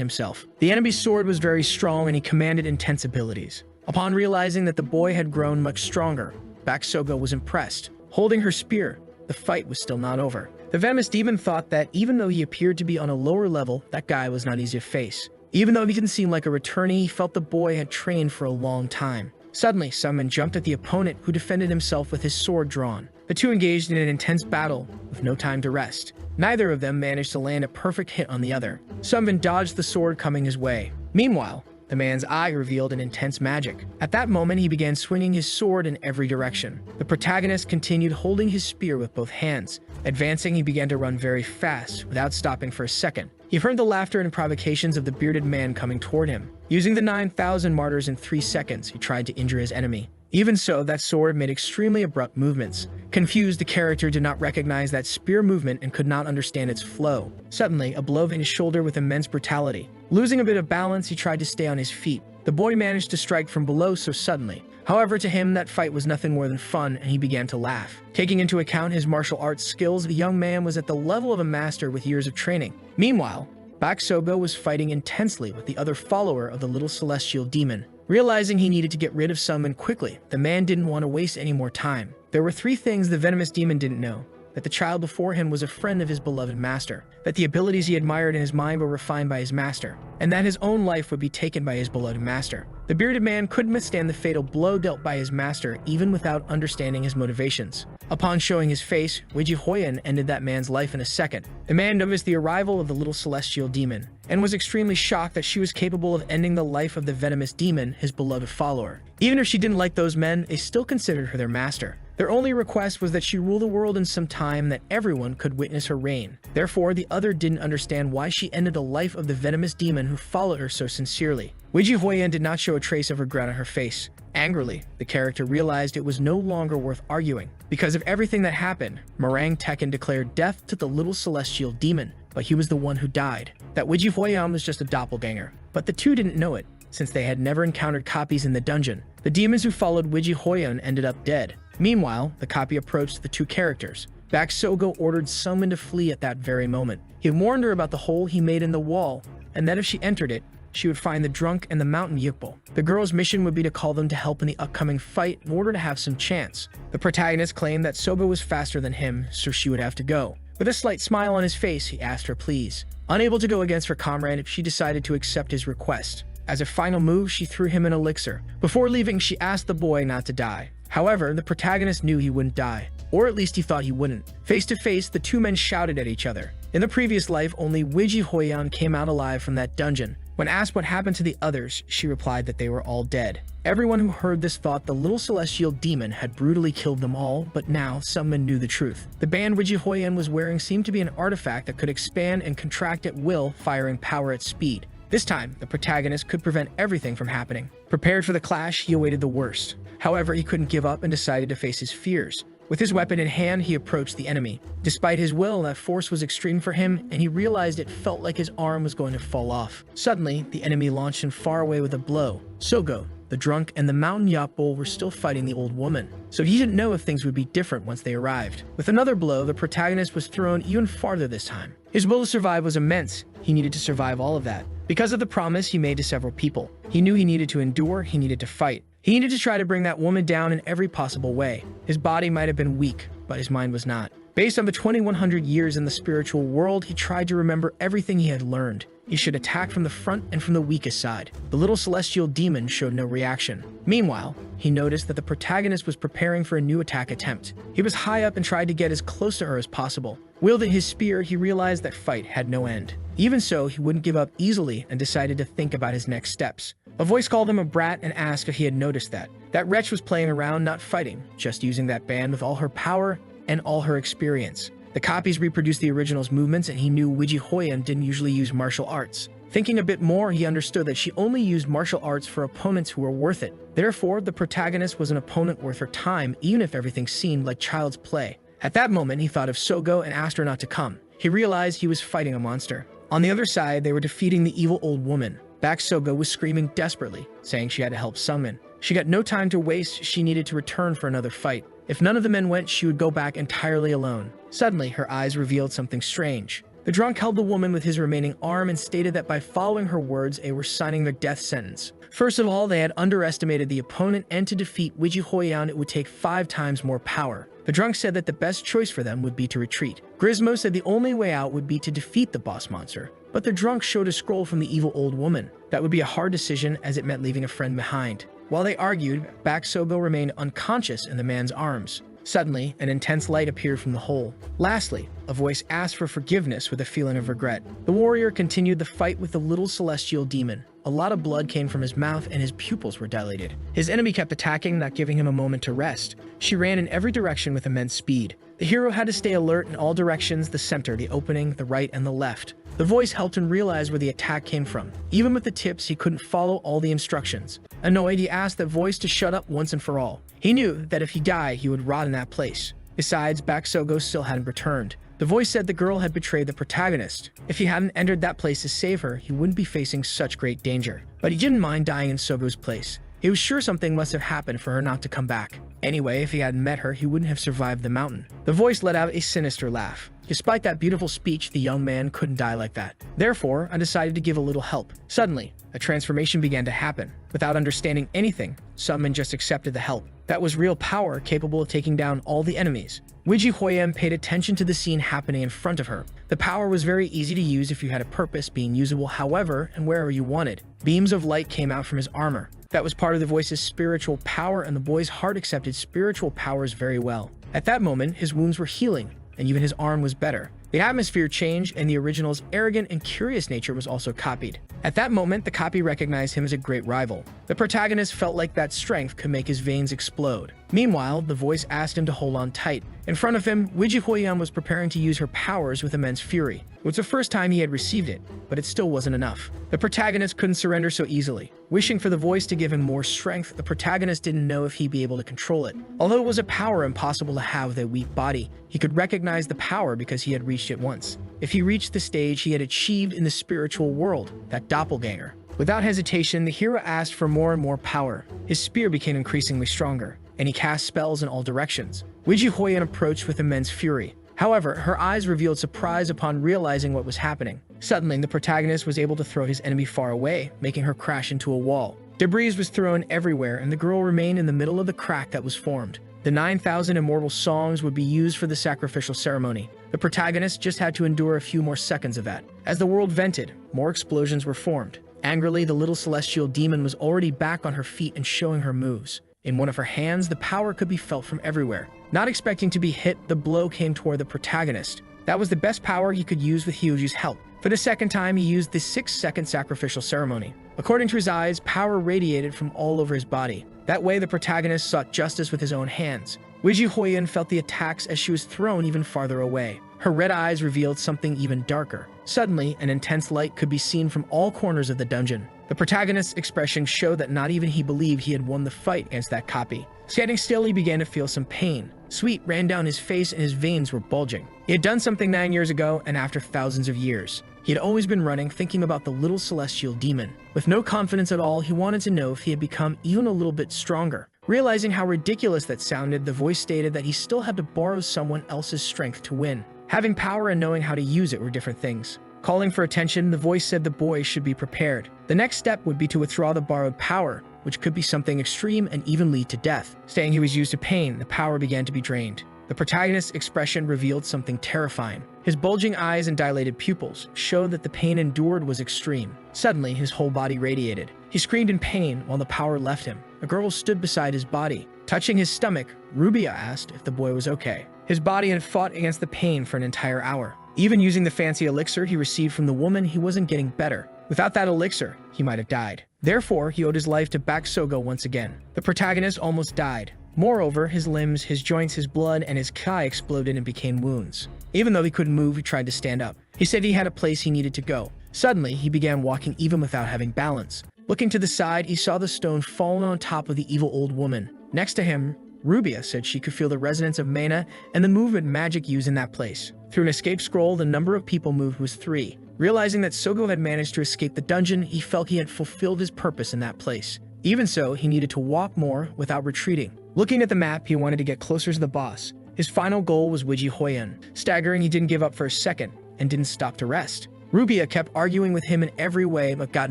himself. The enemy's sword was very strong and he commanded intense abilities. Upon realizing that the boy had grown much stronger, Baek Sogo was impressed. Holding her spear, the fight was still not over. The venomous demon thought that even though he appeared to be on a lower level, that guy was not easy to face. Even though he didn't seem like a returnee, he felt the boy had trained for a long time. Suddenly, Sunmin jumped at the opponent who defended himself with his sword drawn. The two engaged in an intense battle with no time to rest. Neither of them managed to land a perfect hit on the other. Sunmin dodged the sword coming his way. Meanwhile, the man's eye revealed an intense magic. At that moment, he began swinging his sword in every direction. The protagonist continued holding his spear with both hands. Advancing, he began to run very fast, without stopping for a second. He heard the laughter and provocations of the bearded man coming toward him. Using the 9,000 martyrs in 3 seconds, he tried to injure his enemy. Even so, that sword made extremely abrupt movements. Confused, the character did not recognize that spear movement and could not understand its flow. Suddenly, a blow hit his shoulder with immense brutality. Losing a bit of balance, he tried to stay on his feet. The boy managed to strike from below so suddenly. However, to him, that fight was nothing more than fun, and he began to laugh. Taking into account his martial arts skills, the young man was at the level of a master with years of training. Meanwhile, Baek Sogo was fighting intensely with the other follower of the little celestial demon. Realizing he needed to get rid of Sunmin quickly, the man didn't want to waste any more time. There were 3 things the venomous demon didn't know. That the child before him was a friend of his beloved master, that the abilities he admired in his mind were refined by his master, and that his own life would be taken by his beloved master. The bearded man couldn't withstand the fatal blow dealt by his master even without understanding his motivations. Upon showing his face, Wiji Huiyan ended that man's life in a second. The man noticed the arrival of the little celestial demon, and was extremely shocked that she was capable of ending the life of the venomous demon, his beloved follower. Even if she didn't like those men, they still considered her their master. Their only request was that she rule the world in some time that everyone could witness her reign. Therefore, the other didn't understand why she ended the life of the venomous demon who followed her so sincerely. Wiji Huiyan did not show a trace of regret on her face. Angrily, the character realized it was no longer worth arguing. Because of everything that happened, Meringue Tekken declared death to the little celestial demon, but he was the one who died. That Wiji Huiyan was just a doppelganger. But the two didn't know it, since they had never encountered copies in the dungeon. The demons who followed Wiji Huiyan ended up dead. Meanwhile, the copy approached the two characters. Baek Sogo ordered someone to flee at that very moment. He warned her about the hole he made in the wall, and that if she entered it, she would find the drunk and the mountain Yukbo. The girl's mission would be to call them to help in the upcoming fight in order to have some chance. The protagonist claimed that Sogo was faster than him, so she would have to go. With a slight smile on his face, he asked her please, unable to go against her comrade, she decided to accept his request. As a final move, she threw him an elixir. Before leaving, she asked the boy not to die. However, the protagonist knew he wouldn't die, or at least he thought he wouldn't. Face to face, the two men shouted at each other. In the previous life, only Wiji Hoyan came out alive from that dungeon. When asked what happened to the others, she replied that they were all dead. Everyone who heard this thought the little celestial demon had brutally killed them all, but now some men knew the truth. The band Wiji Hoyan was wearing seemed to be an artifact that could expand and contract at will, firing power at speed. This time, the protagonist could prevent everything from happening. Prepared for the clash, he awaited the worst. However, he couldn't give up and decided to face his fears. With his weapon in hand, he approached the enemy. Despite his will, that force was extreme for him, and he realized it felt like his arm was going to fall off. Suddenly, the enemy launched him far away with a blow. Sogo, the drunk, and the mountain Yapbol were still fighting the old woman, so he didn't know if things would be different once they arrived. With another blow, the protagonist was thrown even farther this time. His will to survive was immense. He needed to survive all of that. Because of the promise he made to several people, he knew he needed to endure, he needed to fight. He needed to try to bring that woman down in every possible way. His body might have been weak, but his mind was not. Based on the 2100 years in the spiritual world, he tried to remember everything he had learned. He should attack from the front and from the weakest side. The little celestial demon showed no reaction. Meanwhile, he noticed that the protagonist was preparing for a new attack attempt. He was high up and tried to get as close to her as possible. Wielding his spear, he realized that fight had no end. Even so, he wouldn't give up easily and decided to think about his next steps. A voice called him a brat and asked if he had noticed that. That wretch was playing around, not fighting, just using that band with all her power and all her experience. The copies reproduced the original's movements, and he knew Wiji Hoyan didn't usually use martial arts. Thinking a bit more, he understood that she only used martial arts for opponents who were worth it. Therefore, the protagonist was an opponent worth her time, even if everything seemed like child's play. At that moment, he thought of Sogo and asked her not to come. He realized he was fighting a monster. On the other side, they were defeating the evil old woman. Baek Sogo was screaming desperately, saying she had to help summon. She got no time to waste, she needed to return for another fight. If none of the men went, she would go back entirely alone. Suddenly, her eyes revealed something strange. The drunk held the woman with his remaining arm and stated that by following her words, they were signing their death sentence. First of all, they had underestimated the opponent, and to defeat Wiji Hoyan, it would take 5 times more power. The drunk said that the best choice for them would be to retreat. Grismo said the only way out would be to defeat the boss monster. But the drunk showed a scroll from the evil old woman. That would be a hard decision, as it meant leaving a friend behind. While they argued, Baek Sogo remained unconscious in the man's arms. Suddenly, an intense light appeared from the hole. Lastly, a voice asked for forgiveness with a feeling of regret. The warrior continued the fight with the little celestial demon. A lot of blood came from his mouth and his pupils were dilated. His enemy kept attacking, not giving him a moment to rest. She ran in every direction with immense speed. The hero had to stay alert in all directions: the center, the opening, the right, and the left. The voice helped him realize where the attack came from. Even with the tips, he couldn't follow all the instructions. Annoyed, he asked that voice to shut up once and for all. He knew that if he died, he would rot in that place. Besides, Baek Sogo still hadn't returned. The voice said the girl had betrayed the protagonist. If he hadn't entered that place to save her, he wouldn't be facing such great danger. But he didn't mind dying in Sogo's place. He was sure something must have happened for her not to come back. Anyway, if he hadn't met her, he wouldn't have survived the mountain. The voice let out a sinister laugh. Despite that beautiful speech, the young man couldn't die like that. Therefore, I decided to give a little help. Suddenly, a transformation began to happen. Without understanding anything, Summon just accepted the help. That was real power, capable of taking down all the enemies. Wiji Hoyan paid attention to the scene happening in front of her. The power was very easy to use if you had a purpose, being usable however and wherever you wanted. Beams of light came out from his armor. That was part of the voice's spiritual power, and the boy's heart accepted spiritual powers very well. At that moment, his wounds were healing, and even his arm was better. The atmosphere changed, and the original's arrogant and curious nature was also copied. At that moment, the copy recognized him as a great rival. The protagonist felt like that strength could make his veins explode. Meanwhile, the voice asked him to hold on tight. In front of him, Wiji Hoyan was preparing to use her powers with immense fury. It was the first time he had received it, but it still wasn't enough. The protagonist couldn't surrender so easily. Wishing for the voice to give him more strength, the protagonist didn't know if he'd be able to control it. Although it was a power impossible to have with a weak body, he could recognize the power because he had reached it once. If he reached the stage he had achieved in the spiritual world, that doppelganger. Without hesitation, the hero asked for more and more power. His spear became increasingly stronger, and he cast spells in all directions. Wiji Hoyan approached with immense fury. However, her eyes revealed surprise upon realizing what was happening. Suddenly, the protagonist was able to throw his enemy far away, making her crash into a wall. Debris was thrown everywhere, and the girl remained in the middle of the crack that was formed. The 9,000 immortal songs would be used for the sacrificial ceremony. The protagonist just had to endure a few more seconds of that. As the world vented, more explosions were formed. Angrily, the little celestial demon was already back on her feet and showing her moves. In one of her hands, the power could be felt from everywhere. Not expecting to be hit, the blow came toward the protagonist. That was the best power he could use with Hyuji's help. For the second time, he used the 6-second sacrificial ceremony. According to his eyes, power radiated from all over his body. That way, the protagonist sought justice with his own hands. Wiji Hoyan felt the attacks as she was thrown even farther away. Her red eyes revealed something even darker. Suddenly, an intense light could be seen from all corners of the dungeon. The protagonist's expression showed that not even he believed he had won the fight against that copy. Standing still, he began to feel some pain. Sweat ran down his face and his veins were bulging. He had done something 9 years ago, and after thousands of years. He had always been running, thinking about the little celestial demon. With no confidence at all, he wanted to know if he had become even a little bit stronger. Realizing how ridiculous that sounded, the voice stated that he still had to borrow someone else's strength to win. Having power and knowing how to use it were different things. Calling for attention, the voice said the boy should be prepared. The next step would be to withdraw the borrowed power, which could be something extreme and even lead to death. Saying he was used to pain, the power began to be drained. The protagonist's expression revealed something terrifying. His bulging eyes and dilated pupils showed that the pain endured was extreme. Suddenly, his whole body radiated. He screamed in pain while the power left him. A girl stood beside his body. Touching his stomach, Rubia asked if the boy was okay. His body had fought against the pain for an entire hour. Even using the fancy elixir he received from the woman, he wasn't getting better. Without that elixir, he might have died. Therefore, he owed his life to Baksogo once again. The protagonist almost died. Moreover, his limbs, his joints, his blood, and his kai exploded and became wounds. Even though he couldn't move, he tried to stand up. He said he had a place he needed to go. Suddenly, he began walking even without having balance. Looking to the side, he saw the stone fallen on top of the evil old woman. Next to him, Rubia said she could feel the resonance of mana and the movement magic used in that place. Through an escape scroll, the number of people moved was 3. Realizing that Sogo had managed to escape the dungeon, he felt he had fulfilled his purpose in that place. Even so, he needed to walk more without retreating. Looking at the map, he wanted to get closer to the boss. His final goal was Wiji Hoyan. Staggering, he didn't give up for a second and didn't stop to rest. Rubia kept arguing with him in every way but got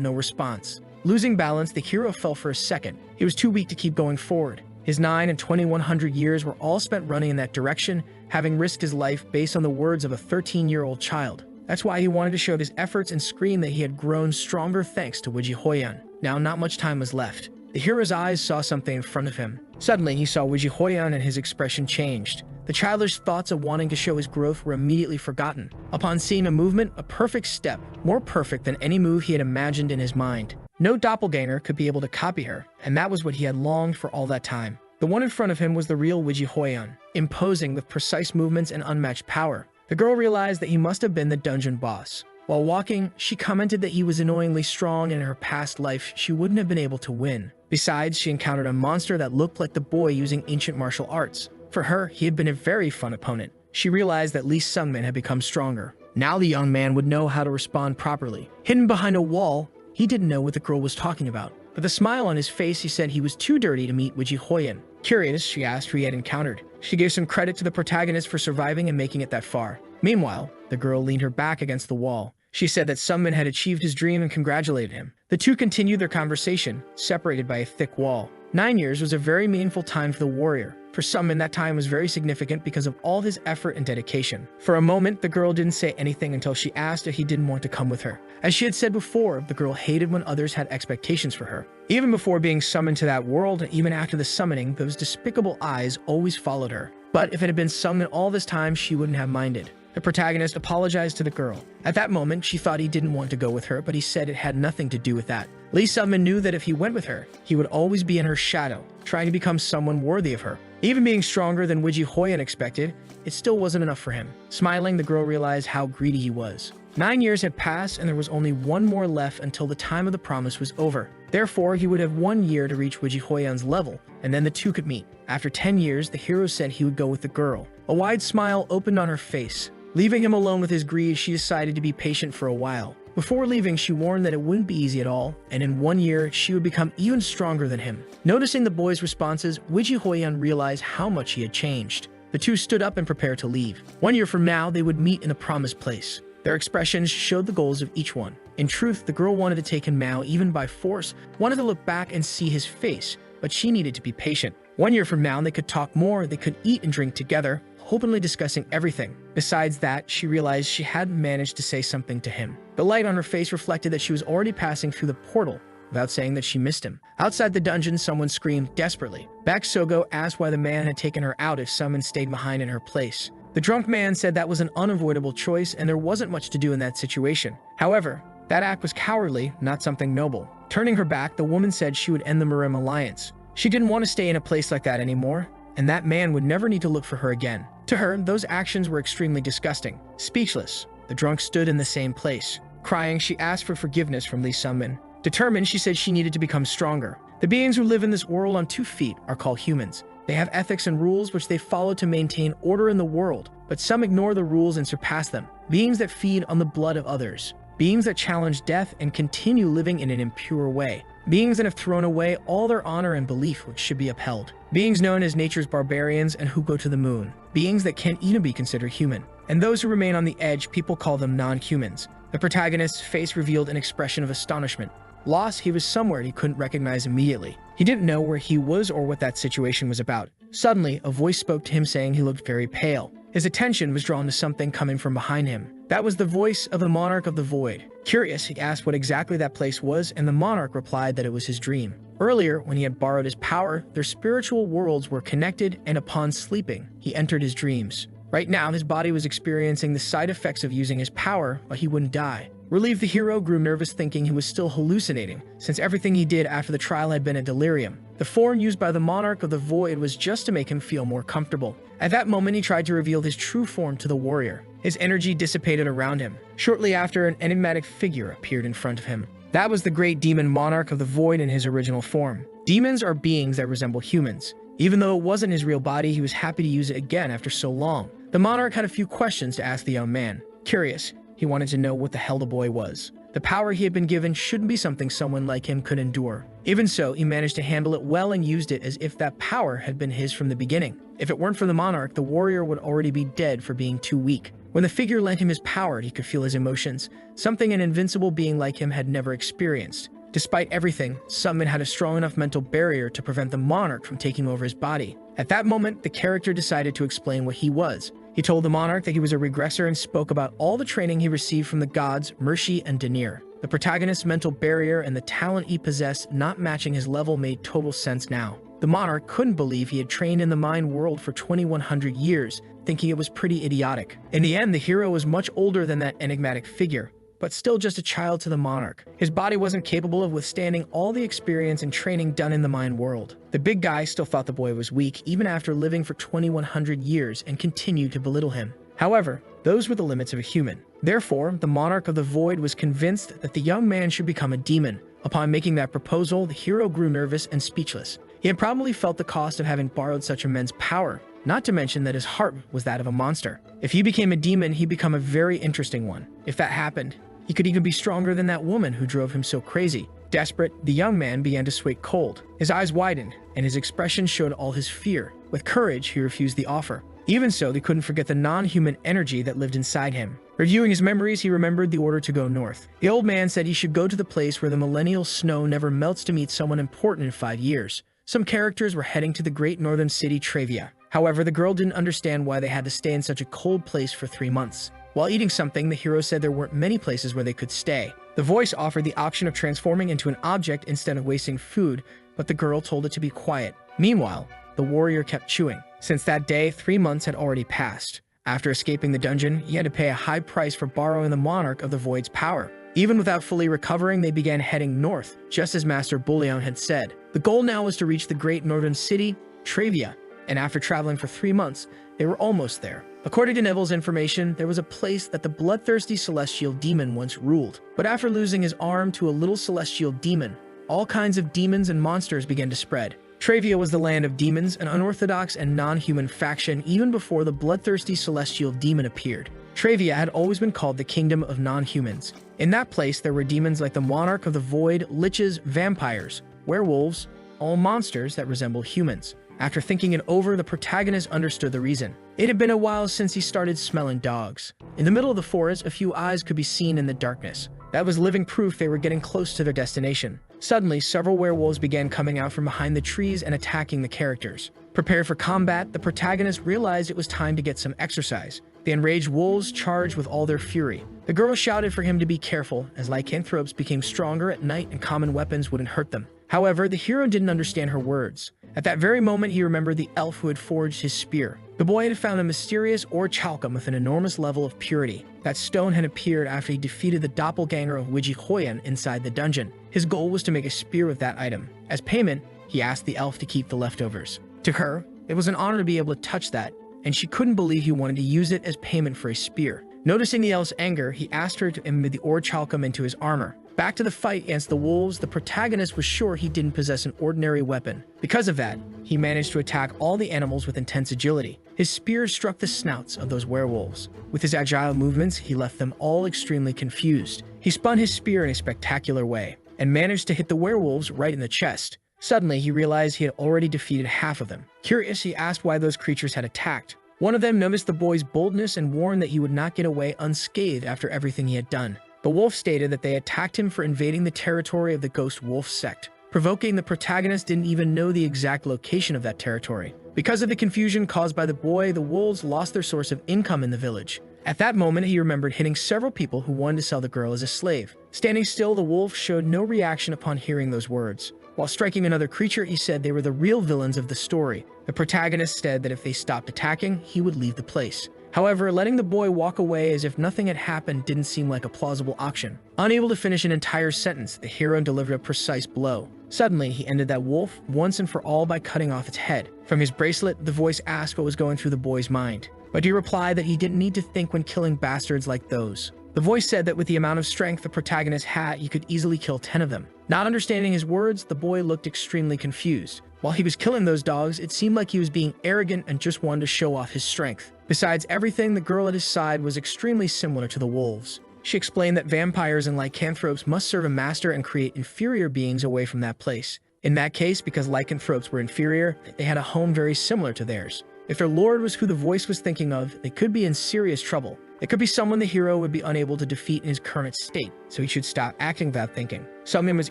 no response. Losing balance, the hero fell for a second. He was too weak to keep going forward. His 9 and 2100 years were all spent running in that direction, having risked his life based on the words of a 13-year-old child. That's why he wanted to show his efforts and scream that he had grown stronger thanks to Wiji Hoyan. Now not much time was left. The hero's eyes saw something in front of him. Suddenly, he saw Wiji Hoyan and his expression changed. The childish thoughts of wanting to show his growth were immediately forgotten. Upon seeing a movement, a perfect step, more perfect than any move he had imagined in his mind. No doppelganger could be able to copy her, and that was what he had longed for all that time. The one in front of him was the real Wiji Hoyan, imposing with precise movements and unmatched power. The girl realized that he must have been the dungeon boss. While walking, she commented that he was annoyingly strong and in her past life she wouldn't have been able to win. Besides, she encountered a monster that looked like the boy using ancient martial arts. For her, he had been a very fun opponent. She realized that Lee Sungmin had become stronger. Now the young man would know how to respond properly. Hidden behind a wall, he didn't know what the girl was talking about. With a smile on his face, he said he was too dirty to meet Wiji Hoyan. Curious, she asked who he had encountered. She gave some credit to the protagonist for surviving and making it that far. Meanwhile, the girl leaned her back against the wall. She said that Sungmin had achieved his dream and congratulated him. The two continued their conversation, separated by a thick wall. 9 years was a very meaningful time for the warrior. For Sungmin, that time was very significant because of all his effort and dedication. For a moment, the girl didn't say anything until she asked if he didn't want to come with her. As she had said before, the girl hated when others had expectations for her. Even before being summoned to that world, even after the summoning, those despicable eyes always followed her. But if it had been Sungmin all this time, she wouldn't have minded. The protagonist apologized to the girl. At that moment, she thought he didn't want to go with her, but he said it had nothing to do with that. Lee Sungmin knew that if he went with her, he would always be in her shadow, trying to become someone worthy of her. Even being stronger than Wiji Hoyan expected, it still wasn't enough for him. Smiling, the girl realized how greedy he was. 9 years had passed and there was only one more left until the time of the promise was over. Therefore, he would have 1 year to reach Wiji Hoyan's level, and then the two could meet. After 10 years, the hero said he would go with the girl. A wide smile opened on her face. Leaving him alone with his greed, she decided to be patient for a while. Before leaving, she warned that it wouldn't be easy at all, and in 1 year, she would become even stronger than him. Noticing the boy's responses, Wiji Hoyan realized how much he had changed. The two stood up and prepared to leave. 1 year from now, they would meet in the promised place. Their expressions showed the goals of each one. In truth, the girl wanted to take him now, even by force, wanted to look back and see his face, but she needed to be patient. 1 year from now, they could talk more, they could eat and drink together, openly discussing everything. Besides that, she realized she hadn't managed to say something to him. The light on her face reflected that she was already passing through the portal, without saying that she missed him. Outside the dungeon, someone screamed desperately. Baek Sogo asked why the man had taken her out if someone stayed behind in her place. The drunk man said that was an unavoidable choice and there wasn't much to do in that situation. However, that act was cowardly, not something noble. Turning her back, the woman said she would end the Mirim alliance. She didn't want to stay in a place like that anymore, and that man would never need to look for her again. To her, those actions were extremely disgusting. Speechless, the drunk stood in the same place. Crying, she asked for forgiveness from Lee Sunmin. Determined, she said she needed to become stronger. The beings who live in this world on 2 feet are called humans. They have ethics and rules which they follow to maintain order in the world, but some ignore the rules and surpass them. Beings that feed on the blood of others. Beings that challenge death and continue living in an impure way. Beings that have thrown away all their honor and belief which should be upheld. Beings known as nature's barbarians and who go to the moon. Beings that can't even be considered human. And those who remain on the edge, people call them non-humans. The protagonist's face revealed an expression of astonishment. Lost, he was somewhere he couldn't recognize immediately. He didn't know where he was or what that situation was about. Suddenly, a voice spoke to him saying he looked very pale. His attention was drawn to something coming from behind him. That was the voice of the monarch of the void. Curious, he asked what exactly that place was, and the monarch replied that it was his dream. Earlier, when he had borrowed his power, their spiritual worlds were connected, and upon sleeping, he entered his dreams. Right now, his body was experiencing the side effects of using his power, but he wouldn't die. Relieved, the hero grew nervous, thinking he was still hallucinating, since everything he did after the trial had been a delirium. The form used by the monarch of the void was just to make him feel more comfortable. At that moment, he tried to reveal his true form to the warrior. His energy dissipated around him. Shortly after, an enigmatic figure appeared in front of him. That was the great demon monarch of the void in his original form. Demons are beings that resemble humans. Even though it wasn't his real body, he was happy to use it again after so long. The monarch had a few questions to ask the young man. Curious, he wanted to know what the hell the boy was. The power he had been given shouldn't be something someone like him could endure. Even so, he managed to handle it well and used it as if that power had been his from the beginning. If it weren't for the monarch, the warrior would already be dead for being too weak. When the figure lent him his power, he could feel his emotions, something an invincible being like him had never experienced. Despite everything, Sunmin had a strong enough mental barrier to prevent the monarch from taking over his body. At that moment, the character decided to explain what he was. He told the monarch that he was a regressor and spoke about all the training he received from the gods Mershi and Denir. The protagonist's mental barrier and the talent he possessed not matching his level made total sense now. The monarch couldn't believe he had trained in the mind world for 2100 years, thinking it was pretty idiotic. In the end, the hero was much older than that enigmatic figure, but still just a child to the monarch. His body wasn't capable of withstanding all the experience and training done in the mind world. The big guy still thought the boy was weak, even after living for 2100 years, and continued to belittle him. However, those were the limits of a human. Therefore, the monarch of the void was convinced that the young man should become a demon. Upon making that proposal, the hero grew nervous and speechless. He had probably felt the cost of having borrowed such immense power, not to mention that his heart was that of a monster. If he became a demon, he'd become a very interesting one. If that happened, he could even be stronger than that woman who drove him so crazy. Desperate, the young man began to sweat cold. His eyes widened, and his expression showed all his fear. With courage, he refused the offer. Even so, they couldn't forget the non-human energy that lived inside him. Reviewing his memories, he remembered the order to go north. The old man said he should go to the place where the millennial snow never melts to meet someone important in 5 years. Some characters were heading to the great northern city Travia. However, the girl didn't understand why they had to stay in such a cold place for 3 months. While eating something, the hero said there weren't many places where they could stay. The voice offered the option of transforming into an object instead of wasting food, but the girl told it to be quiet. Meanwhile, the warrior kept chewing. Since that day, 3 months had already passed. After escaping the dungeon, he had to pay a high price for borrowing the monarch of the void's power. Even without fully recovering, they began heading north, just as Master Bullion had said. The goal now was to reach the great northern city, Travia, and after traveling for 3 months, they were almost there. According to Neville's information, there was a place that the bloodthirsty celestial demon once ruled. But after losing his arm to a little celestial demon, all kinds of demons and monsters began to spread. Travia was the land of demons, an unorthodox and non-human faction even before the bloodthirsty celestial demon appeared. Travia had always been called the kingdom of non-humans. In that place, there were demons like the monarch of the void, liches, vampires, werewolves, all monsters that resemble humans. After thinking it over, the protagonist understood the reason. It had been a while since he started smelling dogs. In the middle of the forest, a few eyes could be seen in the darkness. That was living proof they were getting close to their destination. Suddenly, several werewolves began coming out from behind the trees and attacking the characters. Prepared for combat, the protagonist realized it was time to get some exercise. The enraged wolves charged with all their fury. The girl shouted for him to be careful, as lycanthropes became stronger at night and common weapons wouldn't hurt them. However, the hero didn't understand her words. At that very moment, he remembered the elf who had forged his spear. The boy had found a mysterious orichalcum with an enormous level of purity. That stone had appeared after he defeated the doppelganger of Wijihoyan inside the dungeon. His goal was to make a spear with that item. As payment, he asked the elf to keep the leftovers. To her, it was an honor to be able to touch that, and she couldn't believe he wanted to use it as payment for a spear. Noticing the elf's anger, he asked her to embed the orichalcum into his armor. Back to the fight against the wolves, the protagonist was sure he didn't possess an ordinary weapon. Because of that, he managed to attack all the animals with intense agility. His spear struck the snouts of those werewolves. With his agile movements, he left them all extremely confused. He spun his spear in a spectacular way, and managed to hit the werewolves right in the chest. Suddenly, he realized he had already defeated half of them. Curious, he asked why those creatures had attacked. One of them noticed the boy's boldness and warned that he would not get away unscathed after everything he had done. The wolf stated that they attacked him for invading the territory of the Ghost Wolf sect. Provoking, the protagonist didn't even know the exact location of that territory. Because of the confusion caused by the boy, the wolves lost their source of income in the village. At that moment, he remembered hitting several people who wanted to sell the girl as a slave. Standing still, the wolf showed no reaction upon hearing those words. While striking another creature, he said they were the real villains of the story. The protagonist said that if they stopped attacking, he would leave the place. However, letting the boy walk away as if nothing had happened didn't seem like a plausible option. Unable to finish an entire sentence, the hero delivered a precise blow. Suddenly, he ended that wolf once and for all by cutting off its head. From his bracelet, the voice asked what was going through the boy's mind. But he replied that he didn't need to think when killing bastards like those. The voice said that with the amount of strength the protagonist had, he could easily kill 10 of them. Not understanding his words, the boy looked extremely confused. While he was killing those dogs, it seemed like he was being arrogant and just wanted to show off his strength. Besides everything, the girl at his side was extremely similar to the wolves. She explained that vampires and lycanthropes must serve a master and create inferior beings away from that place. In that case, because lycanthropes were inferior, they had a home very similar to theirs. If their lord was who the voice was thinking of, they could be in serious trouble. It could be someone the hero would be unable to defeat in his current state, so he should stop acting without thinking. Someone was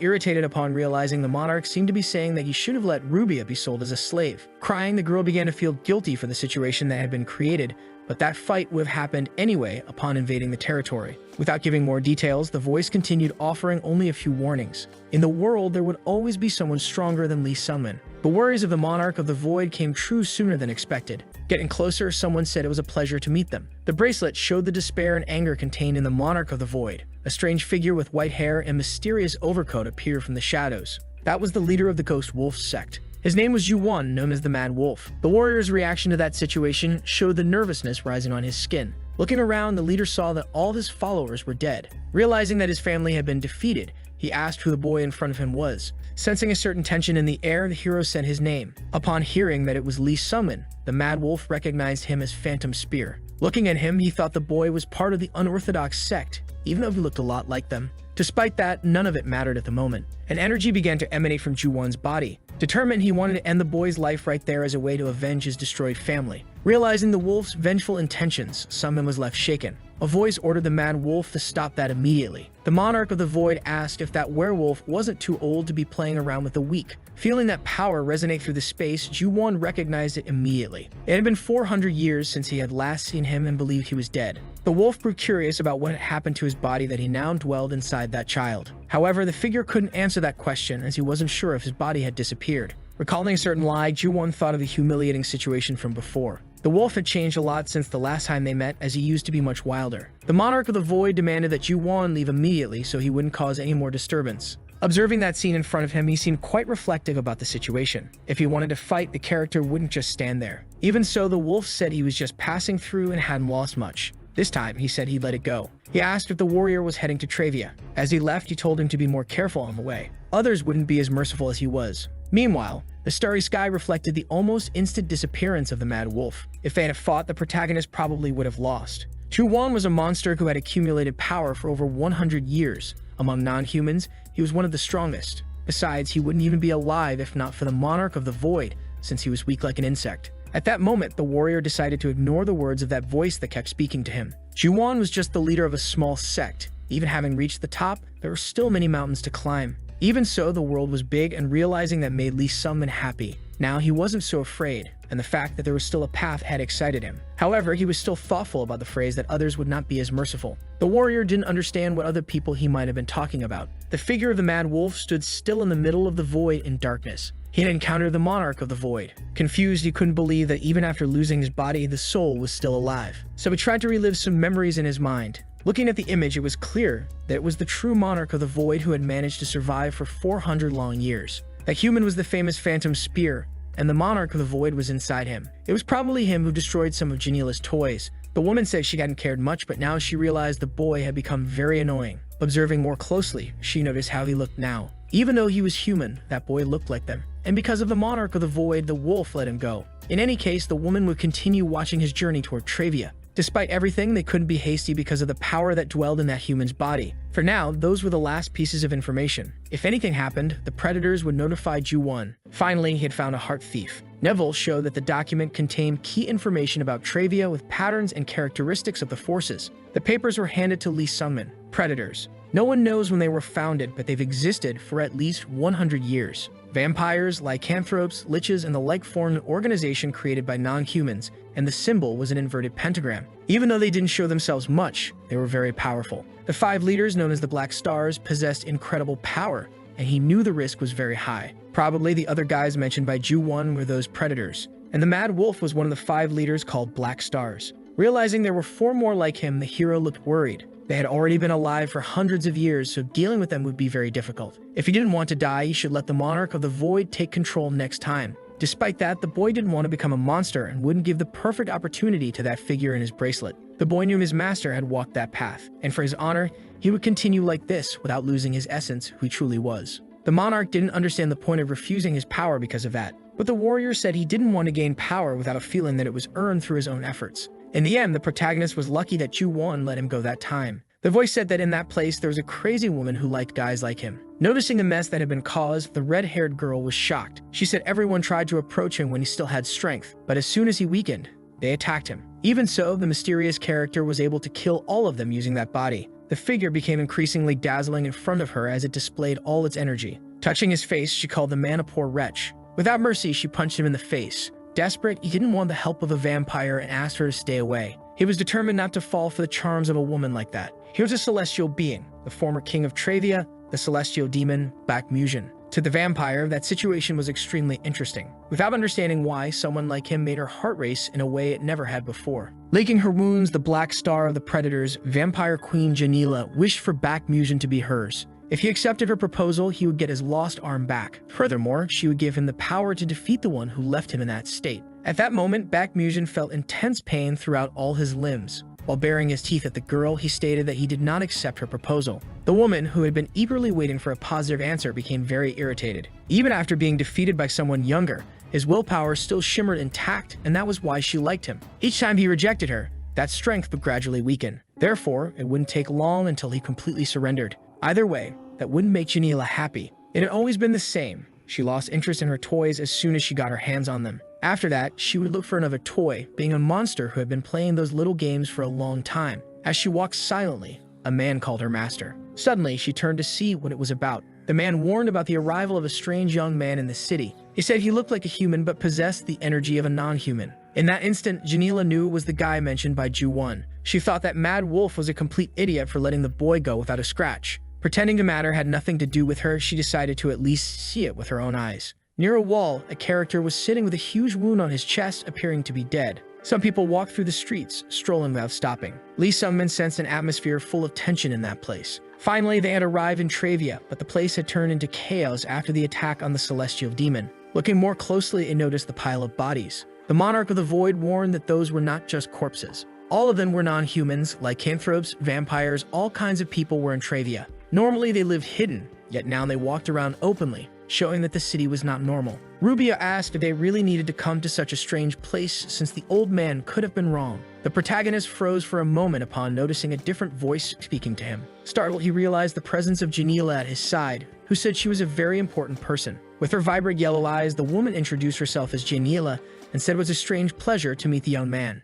irritated upon realizing the monarch seemed to be saying that he should have let Rubia be sold as a slave. Crying, the girl began to feel guilty for the situation that had been created, but that fight would have happened anyway upon invading the territory. Without giving more details, the voice continued, offering only a few warnings. In the world, there would always be someone stronger than Lee Sungmin. The worries of the monarch of the void came true sooner than expected. Getting closer, someone said it was a pleasure to meet them. The bracelet showed the despair and anger contained in the monarch of the void. A strange figure with white hair and mysterious overcoat appeared from the shadows. That was the leader of the Ghost Wolf sect. His name was Ju-won, known as the Mad Wolf. The warrior's reaction to that situation showed the nervousness rising on his skin. Looking around, the leader saw that all his followers were dead. Realizing that his family had been defeated, he asked who the boy in front of him was. Sensing a certain tension in the air, the hero said his name. Upon hearing that it was Lee Sungmin, the Mad Wolf recognized him as Phantom Spear. Looking at him, he thought the boy was part of the unorthodox sect, even though he looked a lot like them. Despite that, none of it mattered at the moment. An energy began to emanate from Ju-won's body. Determined, he wanted to end the boy's life right there as a way to avenge his destroyed family. Realizing the wolf's vengeful intentions, Sungmin was left shaken. A voice ordered the Mad Wolf to stop that immediately. The monarch of the void asked if that werewolf wasn't too old to be playing around with the weak. Feeling that power resonate through the space, Ju-won recognized it immediately. It had been 400 years since he had last seen him and believed he was dead. The wolf grew curious about what had happened to his body that he now dwelled inside that child. However, the figure couldn't answer that question as he wasn't sure if his body had disappeared. Recalling a certain lie, Ju-won thought of the humiliating situation from before. The wolf had changed a lot since the last time they met, as he used to be much wilder. The monarch of the void demanded that Ju-won leave immediately so he wouldn't cause any more disturbance. Observing that scene in front of him, he seemed quite reflective about the situation. If he wanted to fight, the character wouldn't just stand there. Even so, the wolf said he was just passing through and hadn't lost much. This time, he said he'd let it go. He asked if the warrior was heading to Travia. As he left, he told him to be more careful on the way. Others wouldn't be as merciful as he was. Meanwhile, the starry sky reflected the almost instant disappearance of the Mad Wolf. If they had fought, the protagonist probably would have lost. Ju-won was a monster who had accumulated power for over 100 years. Among non-humans, he was one of the strongest. Besides, he wouldn't even be alive if not for the monarch of the void, since he was weak like an insect. At that moment, the warrior decided to ignore the words of that voice that kept speaking to him. Ju-won was just the leader of a small sect. Even having reached the top, there were still many mountains to climb. Even so, the world was big, and realizing that made Lee Sung-min happy. Now he wasn't so afraid, and the fact that there was still a path had excited him. However, he was still thoughtful about the phrase that others would not be as merciful. The warrior didn't understand what other people he might have been talking about. The figure of the mad wolf stood still in the middle of the void in darkness. He had encountered the monarch of the void. Confused, he couldn't believe that even after losing his body, the soul was still alive. So he tried to relive some memories in his mind. Looking at the image, it was clear that it was the true monarch of the void who had managed to survive for 400 long years. That human was the famous Phantom Spear, and the monarch of the void was inside him. It was probably him who destroyed some of Janila's toys. The woman said she hadn't cared much, but now she realized the boy had become very annoying. Observing more closely, she noticed how he looked now. Even though he was human, that boy looked like them. And because of the monarch of the void, the wolf let him go. In any case, the woman would continue watching his journey toward Travia. Despite everything, they couldn't be hasty because of the power that dwelled in that human's body. For now, those were the last pieces of information. If anything happened, the predators would notify Ju-won. Finally, he had found a heart thief. Neville showed that the document contained key information about Travia with patterns and characteristics of the forces. The papers were handed to Lee Sung-min. Predators. No one knows when they were founded, but they've existed for at least 100 years. Vampires, lycanthropes, liches, and the like formed an organization created by non-humans, and the symbol was an inverted pentagram. Even though they didn't show themselves much, they were very powerful. The 5 leaders, known as the Black Stars, possessed incredible power, and he knew the risk was very high. Probably the other guys mentioned by Ju-won were those predators, and the Mad Wolf was one of the 5 leaders called Black Stars. Realizing there were 4 more like him, the hero looked worried. They had already been alive for hundreds of years, so dealing with them would be very difficult. If he didn't want to die, he should let the monarch of the void take control next time. Despite that, the boy didn't want to become a monster and wouldn't give the perfect opportunity to that figure in his bracelet. The boy knew his master had walked that path, and for his honor, he would continue like this without losing his essence, who he truly was. The monarch didn't understand the point of refusing his power because of that, but the warrior said he didn't want to gain power without a feeling that it was earned through his own efforts. In the end, the protagonist was lucky that Ju-won let him go that time. The voice said that in that place there was a crazy woman who liked guys like him. Noticing the mess that had been caused, the red-haired girl was shocked. She said everyone tried to approach him when he still had strength, but as soon as he weakened, they attacked him. Even so, the mysterious character was able to kill all of them using that body. The figure became increasingly dazzling in front of her as it displayed all its energy. Touching his face, she called the man a poor wretch. Without mercy, she punched him in the face. Desperate, he didn't want the help of a vampire and asked her to stay away. He was determined not to fall for the charms of a woman like that. He was a celestial being, the former king of Travia, the celestial demon, brightest. To the vampire, that situation was extremely interesting. Without understanding why, someone like him made her heart race in a way it never had before. Licking her wounds, the Black Star of the Predators, vampire queen Janila, wished for brightest to be hers. If he accepted her proposal, he would get his lost arm back. Furthermore, she would give him the power to defeat the one who left him in that state. At that moment, brightest felt intense pain throughout all his limbs. While baring his teeth at the girl, he stated that he did not accept her proposal. The woman, who had been eagerly waiting for a positive answer, became very irritated. Even after being defeated by someone younger, his willpower still shimmered intact, and that was why she liked him. Each time he rejected her, that strength would gradually weaken. Therefore, it wouldn't take long until he completely surrendered. Either way, that wouldn't make Janila happy. It had always been the same. She lost interest in her toys as soon as she got her hands on them. After that, she would look for another toy, being a monster who had been playing those little games for a long time. As she walked silently, a man called her master. Suddenly, she turned to see what it was about. The man warned about the arrival of a strange young man in the city. He said he looked like a human but possessed the energy of a non-human. In that instant, Janila knew it was the guy mentioned by Ju-won. She thought that Mad Wolf was a complete idiot for letting the boy go without a scratch. Pretending the matter had nothing to do with her, she decided to at least see it with her own eyes. Near a wall, a character was sitting with a huge wound on his chest, appearing to be dead. Some people walked through the streets, strolling without stopping. Lee Sung-min sensed an atmosphere full of tension in that place. Finally, they had arrived in Travia, but the place had turned into chaos after the attack on the celestial demon. Looking more closely, it noticed the pile of bodies. The monarch of the void warned that those were not just corpses. All of them were non-humans, lycanthropes, vampires, all kinds of people were in Travia. Normally, they lived hidden, yet now they walked around openly, showing that the city was not normal. Rubia asked if they really needed to come to such a strange place since the old man could have been wrong. The protagonist froze for a moment upon noticing a different voice speaking to him. Startled, he realized the presence of Janila at his side, who said she was a very important person. With her vibrant yellow eyes, the woman introduced herself as Janila and said it was a strange pleasure to meet the young man.